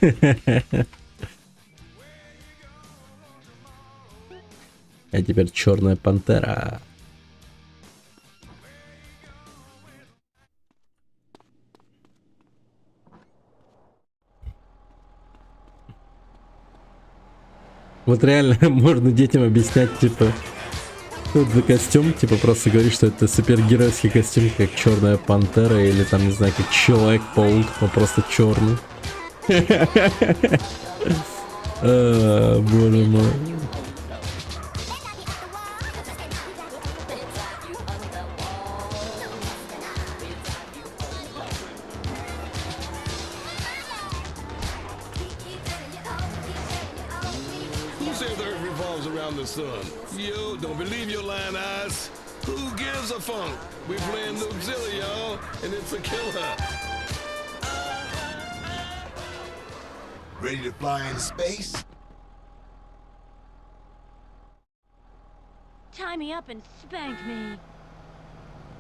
А теперь Черная Пантера. Вот реально можно детям объяснять, типа, что это за костюм, типа просто говорить, что это супергеройский костюм, как Черная Пантера, или там, не знаю, как Человек-паук, но просто черный. Боже мой. Son. Yo, don't believe your lying eyes. Who gives a funk? We playing Noobzilla, y'all, and it's a killer. Ready to fly in space? Tie me up and spank me.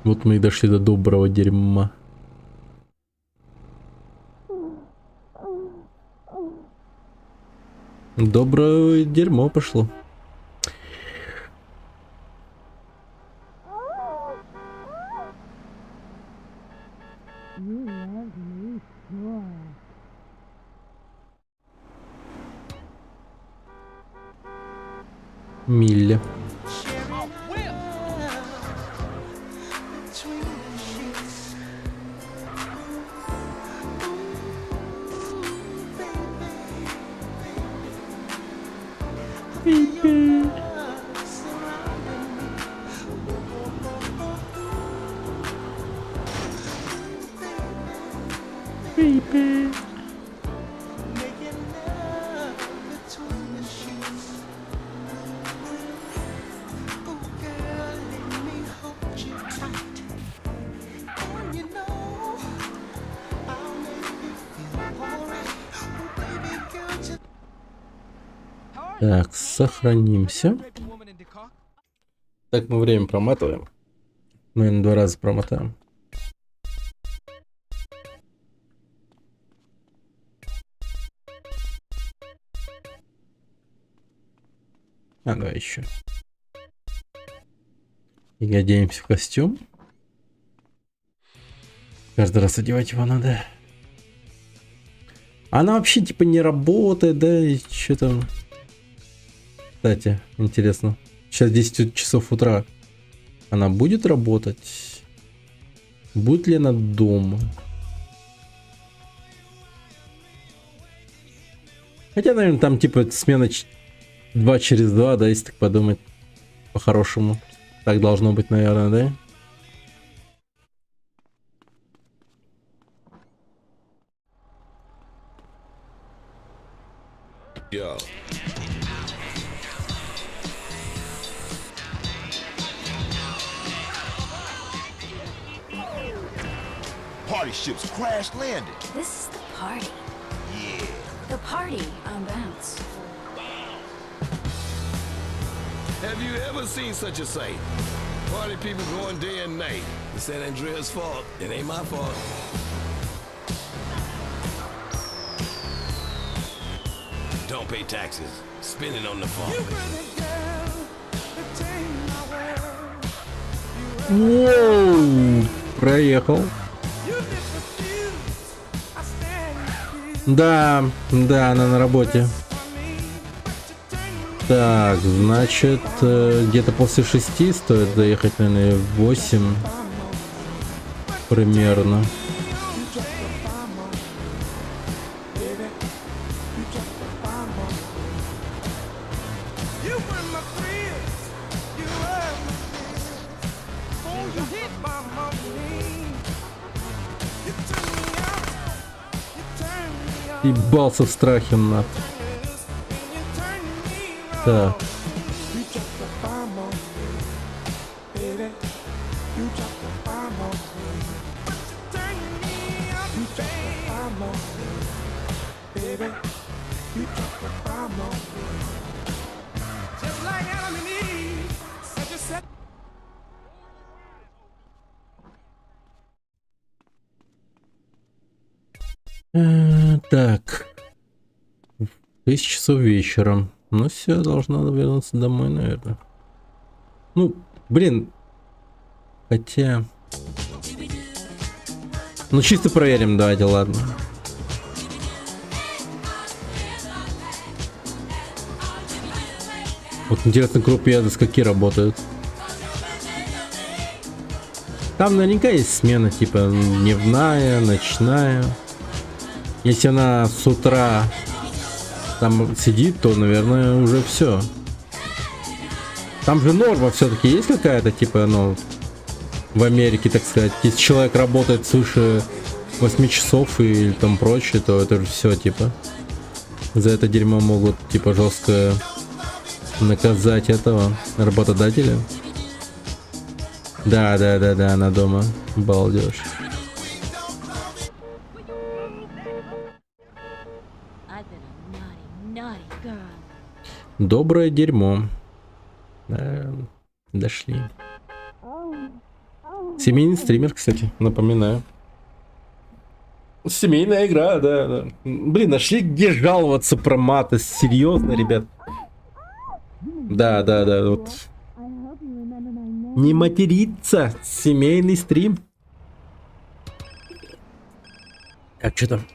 Вот мы и дошли до доброго дерьма. Доброе дерьмо пошло. Милли. Так, сохранимся. Так, мы время проматываем. Наверное, 2 раза промотаем. Давай еще. И оденемся в костюм. Каждый раз одевать его надо. Она вообще типа не работает, да, и что там. Кстати, интересно. Сейчас 10 часов утра. Она будет работать? Будет ли она дома? Хотя, наверное, там типа смена 2 через 2, да, если так подумать. По-хорошему. Так должно быть, наверное, да? Yo. Party ships crash landed. This is the party. Yeah. The party on bounce. Have you ever seen such a sight? Party people going day and night. It's San Andreas' fault. It ain't my fault. Don't pay taxes. Spend it on the farm. Воу, проехал. Да, да, она на работе. Так, значит, где-то после 6 стоит доехать, наверное, 8 примерно. Ебался в страхе нахуй. Так. Так. 10 часов вечера. Ну все, должна вернуться домой, наверное. Ну, блин. Хотя... Ну, чисто проверим, давайте, ладно. Вот интересно, крупье с какие работают. Там наверняка есть смена, типа, дневная, ночная. Если она с утра там сидит, то, наверное, уже все. Там же норма все-таки есть какая-то, типа, ну, в Америке, так сказать. Если человек работает свыше 8 часов и там прочее, то это же все, типа. За это дерьмо могут, типа, жестко наказать этого работодателя. Да, она дома. Балдеж. Доброе дерьмо. Дошли. Семейный стример, кстати, напоминаю. Семейная игра, да. Блин, нашли где жаловаться про маты. Серьезно, ребят. Да, вот. Не материться. Семейный стрим. Так, что там?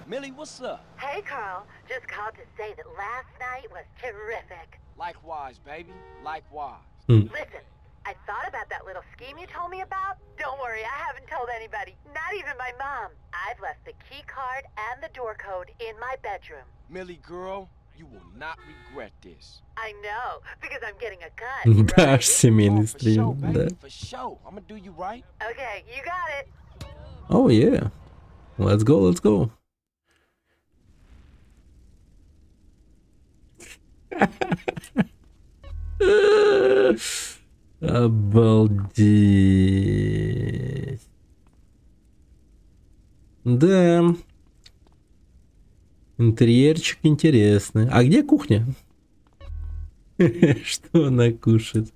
Millie, what's up? Hey, Carl. Just called to say that last night was terrific. Likewise, baby. Likewise. Listen, I thought about that little scheme you told me about. Don't worry, I haven't told anybody, not even my mom. I've left the key card and the door code in my bedroom. Millie, girl, you will not regret this. I know, because I'm getting a gun. Да, семейный стрим, да. For sure. I'm gonna do you right. Okay, you got it. Oh yeah. Let's go. Обалдеть. Да. Интерьерчик интересный. А где кухня? Что она кушает?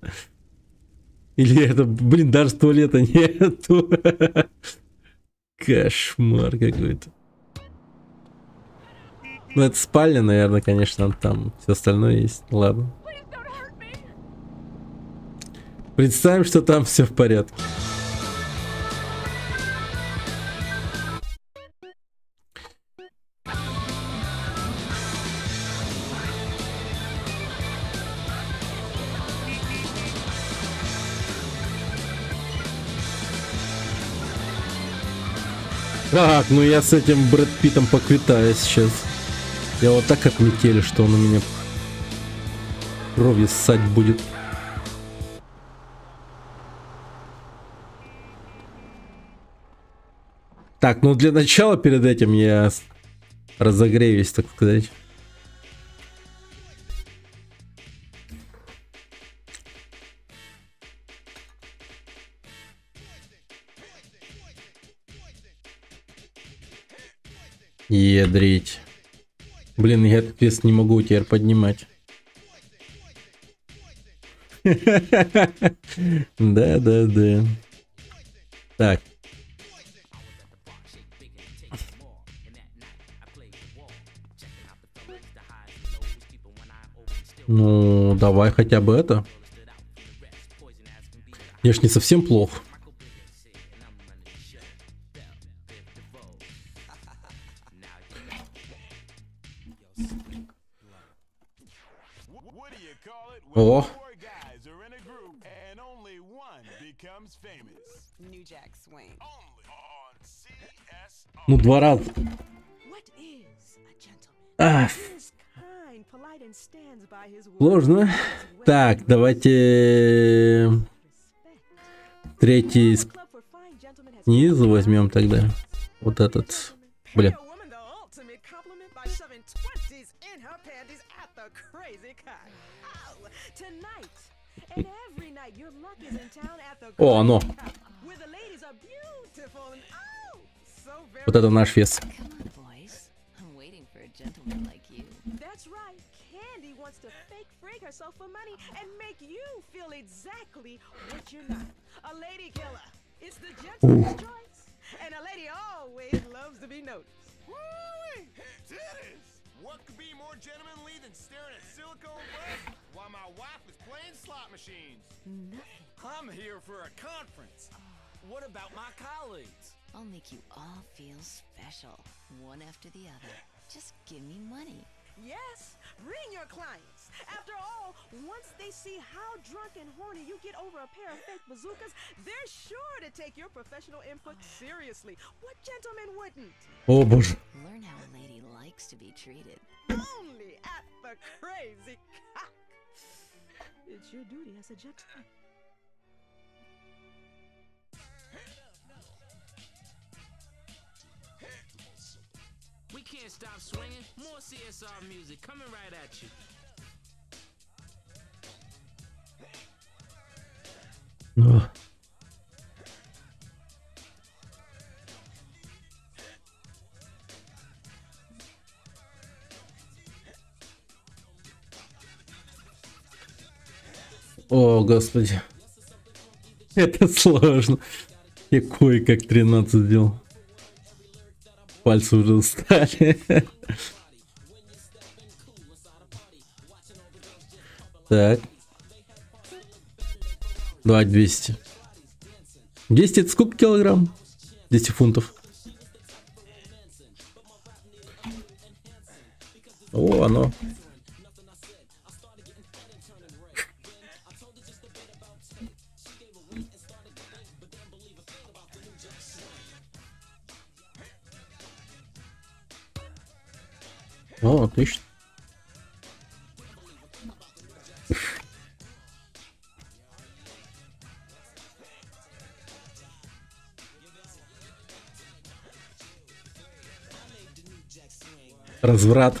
Или это, блин, даже туалета нету. Кошмар какой-то. Ну, это спальня, наверное, конечно, там все остальное есть. Ладно. Представим, что там все в порядке. Так, ну я с этим Брэд Питтом поквитаюсь сейчас. Я вот так как метели, что он у меня кровью ссать будет. Так, ну для начала перед этим я разогреюсь, так сказать. Ядрить. Блин, я этот вес не могу теперь поднимать. Да. Так. Ну, давай хотя бы это. Я ж не совсем плох. О! Ну, 2 раза. Сложно. Так, давайте 3-й снизу возьмем тогда. Вот этот. Блин. О, оно. Вот это наш вес. What could be more gentlemanly than staring at silicone butts while my wife is playing slot machines? Nothing. I'm here for a conference. What about my colleagues? I'll make you all feel special, one after the other. Just give me money. Yes, bring your clients. After all, once they see how drunk and horny you get over a pair of fake bazookas, they're sure to take your professional input seriously. What gentleman wouldn't? О, боже. Learn how a lady likes to be treated. Only at the Crazy Cock. It's your duty as a gentleman. We can't stop swinging. More CSR music coming right at you. О. О, господи. Это сложно. Я кое-как 13 сделал. Пальцы уже устали. Так. 2200. 200 это сколько килограмм? 200 фунтов. О, оно. О, отлично. Разврат.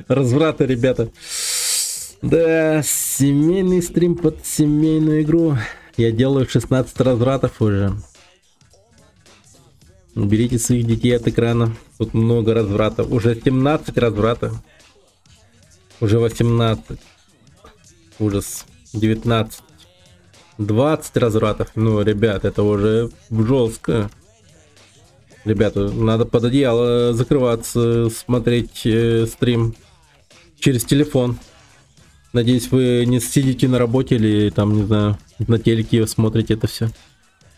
Разврата, ребята. Да, семейный стрим под семейную игру. Я делаю 16 развратов уже. Уберите своих детей от экрана. Тут много развратов. Уже 17 развратов. Уже 18. Ужас. 19. 20 развратов. Ну, ребят, это уже жестко. Ребята, надо под одеяло закрываться, смотреть стрим через телефон. Надеюсь, вы не сидите на работе или там, не знаю, на телеке смотрите это все.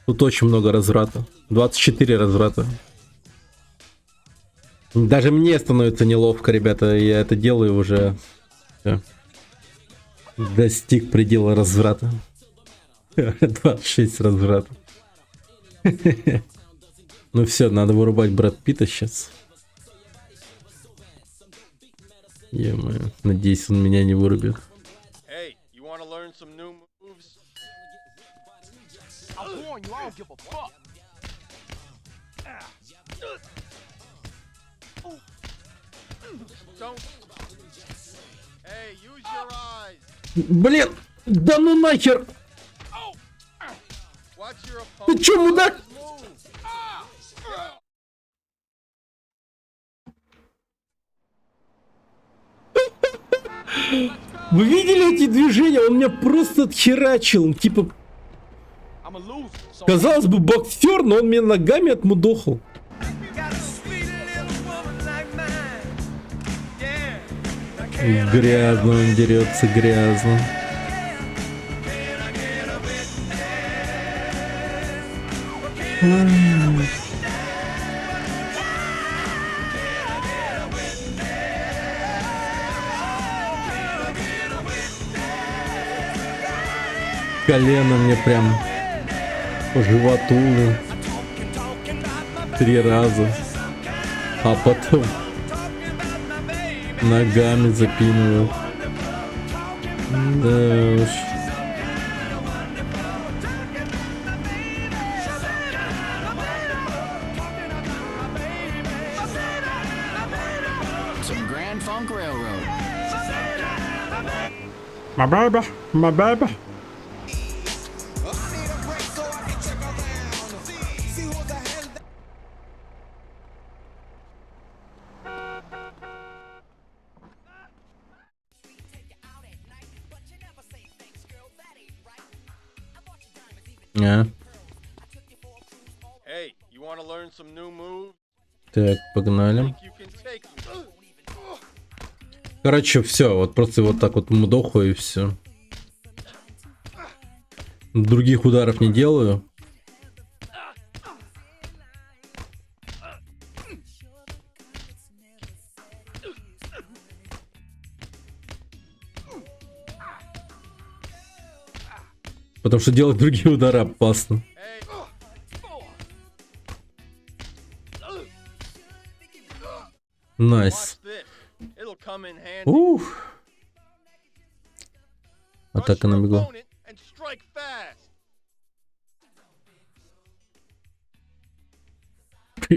Тут очень много разврата. 24 разврата. Даже мне становится неловко, ребята. Я это делаю уже. Всё. Достиг предела разврата. 26 развратов. Ну все, надо вырубать Брэд Питта сейчас. Е-мое, надеюсь, он меня не вырубит. Hey, you want to learn some new moves? I warn you, I don't give a fuck. Don't. Hey, use your eyes. Блин, да ну нахер! Watch your Ты opponent. чё, мудак? Вы видели эти движения? Он меня просто отхерачил. Типа, казалось бы, боксер, но он меня ногами отмудохал. Грязно он дерется, грязно. Колено мне прям по животу 3 раза, а потом ногами запинываю. Да уж. Some Grand Funk Railroad. My baby, my baby. Hey, you want to learn some new moves? Так, погнали. Короче, все, вот просто вот так вот мудохаю и все. Других ударов не делаю. Потому что делать другие удары опасно. Найс. Ух. Атака на бегу.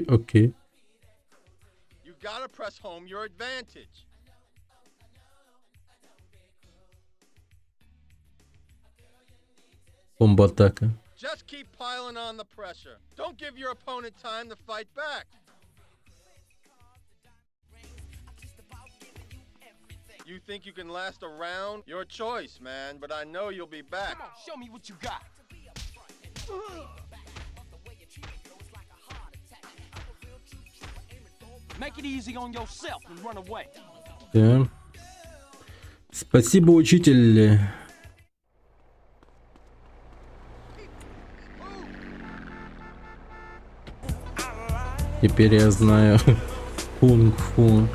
Окей. Бомба-атака. Just keep piling on the pressure. Don't give your opponent time to fight back. You think you can last a round? Your choice, man, but I know you'll be back. Come on, show me what you got. Make it easy on yourself and run away. Да. Спасибо, учитель. Теперь я знаю кунг-фу.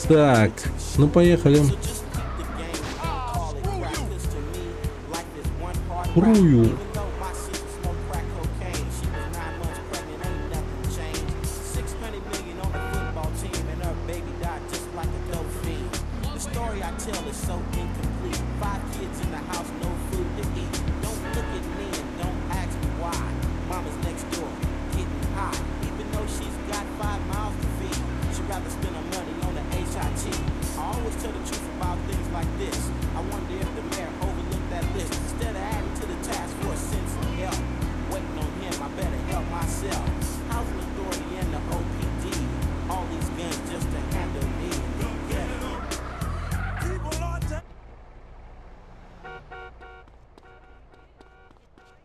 Так, ну поехали. Рую.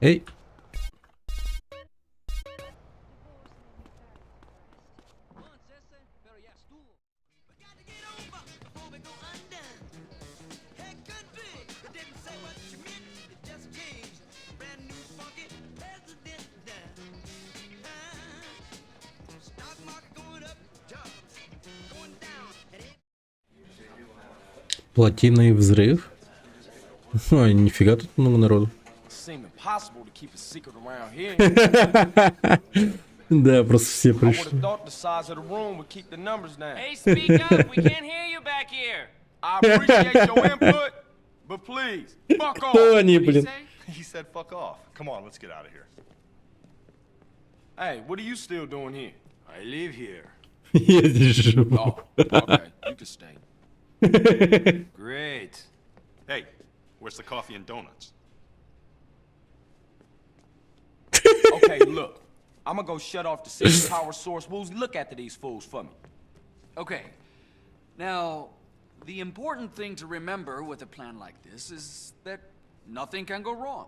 Эй. Плотинный взрыв. Ой, нифига тут много народу. Да, просто все пришли. Hey, speak up. We can't hear you back here. I appreciate your input, but please, fuck off. Кто они, блин? He said fuck off. Come on, let's get out of here. Hey, what are you still doing here? I live here. Я здесь живу. Oh, okay. You can stay. Great. Hey, where's the coffee and donuts? Okay, look. I'm gonna go shut off the city power source. Woozy, look after these fools for me. Okay. Now, the important thing to remember with a plan like this is that nothing can go wrong.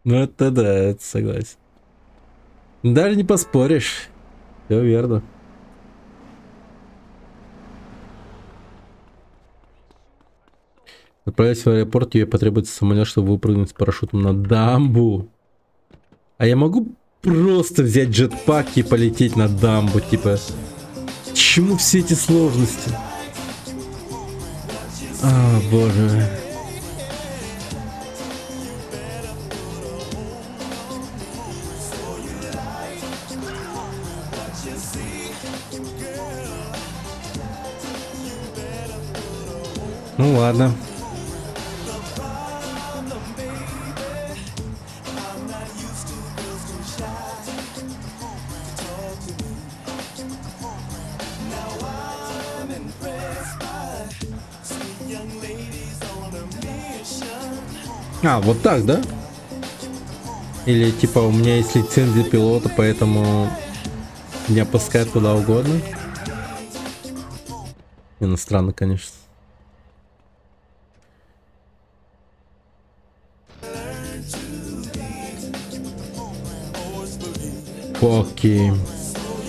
Ну это да, это согласен. Даже не поспоришь. Все верно. Отправляйся в аэропорт, тебе потребуется самолет, чтобы выпрыгнуть с парашютом на дамбу. А я могу просто взять джетпак и полететь на дамбу, типа... К чему все эти сложности? А, боже. Ну ладно. А, вот так, да? Или типа у меня есть лицензия пилота, поэтому меня пускают куда угодно. Иностранно, конечно. Окей.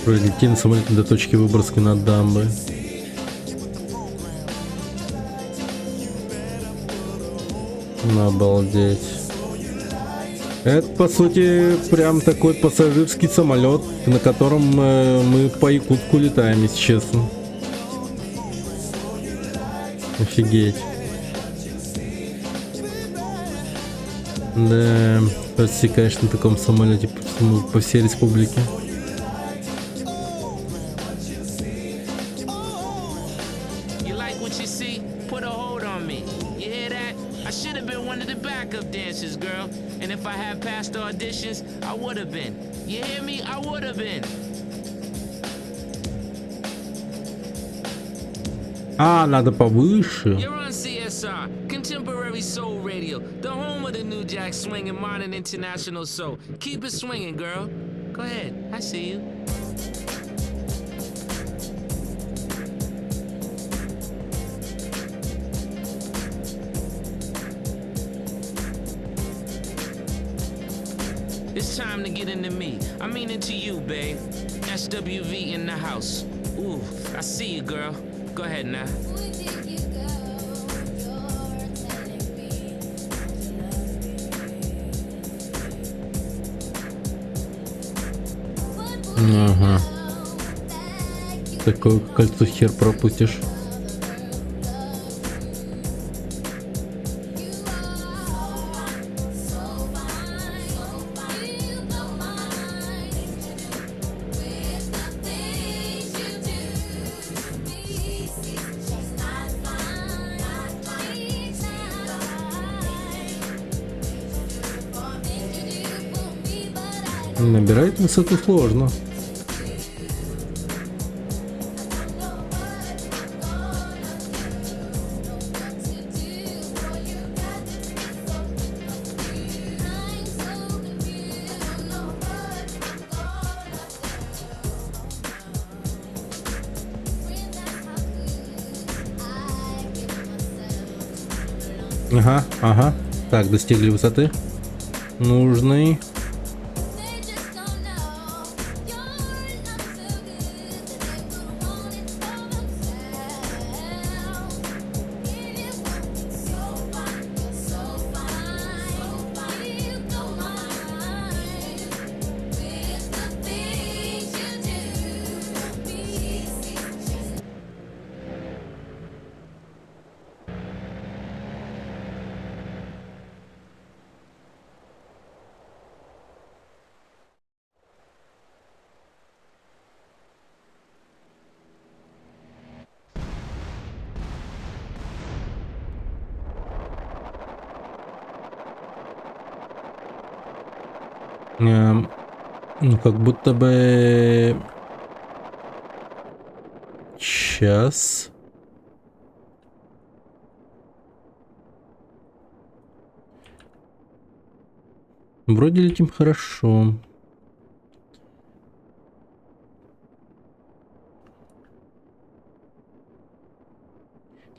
Пролети на самолете до точки выброски на дамбы. Обалдеть. Это, по сути, прям такой пассажирский самолет, на котором мы по Якутску летаем, если честно. Офигеть. Да, почти, конечно, на таком самолете по всей республике. А, надо повыше. Contemporary soul radio, the home of the new jack swinging modern international soul. Keep it swinging, girl. Go ahead, I see you. It's time to get into me. I mean into you, babe. SWV in the house. Ooh, I see you, girl. Go ahead now. Ага. Такое кольцо хер пропустишь. Набирает высоту сложно. Ага, ага. Так, достигли высоты нужной. Ну, как будто бы... Сейчас. Вроде летим хорошо.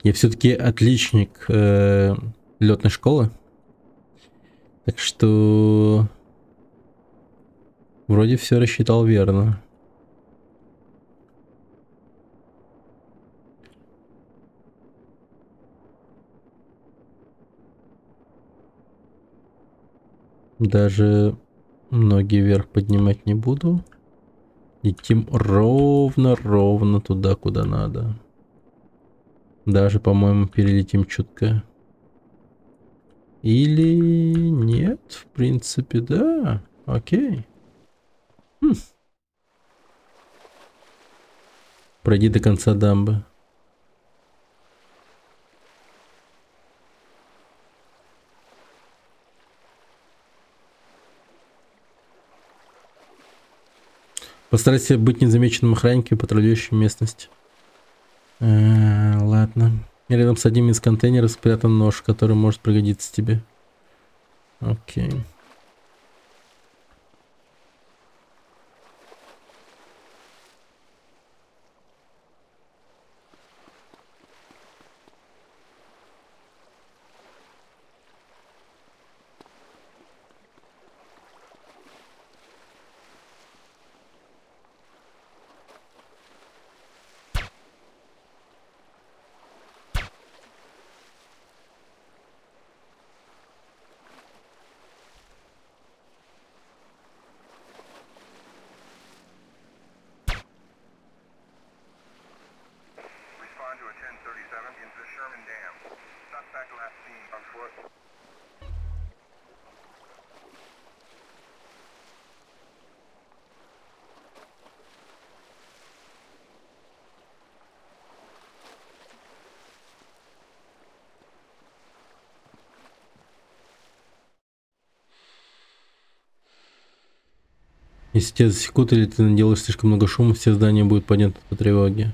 Я все-таки отличник летной школы. Так что... Вроде все рассчитал верно. Даже ноги вверх поднимать не буду. Летим ровно туда, куда надо. Даже, по-моему, перелетим чутко. Или нет? В принципе, да. Окей. Пройди до конца дамбы. Постарайся быть незамеченным охранником, патрулирующим местность. Ладно. Рядом с одним из контейнеров спрятан нож, который может пригодиться тебе. Окей. Respond to a 1037 into the Sherman Dam. Suspect last seen on foot. Если тебя засекут или ты наделаешь слишком много шума, все здания будут подняты по тревоге.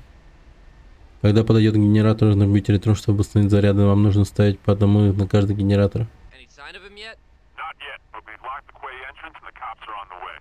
Когда подойдет генератор, нужно бить электрон, чтобы установить заряды. Вам нужно ставить по одному на каждый генератор. Not yet, but we've locked the quay entrance and the cops are on the way.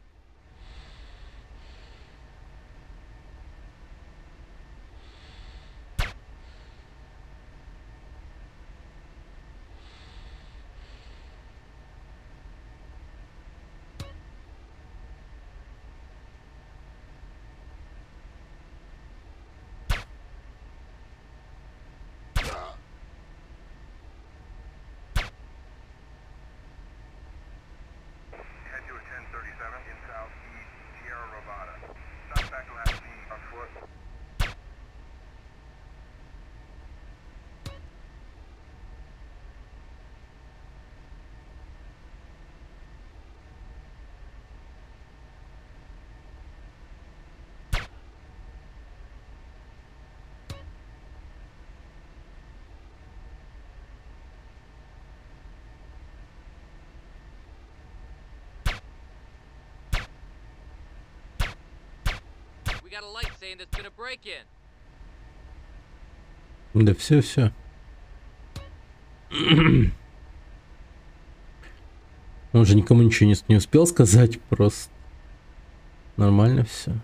Head to a 1037 in southeast Sierra Nevada. Suspect last seen on foot. We got a light saying there's been a break-in. Да все. Он же никому ничего не успел сказать, просто нормально все.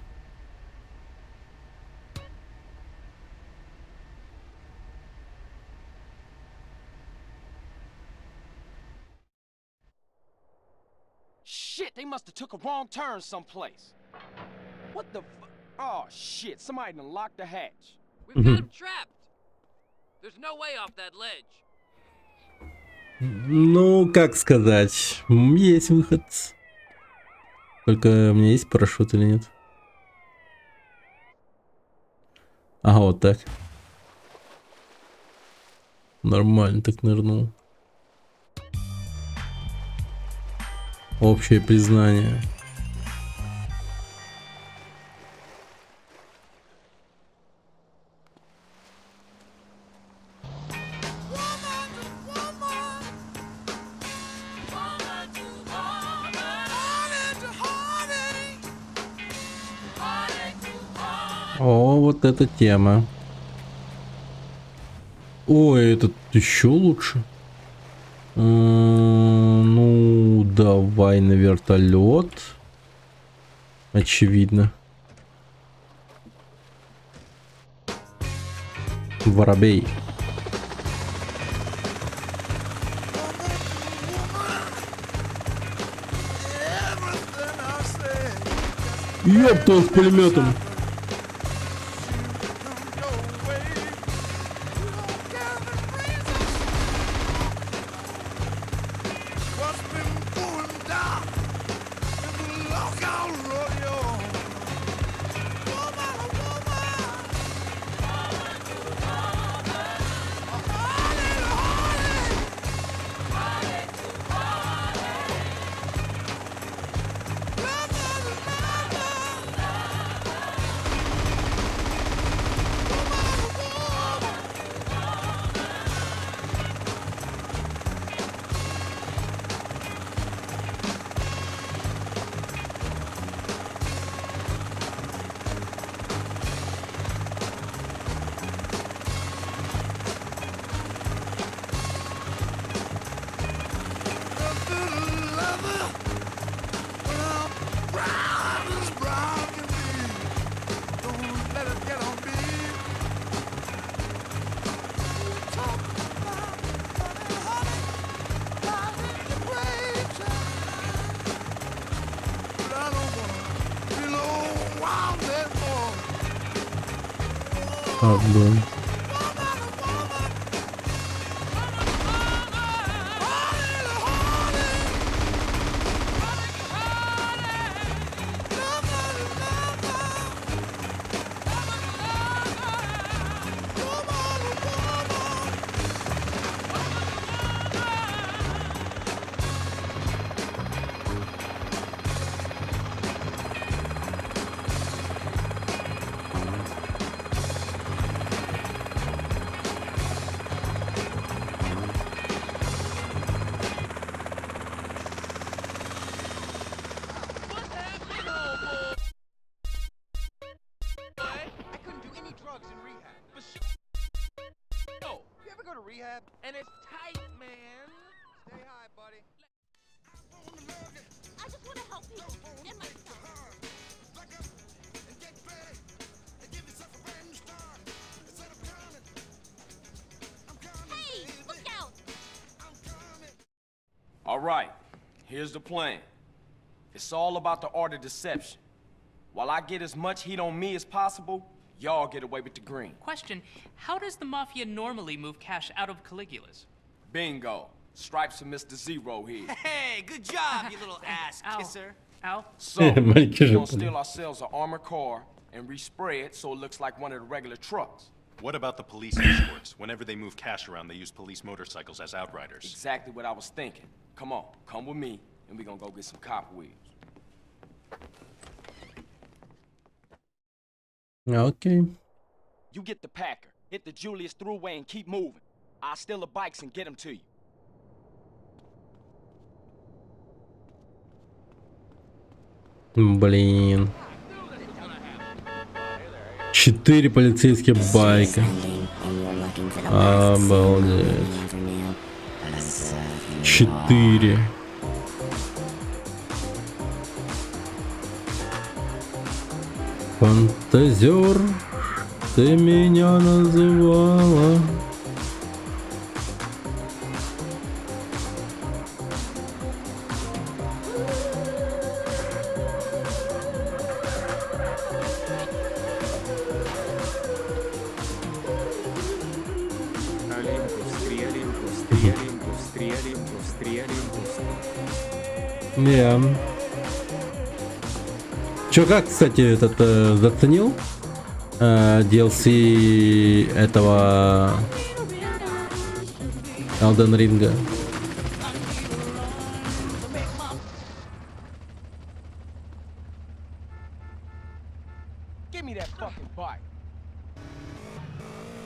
shit, they must have took a wrong turn someplace. What the Oh shit, somebody done locked the hatch. We've got him trapped. There's no way off that ledge. Ну, как сказать, есть выход. Только у меня есть парашют или нет? Ага, вот так. Нормально так нырнул. Общее признание. О, вот эта тема. Ой, этот еще лучше. Ну, давай на вертолет. Очевидно. Воробей. Ёпта, с пулеметом. Блин. And it's tight, man. Stay high, buddy. I just want to help people and myself. Hey, look out! All right, here's the plan. It's all about the art of deception. While I get as much heat on me as possible, y'all get away with the green. Question, how does the Mafia normally move cash out of Caligula's? Bingo. Stripes and Mr. Zero here. Hey, good job, you little ass kisser. Ow. So, we're gonna steal ourselves an armored car and respray it so it looks like one of the regular trucks. What about the police escorts? Whenever they move cash around, they use police motorcycles as outriders. Exactly what I was thinking. Come on, come with me, and we're gonna go get some cop wheels. Okay. You get the Packer, hit the Julius Thruway and keep moving. I'll steal the bikes and get them to you. Блин. 4 полицейских байка. Обалдеть. 4. Фантазер, ты меня называла. Yeah. Чё, как, кстати, этот заценил DLC этого Elden Ring?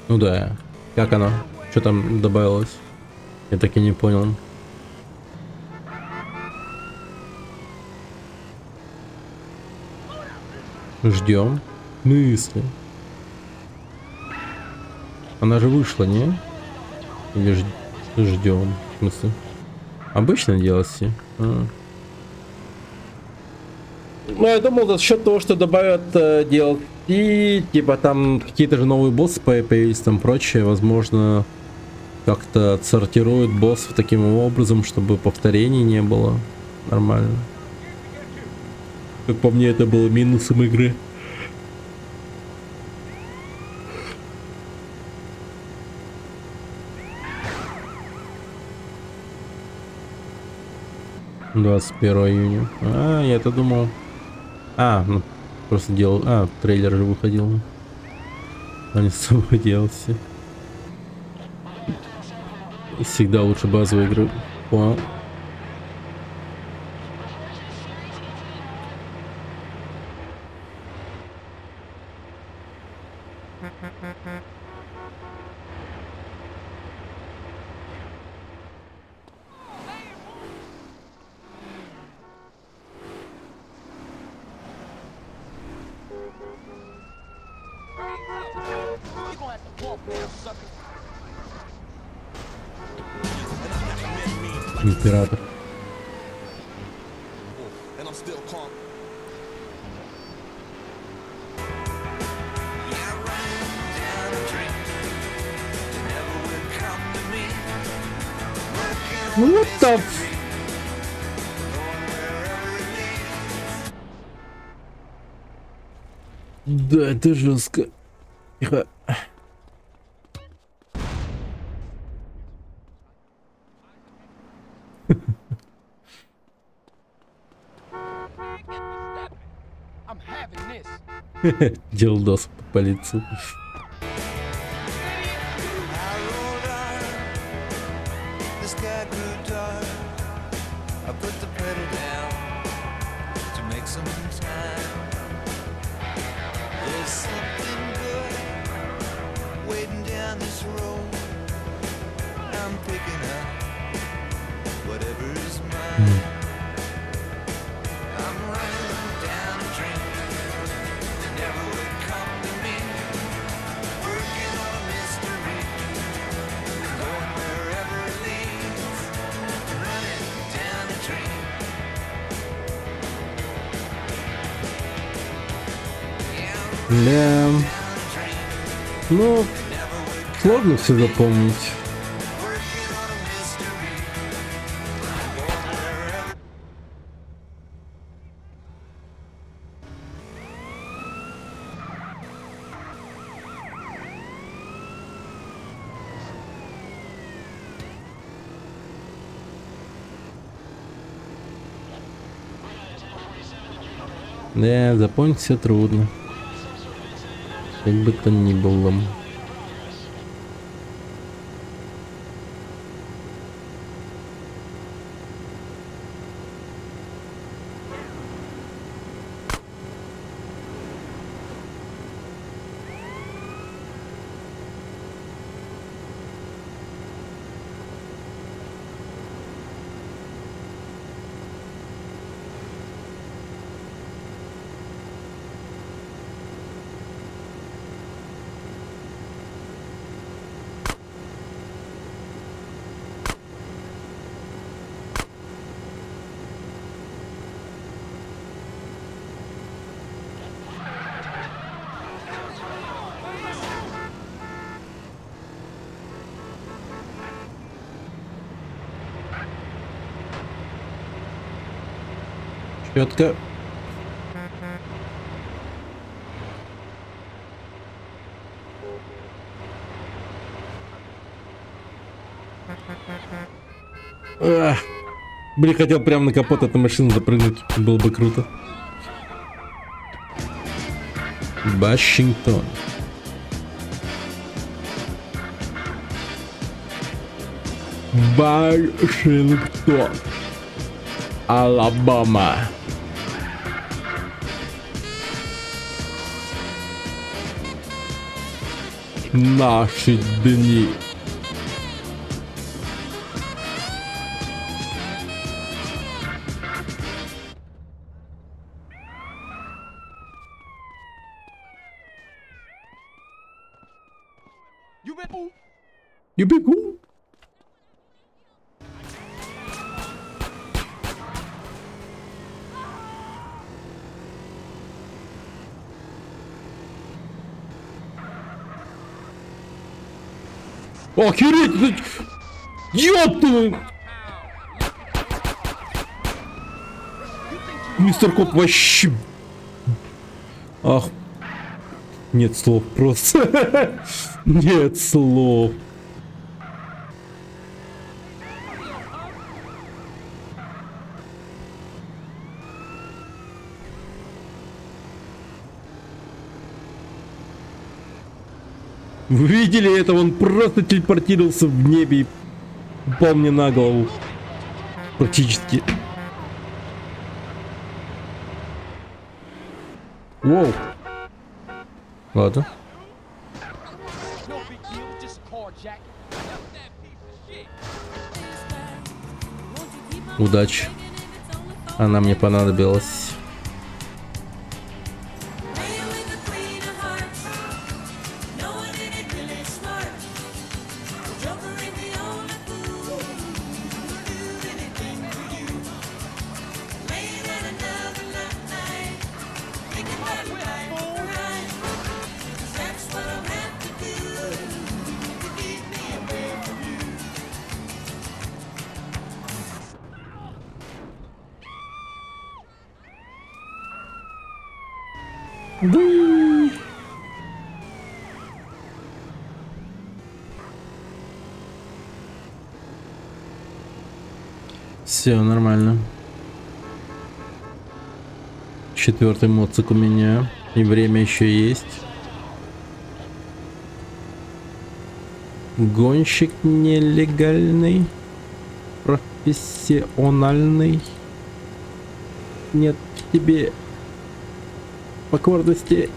Ну да, как оно? Что там добавилось? Я так и не понял. Ждем. Мысли. Она же вышла, не? Или ждем? В смысле? Обычно DLC. Ну, я думал, за счет того, что добавят DLC, типа там какие-то же новые боссы появились, там прочее, возможно, как-то отсортируют боссов таким образом, чтобы повторений не было. Нормально. Как по мне, это было минусом игры. — 21 июня. А, я-то думал... ну, просто делал... трейлер же выходил. А не с собой DLC. Всегда лучше базовые игры. Понял. Император. What the Да, это жестко. Тихо. Делал доску по лицу. Да. Ну, сложно все запомнить. Да, запомнить все трудно. Как бы то ни было. Четко. Блин, хотел прямо на капот этой машины запрыгнуть. Было бы круто. Вашингтон. Вашингтон. Алабама. Наши дни. You бегу. Охереть! Ёпта! Мистер Коп вообще... Ах... Нет слов просто. Нет слов. Вы видели это? Он просто телепортировался в небе и упал мне на голову. Практически. Воу. Ладно. Удачи. Она мне понадобилась. Да. Все нормально. 4-й моцик у меня. И время еще есть. Гонщик нелегальный. Профессиональный. Нет тебе покорности.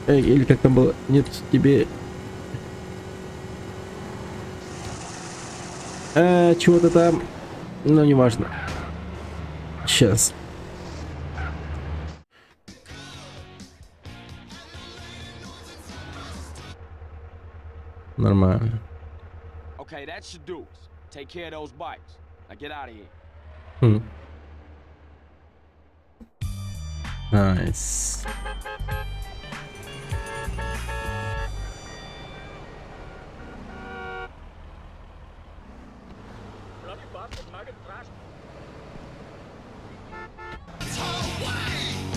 Или как там было? Нет тебе чего-то там. Но не важно. Сейчас. Нормально. Okay, that should do it. Take care of those bikes. Now get out of here. Nice.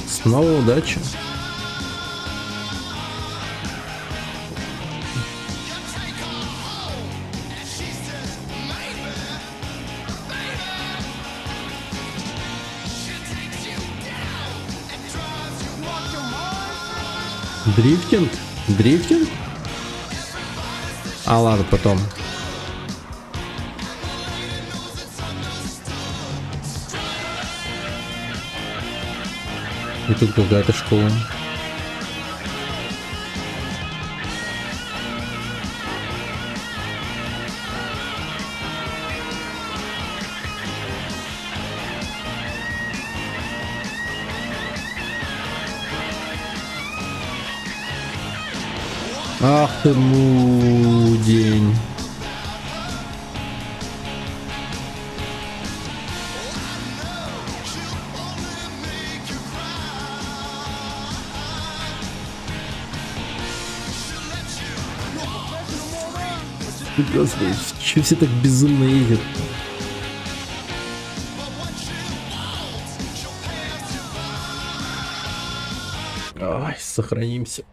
Снова удачи. Дрифтинг? Дрифтинг? А ладно, потом. И тут какая-то школа. Ах ты день. Господи, че все так безумно ездят? Ой, сохранимся.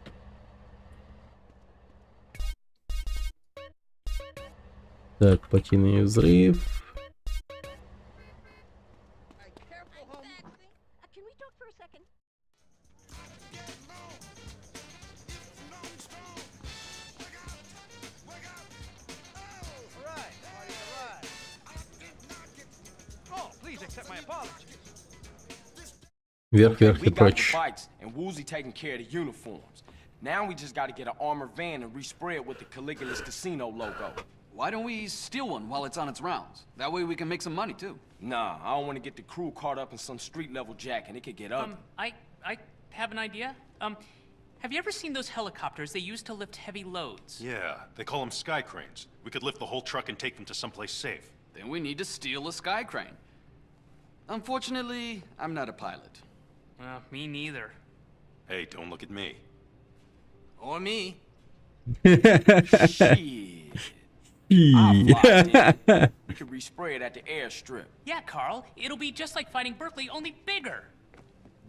Так, патийный взрыв. Вверх, вверх и We got the прочь. bikes, and Woozy taking care of the uniforms. Now we just got to get an armored van and respray it with the Caligula's Casino logo. Why don't we steal one while it's on its rounds? That way we can make some money too. Nah, I don't want to get the crew caught up in some street level jack and it could get ugly. I have an idea. Have you ever seen those helicopters they use to lift heavy loads? Yeah, they call them sky cranes. We could lift the whole truck and take them to someplace safe. Then we need to steal a sky crane. Unfortunately, I'm not a pilot. Me neither. Hey, don't look at me. Or me. Shit. I'll fly, dude. We could respray it at the airstrip. Yeah, Carl. It'll be just like fighting Berkeley, only bigger.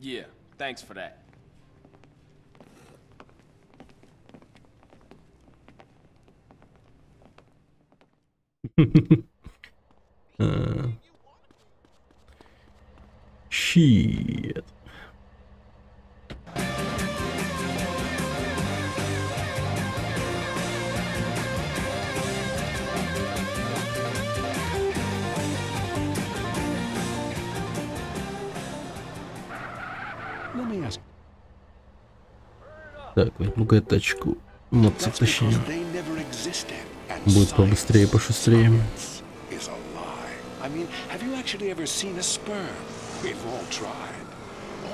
Yeah, thanks for that. Shit. Let me ask. Так, возьму-ка тачку. Мотоцикл, точнее. They never existed. And Будет побыстрее, пошустрее. is a lie. I mean, have you actually ever seen a sperm? We've all tried.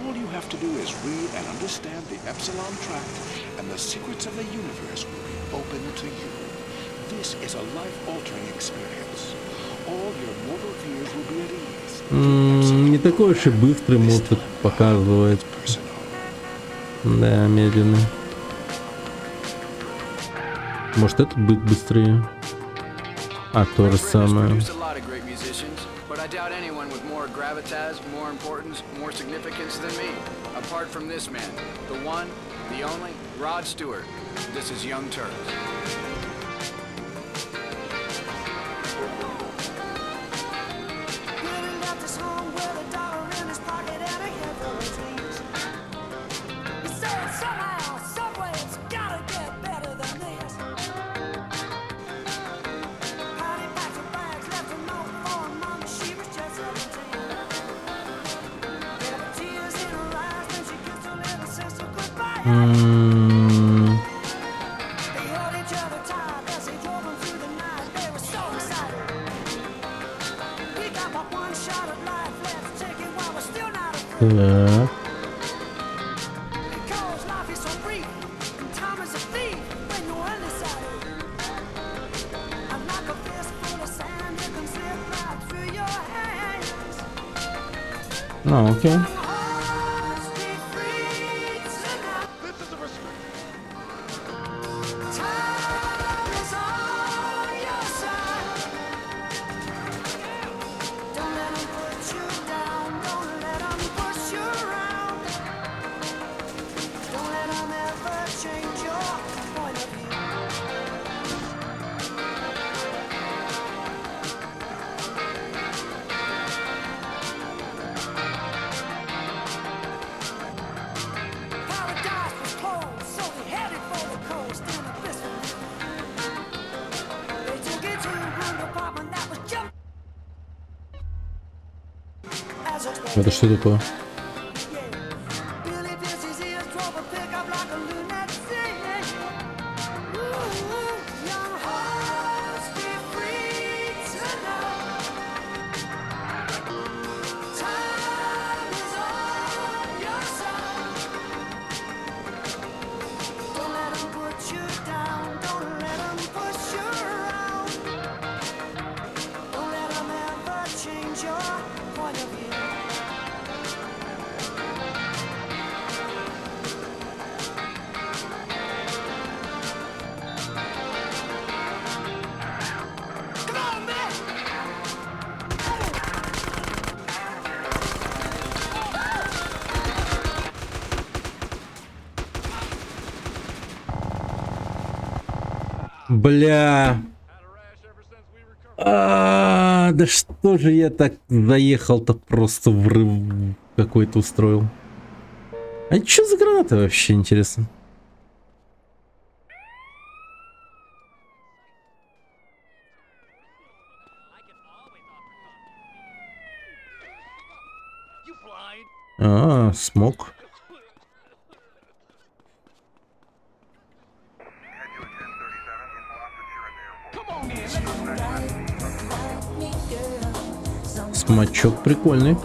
All you have to do is read and understand the Epsilon Tract, and the secrets of the universe will be open to you. This is a life-altering experience. All your mortal fears will be at ease. Не такой уж и быстрый мод тут показывает. Да, медленно. Может, этот будет быстрее? А, то же самое. But I doubt anyone with more gravitas, more importance, more significance than me. Apart from this man, the one, the only, Rod Stewart. This is Young Turks. Так. А, окей. Это что такое? Бля. Да что же я так заехал-то, просто врыв какой-то устроил. А что за граната вообще, интересно? Смог. Смачок прикольный.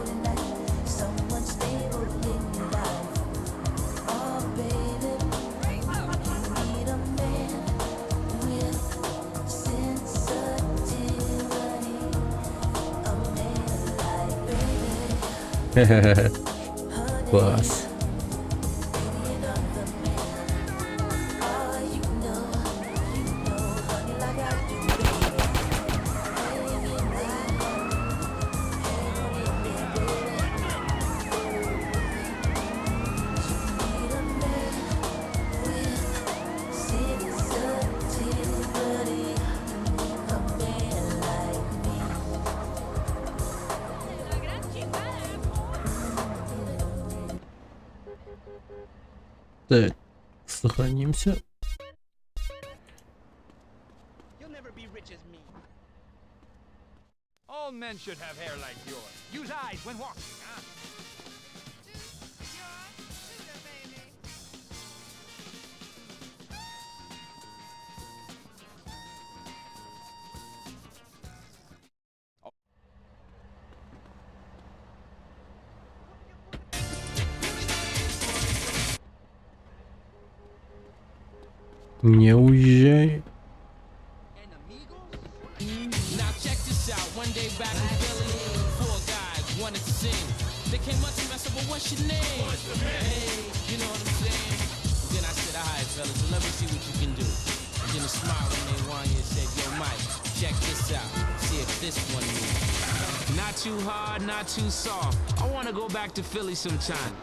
Класс. Так, сохранимся. All men should have hair like yours. Use eyes when walking, huh? Не уезжай. Now check this out. One day back in Philly, 4 guys wanted to sing. They came up to me, I said, well, what's your name? Hey, you know what I'm saying? Then I said, all right, fellas, so let me see what you can do. And then a smile when they won you said, yo, Mike, check this out. See if this one moves. Not too hard, not too soft. I want to go back to Philly sometime.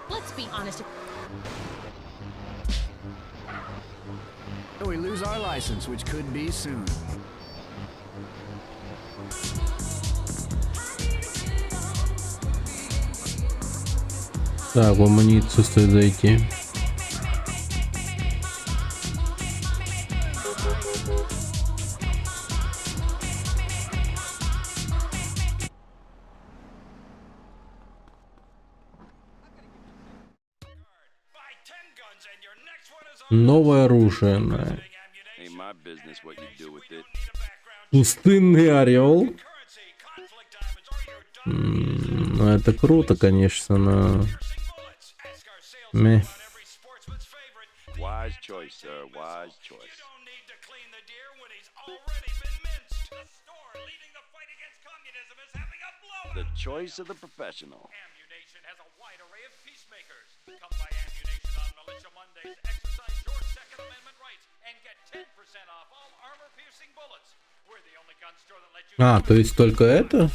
Let's be honest. We lose our license, which could be soon. Так, в амуницию стоит зайти. Новое оружие. Пустынный орел. Ну, это круто, конечно, но... Мeh. Wise choice, sir. Wise choice. The choice of the professional. Ammunition has a wide array of peacemakers. Come by Ammunition on Militia Mondays, exercise your Second Amendment rights, and get 10% off all armor-piercing bullets. We're the only gun store that lets you... То есть только это?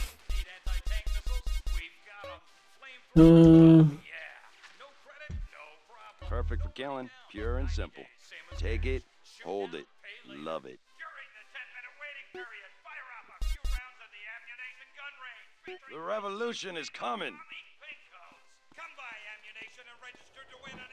Perfect for killing, pure and simple. Take it, hold it, love it. The revolution is coming. Come by Ammunition and register to win an...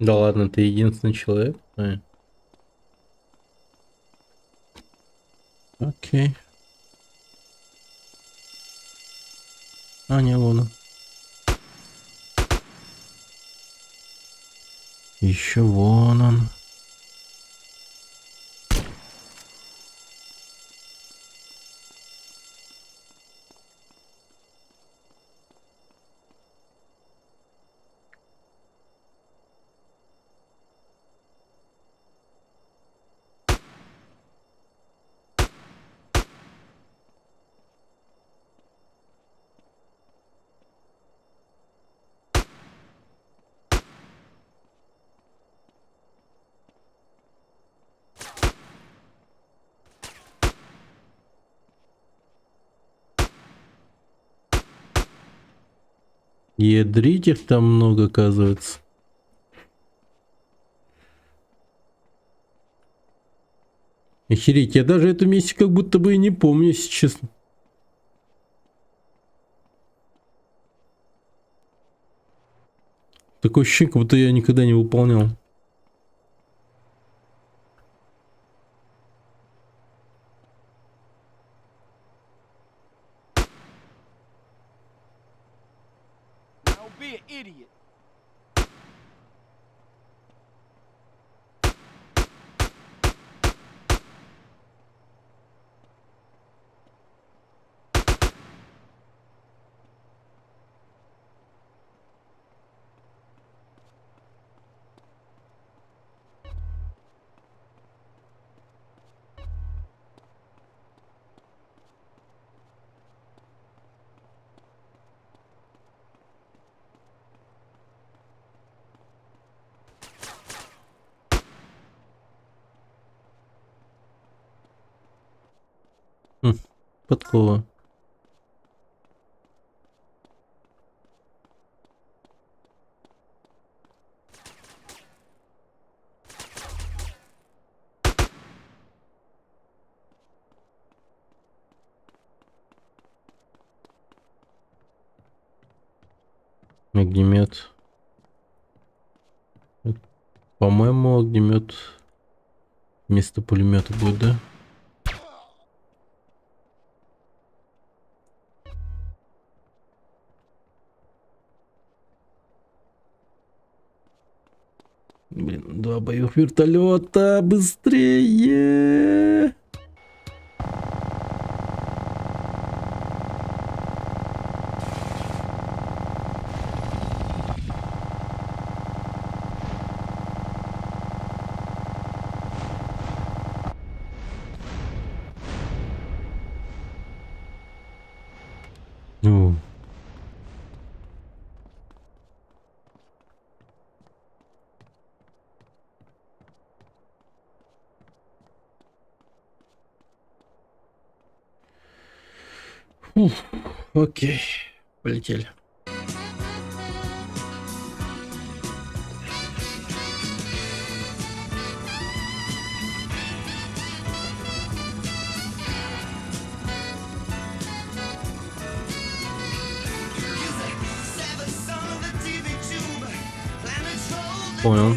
Да ладно, ты единственный человек. Окей. А, не, вон он. Еще вон он. Ядрить их там много, оказывается. Охереть, я даже эту миссию как будто бы и не помню, если честно. Такое ощущение, как будто я никогда не выполнял. Don't be an idiot. Подкова. Огнемет. По-моему, огнемет вместо пулемета будет, да? Блин, 2 боевых вертолета, быстрее! Ну. Окей, полетели. Понял.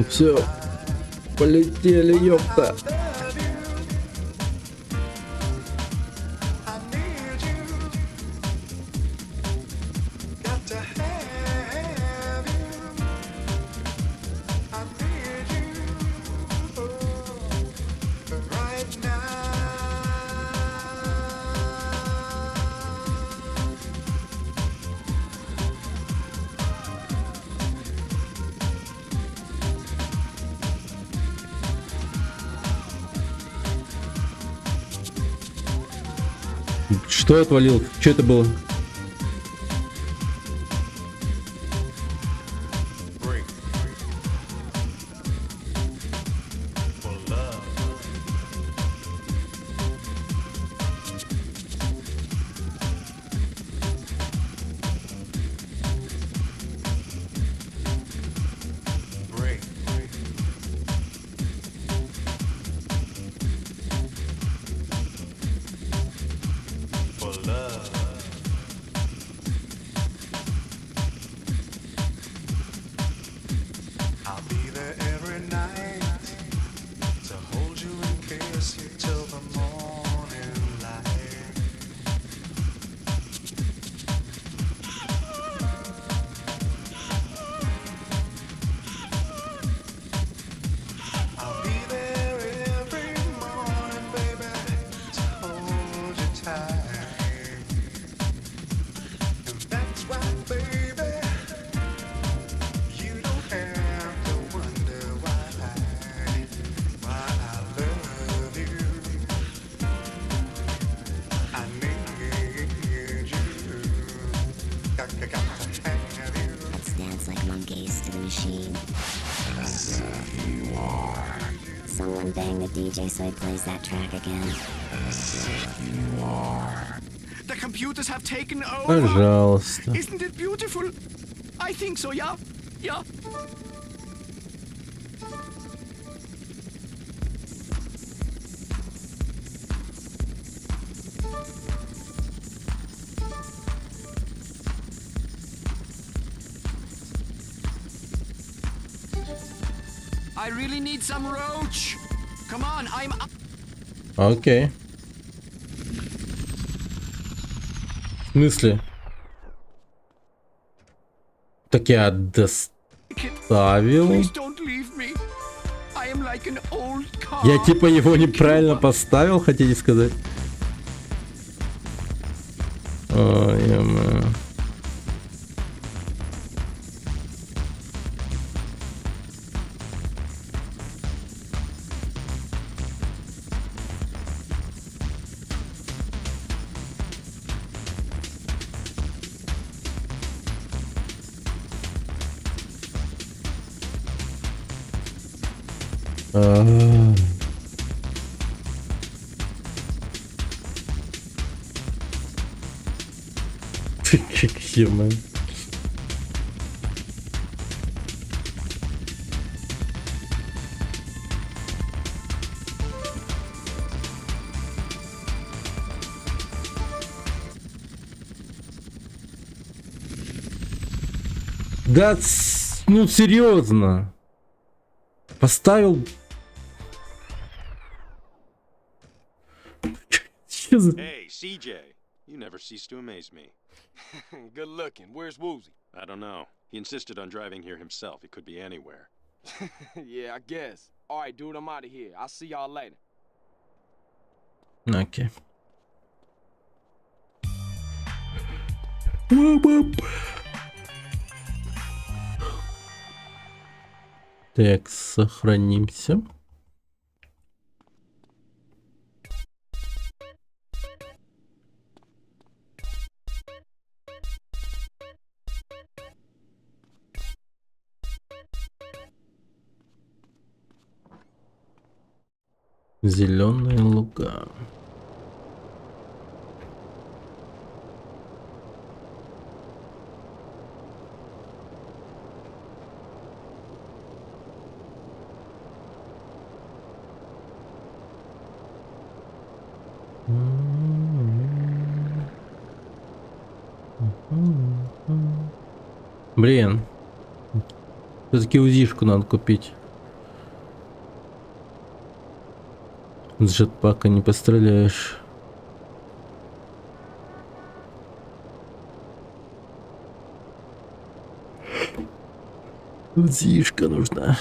Все, полетели, ёпта. Что отвалил? Что это было? Someone bang the DJ so he plays that track again. The computers have taken over. Пожалуйста. Isn't it beautiful? I think so, yeah. Yeah. I really need some roach. Come on, I'm up. Окей. В смысле? Так я доставил. Please don't leave me. I am like an old car. Я типа его неправильно поставил, хотите сказать? Ой, ё-моё. Ё-моё. Да, ну серьезно. Поставил. Hey, CJ, you never cease to amaze me. Good looking. Where's Woozy? I don't know. He insisted on driving here himself. He could be anywhere. Yeah, I guess. All right, dude, I'm out of here. I'll see y'all later. Окей. Так, сохранимся. Зеленые луга. Блин, все-таки УЗИшку надо купить. С джетпака не постреляешь. Тут зишка нужна.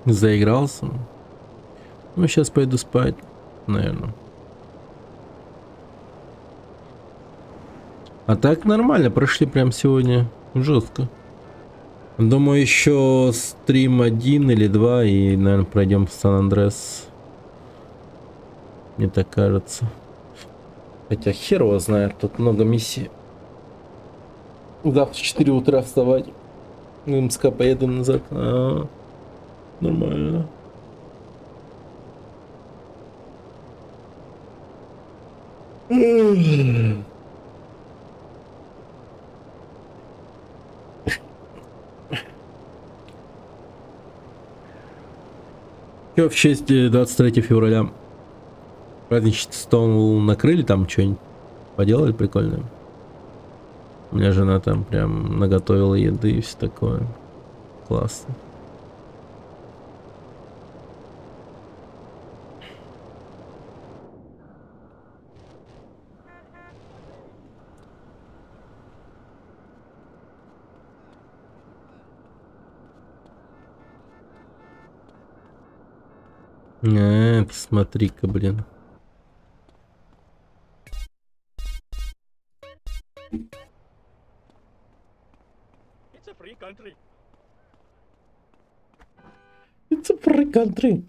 Заигрался. Ну, сейчас пойду спать, наверное. А так нормально, прошли прям сегодня жестко. Думаю, еще стрим 1 или 2 и, наверное, пройдем в Сан-Андрес. Мне так кажется. Хотя хер его знает, тут много миссий. Завтра в 4 утра вставать. В МСК поеду назад. Нормально. Что в честь 23 февраля праздничный стол накрыли, там что-нибудь поделали прикольное? У меня жена там прям наготовила еды и все такое. Классно. Смотри-ка, блин. It's a free country. It's a free country.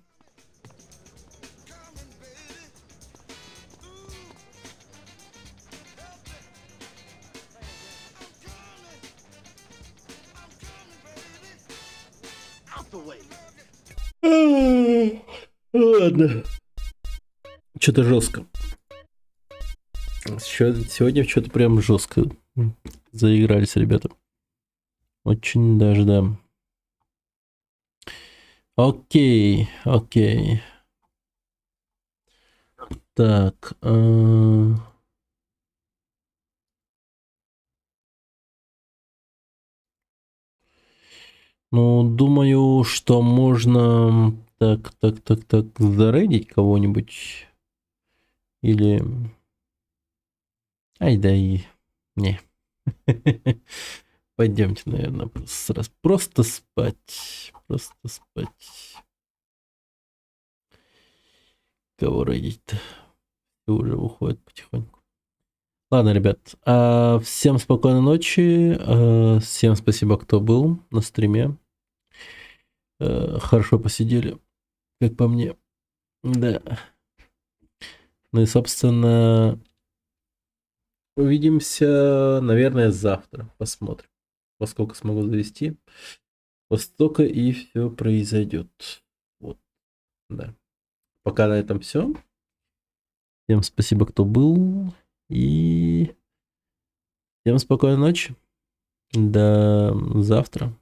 Ладно. Что-то жестко. Сегодня что-то прям жестко заигрались, ребята. Очень даже, да. Окей, окей. Так. Ну, думаю, что можно так, зарейдить кого-нибудь. Или... Ай, да и... Не. Пойдемте, наверное, просто спать. Просто спать. Кого рейдить-то? Все уже уходит потихоньку. Ладно, ребят. Всем спокойной ночи. Всем спасибо, кто был на стриме. Хорошо посидели, как по мне. Да. Ну и, собственно, увидимся, наверное, завтра. Посмотрим, во сколько смогу завести. Во столько и все произойдет. Вот. Да. Пока на этом все. Всем спасибо, кто был. И всем спокойной ночи. До завтра.